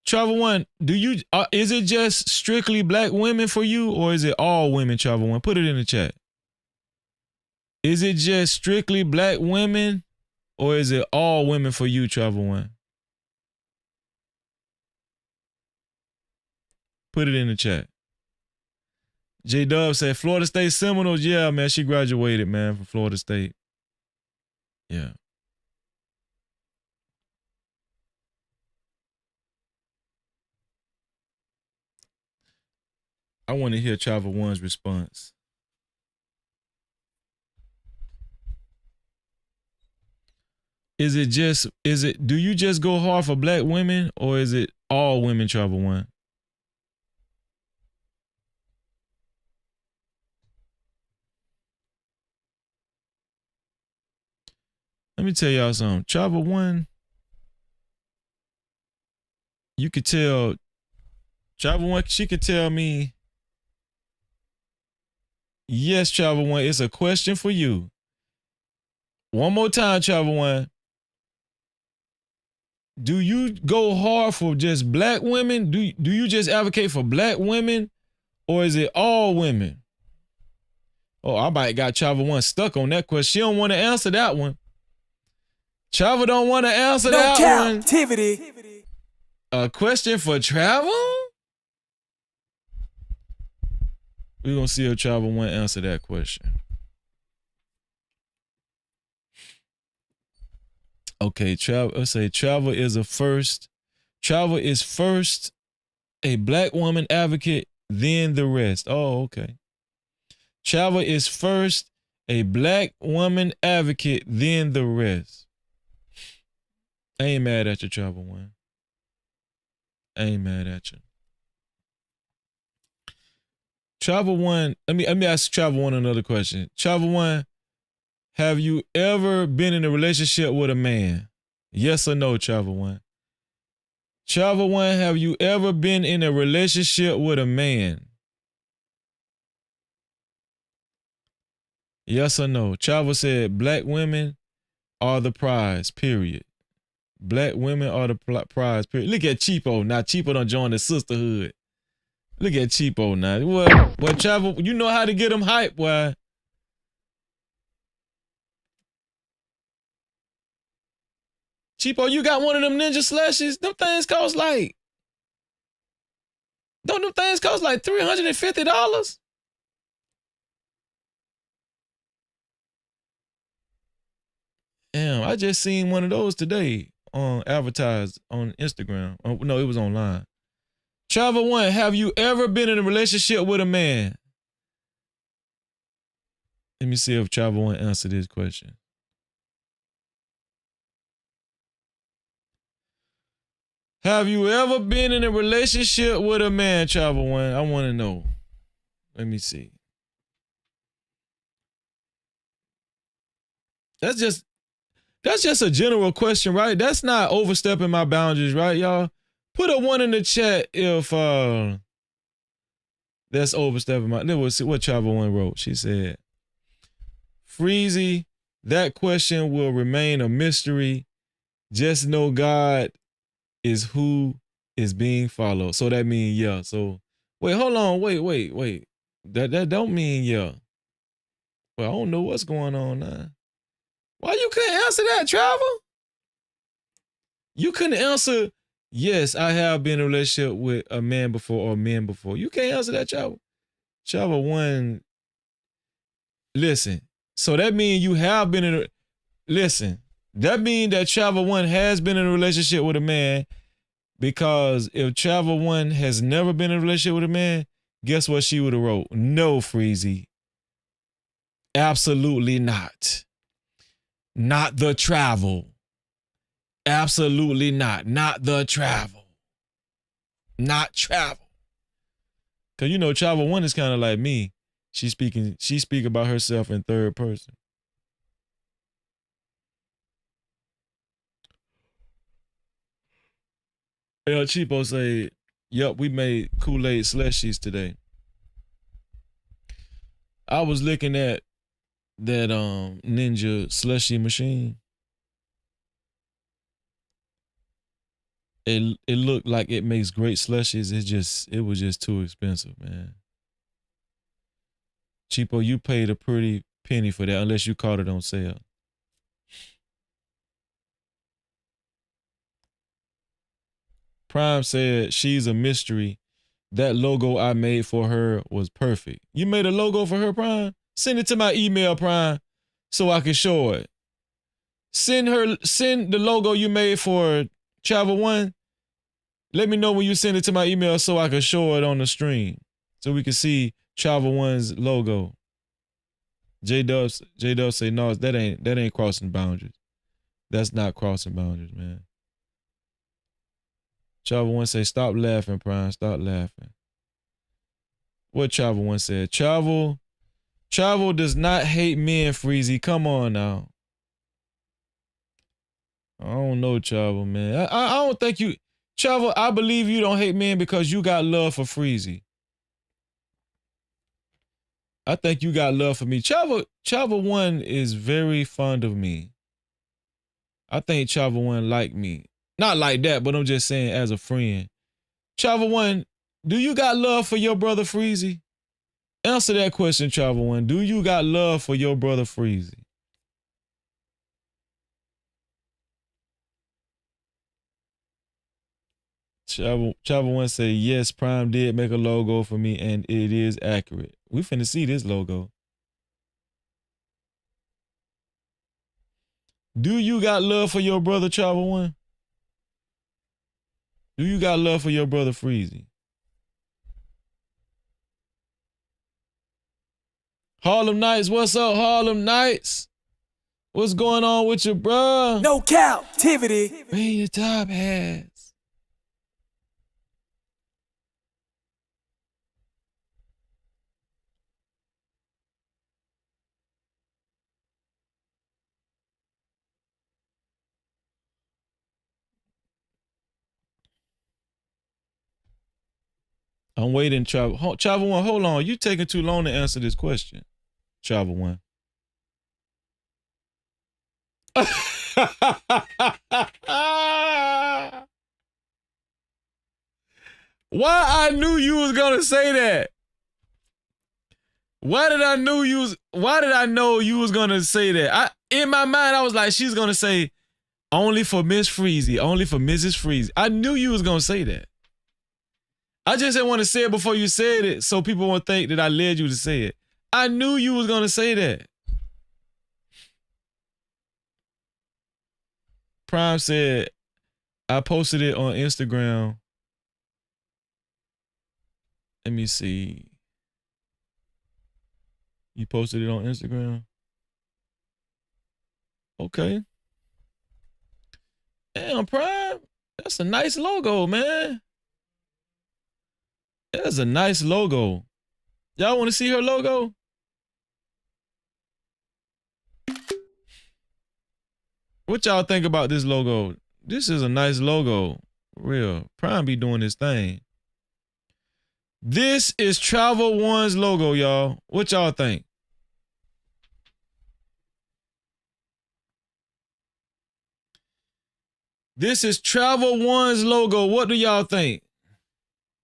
Travel One, is it just strictly black women for you or is it all women, Travel One? Put it in the chat. Is it just strictly black women or is it all women for you, Travel One? Put it in the chat. J Dub said Florida State Seminoles. Yeah, man, she graduated, man, from Florida State. Yeah. I want to hear Travel One's response. Do you just go hard for black women or is it all women, Travel One? Let me tell y'all something. Travel One, you could tell, Travel One, she could tell me, yes, Travel One, it's a question for you. One more time, Travel One. Do you go hard for just black women? Do you just advocate for black women or is it all women? Oh, I might got Travel One stuck on that question. She don't want to answer that one. Travel don't want to answer No that one. captivity. A question for Travel? We're going to see if Travel want to answer that question. Okay, let's say Travel is first a black woman advocate, then the rest. Oh, okay. Travel is first a black woman advocate, then the rest. I ain't mad at you, Travel One. I ain't mad at you. Travel One, let me ask Travel One another question. Travel One, have you ever been in a relationship with a man? Yes or no, Travel One? Travel One, have you ever been in a relationship with a man? Yes or no? Travel said black women are the prize, period. Black women are the prize, period. Look at Cheapo. Now Cheapo done joined the sisterhood. Look at Cheapo now. Well, Travel, you know how to get them hype, boy. Cheapo, you got one of them ninja slushies? Them things cost like, don't them things cost like $350? Damn, I just seen one of those today advertised on Instagram. Oh, no, it was online. Travel One, have you ever been in a relationship with a man? Let me see if Travel One answer this question. Have you ever been in a relationship with a man, Travel One? I want to know. Let me see. That's just a general question, right? That's not overstepping my boundaries, right, y'all? Put a 1 in the chat if that's overstepping my. Let us see what Travel One wrote. She said, Freezy, that question will remain a mystery. Just know God is who is being followed. So that means yeah. So wait, hold on, wait. That don't mean yeah. Well, I don't know what's going on now. Why you couldn't answer that, Travel? You couldn't answer, yes, I have been in a relationship with a man before or men before. You can't answer that, Travel. Travel One, listen. So that means you have been in a, listen, that means that Travel One has been in a relationship with a man, because if Travel One has never been in a relationship with a man, guess what she would have wrote? No, Freezy. Absolutely not. Not the Travel. Absolutely not. Not the Travel. Not Travel. Cause you know Travel One is kind of like me. She speak about herself in third person. El Cheapo say, "Yep, we made Kool-Aid slushies today." I was looking at that Ninja slushy machine. It looked like it makes great slushies. It was just too expensive, man. Cheapo, you paid a pretty penny for that, unless you caught it on sale. Prime said she's a mystery. That logo I made for her was perfect. You made a logo for her, Prime? Send it to my email, Prime, so I can show it. Send the logo you made for Travel One. Let me know when you send it to my email so I can show it on the stream, so we can see Travel One's logo. J-Dub say, no, that ain't crossing boundaries. That's not crossing boundaries, man. Travel One say, stop laughing, Prime. Stop laughing. What Travel One said? Travel does not hate men, Freezy. Come on now. I don't know, Travel, man. I don't think you, Travel, I believe you don't hate men because you got love for Freezy. I think you got love for me. Travel One is very fond of me. I think Travel One like me. Not like that, but I'm just saying as a friend. Travel One, do you got love for your brother Freezy? Answer that question, Travel One. Do you got love for your brother Freezy? Travel One say, yes, Prime did make a logo for me and it is accurate. We finna see this logo. Do you got love for your brother, Travel One? Do you got love for your brother, Freezy? Harlem Nights, what's up, Harlem Nights? What's going on with your bruh? No captivity. Bring your top hats. I'm waiting, Travel. Travel One, hold on. You taking too long to answer this question. Travel One. Why I knew you was gonna say that? Why did I know you was gonna say that? In my mind, I was like, she's gonna say, only for Miss Freezy, only for Mrs. Freezy. I knew you was gonna say that. I just didn't want to say it before you said it so people won't think that I led you to say it. I knew you was gonna say that. Prime said, I posted it on Instagram. Let me see. You posted it on Instagram? Okay. Damn, Prime. That's a nice logo, man. That's a nice logo. Y'all want to see her logo? What y'all think about this logo? This is a nice logo. Real. Prime be doing this thing. This is Travel One's logo, y'all. What y'all think? This is Travel One's logo. What do y'all think?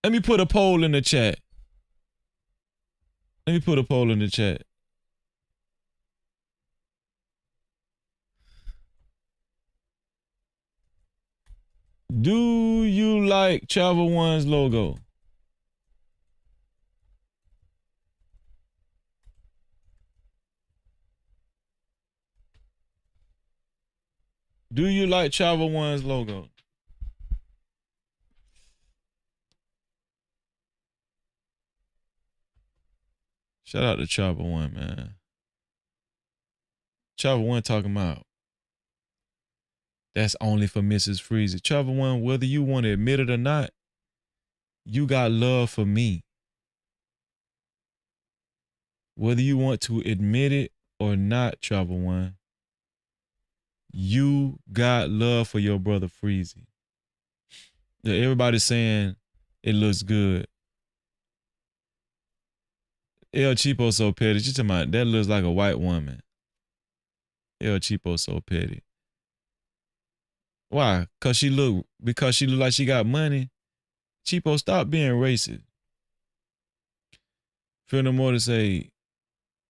Let me put a poll in the chat. Let me put a poll in the chat. Do you like Travel One's logo? Do you like Travel One's logo? Shout out to Travel One, man. Travel One talking about that's only for Mrs. Freezy. Travel One, whether you want to admit it or not, you got love for me. Whether you want to admit it or not, Travel One, you got love for your brother Freezy. Yeah, everybody's saying it looks good. El Cheapo so petty. You talking about that looks like a white woman. El Cheapo so petty. Why? Because she look like she got money. Cheapo, stop being racist. Feel No More to say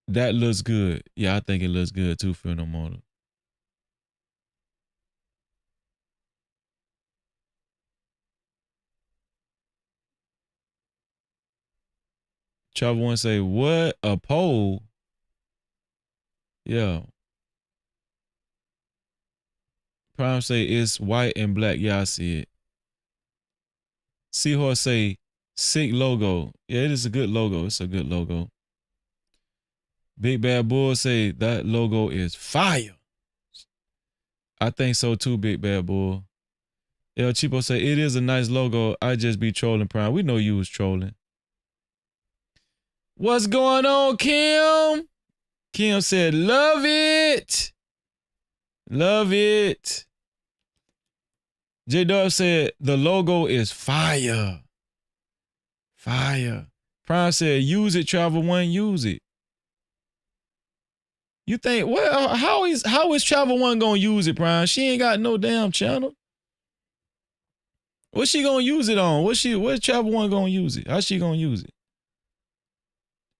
that looks good. Yeah, I think it looks good too, Feel No More. Travel One say, what? A poll? Yeah. Prime say it's white and black. Yeah, I see it. Seahorse say, sick logo. Yeah, it is a good logo. It's a good logo. Big Bad Bull say that logo is fire. I think so too, Big Bad Bull. El Cheapo say it is a nice logo. I just be trolling, Prime. We know you was trolling. What's going on, Kim? Kim said, love it. Love it. J Dub said the logo is fire. Fire. Prime said, use it, Travel One, use it. You think, well, how is Travel One gonna use it, Prime? She ain't got no damn channel. What's she gonna use it on? What's Travel One gonna use it? How's she gonna use it?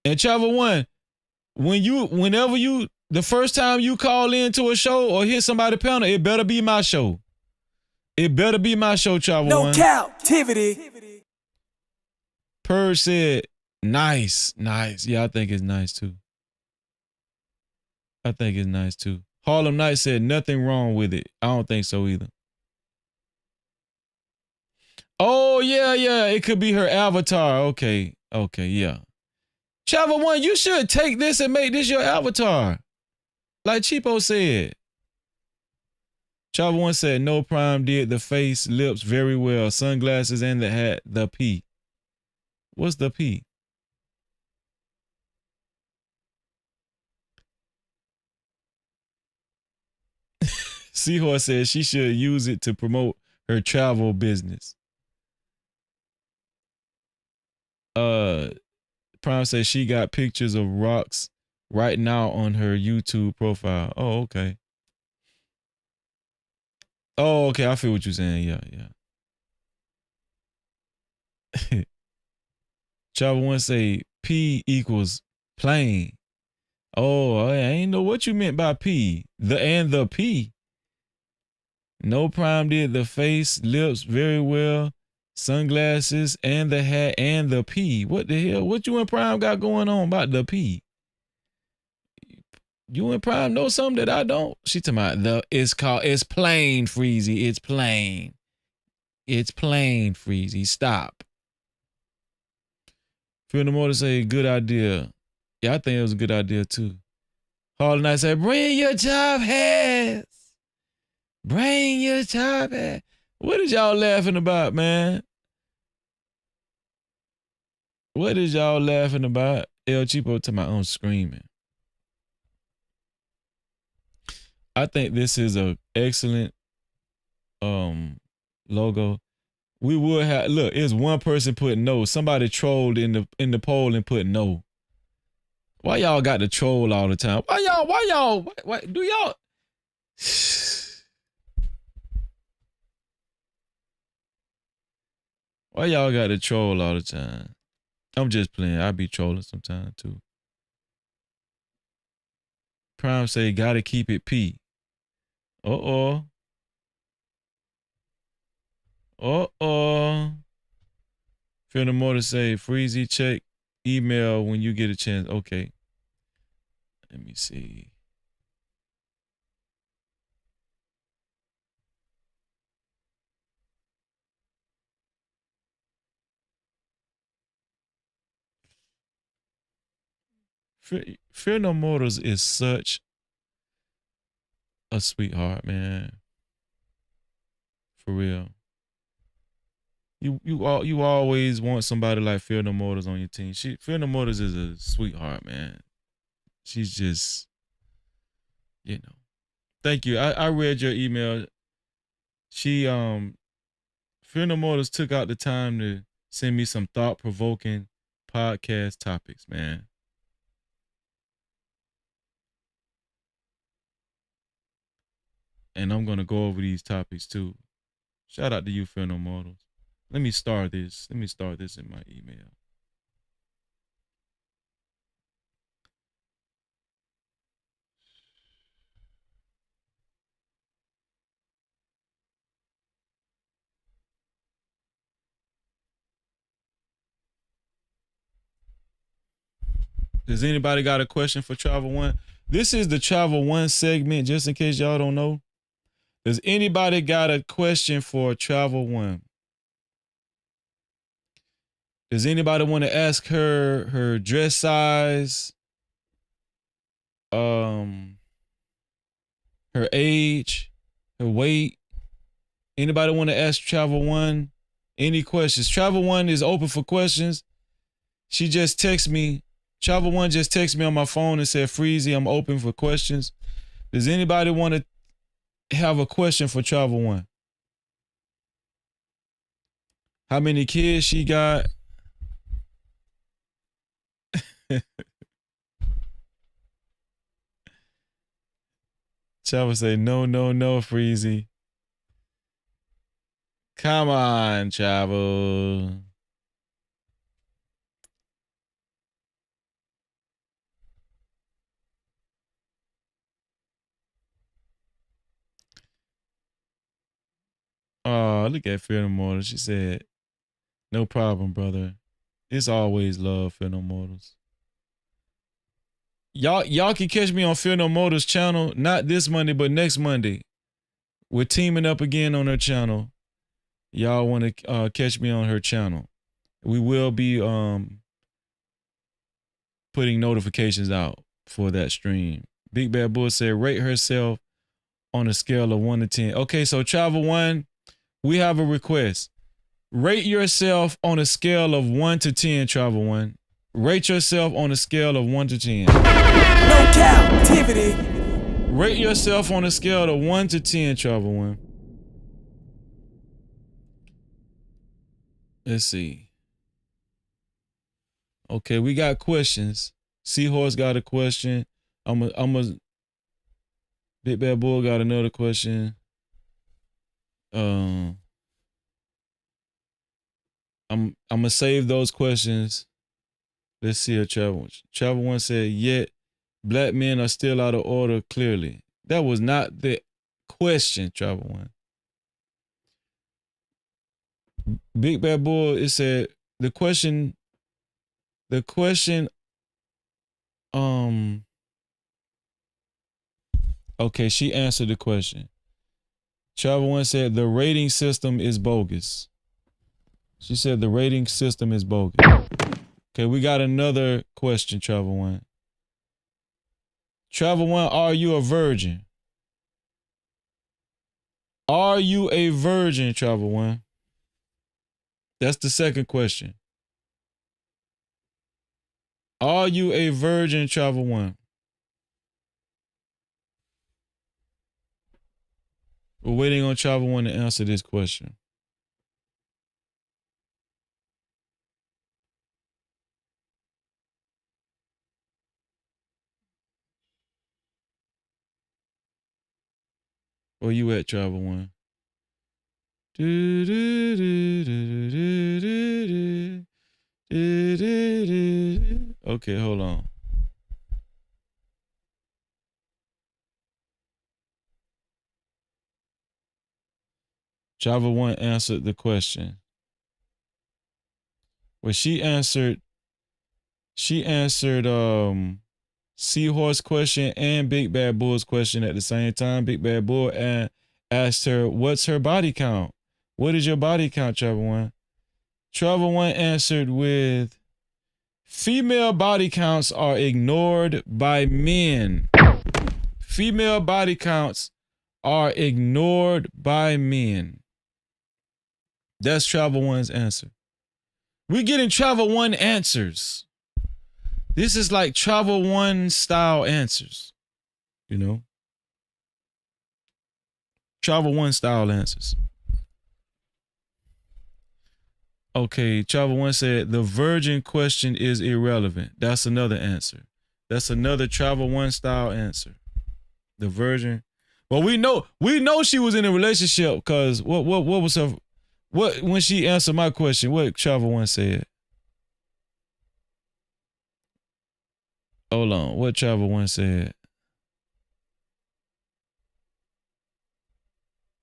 And Travel One, whenever the first time you call into a show or hear somebody panel, it better be my show. It better be my show, Travel No One. Cap-tivity. Purge said, nice. Yeah, I think it's nice too. Harlem Knight said nothing wrong with it. I don't think so either. Oh, yeah. It could be her avatar. Okay, yeah. Travel One, you should take this and make this your avatar. Like Cheapo said. Travel One said no prime did the face, lips very well. Sunglasses and the hat, the P. What's the P? Seahorse said she should use it to promote her travel business. Prime says she got pictures of rocks right now on her YouTube profile. Oh, okay. I feel what you're saying. Yeah. Travel One say P equals plain. Oh, I ain't know what you meant by P. The P. No prime did the face, lips very well, sunglasses, and the hat, and the P. What the hell? What you and Prime got going on about the P? You and Prime know something that I don't. She talking about it's plain, Freezy. It's plain. It's plain, Freezy. Stop. Feel no more to say good idea. Yeah, I think it was a good idea too. Harlem Knight said, bring your job hats. Bring your top hat. What is y'all laughing about, man? What is y'all laughing about? El Cheapo to my own screaming. I think this is a excellent logo. We would have look, it's one person put no. Somebody trolled in the poll and put no. Why y'all got to troll all the time? Why do y'all Why y'all got to troll all the time? I'm just playing. I be trolling sometimes too. Prime say gotta keep it P. Uh-oh. Feel no more to say Freezy check email when you get a chance. Okay. Let me see. Fear No Mortals is such a sweetheart, man. For real. You always want somebody like Fear No Mortals on your team. Fear No Mortals is a sweetheart, man. She's just, Thank you. I read your email. She Fear No Mortals took out the time to send me some thought-provoking podcast topics, man. And I'm gonna go over these topics too. Shout out to you, Fear No Mortals. Let me start this in my email. Does anybody got a question for Travel One? This is the Travel One segment, just in case y'all don't know. Does anybody got a question for Travel One? Does anybody want to ask her dress size, her age, her weight? Anybody want to ask Travel One any questions? Travel One is open for questions. She just texted me. Travel One just texted me on my phone and said, Freezy, I'm open for questions. Does anybody want to have a question for Travel One? How many kids she got? Travel say, no, Freezy. Come on, Travel. Oh, look at Fear No Mortals. She said, no problem, brother. It's always love, Fear No Mortals. Y'all can catch me on Fear No Mortals channel, not this Monday, but next Monday. We're teaming up again on her channel. Y'all want to catch me on her channel. We will be putting notifications out for that stream. Big Bad Bull said, rate herself on a scale of 1 to 10. Okay, so Travel One, we have a request. Rate yourself on a scale of 1 to 10, Travel One. Rate yourself on a scale of 1 to 10. No Cap-tivity. Rate yourself on a scale of 1 to 10, Travel One. Let's see. Okay, we got questions. Seahorse got a question. Big Bad Bull got another question. I'm gonna save those questions. Let's see her Travel. Travel One said, yet black men are still out of order, clearly. That was not the question, Travel One. Big Bad Bull, it said the question, okay, she answered the question. Travel One said the rating system is bogus. She said the rating system is bogus. Okay, we got another question, Travel One. Travel One, are you a virgin? Are you a virgin, Travel One? That's the second question. Are you a virgin, Travel One? We're waiting on Travel One to answer this question. Where you at, Travel One? Okay, hold on. Travel One answered the question. Well, she answered Seahorse question and Big Bad Bull's question at the same time. Big Bad Bull asked her, what's her body count? What is your body count, Travel One? Travel One answered with, female body counts are ignored by men. Female body counts are ignored by men. That's Travel One's answer. We're getting Travel One answers. This is like Travel One style answers. You know? Travel One style answers. Okay, Travel One said the virgin question is irrelevant. That's another answer. That's another Travel One style answer. The virgin. Well, we know she was in a relationship because what was her when she answered my question, what Travel One said? Hold on, what Travel One said?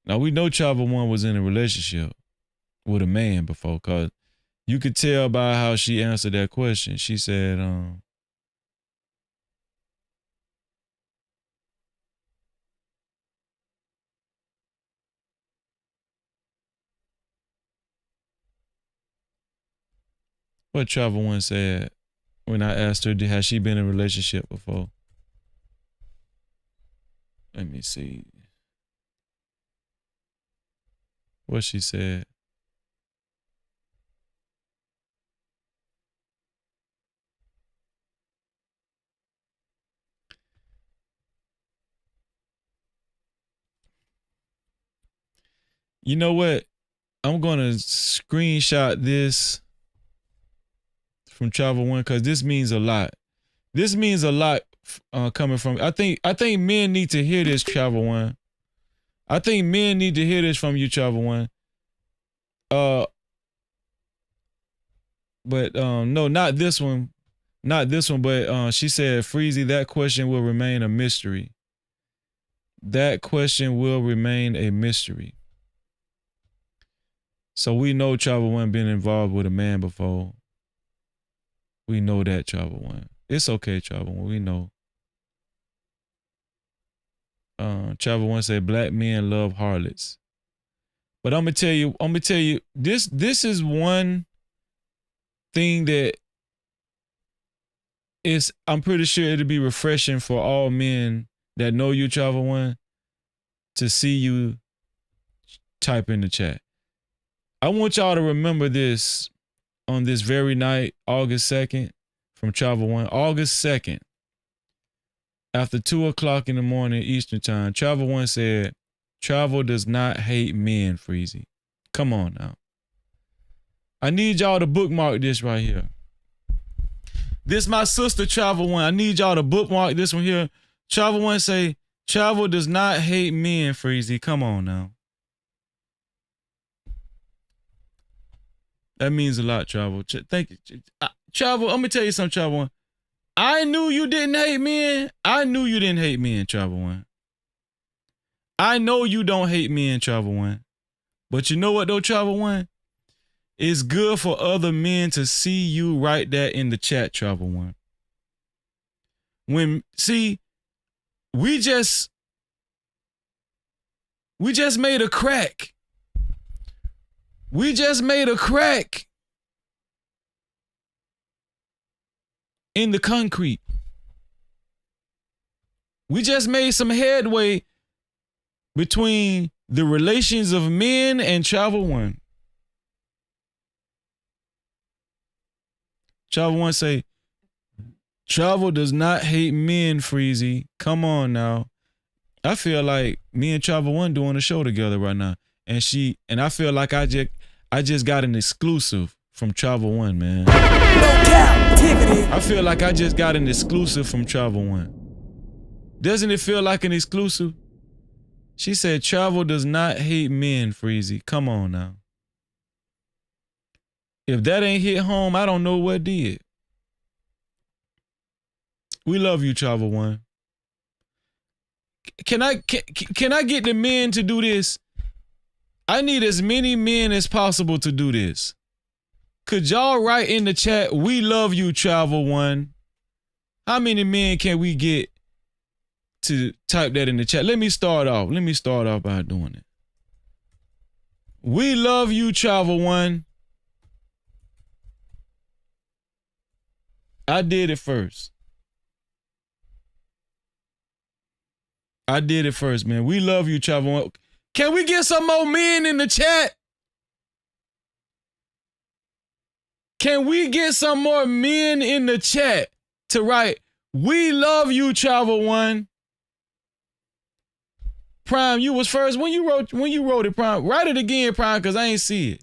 Now we know Travel One was in a relationship with a man before, cause you could tell by how she answered that question. She said, what Travel One said when I asked her, has she been in a relationship before? Let me see. What she said. You know what? I'm gonna screenshot this from Travel One because this means a lot. This means a lot coming from. I think men need to hear this, Travel One. I think men need to hear this from you, Travel One. But no, not this one. Not this one, but she said, Freezy, that question will remain a mystery. That question will remain a mystery. So we know Travel One been involved with a man before. We know that, Travel One. It's okay, Travel One. We know. Travel One said black men love harlots. But I'm gonna tell you, this is one thing that is, I'm pretty sure it'll be refreshing for all men that know you, Travel One, to see you type in the chat. I want y'all to remember this on this very night, August 2nd, from Travel One. August 2nd, after 2 o'clock in the morning Eastern time, Travel One said, Travel does not hate men, Freezy. Come on now. I need y'all to bookmark this right here. This my sister, Travel One. I need y'all to bookmark this one here. Travel One say, Travel does not hate men, Freezy. Come on now. That means a lot, Travel. Thank you. Travel, I'm going to tell you something, Travel One. I knew you didn't hate men. I knew you didn't hate men, Travel One. I know you don't hate men, Travel One. But you know what, though, Travel One? It's good for other men to see you right there in the chat, Travel One. We just made a crack. We just made a crack in the concrete. We just made some headway between the relations of men and Travel One. Travel One say, Travel does not hate men, Freezy. Come on now. I feel like me and Travel One doing a show together right now. And I feel like I just got an exclusive from Travel One, man. No Cap-tivity. I feel like I just got an exclusive from Travel One. Doesn't it feel like an exclusive? She said, Travel does not hate men, Freezy. Come on now. If that ain't hit home, I don't know what did. We love you, Travel One. Can I get the men to do this? I need as many men as possible to do this. Could y'all write in the chat, we love you, Travel One? How many men can we get to type that in the chat? Let me start off by doing it. We love you, Travel One. I did it first. Man. We love you, Travel One. Can we get some more men in the chat? Can we get some more men in the chat to write, we love you, Travel One? Prime, you was first. When you wrote it, Prime, write it again, Prime, because I ain't see it.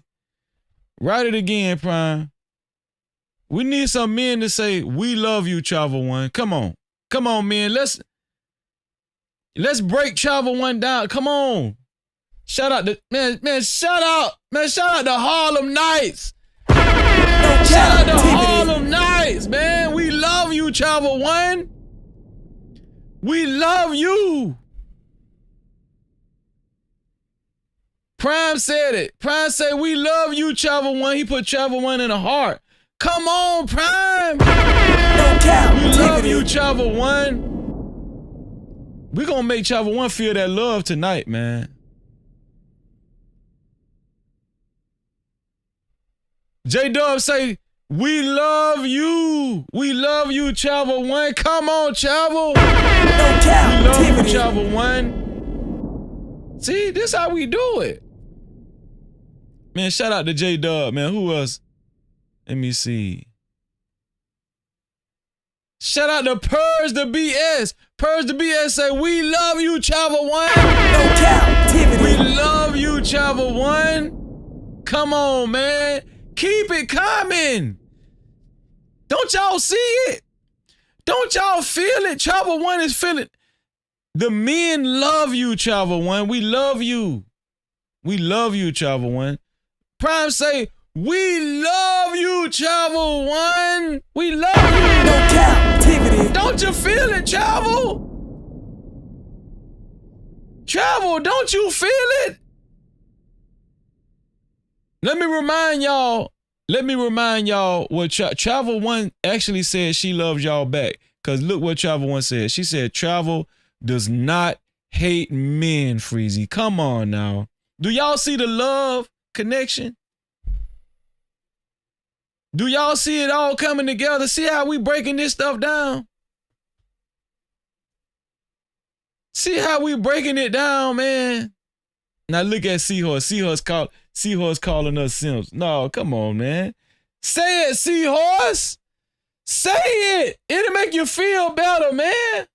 Write it again, Prime. We need some men to say, we love you, Travel One. Come on. Come on, men. Let's break Travel One down. Come on. Shout out to shout out to Harlem Nights. Shout out to Harlem Nights, man. We love you, Travel One. We love you. Prime said it. Prime said, we love you, Travel One. He put Travel One in a heart. Come on, Prime. We love you, Travel One. We're going to make Travel One feel that love tonight, man. J-Dub say, we love you. We love you, Travel One. Come on, Travel. We love you, Travel One. See, this how we do it. Man, shout out to J-Dub, man. Who else? Let me see. Shout out to Purge the BS. Purge the BS say, we love you, Travel One. No Cap-tivity. We love you, Travel One. Come on, man. Keep it coming. Don't y'all see it? Don't y'all feel it? Travel One is feeling. The men love you, Travel One. We love you. We love you, Travel One. Prime say, we love you, Travel One. We love you. No Cap-tivity. Don't you feel it, Travel? Travel, don't you feel it? Let me remind y'all what Travel One actually said. She loves y'all back. Cause look what Travel One said. She said Travel does not hate men, Freezy. Come on now. Do y'all see the love connection? Do y'all see it all coming together? See how we breaking this stuff down? See how we breaking it down, man? Now look at Seahorse. Seahorse calling us simps. No, come on, man. Say it, Seahorse. Say it. It'll make you feel better, man.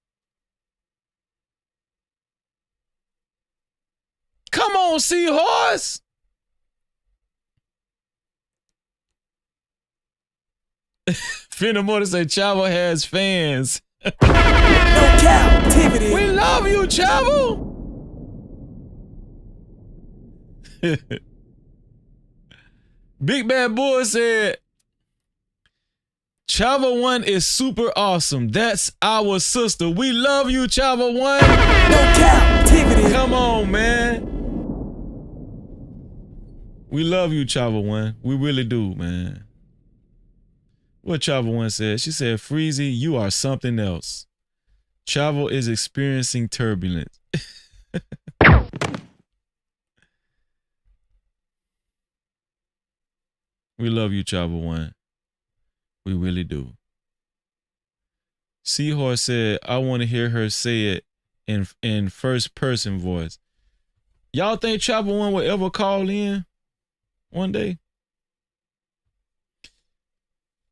Come on, Seahorse. Finna more to say Chavo has fans. No Cap-tivity. We love you, Chavo. Big Bad Boy said, Chavo One is super awesome. That's our sister. We love you, Chavo One. No Cap-tivity. Come on, man. We love you, Chavo One. We really do, man. What Chavo One said? She said, Freezy, you are something else. Chavo is experiencing turbulence. We love you, Chavo One. We really do. Seahorse said, I want to hear her say it in first person voice. Y'all think Chavo One will ever call in one day?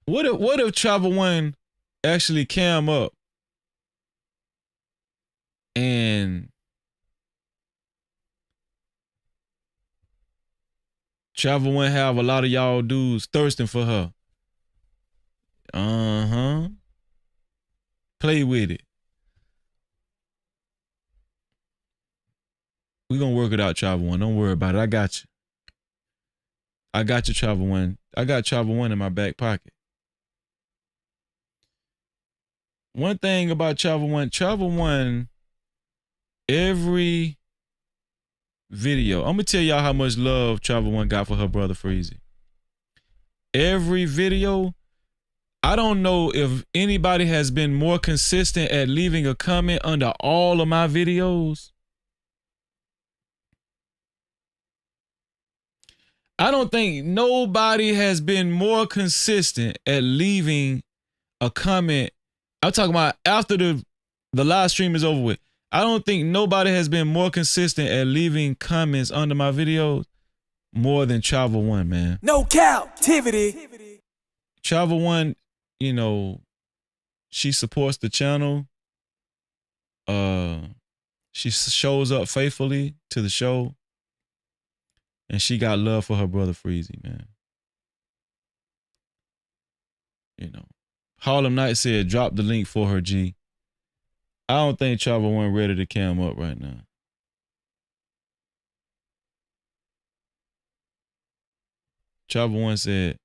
What if Chavo One actually cam up and Chavo One have a lot of y'all dudes thirsting for her? Play with it. We gonna work it out, Chavo One. Don't worry about it. I got you. I got you, Chavo One. I got Chavo One in my back pocket. One thing about Chavo One, every video, I'm gonna tell y'all how much love Chavo One got for her brother Freezy. Every video, I don't know if anybody has been more consistent at leaving a comment under all of my videos. I don't think nobody has been more consistent at leaving a comment. I'm talking about after the live stream is over with. I don't think nobody has been more consistent at leaving comments under my videos more than Chavo One, man. No Cap-tivity. Chavo One, you know, she supports the channel. She shows up faithfully to the show. And she got love for her brother Freezy, man. You know. Harlem Knight said, drop the link for her, G. I don't think Chavo One ready to cam up right now. Chavo One said,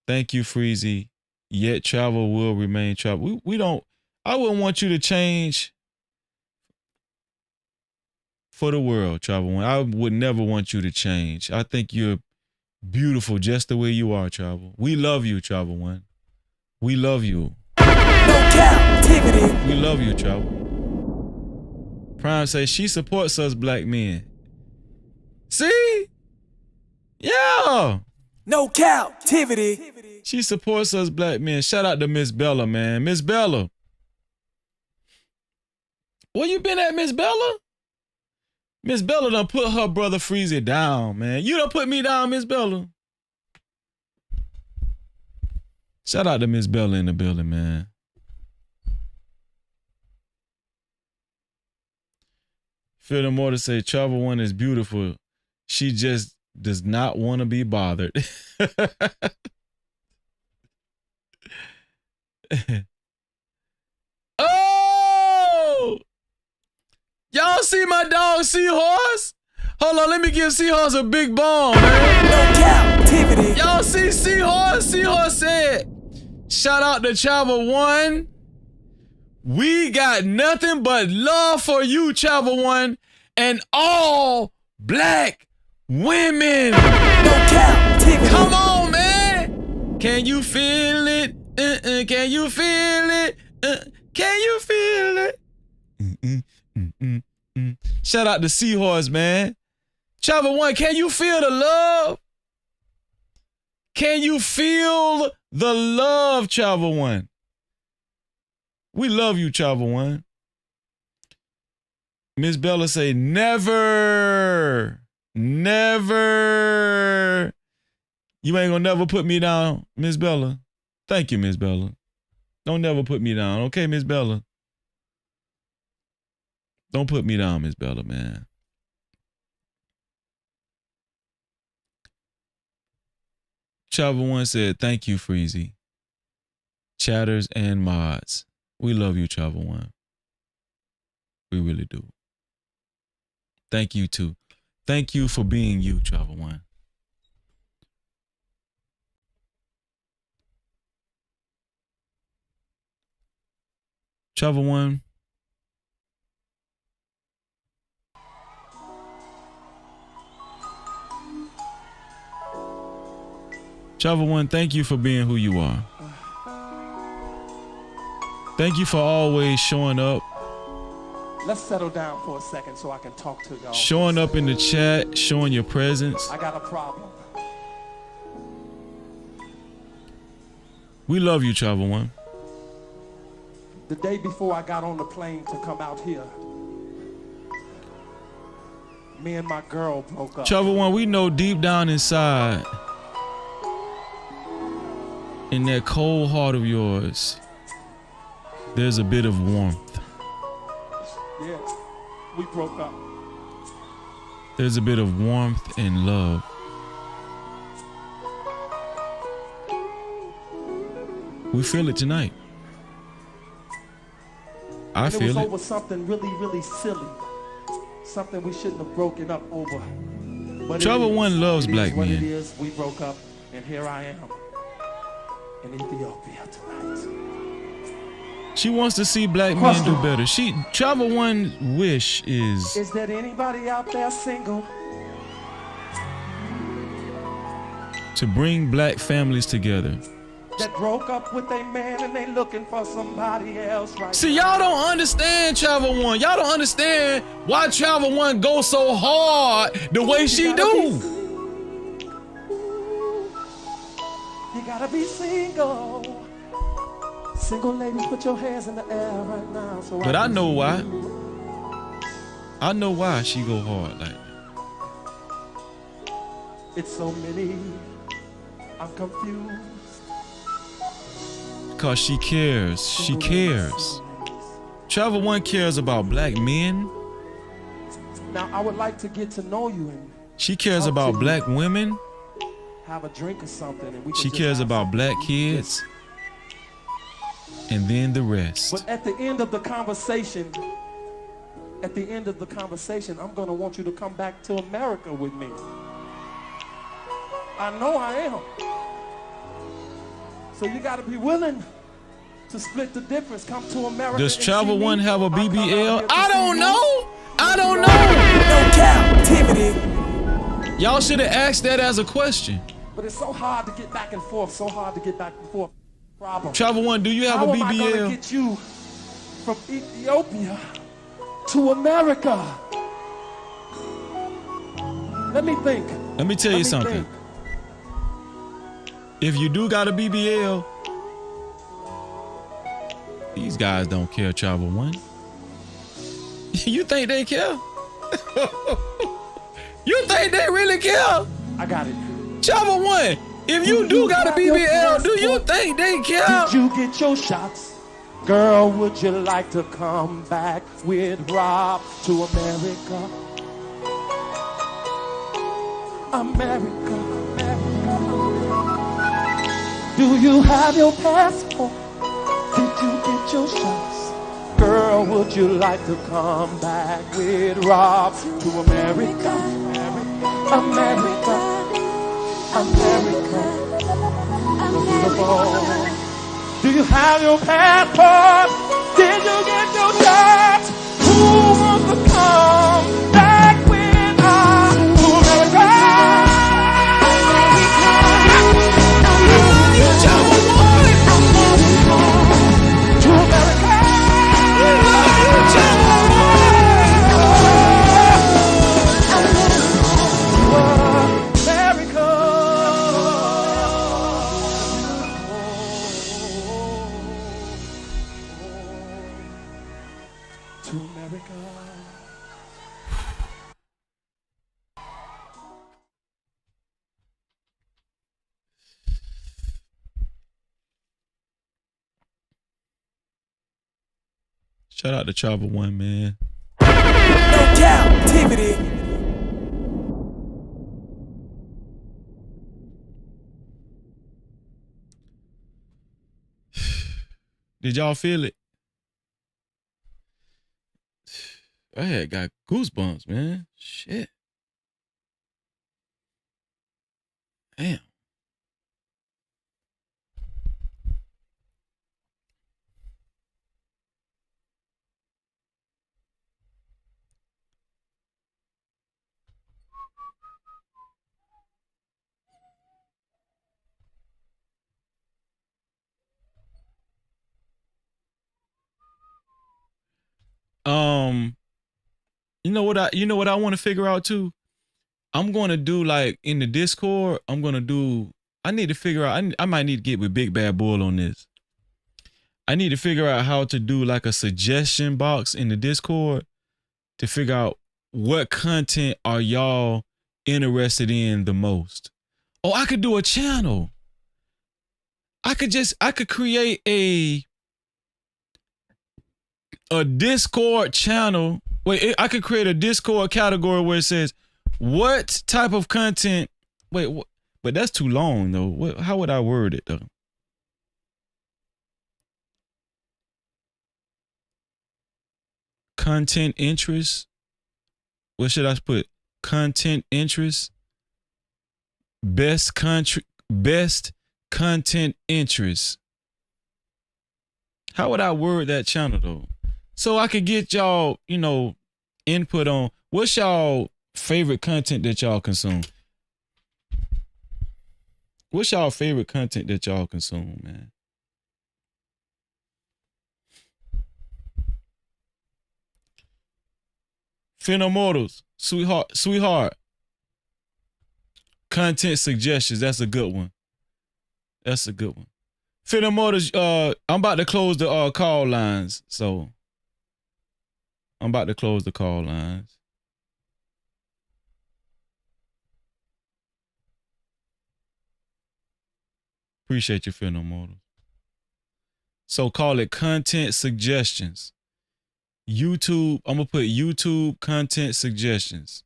thank you, Freezy. Yet Chavo will remain Chavo. We don't, I wouldn't want you to change for the world, Chavo One. I would never want you to change. I think you're beautiful just the way you are, Chavo. We love you, Chavo One. We love you. No Cap-tivity. We love you, Chavo. Prime says she supports us black men. See? Yeah. No Cap-tivity. She supports us black men. Shout out to Miss Bella, man. Miss Bella. Where you been at, Miss Bella? Miss Bella done put her brother Freezy down, man. You done put me down, Miss Bella. Shout out to Miss Bella in the building, man. Feel the more to say Chavo One is beautiful. She just does not want to be bothered. Oh! Y'all see my dog Seahorse? Hold on, let me give Seahorse a big bomb, man. No Cap-tivity. Y'all see Seahorse? Seahorse said, shout out to Chavo One. We got nothing but love for you, Chavo One, and all black Women. No captivity. Come on, man. Can you feel it? Can you feel it? Can you feel it? Shout out to Seahorse, man. Travel One, can you feel the love? Can you feel the love, Travel One? We love you, Travel One. Miss Bella say, never, never. You ain't gonna never put me down, Miss Bella. Thank you, Miss Bella. Don't never put me down, okay, Miss Bella? Don't put me down, Miss Bella, man. Travel One said, thank you, Freezy. Chatters and mods. We love you, Travel One. We really do. Thank you, too. Thank you for being you, Travel One. Travel One. Travel One, thank you for being who you are. Thank you for always showing up. Let's settle down for a second so I can talk to y'all. Showing up in the chat, showing your presence. I got a problem. We love you, Travel One. The day before I got on the plane to come out here, me and my girl broke up. Travel One, we know deep down inside, in that cold heart of yours, there's a bit of warmth. Yeah, we broke up. There's a bit of warmth and love. We feel it tonight. I feel it. It was over something really, really silly. Something we shouldn't have broken up over. But Travel One loves black men. men. It is. We broke up, and here I am in Ethiopia tonight. She wants to see black men do better. Travel One wish is there anybody out there single? to bring black families together. That broke up with a man and they looking for somebody else right See, y'all don't understand Travel One. Y'all don't understand why Travel One goes so hard the way she do. You gotta be single. Single ladies, put your hands in the air right now. So But I know why. I know why she go hard like that. It's so many. I'm confused. Because she cares. She cares. Travel One cares about black men. Now I would like to get to know you and She cares about black women. have a drink or something. And we She cares about black kids. And then the rest. But at the end of the conversation, I'm gonna want you to come back to America with me. I know I am. So you gotta be willing to split the difference. Come to America. Does and Travel see me. One have a I'll come out BBL? here to I see don't you. know. I don't know. No captivity. Y'all should have asked that as a question. But it's so hard to get back and forth. Problem. Travel One, do you have How a am I gonna BBL? get you from Ethiopia to America? Let me think. Let me tell you something. If you do got a BBL, these guys don't care, Travel One. You think they care? You think they really care? I got it. Travel One, if you do got a BBL, do you think they care? Did you get your shots? Girl, would you like to come back with Rob to America? America. Do you have your passport? Did you get your shots? Girl, would you like to come back with Rob to America? America. America. Beautiful. Do you have your passport? Did you get your shots? Who wants to come back with us to America? to America. Shout out to Travel One, man. No captivity. Did y'all feel it? I had got goosebumps, man. Shit. Damn. You know what I want to figure out too? I'm going to do like in the Discord, I need to figure out, I might need to get with Big Bad Bull on this. I need to figure out how to do like a suggestion box in the Discord to figure out what content are y'all interested in the most. Oh, I could do a channel. I could create a Discord channel. Wait, I could create a Discord category where it says what type of content. Wait, but that's too long though. How would I word it though? Content interest. What should I put? Content interest. Best content interest. How would I word that channel though? So I could get y'all, input on what's y'all favorite content that y'all consume. What's y'all favorite content that y'all consume, man? Phenomenals, sweetheart. Content suggestions. That's a good one. Phenomenals, I'm about to close the call lines. So I'm about to close the call lines. Appreciate you, Phenomenals. So call it content suggestions. YouTube, I'm gonna put YouTube content suggestions.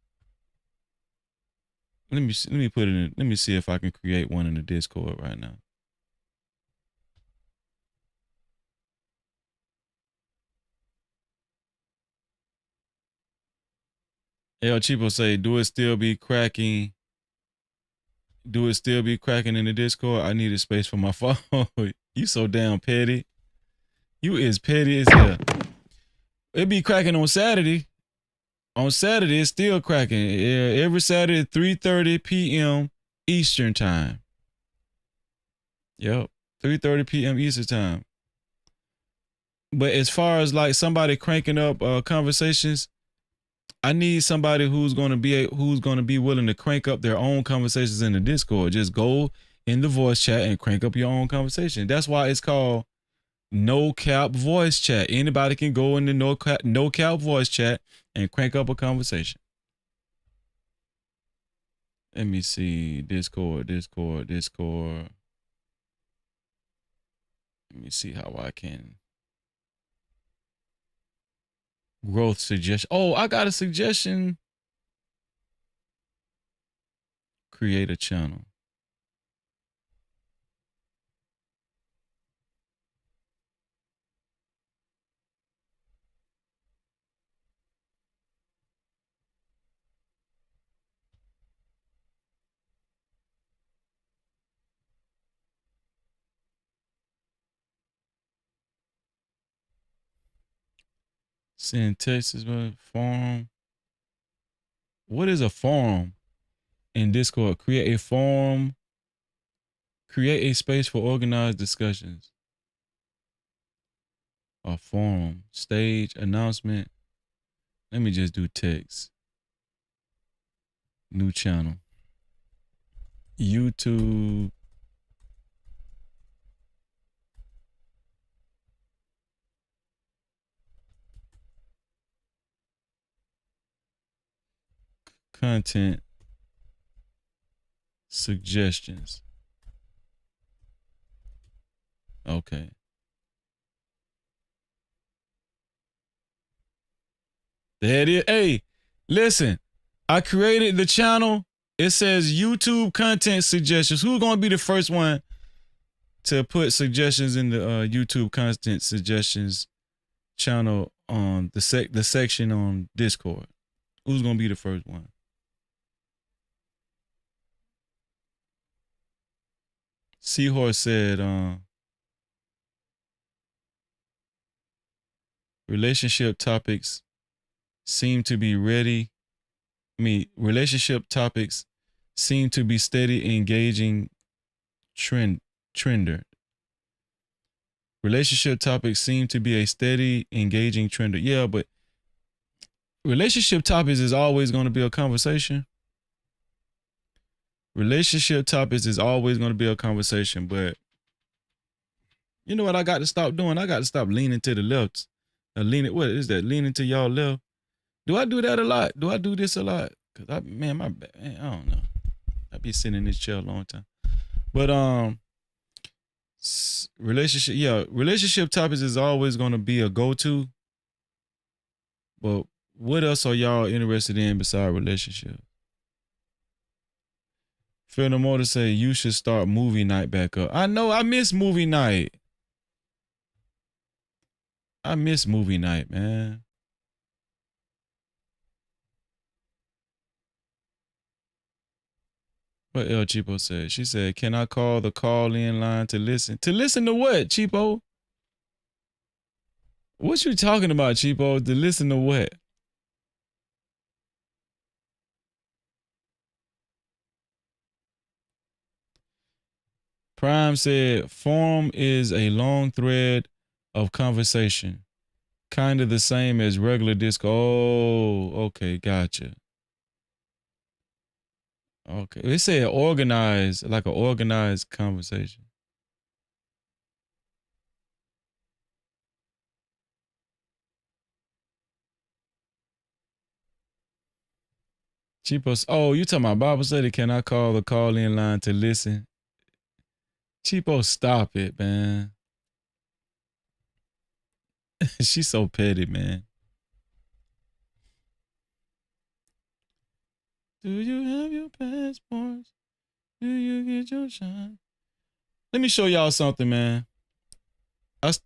Let me put it in. Let me see if I can create one in the Discord right now. El Cheapo say, do it still be cracking in the Discord? I need a space for my phone. You so damn petty. You is petty as hell. It be cracking on Saturday. On Saturday, it's still cracking. Yeah, every Saturday, 3:30 p.m. Eastern time. Yep, 3:30 p.m. Eastern time. But as far as like somebody cranking up conversations, I need somebody who's gonna be willing to crank up their own conversations in the Discord. Just go in the voice chat and crank up your own conversation. That's why it's called No Cap Voice Chat. Anybody can go in the No Cap Voice Chat and crank up a conversation. Let me see. Discord. Let me see how I can. Growth suggestion. Oh, I got a suggestion. Create a channel. Send Texas forum. What is a forum in Discord? Create a forum. Create a space for organized discussions. A forum. Stage announcement. Let me just do text. New channel. YouTube. content suggestions. Okay. There it is. Hey, listen, I created the channel. It says YouTube content suggestions. Who's going to be the first one to put suggestions in the YouTube content suggestions channel on the section on Discord? Who's going to be the first one? Seahorse said, relationship topics seem to be relationship topics seem to be steady, engaging trender. Relationship topics seem to be a steady, engaging trender. Yeah, but relationship topics is always going to be a conversation. Relationship topics is always going to be a conversation, but you know what I got to stop doing? I got to stop leaning to the left. What is that? Leaning to y'all left. Do I do that a lot? Do I do this a lot? Cause I don't know. I be sitting in this chair a long time. But relationship topics is always going to be a go-to. But what else are y'all interested in besides relationships? Fear No More to say you should start movie night back up. I know, I miss movie night. I miss movie night, man. What El Cheapo said? She said, can I call the call-in line to listen? To listen to what, Cheapo? What you talking about, Cheapo? To listen to what? Prime said, forum is a long thread of conversation. Kind of the same as regular disco. Oh, okay, gotcha. Okay. They said organized, like an organized conversation. Cheapo, oh, you talking about Bible study? Can I call the call-in line to listen? Cheapo, stop it, man. She's so petty, man. Do you have your passports? Do you get your shine? Let me show y'all something, man.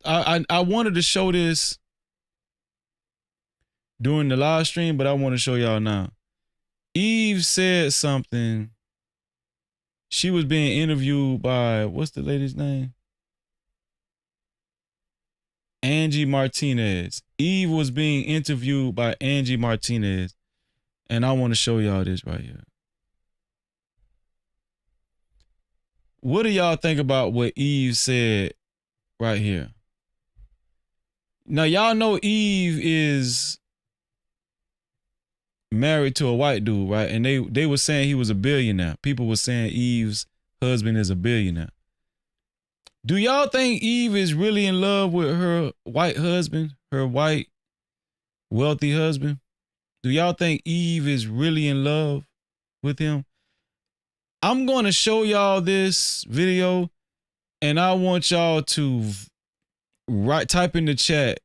I wanted to show this during the live stream, but I want to show y'all now. Eve said something. She was being interviewed by, what's the lady's name? Angie Martinez. Eve was being interviewed by Angie Martinez. And I want to show y'all this right here. What do y'all think about what Eve said right here? Now, y'all know Eve is married to a white dude, right? And they were saying he was a billionaire. People were saying Eve's husband is a billionaire. Do y'all think Eve is really in love with her white husband, her white wealthy husband? Do y'all think Eve is really in love with him? I'm going to show y'all this video, and I want y'all to type in the chat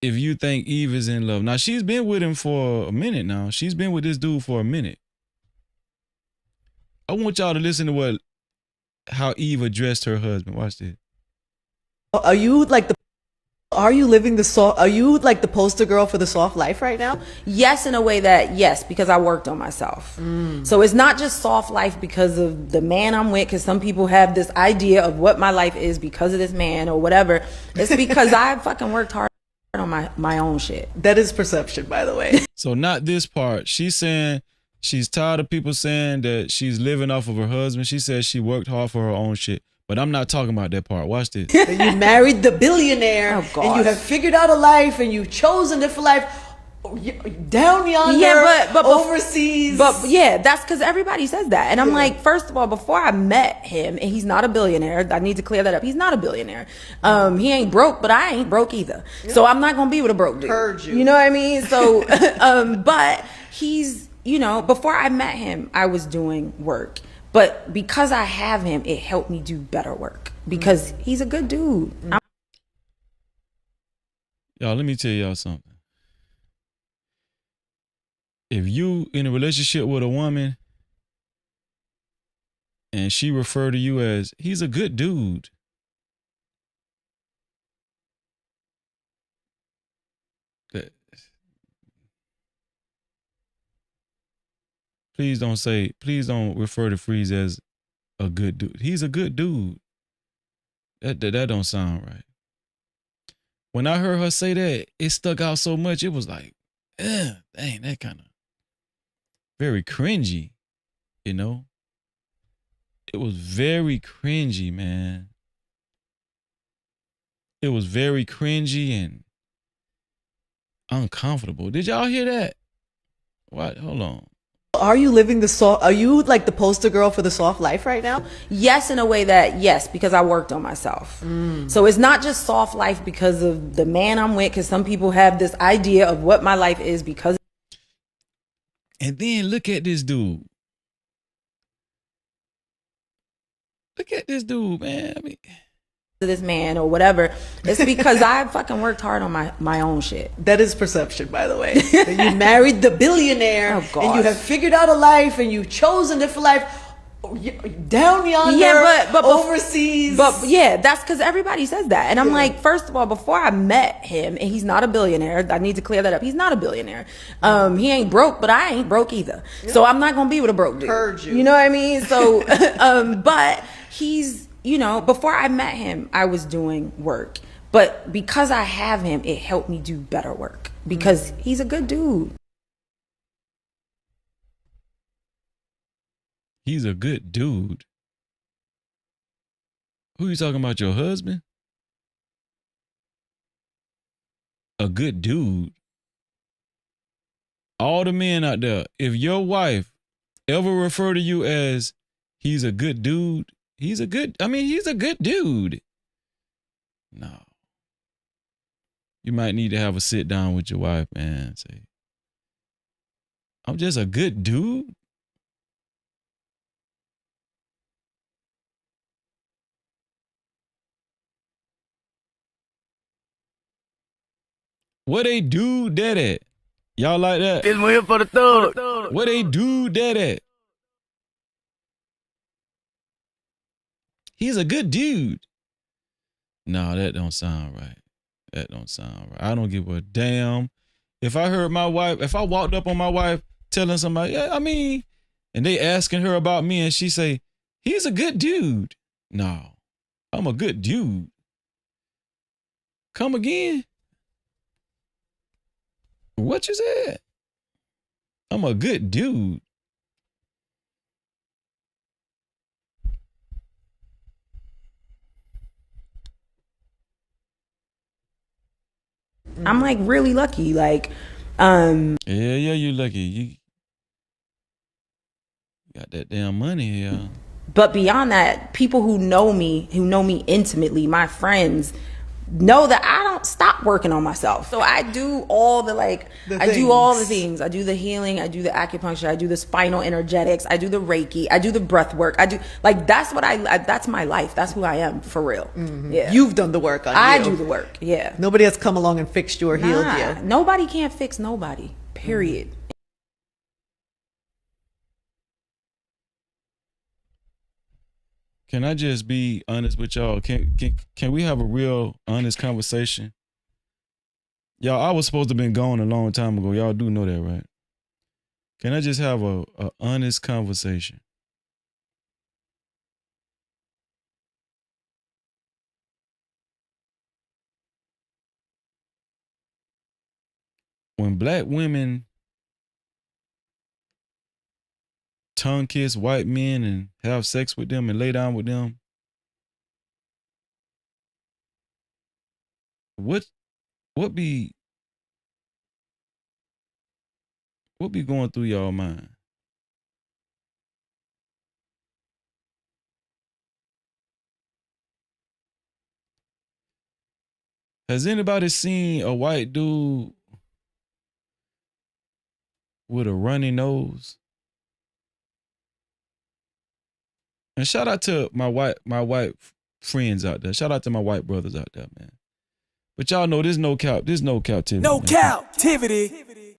if you think Eve is in love. Now, she's been with him for a minute now. She's been with this dude for a minute. I want y'all to listen to how Eve addressed her husband. Watch this. Are you like the poster girl for the soft life right now? Yes, in a way that, yes, because I worked on myself. So it's not just soft life because of the man I'm with, because some people have this idea of what my life is because of this man or whatever. It's because I fucking worked hard on my own shit. That is perception, by the way. So not this part. She's saying she's tired of people saying that she's living off of her husband. She says she worked hard for her own shit. But I'm not talking about that part. Watch this. You married the billionaire, and you have figured out a life, and you've chosen a different life. down yonder, Yeah, but overseas. But yeah, that's because everybody says that. And I'm like, first of all, before I met him, and he's not a billionaire. I need to clear that up. He's not a billionaire. He ain't broke, but I ain't broke either. So I'm not gonna be with a broke dude. Heard you. You know what I mean? So, but he's, before I met him, I was doing work. But because I have him, it helped me do better work because he's a good dude. Y'all, let me tell y'all something. If you in a relationship with a woman and she refer to you as, he's a good dude, please don't refer to Freeze as a good dude. He's a good dude. That don't sound right. When I heard her say that, it stuck out so much. It was like, dang, that kind of very cringy, It was very cringy, man. It was very cringy and uncomfortable. Did y'all hear that? What? Hold on. Are you living the soft? Are you like the poster girl for the soft life right now? Yes, in a way that, yes, because I worked on myself. So it's not just soft life because of the man I'm with, because some people have this idea of what my life is because. And then look at this dude. Look at this dude, man. I mean, this man or whatever. It's because I fucking worked hard on my own shit. That is perception, by the way. You married the billionaire, oh, and you have figured out a life, and you've chosen it for life. Down yonder, but overseas. But yeah, that's because everybody says that. And I'm like, first of all, before I met him, and he's not a billionaire. I need to clear that up. He's not a billionaire. He ain't broke, but I ain't broke either. So I'm not gonna be with a broke dude. Heard you. You know what I mean? So, but he's, before I met him, I was doing work. But because I have him, it helped me do better work because he's a good dude. he's a good dude. Who you talking about, your husband? A good dude. All the men out there, if your wife ever refer to you as he's a good dude, he's a good dude. No. You might need to have a sit down with your wife, man. Say, I'm just a good dude. What they do that at? Y'all like that? This one here for the thug. What they do that at? He's a good dude. No, that don't sound right. That don't sound right. I don't give a damn. If I heard my wife, if I walked up on my wife telling somebody, yeah, I mean, and they asking her about me and she say, he's a good dude. No, I'm a good dude. Come again? What you said? I'm a good dude. I'm like really lucky. Like, yeah, you lucky. You got that damn money here. But beyond that, people who know me intimately, my friends, know that I don't stop working on myself. So I do all do all the things. I do the healing, I do the acupuncture, I do the spinal energetics, I do the Reiki, I do the breath work. I do that's my life. That's who I am for real. Mm-hmm. Yeah. You've done the work on you. I do the work. Yeah. Nobody has come along and fixed you or healed you. Nobody can fix nobody. Period. Can I just be honest with y'all? Can we have a real honest conversation? Y'all, I was supposed to have been gone a long time ago. Y'all do know that, right? Can I just have a honest conversation? When black women tongue kiss white men and have sex with them and lay down with them, what be What be going through y'all mind? Has anybody seen a white dude with a runny nose? And shout out to my white friends out there. Shout out to my white brothers out there, man. But y'all know there's no captivity. No man. captivity.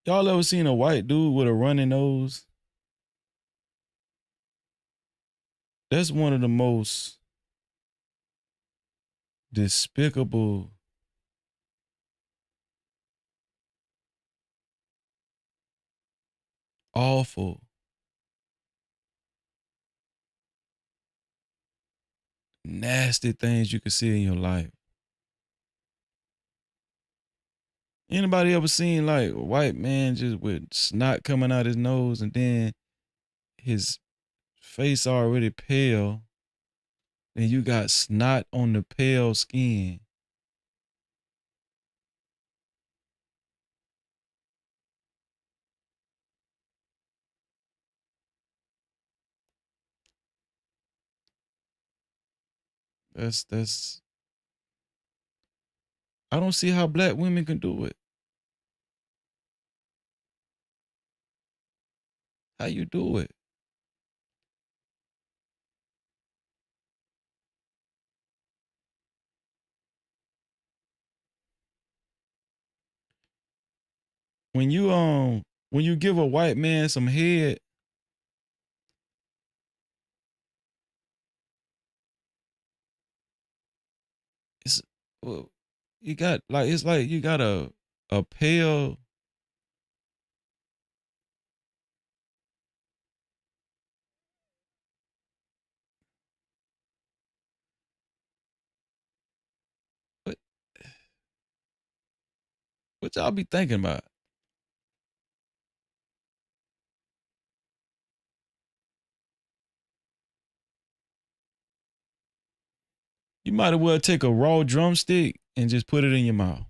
Y'all ever seen a white dude with a runny nose? That's one of the most despicable, awful, nasty things you could see in your life. Anybody ever seen like a white man just with snot coming out his nose and then his face already pale and you got snot on the pale skin? That's I don't see how black women can do it. How you do it? When you give a white man some head, it's well, you got like it's like you got a pale what y'all be thinking about? You might as well take a raw drumstick and just put it in your mouth.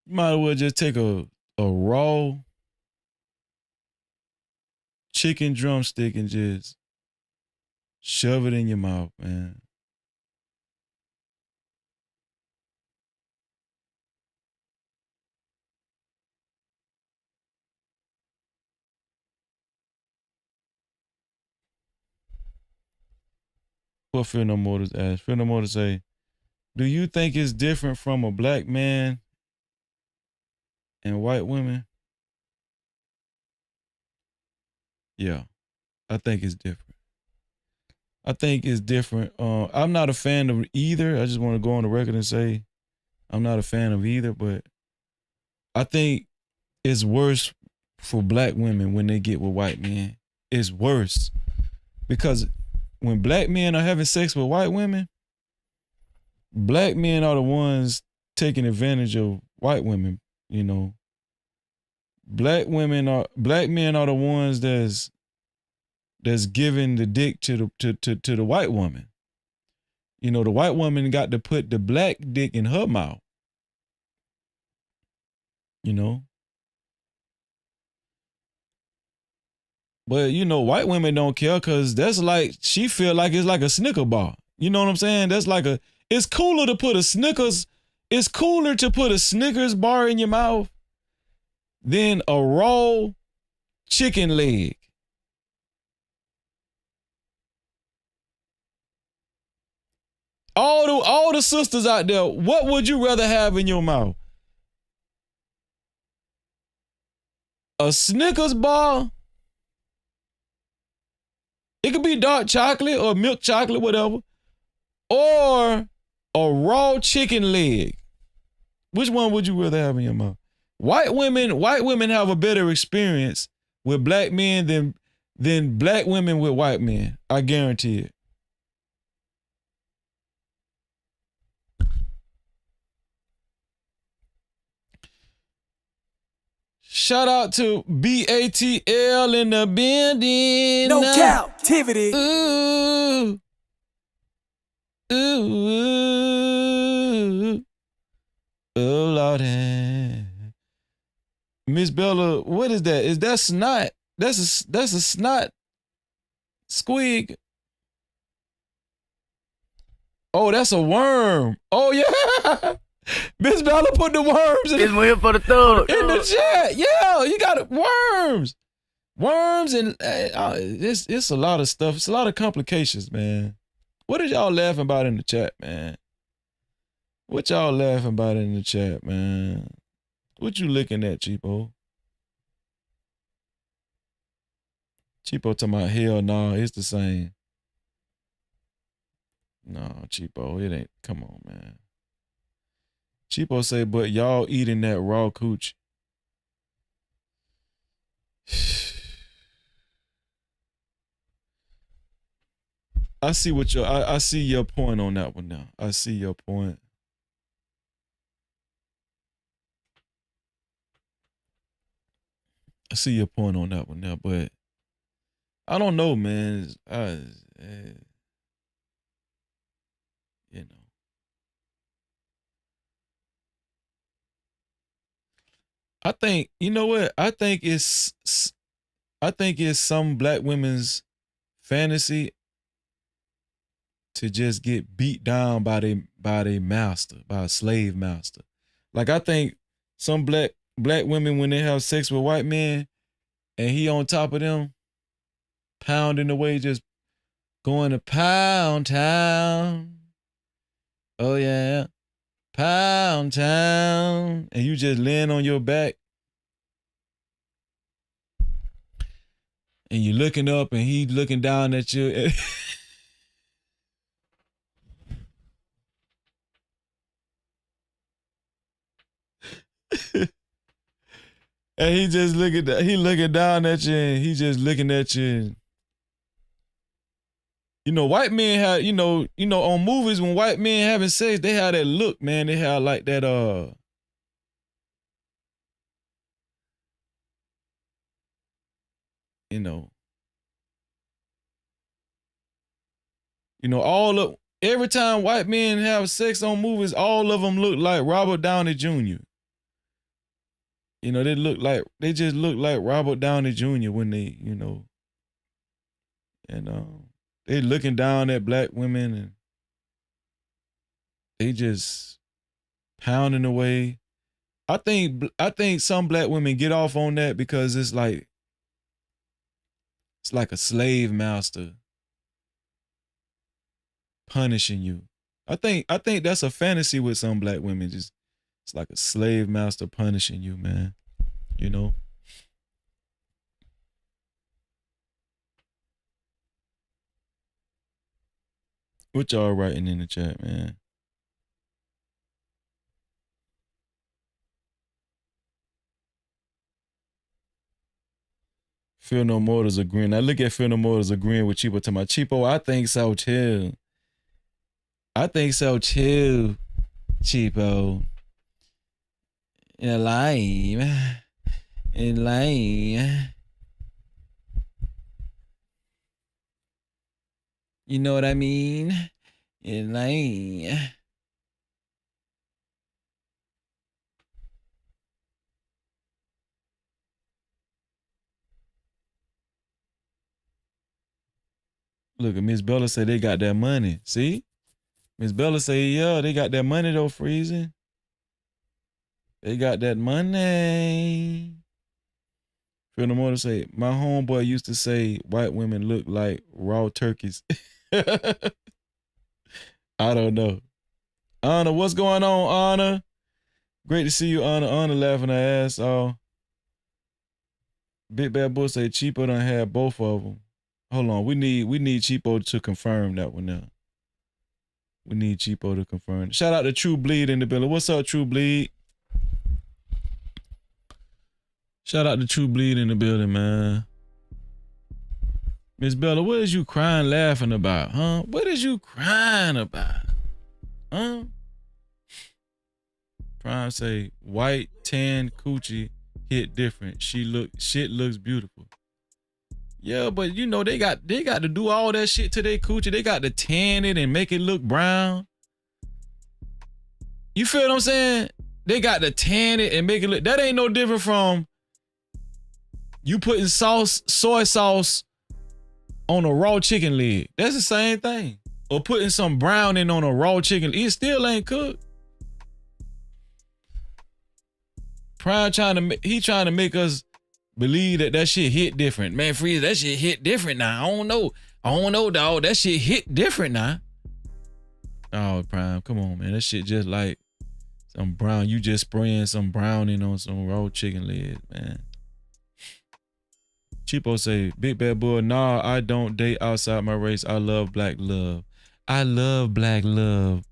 You might as well just take a raw chicken drumstick and just shove it in your mouth, man. What Fear No More to ask? Fear No More to say, do you think it's different from a black man and white women? Yeah, I think it's different. I think it's different. I'm not a fan of either. I just want to go on the record and say I'm not a fan of either, but I think it's worse for black women when they get with white men. It's worse because when black men are having sex with white women, black men are the ones taking advantage of white women, you know. Black men are the ones that's giving the dick to the white woman. You know, the white woman got to put the black dick in her mouth. You know? But you know, white women don't care because that's like she feel like it's like a Snicker bar. You know what I'm saying? That's like it's cooler to put a Snickers bar in your mouth than a raw chicken leg. All the sisters out there, what would you rather have in your mouth? A Snickers bar? It could be dark chocolate or milk chocolate, whatever. Or a raw chicken leg. Which one would you rather have in your mouth? White women have a better experience with black men than black women with white men. I guarantee it. Shout out to BATL in the building. No captivity. Ooh. Ooh. Oh Lordy. Miss Bella, what is that? Is that snot? That's a snot squig. Oh, that's a worm. Oh yeah. Miss Bella put the worms in It's here for the thug. in the chat. Yeah, you got it. Worms. Worms and it's a lot of stuff. It's a lot of complications, man. What are y'all laughing about in the chat, man? What y'all laughing about in the chat, man? What you looking at, Cheapo? Cheapo talking about hell no, it's the same. No, Cheapo, it ain't. Come on, man. Cheapo say, but y'all eating that raw cooch. I see what I see your point on that one now. I see your point. I see your point on that one now, but I don't know, man. You know. I think, you know what? I think it's some black women's fantasy to just get beat down by their master, by a slave master. Like I think some black women, when they have sex with white men and he on top of them, pounding away, just going to Pound Town. Oh yeah. Pound Town. And you just laying on your back. And you looking up and he looking down at you. And he just looking down at you and he just looking at you. You know, white men have, you know, on movies when white men having sex, they have that look, man. They have like that, you know, every time white men have sex on movies, all of them look like Robert Downey Jr. You know, they just look like Robert Downey Jr. when they, you know, and they looking down at black women and they just pounding away. I think some black women get off on that because it's like a slave master punishing you. I think that's a fantasy with some black women. Just it's like a slave master punishing you, man. You know. What y'all writing in the chat, man? Feel No Motors agreeing. I look at Feel No Motors agreeing with Cheapo to my Cheapo. I think so too. I think so too, Cheapo. In lame. You know what I mean? In lame. Look, Miss Bella said they got that money. See? Miss Bella say, yeah, they got that money though, Freezing. They got that money. Feel No More to say, my homeboy used to say white women look like raw turkeys. I don't know. Anna, what's going on, Anna? Great to see you, Anna. Anna laughing her ass off. Big Bad Bull say Cheapo done had both of them. Hold on, we need Cheapo to confirm that one now. We need Cheapo to confirm. Shout out to True Bleed in the building. What's up, True Bleed? Shout out to True Bleed in the building, man. Miss Bella, what is you crying laughing about, huh? What is you crying about? Huh? Trying to say white tan coochie hit different. Shit looks beautiful. Yeah, but you know they got to do all that shit to their coochie. They got to tan it and make it look brown. You feel what I'm saying? They got to tan it and make it look. That ain't no different from you putting soy sauce on a raw chicken leg. That's the same thing. Or putting some browning on a raw chicken. It still ain't cooked. Prime trying to make us believe that shit hit different. Man, Freeze, that shit hit different now. I don't know, dog. That shit hit different now. Oh, Prime, come on, man. That shit just like some brown. You just spraying some browning on some raw chicken legs, man. Cheapo say, Big Bad Boy, nah, I don't date outside my race. I love black love. I love black love,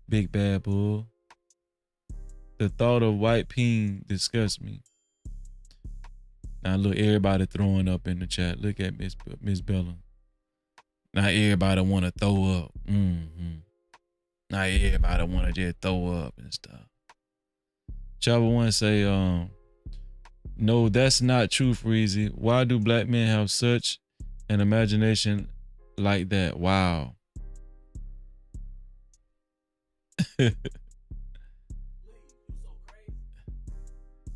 Big Bad Bull. The thought of white peen disgusts me. Now look, everybody throwing up in the chat. Look at Miss Bella. Now everybody want to throw up. Now everybody want to just throw up and stuff. Chopper one say, no, that's not true, Freezy. Why do black men have such an imagination like that? Wow.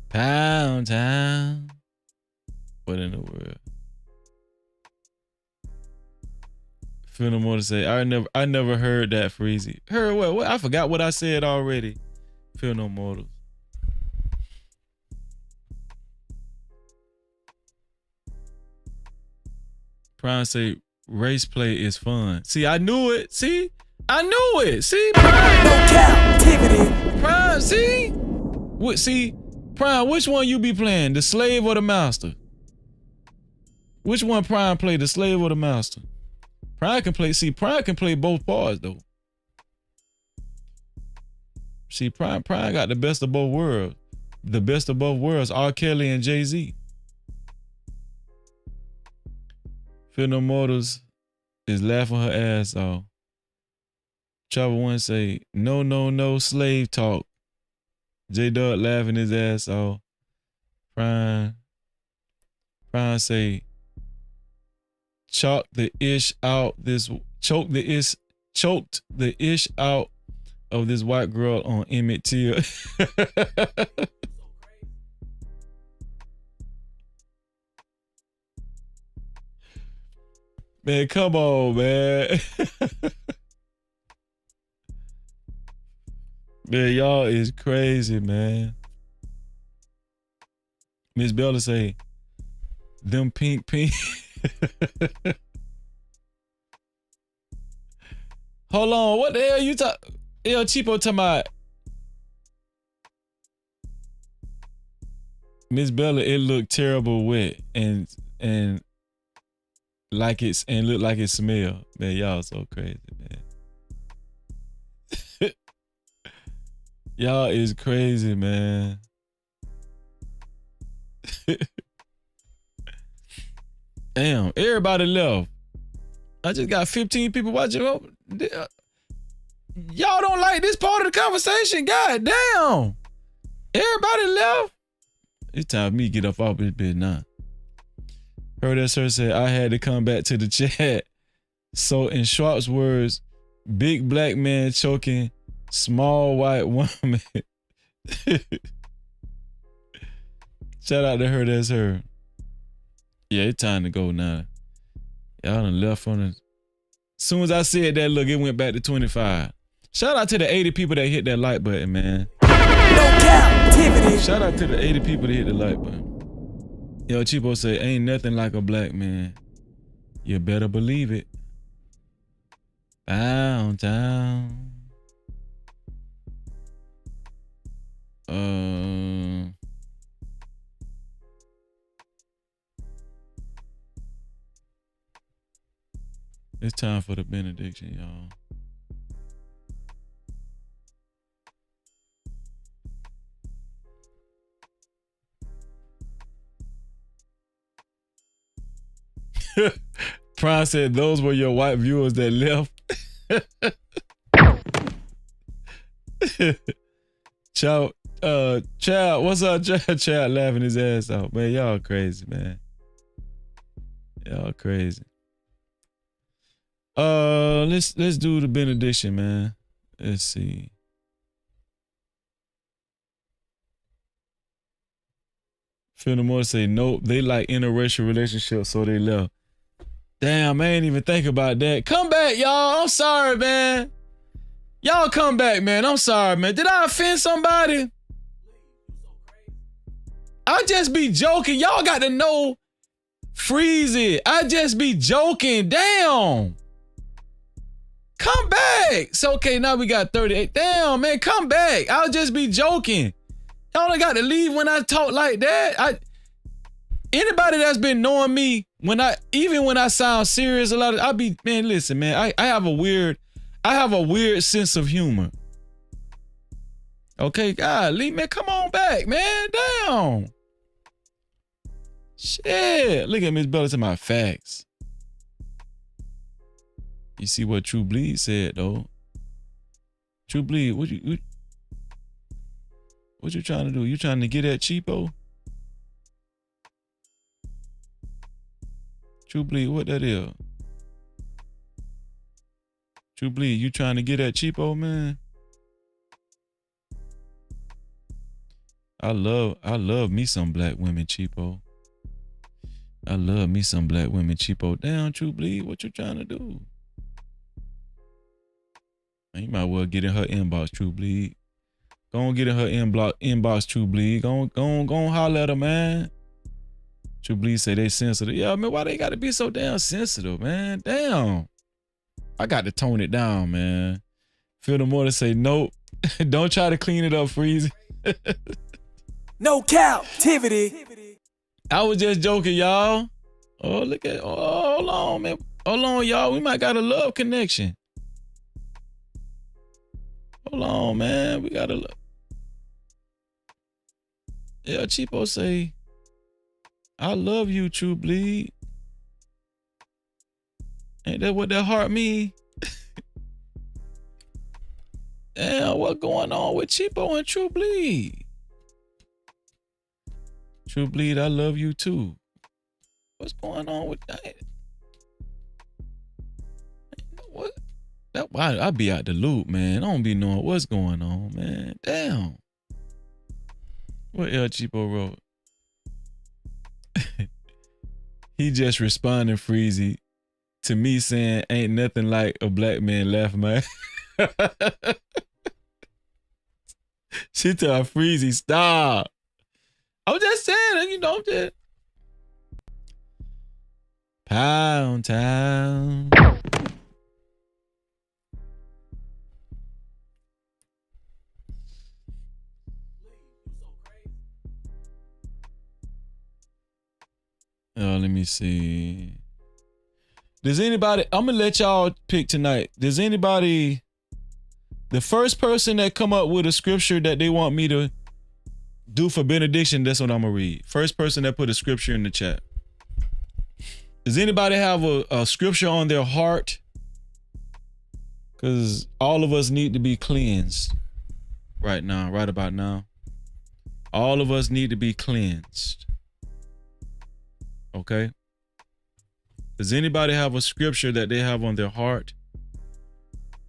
Pound town. What in the world? Feel no more to say. I never heard that, Freezy. Heard what? I forgot what I said already. Feel no mortals. Prime say race play is fun. See, I knew it. See? I knew it. See? Prime. No captivity. Prime, see? What? See? Prime, which one you be playing? The slave or the master? Which one Prime play? The slave or the master? Prime can play. See, Prime can play both parts though. See, Prime got the best of both worlds. The best of both worlds, R. Kelly and Jay-Z. Feel No Mortals is laughing her ass off. Travel One say, no, slave talk. J-Dub laughing his ass off. Prime say, choked the ish out of this white girl on Emmett Till. Man, come on, man. Man, y'all is crazy, man. Miss Bella say, them pink. Hold on, what the hell you Cheapo talking about? Miss Bella, it looked terrible wet and like it's and look like it smell. Man, y'all so crazy, man. Y'all is crazy, man. Damn, everybody left. I just got 15 people watching. Y'all don't like this part of the conversation? God damn. Everybody left. It's time for me to get up off this bitch now. Heard that sir said, I had to come back to the chat. So in Schwartz's words, big black man choking small white woman. Shout out to her, that's her. Yeah, it's time to go now. Y'all done left from the... As soon as I said that, look, it went back to 25. Shout out to the 80 people that hit that like button, man. No captivity. Shout out to the 80 people that hit the like button. Yo, Cheapo say, ain't nothing like a black man. You better believe it. Downtown. It's time for the benediction, y'all. Prime said those were your white viewers that left. Child, what's up, child laughing his ass off. Man, y'all crazy, man. Y'all crazy. Let's do the benediction, man. Let's see. Furthermore, say nope. They like interracial relationships, so they left. Damn, I ain't even think about that. Come back, y'all. I'm sorry, man. Y'all come back, man. I'm sorry, man. Did I offend somebody? I just be joking. Y'all got to know. Freeze it. I just be joking. Damn. Come back. So, okay, now we got 38. Damn, man, come back. I'll just be joking. Y'all don't got to leave when I talk like that. Anybody that's been knowing me, even when I sound serious a lot, man, listen, man, I have a weird sense of humor. Okay, God, leave me, come on back, man. Damn. Shit. Look at Miss Bella to my facts. You see what True Bleed said though. True Bleed, what you trying to do? You trying to get at cheapo? True Bleed, what that is? True Bleed, you trying to get at cheapo, man? I love me some black women cheapo. I love me some black women cheapo. Damn, True Bleed, what you trying to do? Man, you might well get in her inbox, True Bleed. Go on, get in her inbox, True Bleed. Go on, holler at her, man. True Bleed say they sensitive. Yeah, man, why they gotta be so damn sensitive, man? Damn. I got to tone it down, man. Feel the more to say, nope. Don't try to clean it up, Freezy. No captivity. I was just joking, y'all. Oh, look at, hold on, man. Hold on, y'all. We might got a love connection. Hold on, man. We got a love. Yeah, Cheapo say, I love you, True Bleed. Ain't that what that heart mean? Damn, what going on with Cheapo and True Bleed? True Bleed, I love you too. What's going on with that? What? That why I be out the loop, man. I don't be knowing what's going on, man. Damn. What El Cheapo wrote? He just responding, Freezy, to me saying ain't nothing like a black man laugh, man. She tell Freezy, stop. I'm just saying, you know, I'm just. Pound town. Oh, let me see. Does anybody, I'm gonna let y'all pick tonight. Does anybody, the first person that come up with a scripture that they want me to do for benediction, that's what I'm gonna read. First person that put a scripture in the chat. Does anybody have a scripture on their heart? Because all of us need to be cleansed right now, right about now. All of us need to be cleansed. Okay? Does anybody have a scripture that they have on their heart?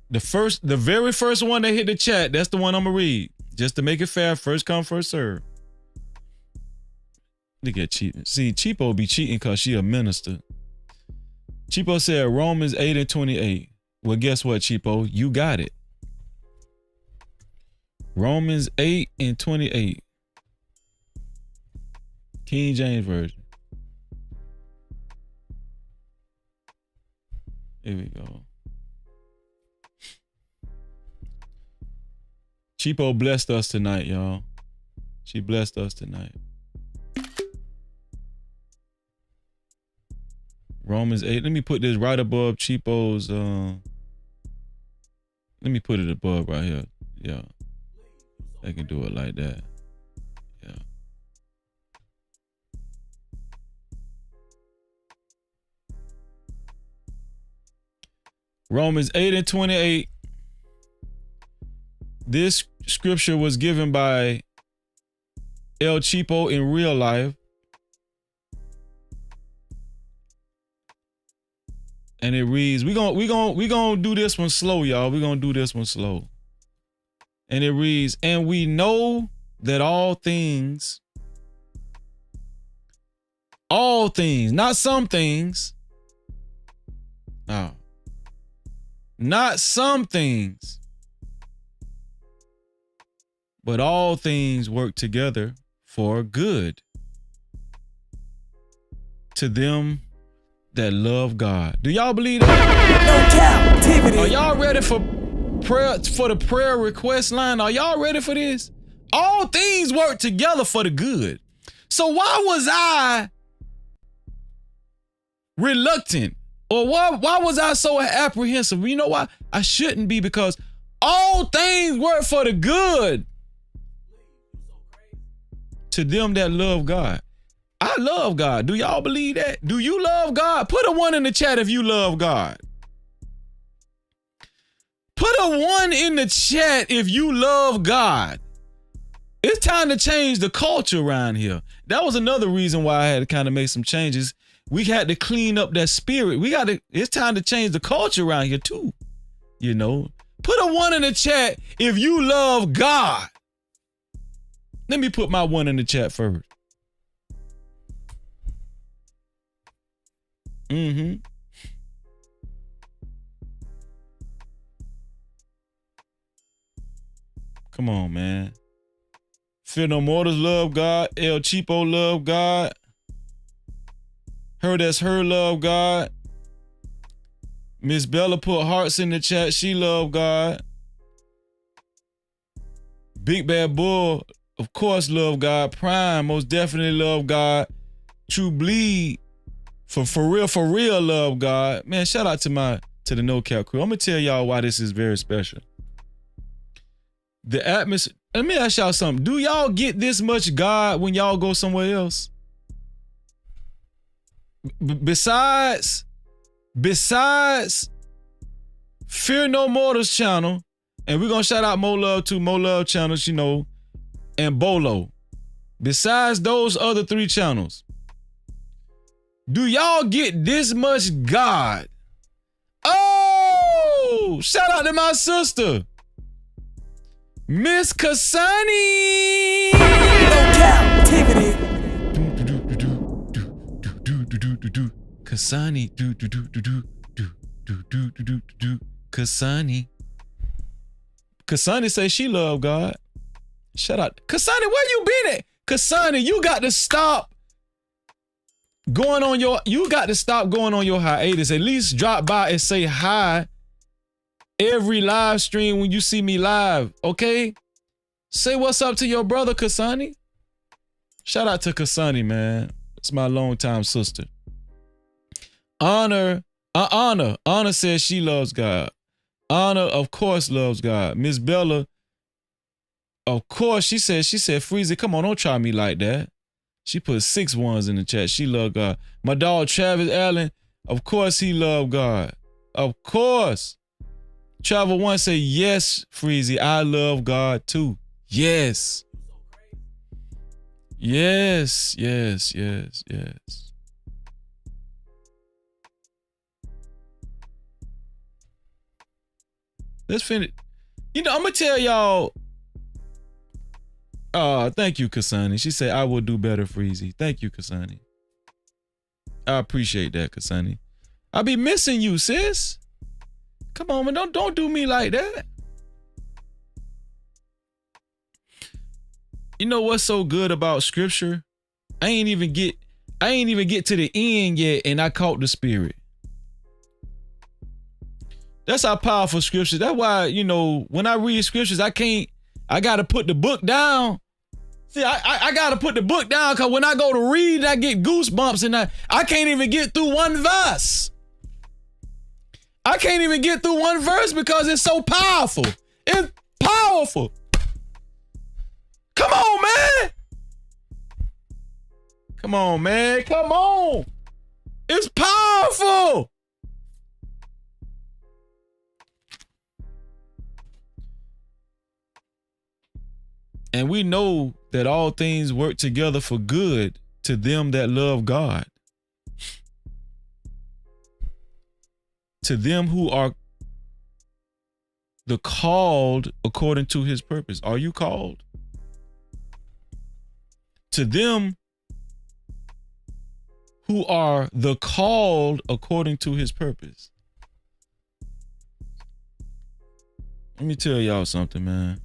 The very first one that hit the chat, that's the one I'm gonna read. Just to make it fair, first come, first serve. Look at cheating. See, Cheapo be cheating because she a minister. Cheapo said Romans 8:28. Well, guess what, Cheapo? You got it. Romans 8:28. King James Version. Here we go. Cheapo blessed us tonight, y'all. She blessed us tonight. Romans 8. Let me put this right above Cheapo's. Let me put it above right here. Yeah. I can do it like that. Yeah. Romans 8:28. This scripture was given by El Cheapo in real life. And it reads, we gonna do this one slow, y'all. We're gonna do this one slow. And it reads, and we know that all things All things, not some things. No. Not some things. But all things work together for good to them that love God. Do y'all believe that? No captivity. Are y'all ready for prayer, for the prayer request line? Are y'all ready for this? All things work together for the good. So why was I reluctant? Or why was I so apprehensive? You know why? I shouldn't be, because all things work for the good to them that love God. I love God. Do y'all believe that? Do you love God? Put a 1 in the chat if you love God. Put a 1 in the chat if you love God. It's time to change the culture around here. That was another reason why I had to kind of make some changes. We had to clean up that spirit. It's time to change the culture around here too. You know, put a 1 in the chat if you love God. Let me put my 1 in the chat first. Come on, man. Fear No Mortals love God. El Cheapo love God. Her That's Her love God. Miss Bella put hearts in the chat. She love God. Big Bad Bull, of course, love God. Prime, most definitely love God. True Bleed, for real, love God. Man, shout out to the No Cap crew. I'm gonna tell y'all why this is very special. The atmosphere. Let me ask y'all something. Do y'all get this much God when y'all go somewhere else? Besides Fear No Mortals channel, and we're gonna shout out Mo Love channels, you know, and Bolo. Besides those other 3 channels, do y'all get this much God? Oh, shout out to my sister, Miss Kasani. No captivity. Kasani, Kasani. Kasani say she love God. Shout out. Kasani, where you been at? Kasani, you got to stop going on your hiatus. At least drop by and say hi every live stream when you see me live, okay? Say what's up to your brother, Kasani. Shout out to Kasani, man. It's my longtime sister. Honor says she loves God. Honor, of course, loves God. Miss Bella, of course, she said, Freezy, come on, don't try me like that. She put 6 ones in the chat. She love God. My dog, Travis Allen, of course he love God. Of course. Travel One say, yes, Freezy, I love God too. Yes. Yes. Let's finish. You know, I'm gonna tell y'all. Thank you, Kasani. She said, I will do better, Freezy. Thank you, Kasani. I appreciate that, Kasani. I be missing you, sis. Come on, man. Don't do me like that. You know what's so good about scripture? I ain't even get to the end yet, and I caught the spirit. That's how powerful scripture. That's why, you know, when I read scriptures, I gotta put the book down. See, I gotta put the book down, because when I go to read, I get goosebumps, and I can't even get through one verse. I can't even get through one verse because it's so powerful. It's powerful. Come on, man. Come on, man. Come on. It's powerful. And we know that all things work together for good to them that love God. To them who are the called according to his purpose. Are you called? To them who are the called according to his purpose. Let me tell y'all something, man.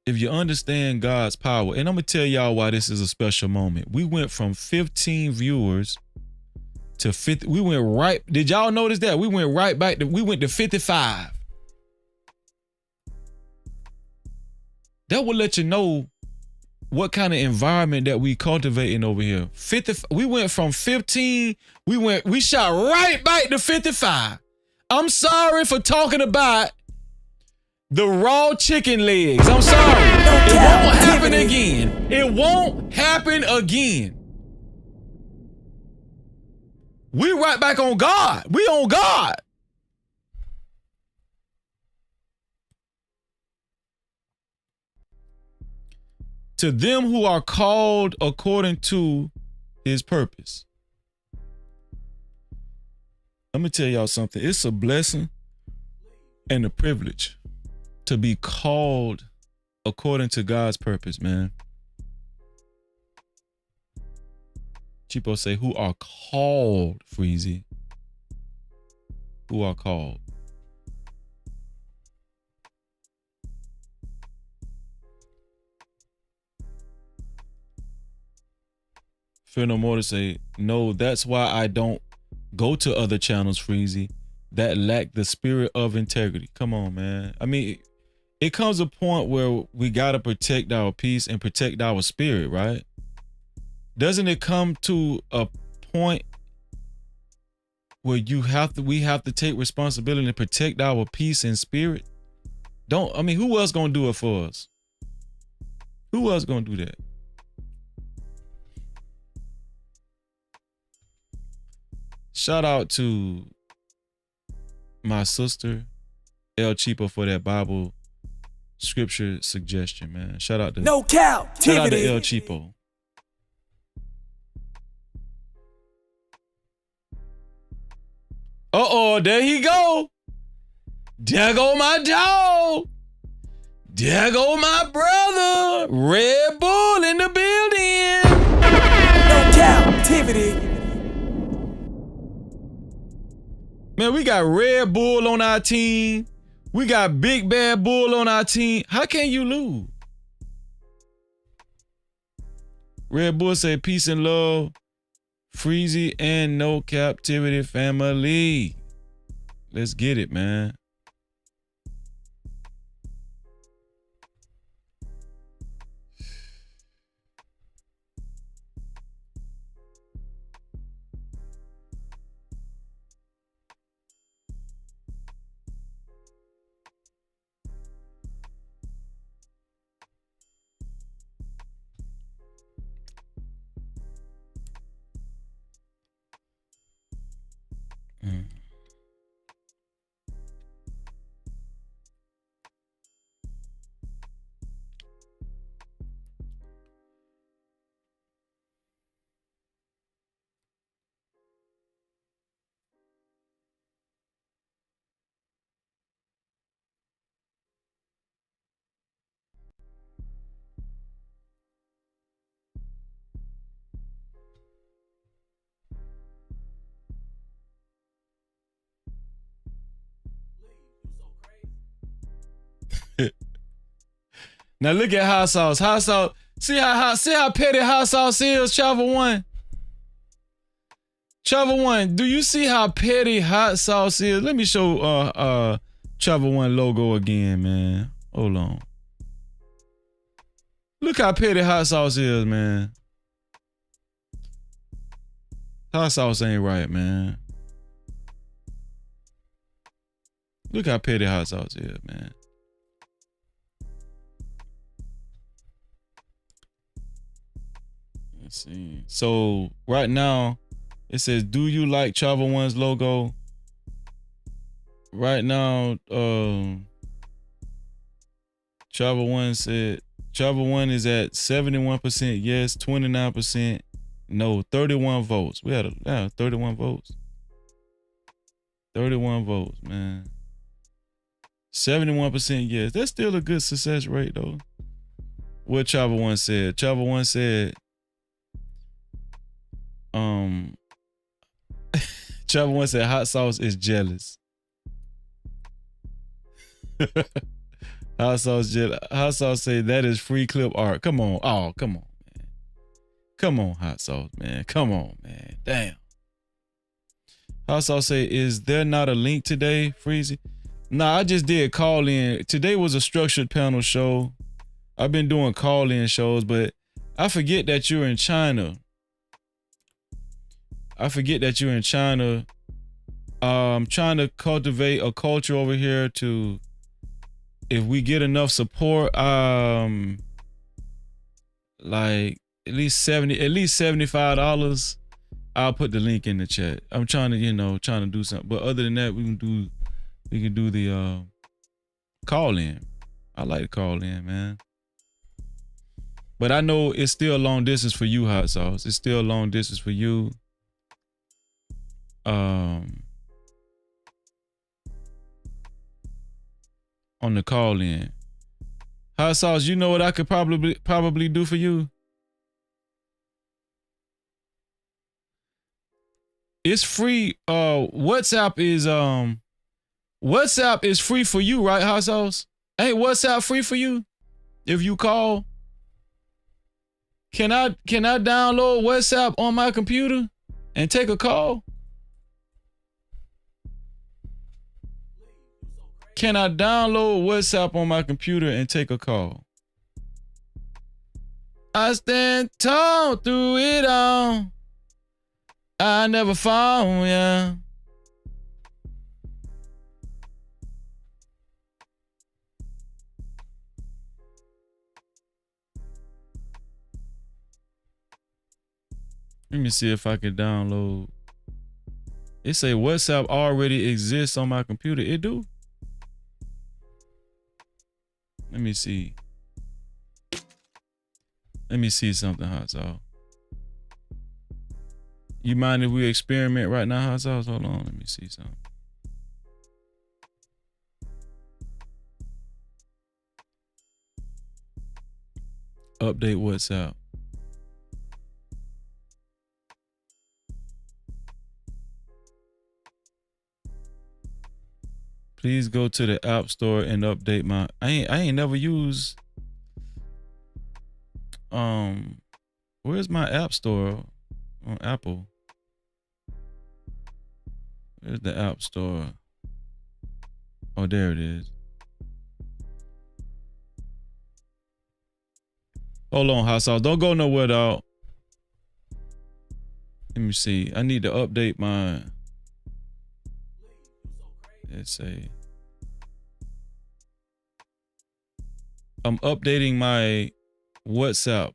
If you understand God's power, and I'm gonna tell y'all why this is a special moment. We went from 15 viewers to 50. We went right. Did y'all notice that? We went right back to, we went to 55. That will let you know what kind of environment that we cultivating over here. 50. We went from 15. We shot right back to 55. I'm sorry for talking about the raw chicken legs. I'm sorry. It won't happen again. It won't happen again. We right back on God. We on God. To them who are called according to his purpose. Let me tell y'all something. It's a blessing and a privilege to be called according to God's purpose, man. Chipo say, who are called, Freezy. Who are called. Fear No More to say, no, that's why I don't go to other channels, Freezy, that lack the spirit of integrity. Come on, man. I mean, it comes a point where we got to protect our peace and protect our spirit, right? Doesn't it come to a point where we have to take responsibility and protect our peace and spirit? Who else gonna do it for us? Who else gonna do that? Shout out to my sister, El Cheapo, for that Bible scripture suggestion, man. Shout out to Cap-tivity. El Cheapo. Uh-oh, there he go. There go my dog. There go my brother. Red Bull in the building. No Cap-tivity. Man, we got Red Bull on our team. We got Big Bad Bull on our team. How can you lose? Red Bull say peace and love. Freezy and No Cap-tivity family. Let's get it, man. Now look at hot sauce. Hot sauce. See how petty hot sauce is, Travel One. Travel One, do you see how petty hot sauce is? Let me show Travel One logo again, man. Hold on. Look how petty hot sauce is, man. Hot sauce ain't right, man. Look how petty hot sauce is, man. Let's see. So right now, it says, do you like Travel One's logo? Right now, Travel One said, Travel One is at 71% yes, 29% no, 31 votes. We had 31 votes. 31 votes, man. 71% yes. That's still a good success rate, though. What Travel One said? Travel One said, Travel One said hot sauce is jealous. Hot sauce say that is free clip art. Come on. Oh, come on, man. Come on, hot sauce, man. Come on, man. Damn. Hot sauce say, is there not a link today, Freezy? Nah, I just did call in. Today was a structured panel show. I've been doing call in shows, but I forget that you're in China. I'm trying to cultivate a culture over here to, if we get enough support, like at least $75, I'll put the link in the chat. I'm trying to do something. But other than that, we can do the call in. I like to call in, man. But I know it's still a long distance for you, hot sauce. It's still a long distance for you. On the call in. Hot sauce, you know what I could probably do for you? It's free. WhatsApp is free for you, right, hot sauce? Ain't WhatsApp free for you? If you call? Can I download WhatsApp on my computer and take a call? Can I download WhatsApp on my computer and take a call? I stand tall through it all. I never fall, yeah. Let me see if I can download. It say WhatsApp already exists on my computer. It do? Let me see. Let me see something, hot sauce. You mind if we experiment right now, hot sauce? Hold on, let me see something. Update WhatsApp. Please go to the App Store and update my. I ain't never used. Where's my App Store on Apple? Where's the App Store? Oh, there it is. Hold on, hot sauce. Don't go nowhere, dog. Let me see. I need to update my. Let's say. I'm updating my WhatsApp.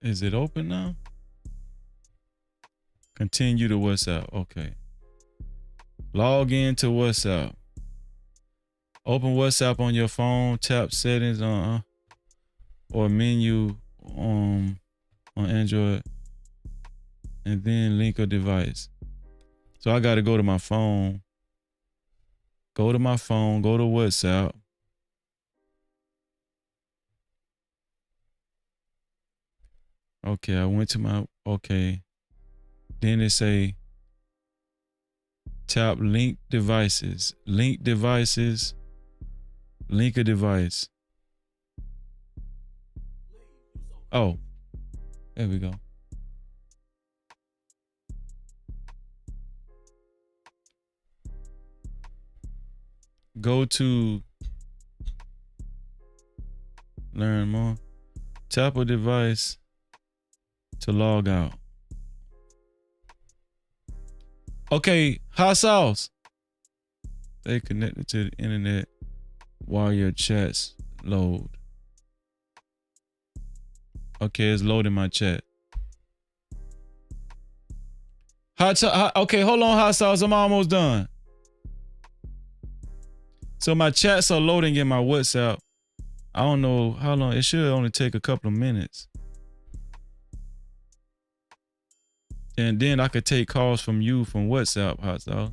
Is it open now? Continue to WhatsApp. Okay. Log in to WhatsApp. Open WhatsApp on your phone. Tap settings or menu on Android, and then link a device. So I got to go to my phone. Go to my phone. Go to WhatsApp. Okay, I went to my, okay. Then it say, tap link devices. Link devices. Link a device. Oh, there we go. Go to learn more. Tap a device to log out. Okay, hot sauce. Stay connected to the internet while your chats load. Okay, it's loading my chat. Okay, hold on, hot sauce. I'm almost done. So my chats are loading in my WhatsApp. I don't know how long. It should only take a couple of minutes. And then I could take calls from you from WhatsApp, hot sauce.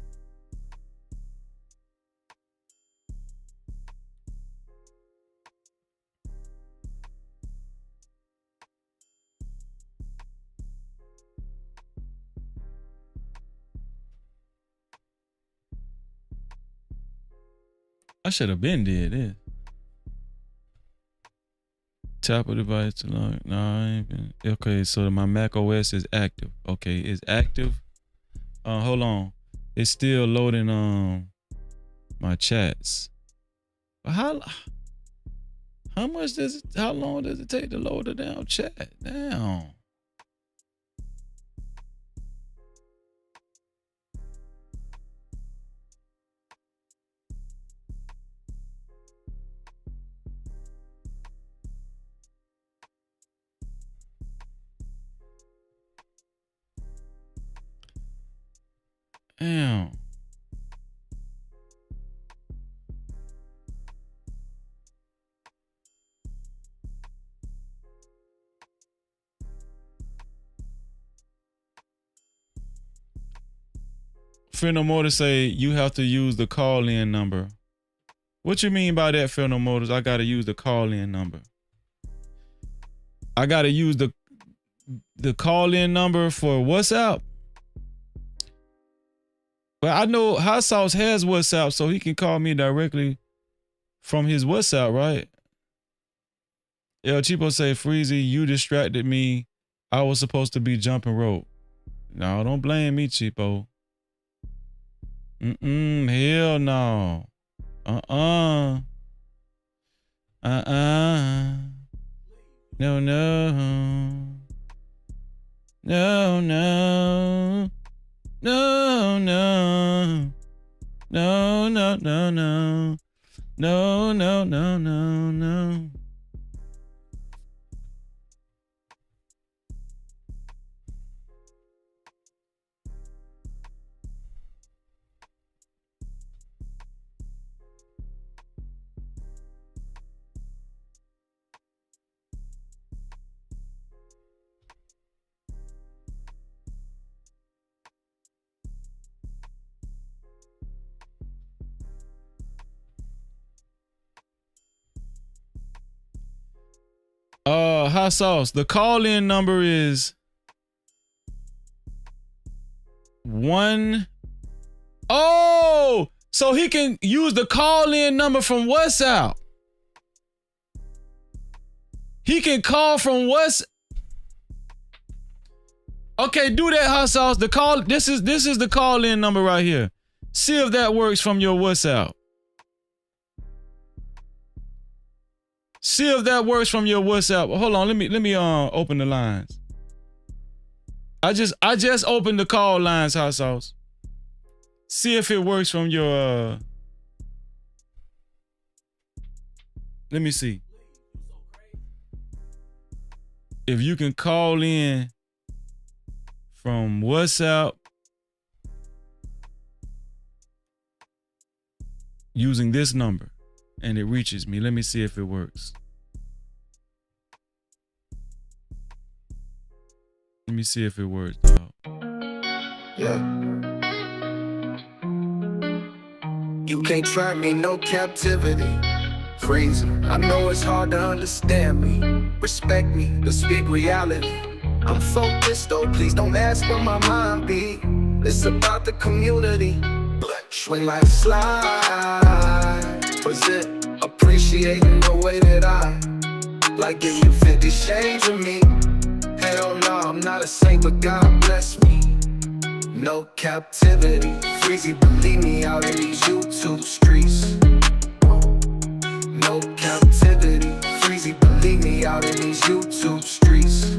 I should have been did this. Tap of the device to log. No, I ain't been. Okay, so my Mac OS is active. Okay, it's active. Hold on. It's still loading my chats. How much does it, how long does it take to load the damn chat? Damn. Damn. Friend No More to say you have to use the call-in number. What you mean by that, Friend No Motors? I gotta use the call-in number. I gotta use the call-in number for WhatsApp. But I know Hot Sauce has WhatsApp, so he can call me directly from his WhatsApp, right? El Cheapo say, Freezy, you distracted me. I was supposed to be jumping rope. No, don't blame me, Cheapo. Hell no. No, no. No, no. No, no. No, no, no, no. No, no, no, no, no. Hot Sauce. The call-in number is 1. Oh, so he can use the call-in number from WhatsApp. He can call from WhatsApp. Okay, do that, Hot Sauce. The call. This is the call-in number right here. See if that works from your WhatsApp. See if that works from your WhatsApp. Hold on, let me open the lines. I just opened the call lines, Hot Sauce. See if it works from your let me see. If you can call in from WhatsApp using this number and it reaches me. Let me see if it works. Let me see if it works, dog. Yeah. You can't try me, no captivity. Crazy. I know it's hard to understand me. Respect me, but speak reality. I'm focused though, please don't ask where my mind be. It's about the community. Swing like a slide. Was it appreciating the way that I like give you 50 shades of me? Hell no, I'm not a saint, but God bless me. No captivity. Freezy, believe me, out in these YouTube streets. No captivity. Freezy, believe me, out in these YouTube streets.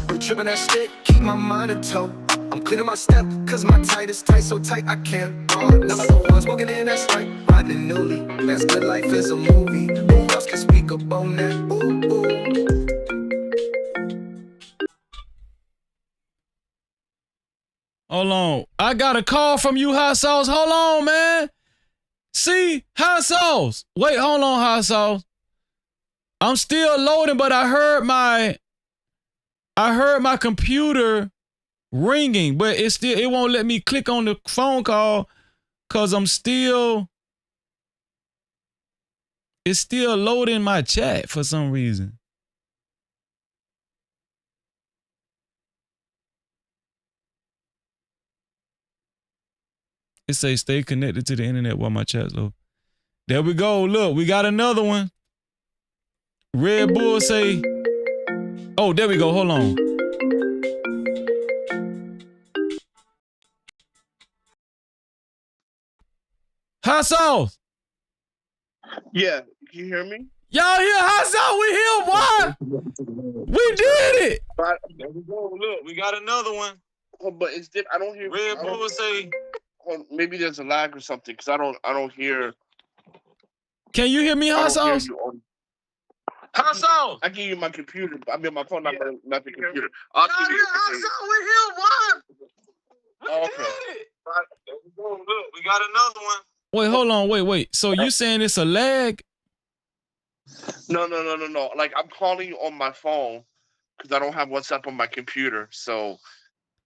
I'm tripping that stick, keep my mind in tow. I'm cleaning my step, cause my tight is tight, so tight I can't ball. Never the ones walking in, that's right, riding newly. Man's good life is a movie. Who else can speak up on that? Ooh, ooh. Hold on. I got a call from you, Hot Sauce. Hold on, man. See, Hot Sauce. Wait, hold on, Hot Sauce. I'm still loading, but I heard my computer ringing, but it won't let me click on the phone call because it's still loading my chat for some reason. It says stay connected to the internet while my chat's low. There we go. Look, we got another one. Red Bull say, oh, there we go. Hold on. Hot Sauce. Yeah, can you hear me? Y'all hear Hot Sauce? We here. What? We did it. There we go. Look, we got another one. Oh, but it's I don't hear. Red Bull say. Maybe there's a lag or something because I don't hear. Can you hear me, Hot Sauce? Hot Sauce. I can hear my computer. I mean, my phone, not the computer. I'll hear Hot Sauce. We here. What? Okay. Look, we got another one. Wait, hold on. Wait. So you saying it's a lag? No. Like I'm calling you on my phone because I don't have WhatsApp on my computer, so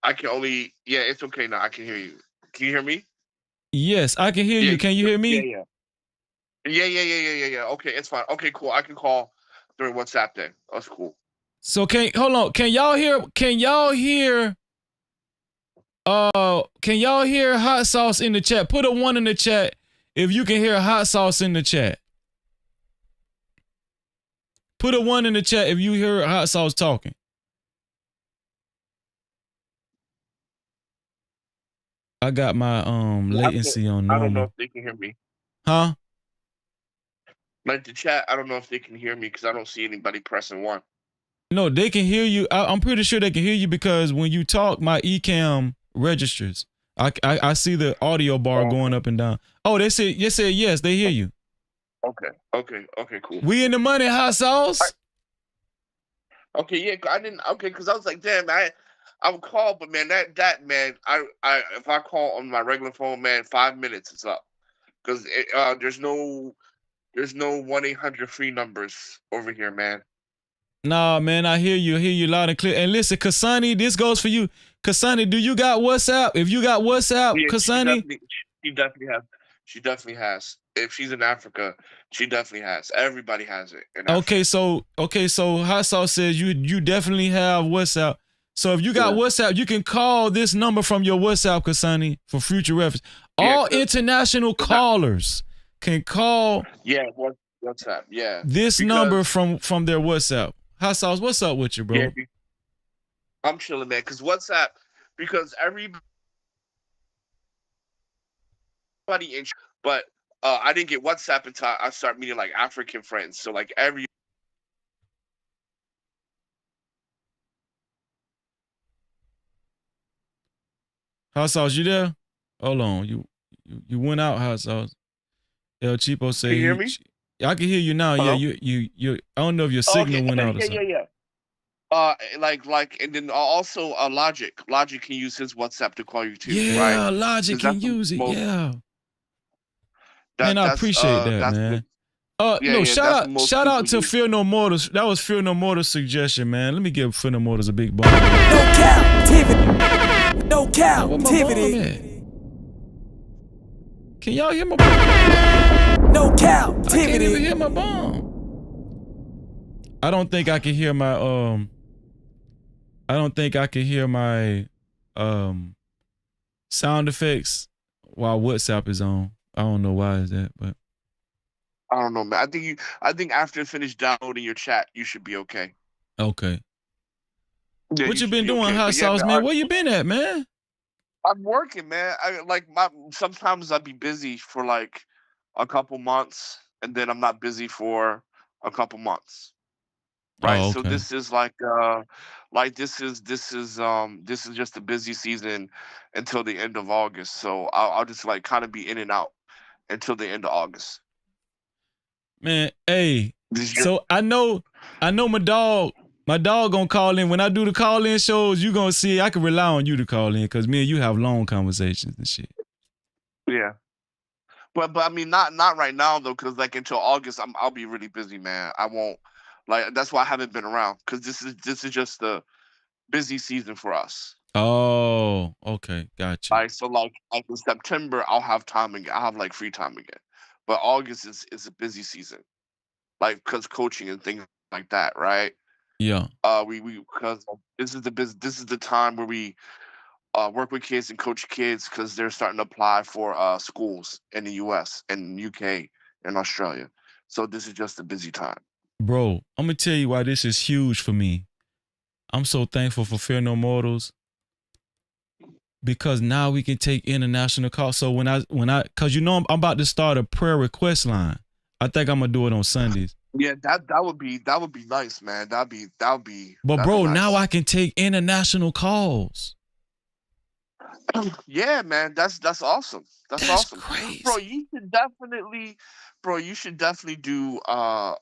I can only. Yeah, it's okay now. I can hear you. Can you hear me? Yes, I can hear you. Can you hear me? Yeah. Okay, it's fine. Okay, cool. I can call during WhatsApp then. That's cool. So hold on. Can y'all hear Hot Sauce in the chat? Put a 1 in the chat if you can hear Hot Sauce in the chat. Put a 1 in the chat if you hear Hot Sauce talking. I got my latency on normal. I don't know if they can hear me. Huh? Like the chat, I don't know if they can hear me because I don't see anybody pressing 1. No, they can hear you. I'm pretty sure they can hear you because when you talk, my eCam registers. I see the audio bar going up and down. Oh, they said yes, they hear you. Okay, cool. We in the money, Hot Sauce. Okay, yeah, I didn't. Okay, because I was like, damn, I would call, but man, that man, I if I call on my regular phone, man, 5 minutes it's up because there's no 1-800 free numbers over here, man. Nah, man, I hear you loud and clear. And listen, Kasani, this goes for you. Kasani, do you got WhatsApp? If you got WhatsApp, yeah, Kasani, she definitely has. If she's in Africa, she definitely has. Everybody has it. Okay, so Hot Sauce says you definitely have WhatsApp. So if you got WhatsApp, you can call this number from your WhatsApp, Kasani, for future reference. All international callers can call. Yeah, WhatsApp. Yeah, this number from their WhatsApp. Hot Sauce, what's up with you, bro? Yeah, I'm chilling, man. Because WhatsApp, because everybody in, but I didn't get WhatsApp until I started meeting like African friends. So like every. Hot Sauce, you there? Hold on, you went out, Hot Sauce. El Cheapo say. Can you hear me? I can hear you now. Hello? Yeah, you. I don't know if your signal went out or something. Yeah. Like, and then also Logic. Logic can use his WhatsApp to call you too. Yeah, right? Logic can use it. Yeah. Man, I that's, appreciate that, man. Shout out to Fear No Mortals. That was Fear No Mortals' suggestion, man. Let me give Fear No Mortals a big bump. No Cap-tivity. Can y'all hear my bomb? No Cap-tivity. I can't even hear my bomb. I don't think I can hear my sound effects while WhatsApp is on. I don't know why is that, but I don't know, man. I think after you finish downloading your chat, you should be okay. Okay. Yeah, what you been doing, Hot Sauce, man? Where you been at, man? I'm working, man. Sometimes I'd be busy for like a couple months, and then I'm not busy for a couple months. Right. Oh, okay. So this is this is just a busy season until the end of August. So I'll just like kind of be in and out until the end of August. Man, hey. So I know my dog My dog gonna call in. When I do the call-in shows, you gonna see I can rely on you to call in because me and you have long conversations and shit. Yeah. But I mean not right now though, because like until August I'll be really busy, man. I won't like that's why I haven't been around because this is just the busy season for us. Oh, okay, gotcha. Like so like in September I'll have time again. I'll have like free time again. But August is a busy season. Like because coaching and things like that, right? Yeah. We because this is the time where we work with kids and coach kids because they're starting to apply for schools in the U.S. and UK and Australia. So this is just a busy time. Bro, I'm gonna tell you why this is huge for me. I'm so thankful for Fear No Mortals because now we can take international calls. So cause you know I'm about to start a prayer request line. I think I'm gonna do it on Sundays. Yeah, that would be nice, man. That'd be But that'd bro, be nice. now I can take international calls. Yeah, man, that's awesome. That's awesome. Crazy. Bro, you should definitely do I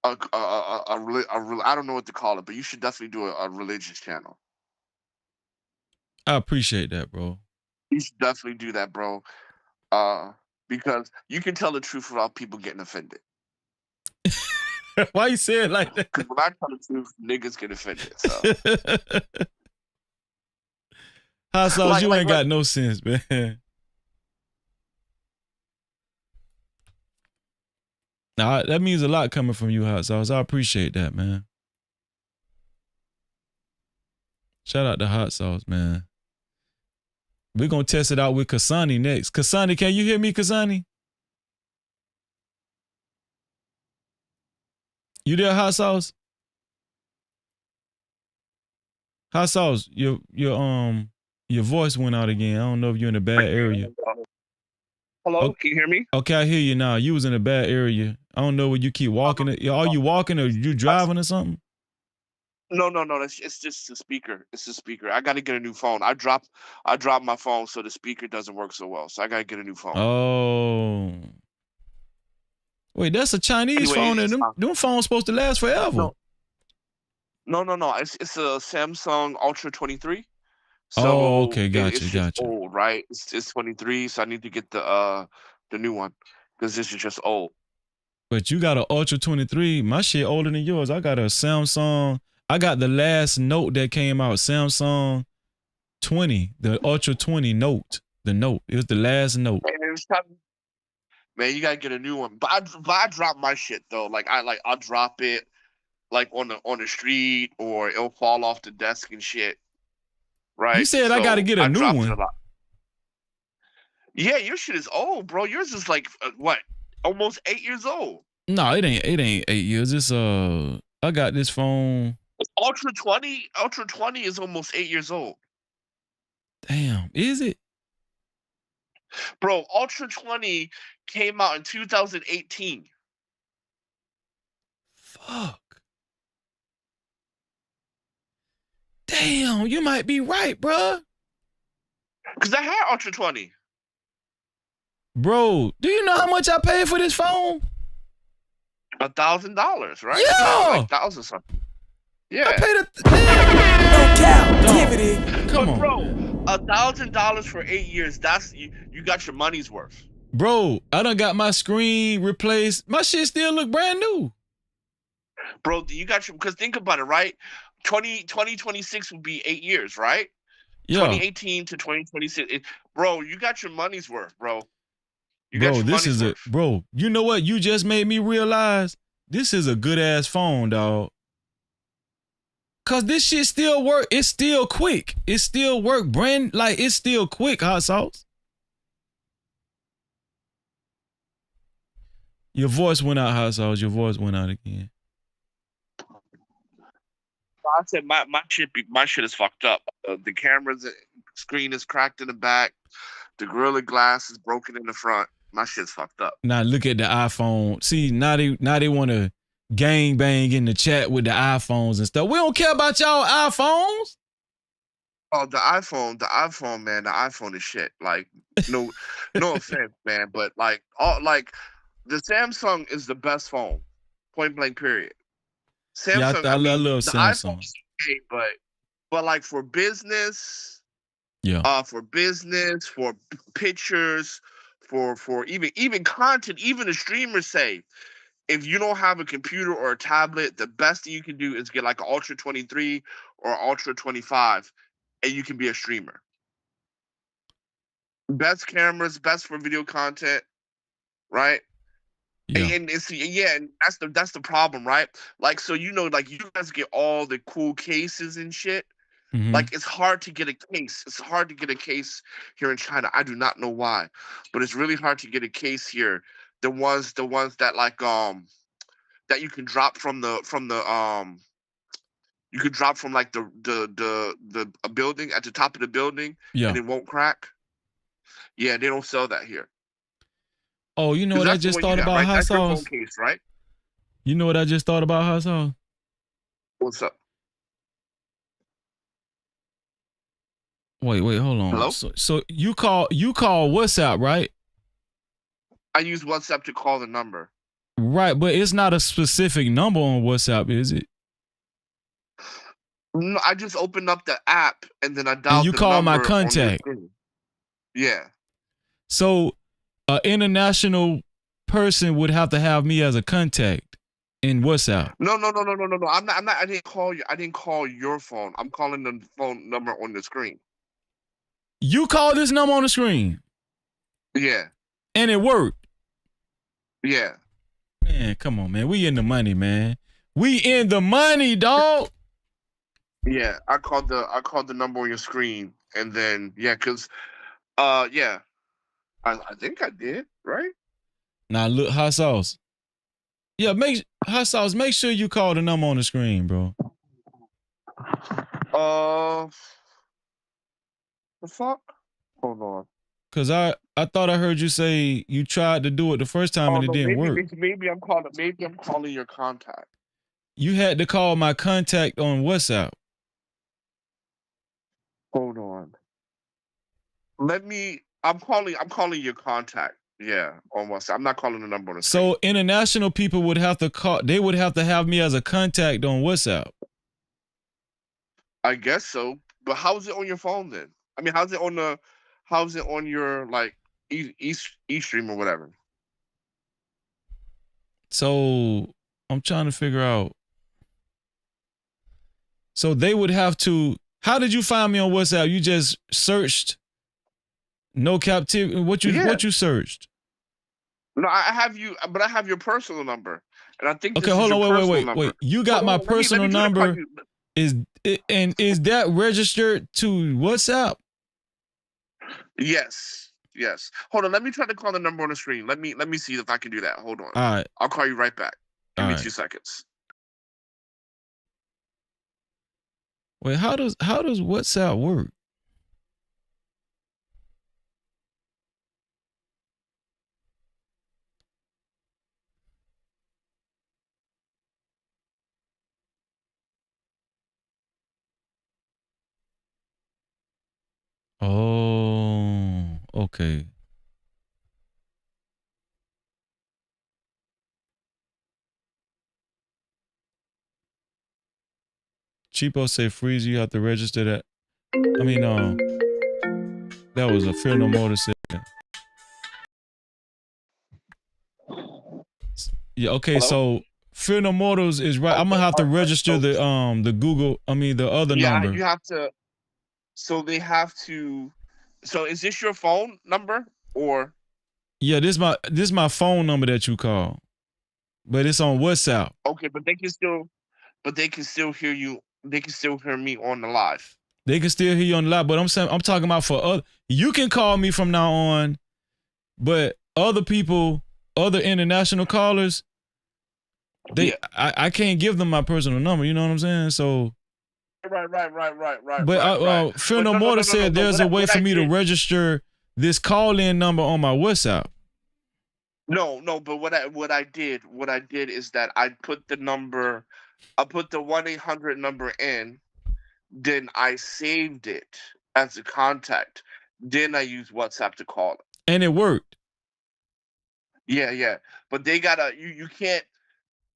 don't know what to call it, but you should definitely do a religious channel. I appreciate that, bro. You should definitely do that, bro. Because you can tell the truth without people getting offended. Why you say it like that? Because when I tell the truth, niggas get offended. So Hot sauce, you ain't got no sense, man. Nah, that means a lot coming from you, Hot Sauce. I appreciate that, man. Shout out to Hot Sauce, man. We're going to test it out with Kasani next. Kasani, can you hear me, Kasani? You there, Hot Sauce? Hot Sauce, your voice went out again. I don't know if you're in a bad area. Hello, can you hear me? Okay, I hear you now. You was in a bad area. I don't know where you keep walking. Are you walking or you driving or something? No. It's just the speaker. It's the speaker. I got to get a new phone. I dropped my phone, so the speaker doesn't work so well. So I got to get a new phone. Oh. Wait, that's a Chinese phone, and them phones supposed to last forever. No. It's a Samsung Ultra 23. So oh, okay, it's gotcha. old, right? It's 23, so I need to get the new one because this is just old. But you got an Ultra 23. My shit older than yours. I got a Samsung. I got the last Note that came out, Samsung 20, the Ultra 20 Note. The Note. It was the last Note. Man, you gotta get a new one. But I drop my shit though. I'll drop it like on the street or it'll fall off the desk and shit. Right. You said I gotta get a new one. Yeah, your shit is old, bro. Yours is like what? Almost 8 years old. No, it ain't 8 years. It's I got this phone. Ultra 20 is almost 8 years old. Damn, is it? Bro, Ultra 20 came out in 2018. Fuck. Damn, you might be right, bro. Cause I had Ultra 20. Bro, do you know how much I paid for this phone? $1,000, right? Yeah. Like 1,000 something. Yeah. I paid Cap-tivity. Come on, bro. $1,000 for 8 years. That's you got your money's worth. Bro, I done got my screen replaced. My shit still look brand new. Bro, you got your because think about it, right? 2026 would be 8 years, right? Yeah. 2018 to 2026. Bro, you got your money's worth, bro. Bro, this is bro. You know what? You just made me realize this is a good ass phone, dog. Cause this shit still work. It's still quick. It still work. It's still quick. Hot sauce. Your voice went out, Hot sauce. Your voice went out again. I said my shit is fucked up. The camera's screen is cracked in the back. The Gorilla Glass is broken in the front. My shit's fucked up. Now look at the iPhone. See, now they want to gang bang in the chat with the iPhones and stuff. We don't care about y'all iPhones. Oh, the iPhone, man. The iPhone is shit. Like, no offense, man, but the Samsung is the best phone. Point blank, period. Samsung. I I mean, love the Samsung. iPhone's okay, but like for business, Yeah. for business, for pictures, for even content, even the streamers say, if you don't have a computer or a tablet, the best thing you can do is get like an Ultra 23 or Ultra 25, and you can be a streamer. Best cameras, best for video content, right? Yeah. And it's and that's the problem, right? Like, so like you guys get all the cool cases and shit. Mm-hmm. Like, it's hard to get a case. It's hard to get a case here in China. I do not know why, but it's really hard to get a case here. The ones that like that you can drop from the you could drop from like a building at the top of the building, Yeah. and it won't crack. Yeah, they don't sell that here. Oh, you know 'Cause what I that's the just one you thought got, about right? hot That's your phone sauce? case, right? You know what I just thought about hot sauce? What's up? Wait, hold on. Hello? So you call WhatsApp, right? I use WhatsApp to call the number. Right, but it's not a specific number on WhatsApp, is it? No, I just opened up the app and then I And dialed you the call my number on the contact. screen. Yeah. So an international person would have to have me as a contact in WhatsApp. No. I'm not. I didn't call you. I didn't call your phone. I'm calling the phone number on the screen. You call this number on the screen. Yeah. And it worked. Yeah. Man, come on, man. We in the money, man. We in the money, dog. Yeah. I called the number on your screen, and then cause yeah. I think I did, right? Now look, hot sauce. Yeah, hot sauce. Make sure you call the number on the screen, bro. The fuck? Hold on. Cause I thought I heard you say you tried to do it the first time and it didn't work. Maybe I'm calling your contact. You had to call my contact on WhatsApp. Hold on. I'm calling your contact. Yeah, on WhatsApp. I'm not calling the number on the screen. So international people would have to call. They would have to have me as a contact on WhatsApp. I guess so. But how's it on your phone then? I mean, how's it on your like eStream or whatever? So I'm trying to figure out. So they would have to. How did you find me on WhatsApp? You just searched no captivity. What you searched? No, I have your personal number, and I think. Okay, hold on, wait. You got my personal number. Is that registered to WhatsApp? Yes. Hold on. Let me try to call the number on the screen. Let me see if I can do that. Hold on. All right. I'll call you right back. Give All me right. 2 seconds. Wait, how does WhatsApp work? Oh, okay. Cheapo say freeze. You have to register that. I mean, that was a Fear No More to say. Yeah. Okay. Hello? So Fear No Mortals is right. I'm gonna have to register the Google. I mean the other number. You have to. So they have to. So is this your phone number or? Yeah, this is my phone number that you call, but it's on WhatsApp. Okay, but they can still hear you. They can still hear me on the live. They can still hear you on the live, but I'm talking about for other. You can call me from now on, but other people, other international callers, I can't give them my personal number. You know what I'm saying? So. Right. But Phil No More said there's a way for me to register this call-in number on my WhatsApp. No. But what I did is that I put the 1-800 number in, then I saved it as a contact. Then I used WhatsApp to call it. And it worked. Yeah. But they gotta you can't.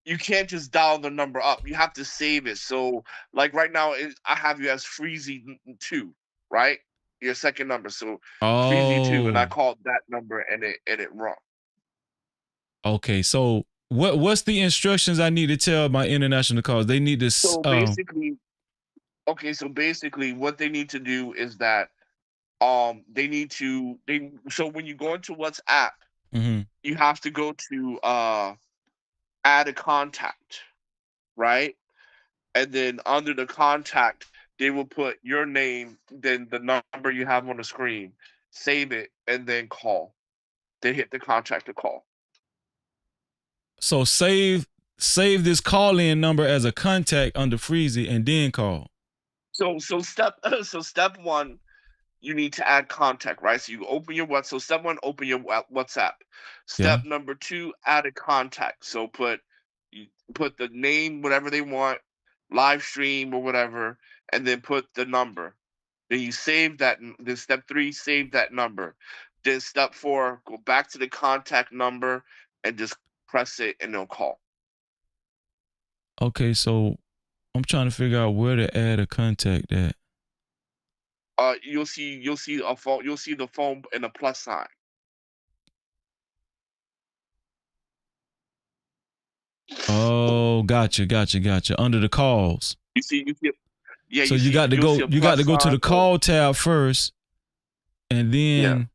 you can't just dial the number up. You have to save it. So, like right now, I have you as Freezy2, right? Your second number. So Freezy2, and I Oh, called that number, and it wrong. okay. So what's the instructions I need to tell my international calls? They need to. So basically, what they need to do is that so when you go into WhatsApp, Mhm. you have to go to add a contact, right? And then under the contact, they will put your name, then the number you have on the screen, save it, and then call. Then hit the contact to call. So save this call in number as a contact under Freezy and then call. So step one, you need to add contact, right? So you open your WhatsApp. So step one, open your WhatsApp. Yeah. Step number two, add a contact. So put the name, whatever they want, live stream or whatever, and then put the number. Then you save that. Then step three, save that number. Then step four, go back to the contact number and just press it, and they'll call. Okay, so I'm trying to figure out where to add a contact at. You'll see a phone. You'll see the phone and a plus sign. Oh, gotcha. Under the calls. You see, yeah. So you got to go. You got to go to the call tab first, and then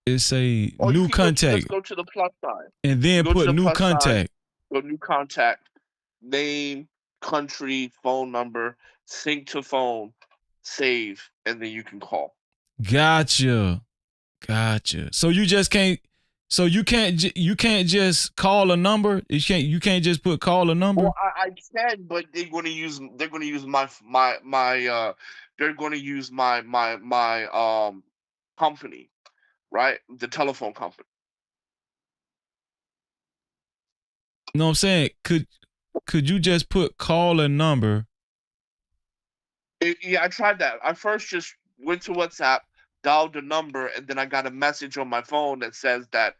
it's a new contact, Just go to the plus sign, and then put new contact. Go new contact, name, country, phone number, sync to phone, save, and then you can call. Gotcha. So you just can't. So you can't just call a number. You can't just put call a number. Well, I can, but they're going to use my they're going to use my company, right? The telephone company. You know what I'm saying? Could you just put call a number? Yeah, I tried that. I first just went to WhatsApp, dialed the number, and then I got a message on my phone that says that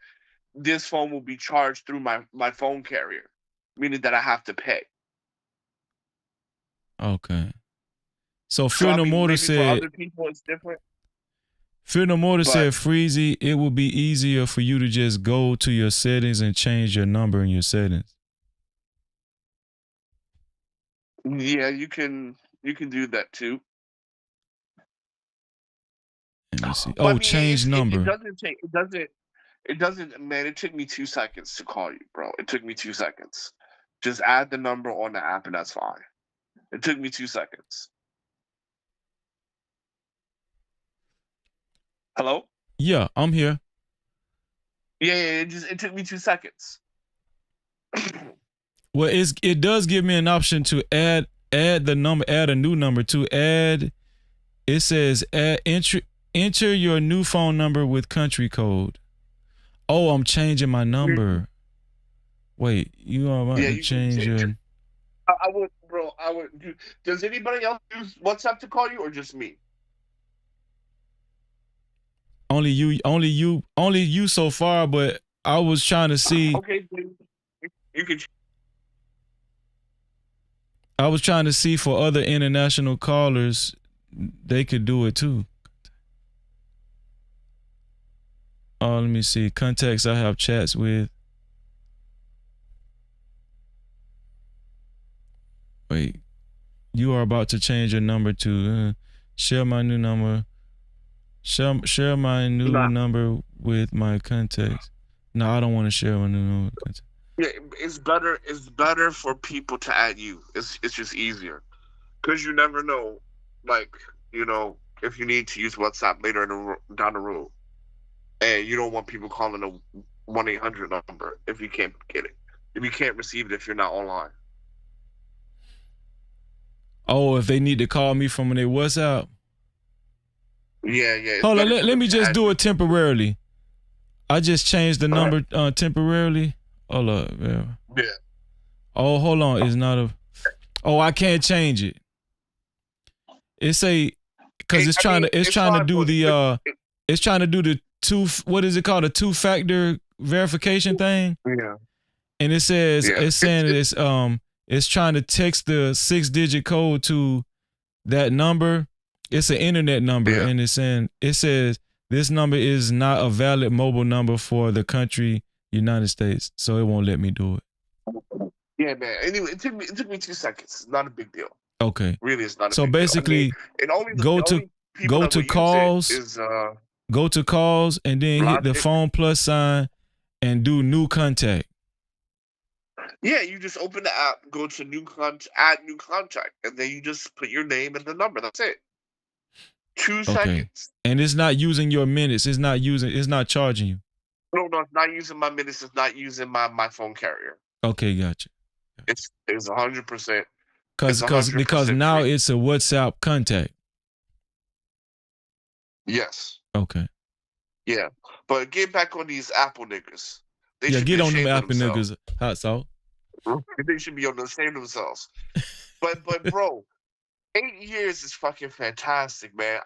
this phone will be charged through my phone carrier, meaning that I have to pay. Okay. So Fear No More said. For other people, it's different. Fear No More said, Freezy, it will be easier for you to just go to your settings and change your number in your settings. Yeah, you can do that too. Let me see. Oh, change number. It doesn't, man, it took me 2 seconds to call you, bro. It took me 2 seconds. Just add the number on the app and that's fine. It took me 2 seconds. Hello? Yeah, I'm here. Yeah, it took me 2 seconds. Well, it does give me an option to add the number, add a new number to add. It says enter your new phone number with country code. Oh, I'm changing my number. Wait, you are about to change your. I would, bro. Does anybody else use WhatsApp to call you, or just me? Only you so far. But I was trying to see. Okay, you can. I was trying to see for other international callers, they could do it too. Oh, let me see. Contacts I have chats with. Wait. You are about to change your number to share my new number. Share my new number with my contacts. No, I don't want to share my new number with contacts. Yeah, it's better. It's better for people to add you. It's just easier because you never know, like, if you need to use WhatsApp later down the road, and you don't want people calling a 1-800 number if you can't get it, if you can't receive it if you're not online. Oh, if they need to call me from their WhatsApp. Yeah. Hold on, let me just do it temporarily. I just changed the number temporarily. Hold up, yeah. Oh, hold on. It's not a. Oh, I can't change it. It's because it's trying to do the two. What is it called? A 2-factor verification thing. Yeah. And it says Yeah. it's saying it's trying to text the 6-digit code to that number. It's an internet number, and it says this number is not a valid mobile number for the country United States, so it won't let me do it. Yeah, man. Anyway, it took me 2 seconds. It's not a big deal. Okay. Really, it's not a So big deal. I mean, basically, and only the go only people that will use calls, it is go to calls, and then hit the Logic. phone plus sign, and do new contact. Yeah, you just open the app, go to add new contact, and then you just put your name and the number. That's it. 2 Okay. seconds. And it's not using your minutes. It's not charging you. No, it's not using my minutes. It's not using my phone carrier. Okay, gotcha. It's 100%. Because now it's a WhatsApp contact. Yes. Okay. Yeah. But get back on these Apple niggas. They Yeah, should get be on them ashamed of Apple themselves. niggas, hot salt. They should be on the ashamed of themselves. But bro, 8 years is fucking fantastic, man.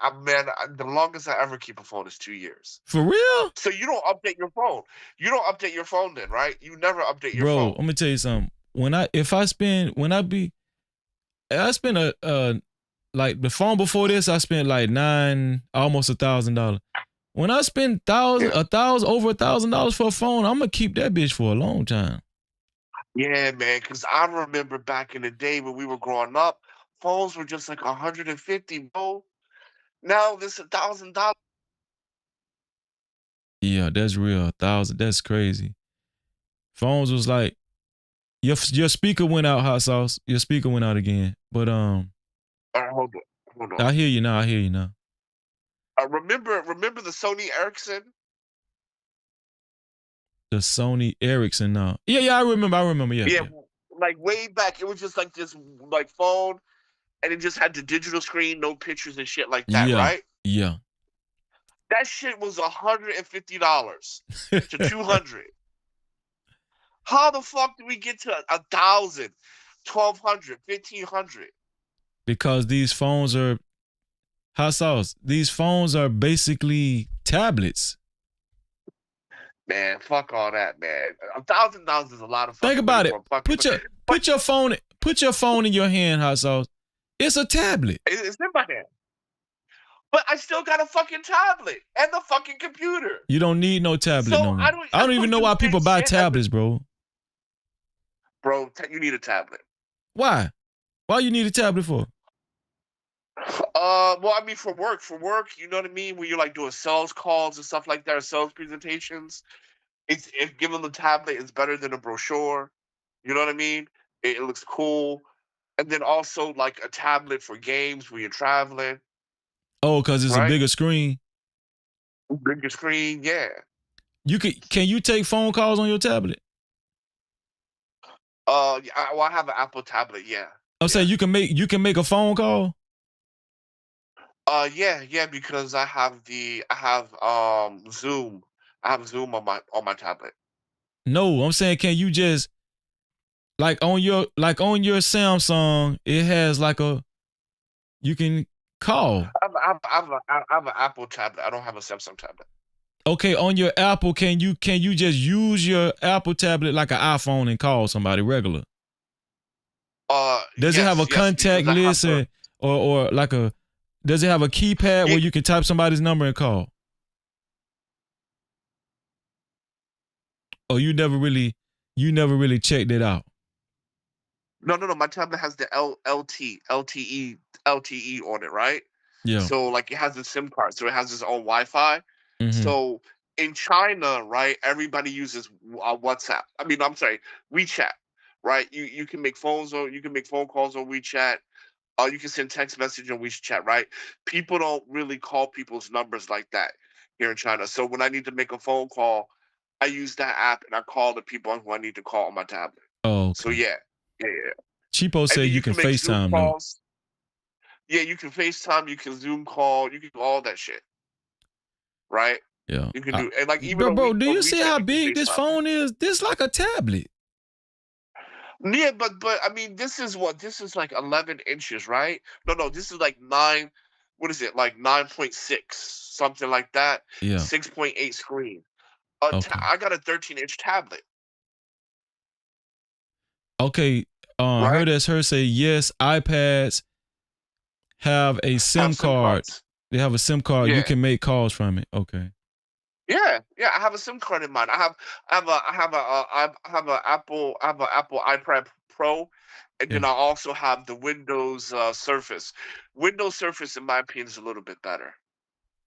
The longest I ever keep a phone is 2 years. For real? So you don't update your phone. You don't update your phone then, right? You never update your Bro, phone. I'm gonna tell you something. I spend like the phone before this, I spent like almost $1,000. When I spend over $1,000 for a phone, I'm gonna keep that bitch for a long time. Yeah, man, because I remember back in the day when we were growing up, phones were just like 150, bro. Now this $1,000. Yeah, that's real. 1,000, that's crazy. Phones was like your speaker went out, hot sauce. Your speaker went out again. But All right, hold on. I hear you now. Remember the Sony Ericsson? The Sony Ericsson now. Yeah, I remember. Yeah. Like way back, it was just like this like phone, and it just had the digital screen, no pictures and shit like that, right? Yeah. That shit was $150 to $200. How the fuck did we get to 1,000, 1,200, 1,500? Because these phones are hot sauce. These phones are basically tablets. Man, fuck all that, man. $1,000 is a lot of fucking Think about money it. for a fucking Put your phone in your hand, hot sauce. It's a tablet. It's in my hand. But I still got a fucking tablet and the fucking computer. You don't need no tablet So no more. I don't even know why people buy tablets, bro. Bro, you need a tablet. Why? Why you need a tablet for? Well, I mean, for work, you know what I mean? When you're like doing sales calls and stuff like that, or sales presentations, if given the tablet is better than a brochure. You know what I mean? It looks cool. And then also like a tablet for games when you're traveling. Oh, because it's a bigger screen. Bigger screen, yeah. Can you take phone calls on your tablet? I have an Apple tablet, yeah. I'm saying you can make a phone call. Yeah, because I have Zoom. I have Zoom on my tablet. No, I'm saying can you just like on your Samsung, it has like you can call. I have an Apple tablet. I don't have a Samsung tablet. Okay, on your Apple, can you just use your Apple tablet like an iPhone and call somebody regular? Does it have a contact list or like does it have a keypad where you can type somebody's number and call? Or you never really checked it out? No. My tablet has the LTE on it, right? Yeah. So like it has a SIM card, so it has its own Wi-Fi. Mm-hmm. So in China, right, everybody uses WhatsApp. I'm sorry, WeChat, right? You can make phone calls on WeChat. You can send text message on WeChat, right? People don't really call people's numbers like that here in China. So when I need to make a phone call, I use that app and I call the people who I need to call on my tablet. Oh, okay. So yeah. Cheapo said you can FaceTime though. Yeah, you can FaceTime, you can Zoom call, you can do all that shit. Right? Yeah. You can do and like even bro, do you see how big this phone is? This like a tablet. Yeah, but I mean this is like 11 inches, right? No, this is like 9, what is it? Like 9.6, something like that. Yeah. 6.8 screen. Okay. I got a 13-inch tablet. Okay, her that's her say yes. iPads have a SIM SIM card. cards. They have a SIM card. You Yeah. can make calls from it. Okay. Yeah, I have a SIM card in mine. I have a Apple iPad Pro, and then Yeah. I also have the Windows Surface. Windows Surface, in my opinion, is a little bit better.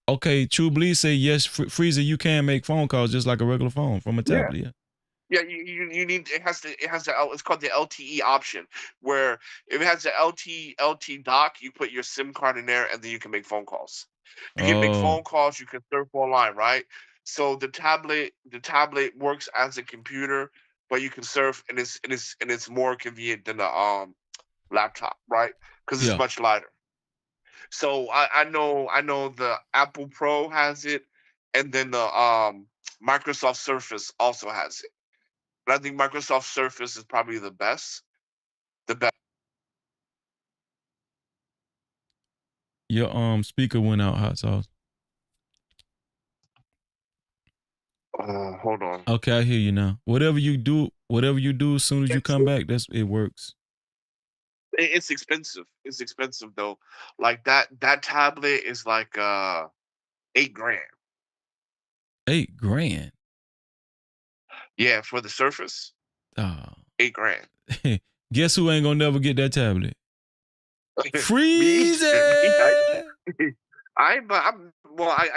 Okay, True Bleed say yes, Freezer. You can make phone calls just like a regular phone from a tablet. Yeah. Yeah, you need it's called the LTE option, where if it has the LT dock, you put your SIM card in there, and then you can make phone calls. You can make phone calls. You can surf online, right? So the tablet works as a computer, but you can surf, and it's more convenient than the laptop, right? Because it's Yeah. much lighter. So I know the Apple Pro has it, and then the Microsoft Surface also has it. But I think Microsoft Surface is probably the best. The best. Your speaker went out, hot sauce. Hold on. Okay, I hear you now. Whatever you do, as soon as you come back, it works. It's expensive. It's expensive though. Like that tablet is like $8,000. $8,000. Yeah, for the Surface. Oh. $8,000. Guess who ain't gonna never get that tablet? Freeze it! I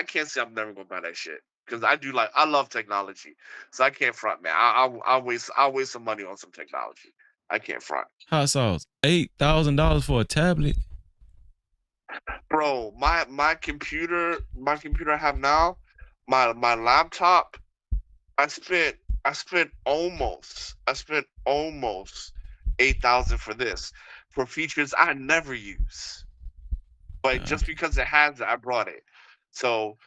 can't say I'm never gonna buy that shit. Because I love technology. So I can't front, man. I'll waste some money on some technology. I can't front. Hot sauce. $8,000 for a tablet. Bro, my computer I have now, my laptop, I spent almost $8,000 for this, for features I never use. But just because it has it, I brought it. So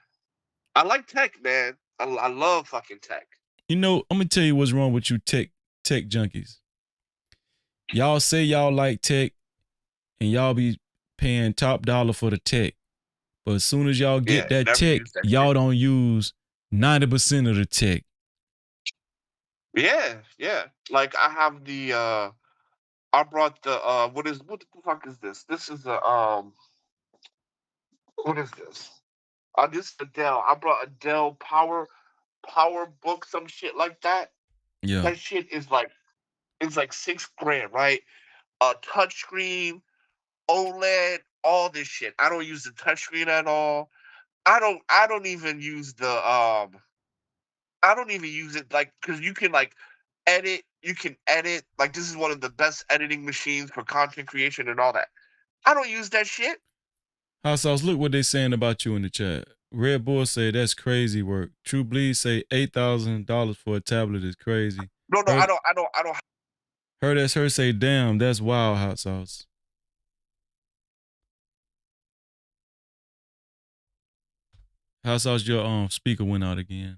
I like tech, man. I love fucking tech. You know, I'm gonna tell you what's wrong with you tech junkies. Y'all say y'all like tech and y'all be paying top dollar for the tech. But as soon as y'all get that tech, y'all don't use 90% of the tech. Yeah. Like I have the I brought the what the fuck is this? This is a what is this? This is a Dell. I brought a Dell Power Book, some shit like that. Yeah. That shit is like $6,000, right? A touchscreen, OLED, all this shit. I don't use the touchscreen at all. I don't even use the I don't even use it like because you can like edit. You can edit. Like this is one of the best editing machines for content creation and all that. I don't use that shit. Hot sauce, look what they saying about you in the chat. Red Bull say that's crazy work. True Bleed say $8,000 for a tablet is crazy. No, I don't. Her that's her say, damn, that's wild, hot sauce. Hot sauce, your speaker went out again.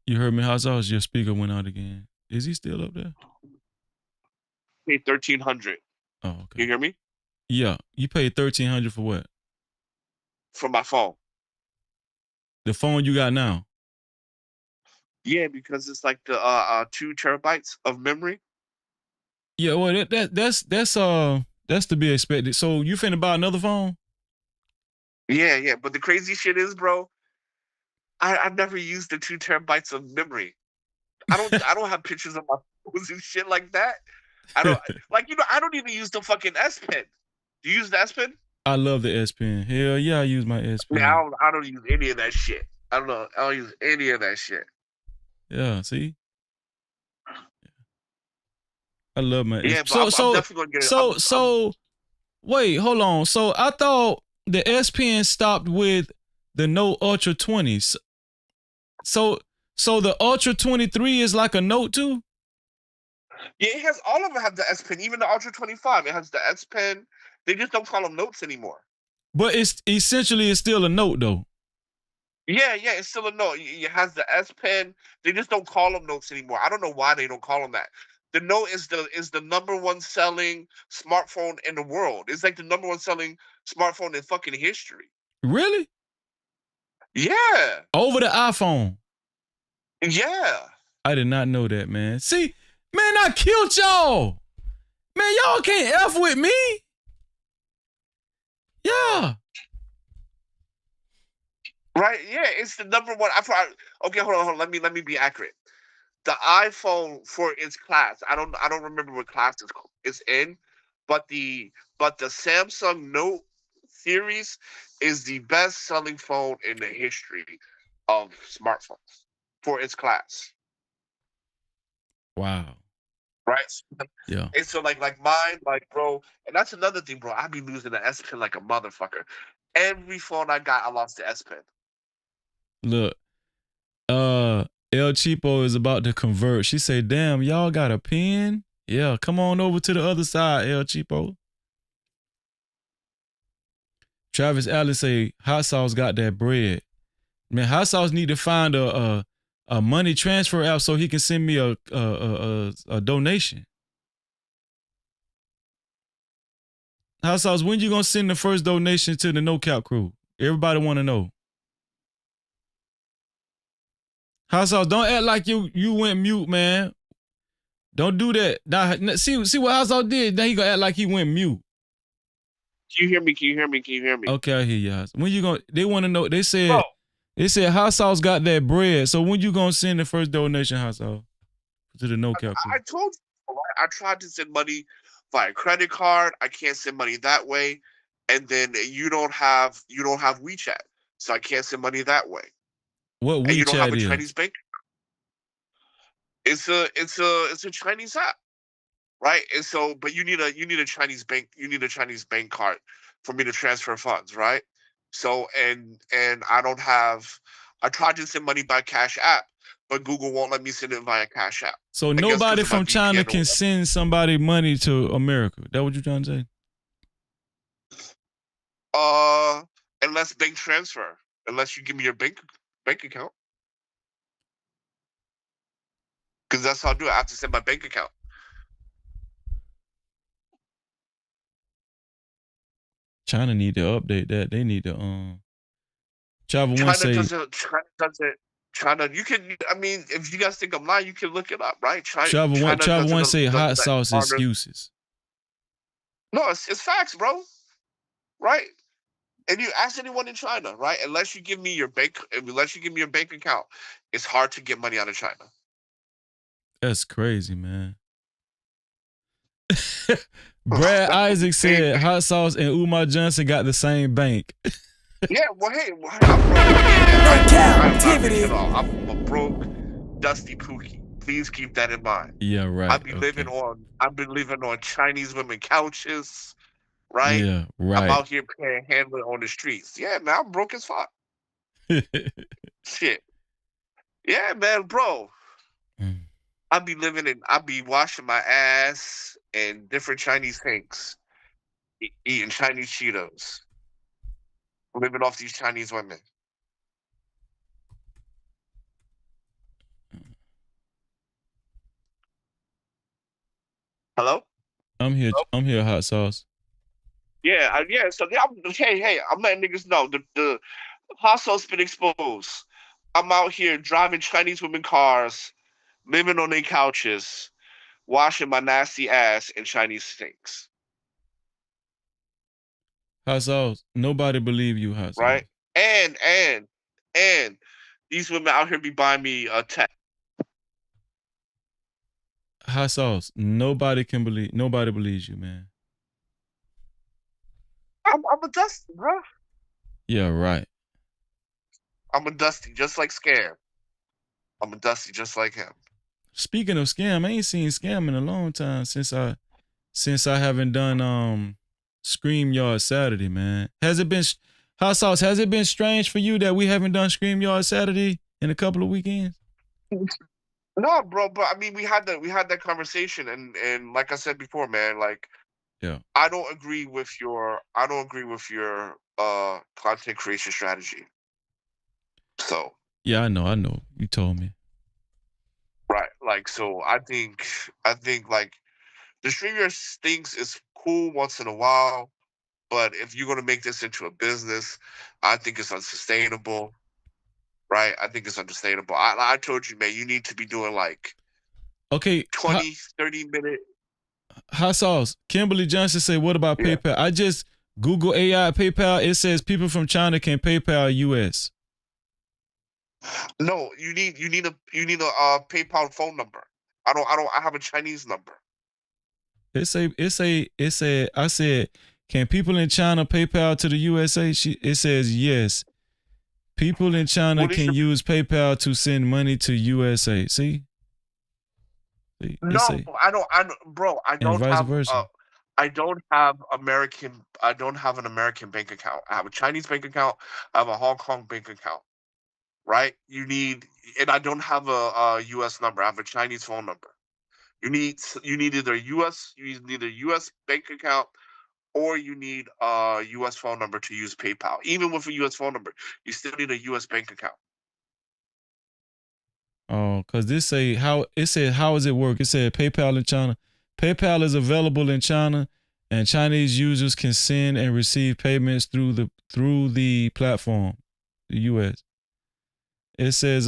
You heard me, hot sauce? Your speaker went out again. Is he still up there? Paid $1,300. Oh, okay. You hear me? Yeah, you paid $1,300 for what? For my phone. The phone you got now? Yeah, because it's like the 2 terabytes of memory. Yeah, well that's to be expected. So you finna buy another phone? Yeah. But the crazy shit is, bro, I've never used the 2 terabytes of memory. I don't have pictures of my phones and shit like that. I don't I don't even use the fucking S Pen. Do you use the S Pen? I love the S Pen. Hell yeah, I use my S Pen. I don't use any of that shit. I don't use any of that shit. Yeah, see? I love my Yeah, S Pen. but I'm definitely gonna get it. So wait, hold on. So I thought the S Pen stopped with the Note Ultra 20. So the Ultra 23 is like a Note 2? Yeah, it has all of them have the S Pen, even the Ultra 25. It has the S Pen. They just don't call them notes anymore. But it's still a Note though. Yeah, it's still a Note. It has the S Pen. They just don't call them notes anymore. I don't know why they don't call them that. The Note is the number one selling smartphone in the world. It's like the number one selling smartphone in fucking history. Really? Yeah. Over the iPhone. Yeah. I did not know that, man. See, man, I killed y'all. Man, y'all can't F with me. Yeah. Right? Yeah, it's the number one. Okay, hold on. Let me be accurate. The iPhone for its class, I don't remember what class it's in, but the Samsung Note series is the best selling phone in the history of smartphones for its class. Wow. Right? Yeah. And so like mine, like bro, and that's another thing, bro. I be losing the S Pen like a motherfucker. Every phone I got, I lost the S Pen. Look, El Cheapo is about to convert. She say, damn, y'all got a pen? Yeah, come on over to the other side, El Cheapo. Travis Allen say, Hot Sauce got that bread. Man, Hot Sauce need to find a money transfer app so he can send me a donation. Hot Sauce, when you gonna send the first donation to the No Cap crew? Everybody want to know. Hot Sauce, don't act like you went mute, man. Don't do that. Now, see what Hot Sauce did. Now he gonna act like he went mute. Can you hear me? Can you hear me? Can you hear me? Okay, I hear you. Hot Sauce. When you gonna? They want to know. They said Hot Sauce got that bread. So when you gonna send the first donation, Hot Sauce, to the No Cap crew? I told you, right? I tried to send money via credit card. I can't send money that way. And then you don't have WeChat, so I can't send money that way. What And you don't have a WeChat Chinese is? bank. It's a Chinese app, right? And so, but you need a Chinese bank. You need a Chinese bank card for me to transfer funds, right? So and I don't have. I tried to send money by Cash App, but Google won't let me send it via Cash App. So I guess 'cause nobody of my from China VPN or can whatever. send somebody money to America. That what you trying to say? Unless bank transfer, unless you give me your bank account, because that's how I do it. I have to send my bank account. China need to update that. They need to Travel One say China. You can. I mean, if you guys think I'm lying, you can look it up, right? Travel One say Hot Sauce honor. excuses. No, it's facts, bro. Right? And you ask anyone in China, right? Unless you give me your bank account, it's hard to get money out of China. That's crazy, man. Brad Isaac said Hot Sauce and Umar Johnson got the same bank. Yeah, well, hey, I'm a broke, dusty pookie. Please keep that in mind. Yeah, right. I've been living on Chinese women couches, right? Yeah, right. I'm out here panhandling on the streets. Yeah, man, I'm broke as fuck. Shit. Yeah, man, bro. I be washing my ass in different Chinese sinks, eating Chinese Cheetos, living off these Chinese women. Hello? I'm here, Hot Sauce. Yeah, yeah. So hey, I'm letting niggas know the Hot Sauce been exposed. I'm out here driving Chinese women cars, living on their couches, washing my nasty ass in Chinese sinks. Hot Sauce, nobody believe you, Hot Sauce. Right? And these women out here be buying me a tech. Hot Sauce, nobody believes you, man. I'm a Dusty, bro. Yeah, right. I'm a Dusty, just like Scam. I'm a Dusty, just like him. Speaking of Scam, I ain't seen Scam in a long time since I haven't done StreamYard Saturday, man. Hot Sauce, has it been strange for you that we haven't done StreamYard Saturday in a couple of weekends? No, bro, but I mean we had that conversation and like I said before, man, like yeah. I don't agree with your content creation strategy. So yeah, I know. You told me. Right. Like, so I think like the streamer things is cool once in a while, but if you're gonna make this into a business, I think it's unsustainable. Right? I think it's unsustainable. I told you, man, you need to be doing like Okay, 20, 30-minute. hot sauce. Kimberly Johnson say, what about PayPal? I just Google AI PayPal. It says people from China can PayPal US. No, you need a PayPal phone number. I have a Chinese number. I said, can people in China PayPal to the USA? It says yes. People in China can use PayPal to send money to USA. See? No, I don't, bro. I don't vice have. versa. I don't have American. I don't have an American bank account. I have a Chinese bank account. I have a Hong Kong bank account. Right? You need, and I don't have a U.S. number. I have a Chinese phone number. You need either U.S. bank account or you need a U.S. phone number to use PayPal. Even with a U.S. phone number, you still need a U.S. bank account. Oh, because this say how does it work? It said PayPal in China. PayPal is available in China, and Chinese users can send and receive payments through the platform, the US. It says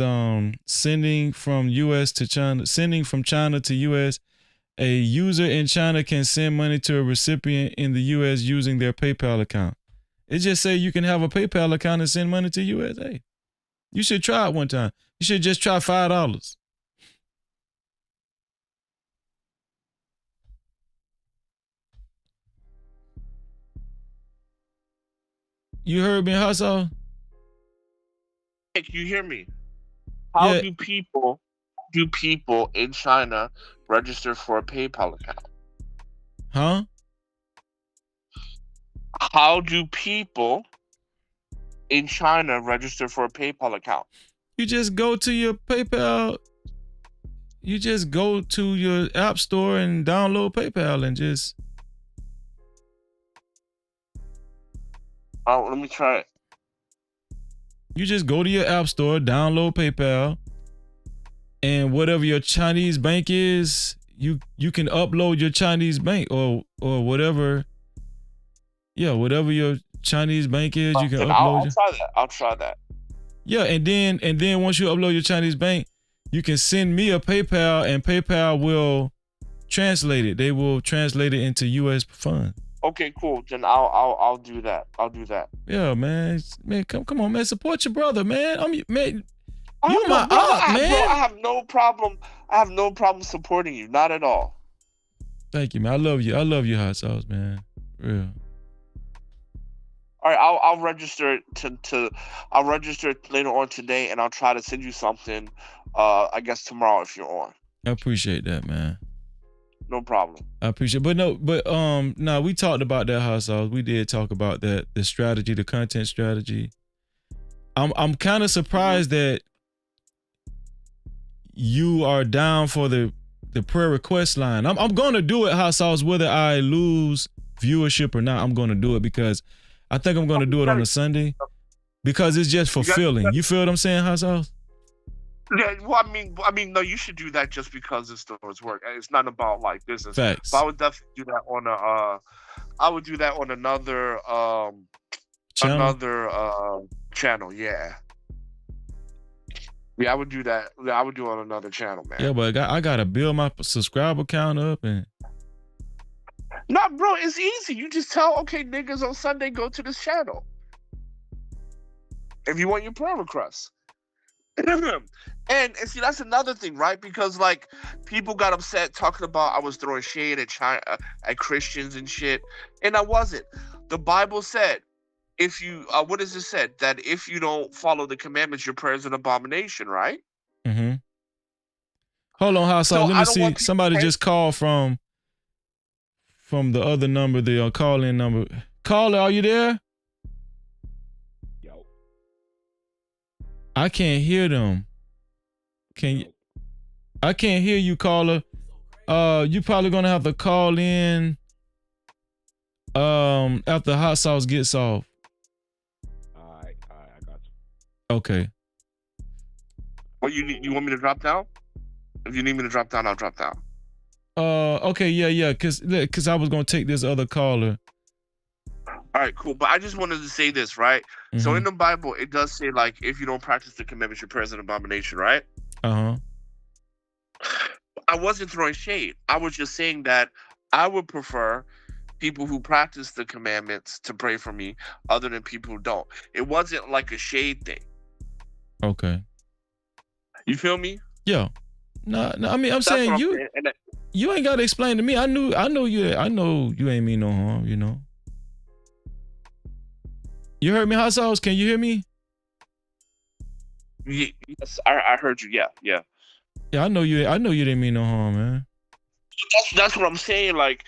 sending from China to US. A user in China can send money to a recipient in the US using their PayPal account. It just say you can have a PayPal account and send money to USA. You should try it one time. You should just try $5. You heard me, Hustle? Hey, can you hear me? How Yeah. do people in China register for a PayPal account? Huh? How do people in China register for a PayPal account? You just go to your PayPal. You just go to your app store and download PayPal and just. Oh, let me try it. You just go to your app store, download PayPal, and whatever your Chinese bank is, you can upload your Chinese bank or whatever. Yeah, whatever your Chinese bank is, you can upload. I'll try that. Yeah, and then once you upload your Chinese bank, you can send me a PayPal, and PayPal will translate it. They will translate it into US funds. Okay, cool. Then I'll do that. I'll do that. Yeah, man. Man, come on, man. Support your brother, man. You my Bro, op, man. Bro, I have no problem. I have no problem supporting you. Not at all. Thank you, man. I love you. I love you, hot sauce, man. Real. All right, I'll register it I'll register it later on today, and I'll try to send you something. I guess tomorrow if you're on. I appreciate that, man. No problem. I appreciate, no, we talked about that, hot sauce. We did talk about that, the strategy, the content strategy. I'm kind of surprised that you are down for the prayer request line. I'm gonna do it, hot sauce, whether I lose viewership or not. I'm gonna do it because I think I'm gonna do it on a Sunday because it's just fulfilling. You feel what I'm saying, hot sauce? Yeah, well, I mean, no, you should do that just because the stores work. It's not about like business. Facts. But I would definitely do that on another channel. Yeah. Yeah, I would do that. Yeah, I would do it on another channel, man. Yeah, but I gotta build my subscriber count up and. No, bro, it's easy. You just tell, okay, niggas on Sunday go to this channel. If you want your prayer requests. And see, that's another thing, right? Because like people got upset talking about I was throwing shade at China, at Christians and shit, and I wasn't. The Bible said, if you, what does it said? That if you don't follow the commandments, your prayer is an abomination, right? Mm-hmm. Hold on, hot sauce. Let me see. Somebody just called from the other number, the call-in number. Caller, are you there? Yo. I can't hear them. I can't hear you, caller. You probably gonna have to call in after hot sauce gets off. All right, I got you. Okay. What you want me to drop down? If you need me to drop down, I'll drop down. Okay, yeah, cause I was gonna take this other caller. All right, cool. But I just wanted to say this, right? So in the Bible, it does say like, if you don't practice the commandments, your prayer is an abomination, right? I wasn't throwing shade. I was just saying that I would prefer people who practice the commandments to pray for me, other than people who don't. It wasn't like a shade thing. Okay. You feel me? Yeah. No. I mean, I'm That's saying what you. saying. And You ain't gotta explain to me. I know you. I know you ain't mean no harm. You know. You heard me, hot sauce? Can you hear me? yes, I heard you. Yeah. Yeah, I know you. I know you didn't mean no harm, man. That's what I'm saying. Like,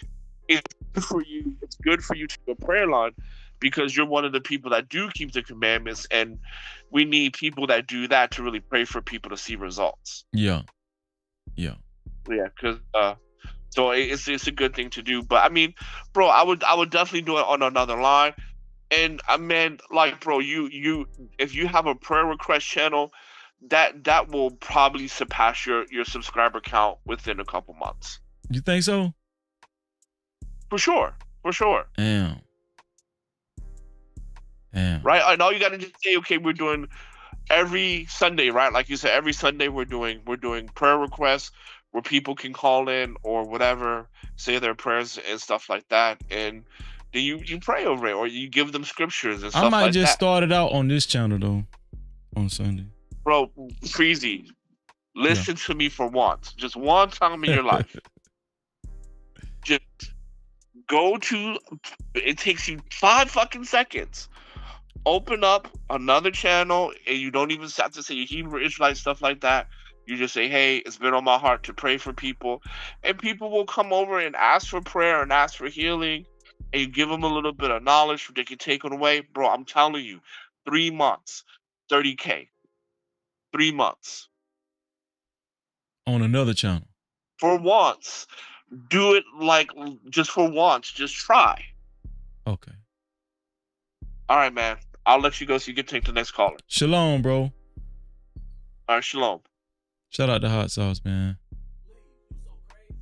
it's good for you. It's good for you to do a prayer line, because you're one of the people that do keep the commandments, and we need people that do that to really pray for people to see results. Yeah. Yeah, because so it's a good thing to do. But I mean, bro, I would definitely do it on another line. And I mean, like, bro, you if you have a prayer request channel, that will probably surpass your subscriber count within a couple months. You think so? For sure. Damn. Right? And all you gotta just say, okay, we're doing every Sunday, right? Like you said, every Sunday we're doing prayer requests where people can call in or whatever, say their prayers and stuff like that, and then you pray over it, or you give them scriptures and stuff I might like just that. start it out on this channel though, on Sunday. Bro, Freezy, listen to me for once, just one time in your life. Just go to. It takes you 5 fucking seconds. Open up another channel, and you don't even have to say your Hebrew Israelite stuff like that. You just say, hey, it's been on my heart to pray for people. And people will come over and ask for prayer and ask for healing. And you give them a little bit of knowledge they can take it away. Bro, I'm telling you, 3 months, 30K. 3 months. On another channel. For once. Do it like just for once. Just try. Okay. All right, man. I'll let you go so you can take the next caller. Shalom, bro. All right, shalom. Shout out to Hot Sauce, man.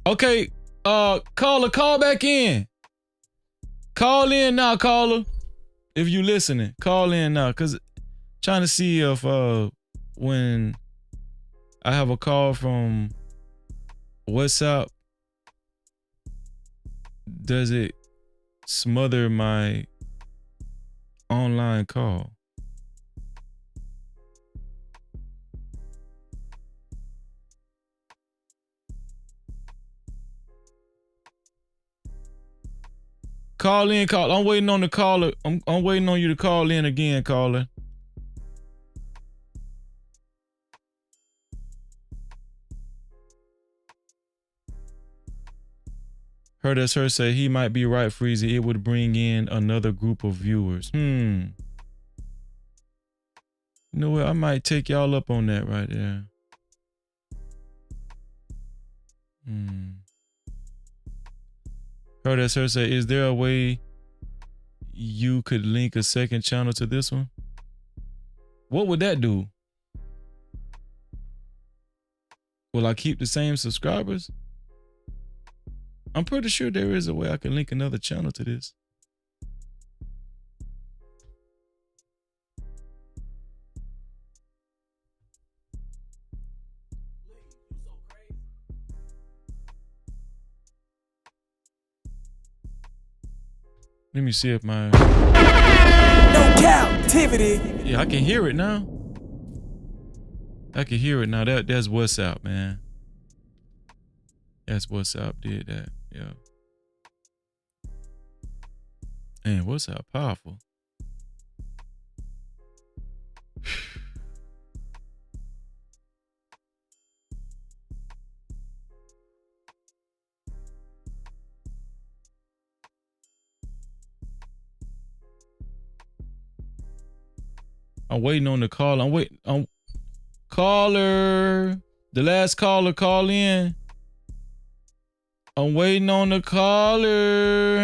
Okay, caller, call back in. Call in now, caller. If you listening, call in now, cause trying to see if when I have a call from WhatsApp, does it smother my online call? Call in, call. I'm waiting on the caller. I'm waiting on you to call in again, caller. Heard us her say he might be right, Freezy. It would bring in another group of viewers. You know what? I might take y'all up on that right there. Heard us her say, is there a way you could link a second channel to this one? What would that do? Will I keep the same subscribers? I'm pretty sure there is a way I can link another channel to this. Let me see if my... No Cap-tivity. Yeah, I can hear it now. I can hear it now. That's WhatsApp, man. That's WhatsApp did that. Yeah. Man, WhatsApp powerful. I'm waiting on the call. I'm waiting on caller. The last caller call in. I'm waiting on the caller.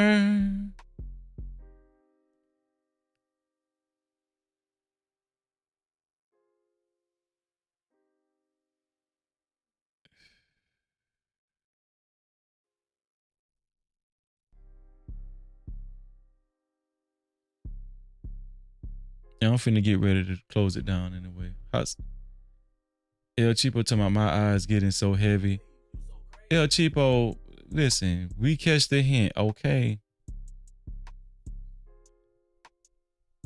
Yeah, I'm finna get ready to close it down anyway. El Cheapo talking about my eyes getting so heavy. El Cheapo, listen, we catch the hint, okay?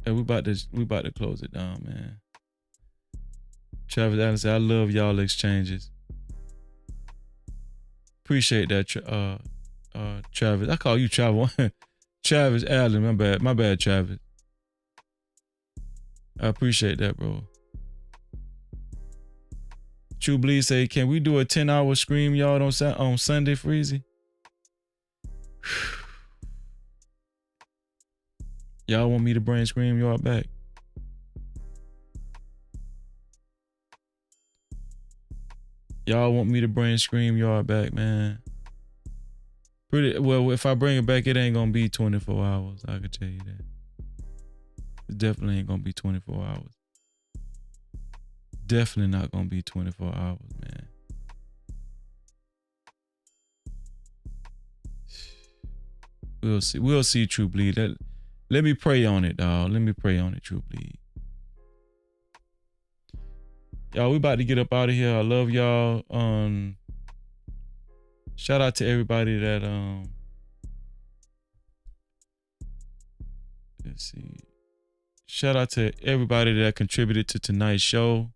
And we about to close it down, man. Travis Allen said, I love y'all exchanges. Appreciate that, Travis. I call you Travis. Travis Allen, my bad, Travis. I appreciate that, bro. True Bleed say, can we do a 10-hour Scream Yard on Sunday, Freezy? Y'all want me to bring Scream Yard back? Y'all want me to bring Scream Yard back, man? Pretty well, if I bring it back, it ain't gonna be 24 hours. I can tell you that. It definitely ain't gonna be 24 hours. Definitely not gonna be 24 hours, man. We'll see. We'll see, True Bleed. Let me pray on it, dawg. Let me pray on it, True Bleed. Y'all, we about to get up out of here. I love y'all. Shout out to everybody that let's see. Shout out to everybody that contributed to tonight's show.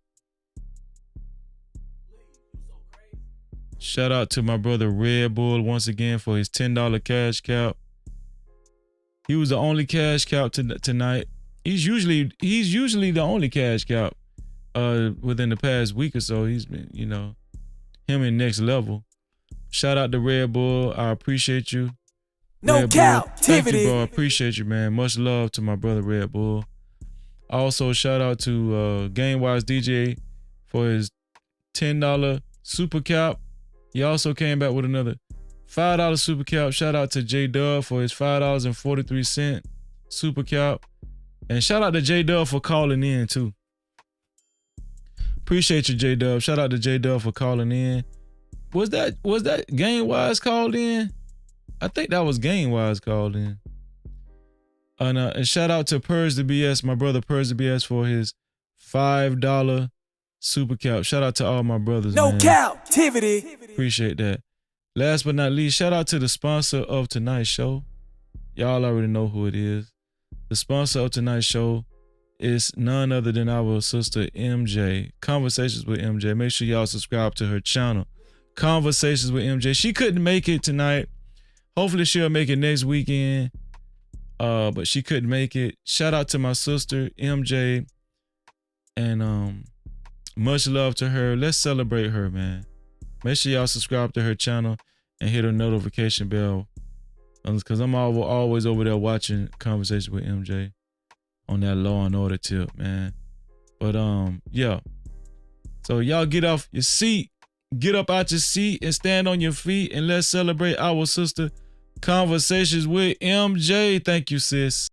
Shout out to my brother Red Bull once again for his $10 cash cap. He was the only cash cap tonight. He's usually the only cash cap within the past week or so. He's been, him in next level. Shout out to Red Bull. I appreciate you. No Cap-tivity. Thank you, bro. I appreciate you, man. Much love to my brother Red Bull. Also, shout out to GameWise DJ for his $10 super cap. He also came back with another $5 super cap. Shout out to J Dub for his $5.43 super cap. And shout out to J Dub for calling in too. Appreciate you, J Dub. Shout out to J Dub for calling in. Was that GameWise called in? I think that was GameWise called in. And shout out to Purge the BS, my brother Purge the BS for his $5 super cap. Shout out to all my brothers. No man. Cap-tivity. Appreciate that. Last but not least, shout out to the sponsor of tonight's show. Y'all already know who it is. The sponsor of tonight's show is none other than our sister MJ. Conversations with MJ. Make sure y'all subscribe to her channel. Conversations with MJ. She couldn't make it tonight. Hopefully she'll make it next weekend. But she couldn't make it. Shout out to my sister MJ. And much love to her. Let's celebrate her, man. Make sure y'all subscribe to her channel and hit her notification bell. Because I'm always over there watching Conversations with MJ on that Law and Order tip, man. But yeah. So y'all get off your seat. Get up out your seat and stand on your feet and let's celebrate our sister Conversations with MJ. Thank you, sis.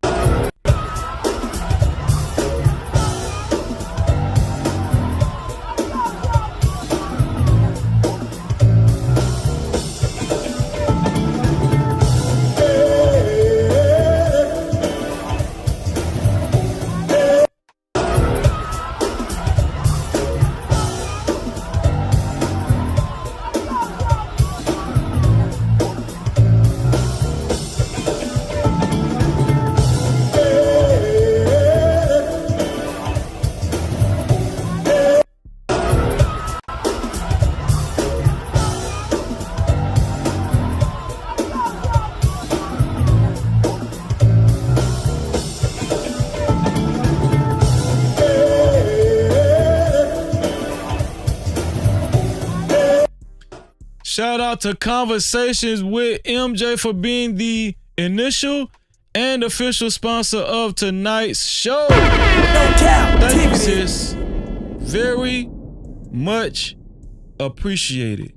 Shout out to Conversations with MJ for being the initial and official sponsor of tonight's show. Thank you, sis. Very much appreciated.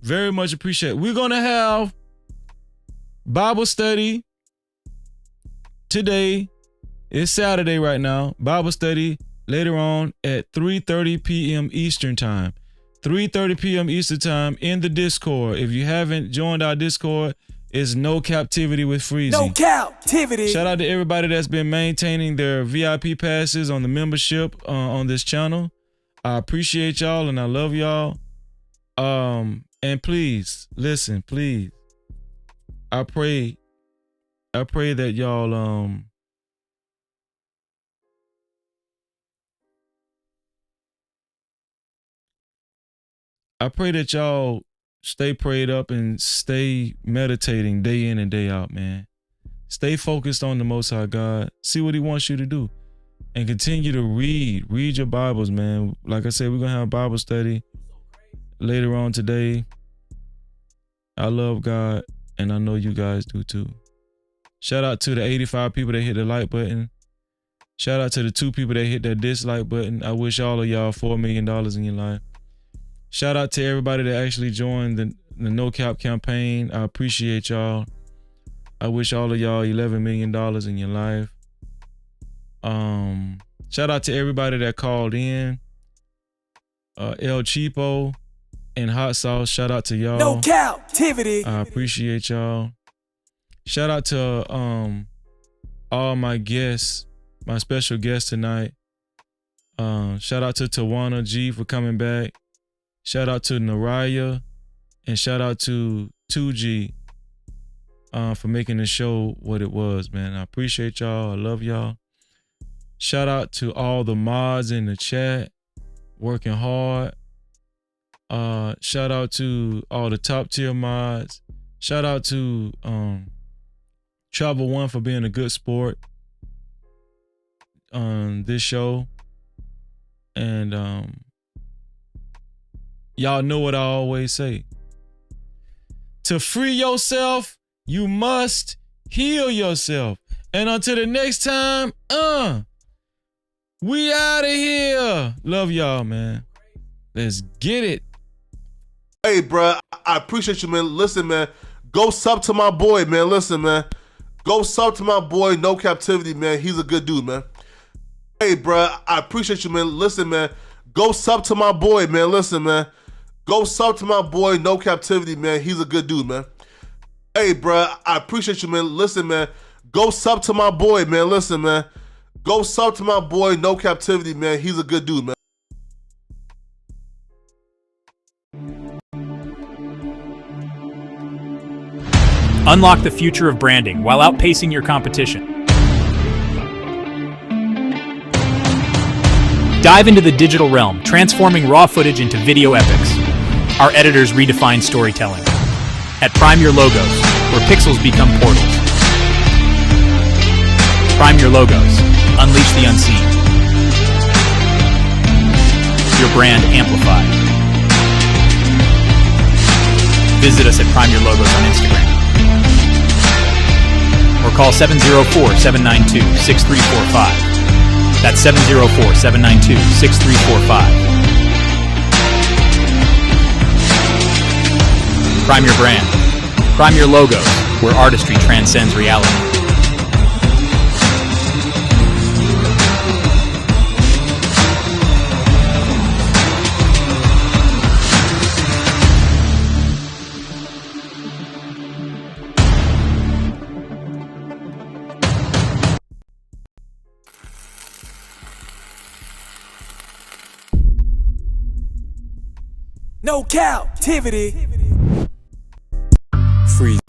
Very much appreciated. We're going to have Bible study today. It's Saturday right now. Bible study later on at 3:30 p.m. Eastern time. 3:30 p.m. Eastern time in the Discord. If you haven't joined our Discord, It's no captivity with Freezy. No captivity. Shout out to everybody that's been maintaining their VIP passes on the membership on this channel. I appreciate y'all and I love y'all. And please, listen, please. I pray that y'all I pray that y'all stay prayed up and stay meditating day in and day out, man. Stay focused on the Most High God. See what he wants you to do. And continue to read. Read your Bibles, man. Like I said, we're going to have a Bible study later on today. I love God, and I know you guys do too. Shout out to the 85 people that hit the like button. Shout out to the 2 people that hit that dislike button. I wish all of y'all $4 million in your life. Shout out to everybody that actually joined the No Cap campaign. I appreciate y'all. I wish all of y'all $11 million in your life. Shout out to everybody that called in. El Cheapo and Hot Sauce. Shout out to y'all. No captivity. I appreciate y'all. Shout out to all my guests, my special guests tonight. Shout out to Tawana G for coming back. Shout out to Naraya, and shout out to 2G for making the show what it was, man. I appreciate y'all. I love y'all. Shout out to all the mods in the chat, working hard. Shout out to all the top tier mods. Shout out to Travel One for being a good sport on this show. And y'all know what I always say. To free yourself, you must heal yourself. And until the next time, we out of here. Love y'all, man. Let's get it. Hey, bro, I appreciate you, man. Listen, man, go sub to my boy, man. Listen, man, go sub to my boy, No Captivity, man. He's a good dude, man. Hey, bro, I appreciate you, man. Listen, man, go sub to my boy, man. Listen, man, go sub to my boy, No Captivity, man. He's a good dude, man. Hey, bro, I appreciate you, man. Listen, man, go sub to my boy, man. Listen, man, go sub to my boy, No Captivity, man. He's a good dude, man. Unlock the future of branding while outpacing your competition. Dive into the digital realm, transforming raw footage into video epics. Our editors redefine storytelling. At Prime Your Logos, where pixels become portals. Prime Your Logos. Unleash the unseen. Your brand amplified. Visit us at Prime Your Logos on Instagram. Or call 704-792-6345. That's 704-792-6345. Prime your brand. Prime your logos, where artistry transcends reality. No captivity. Freezy.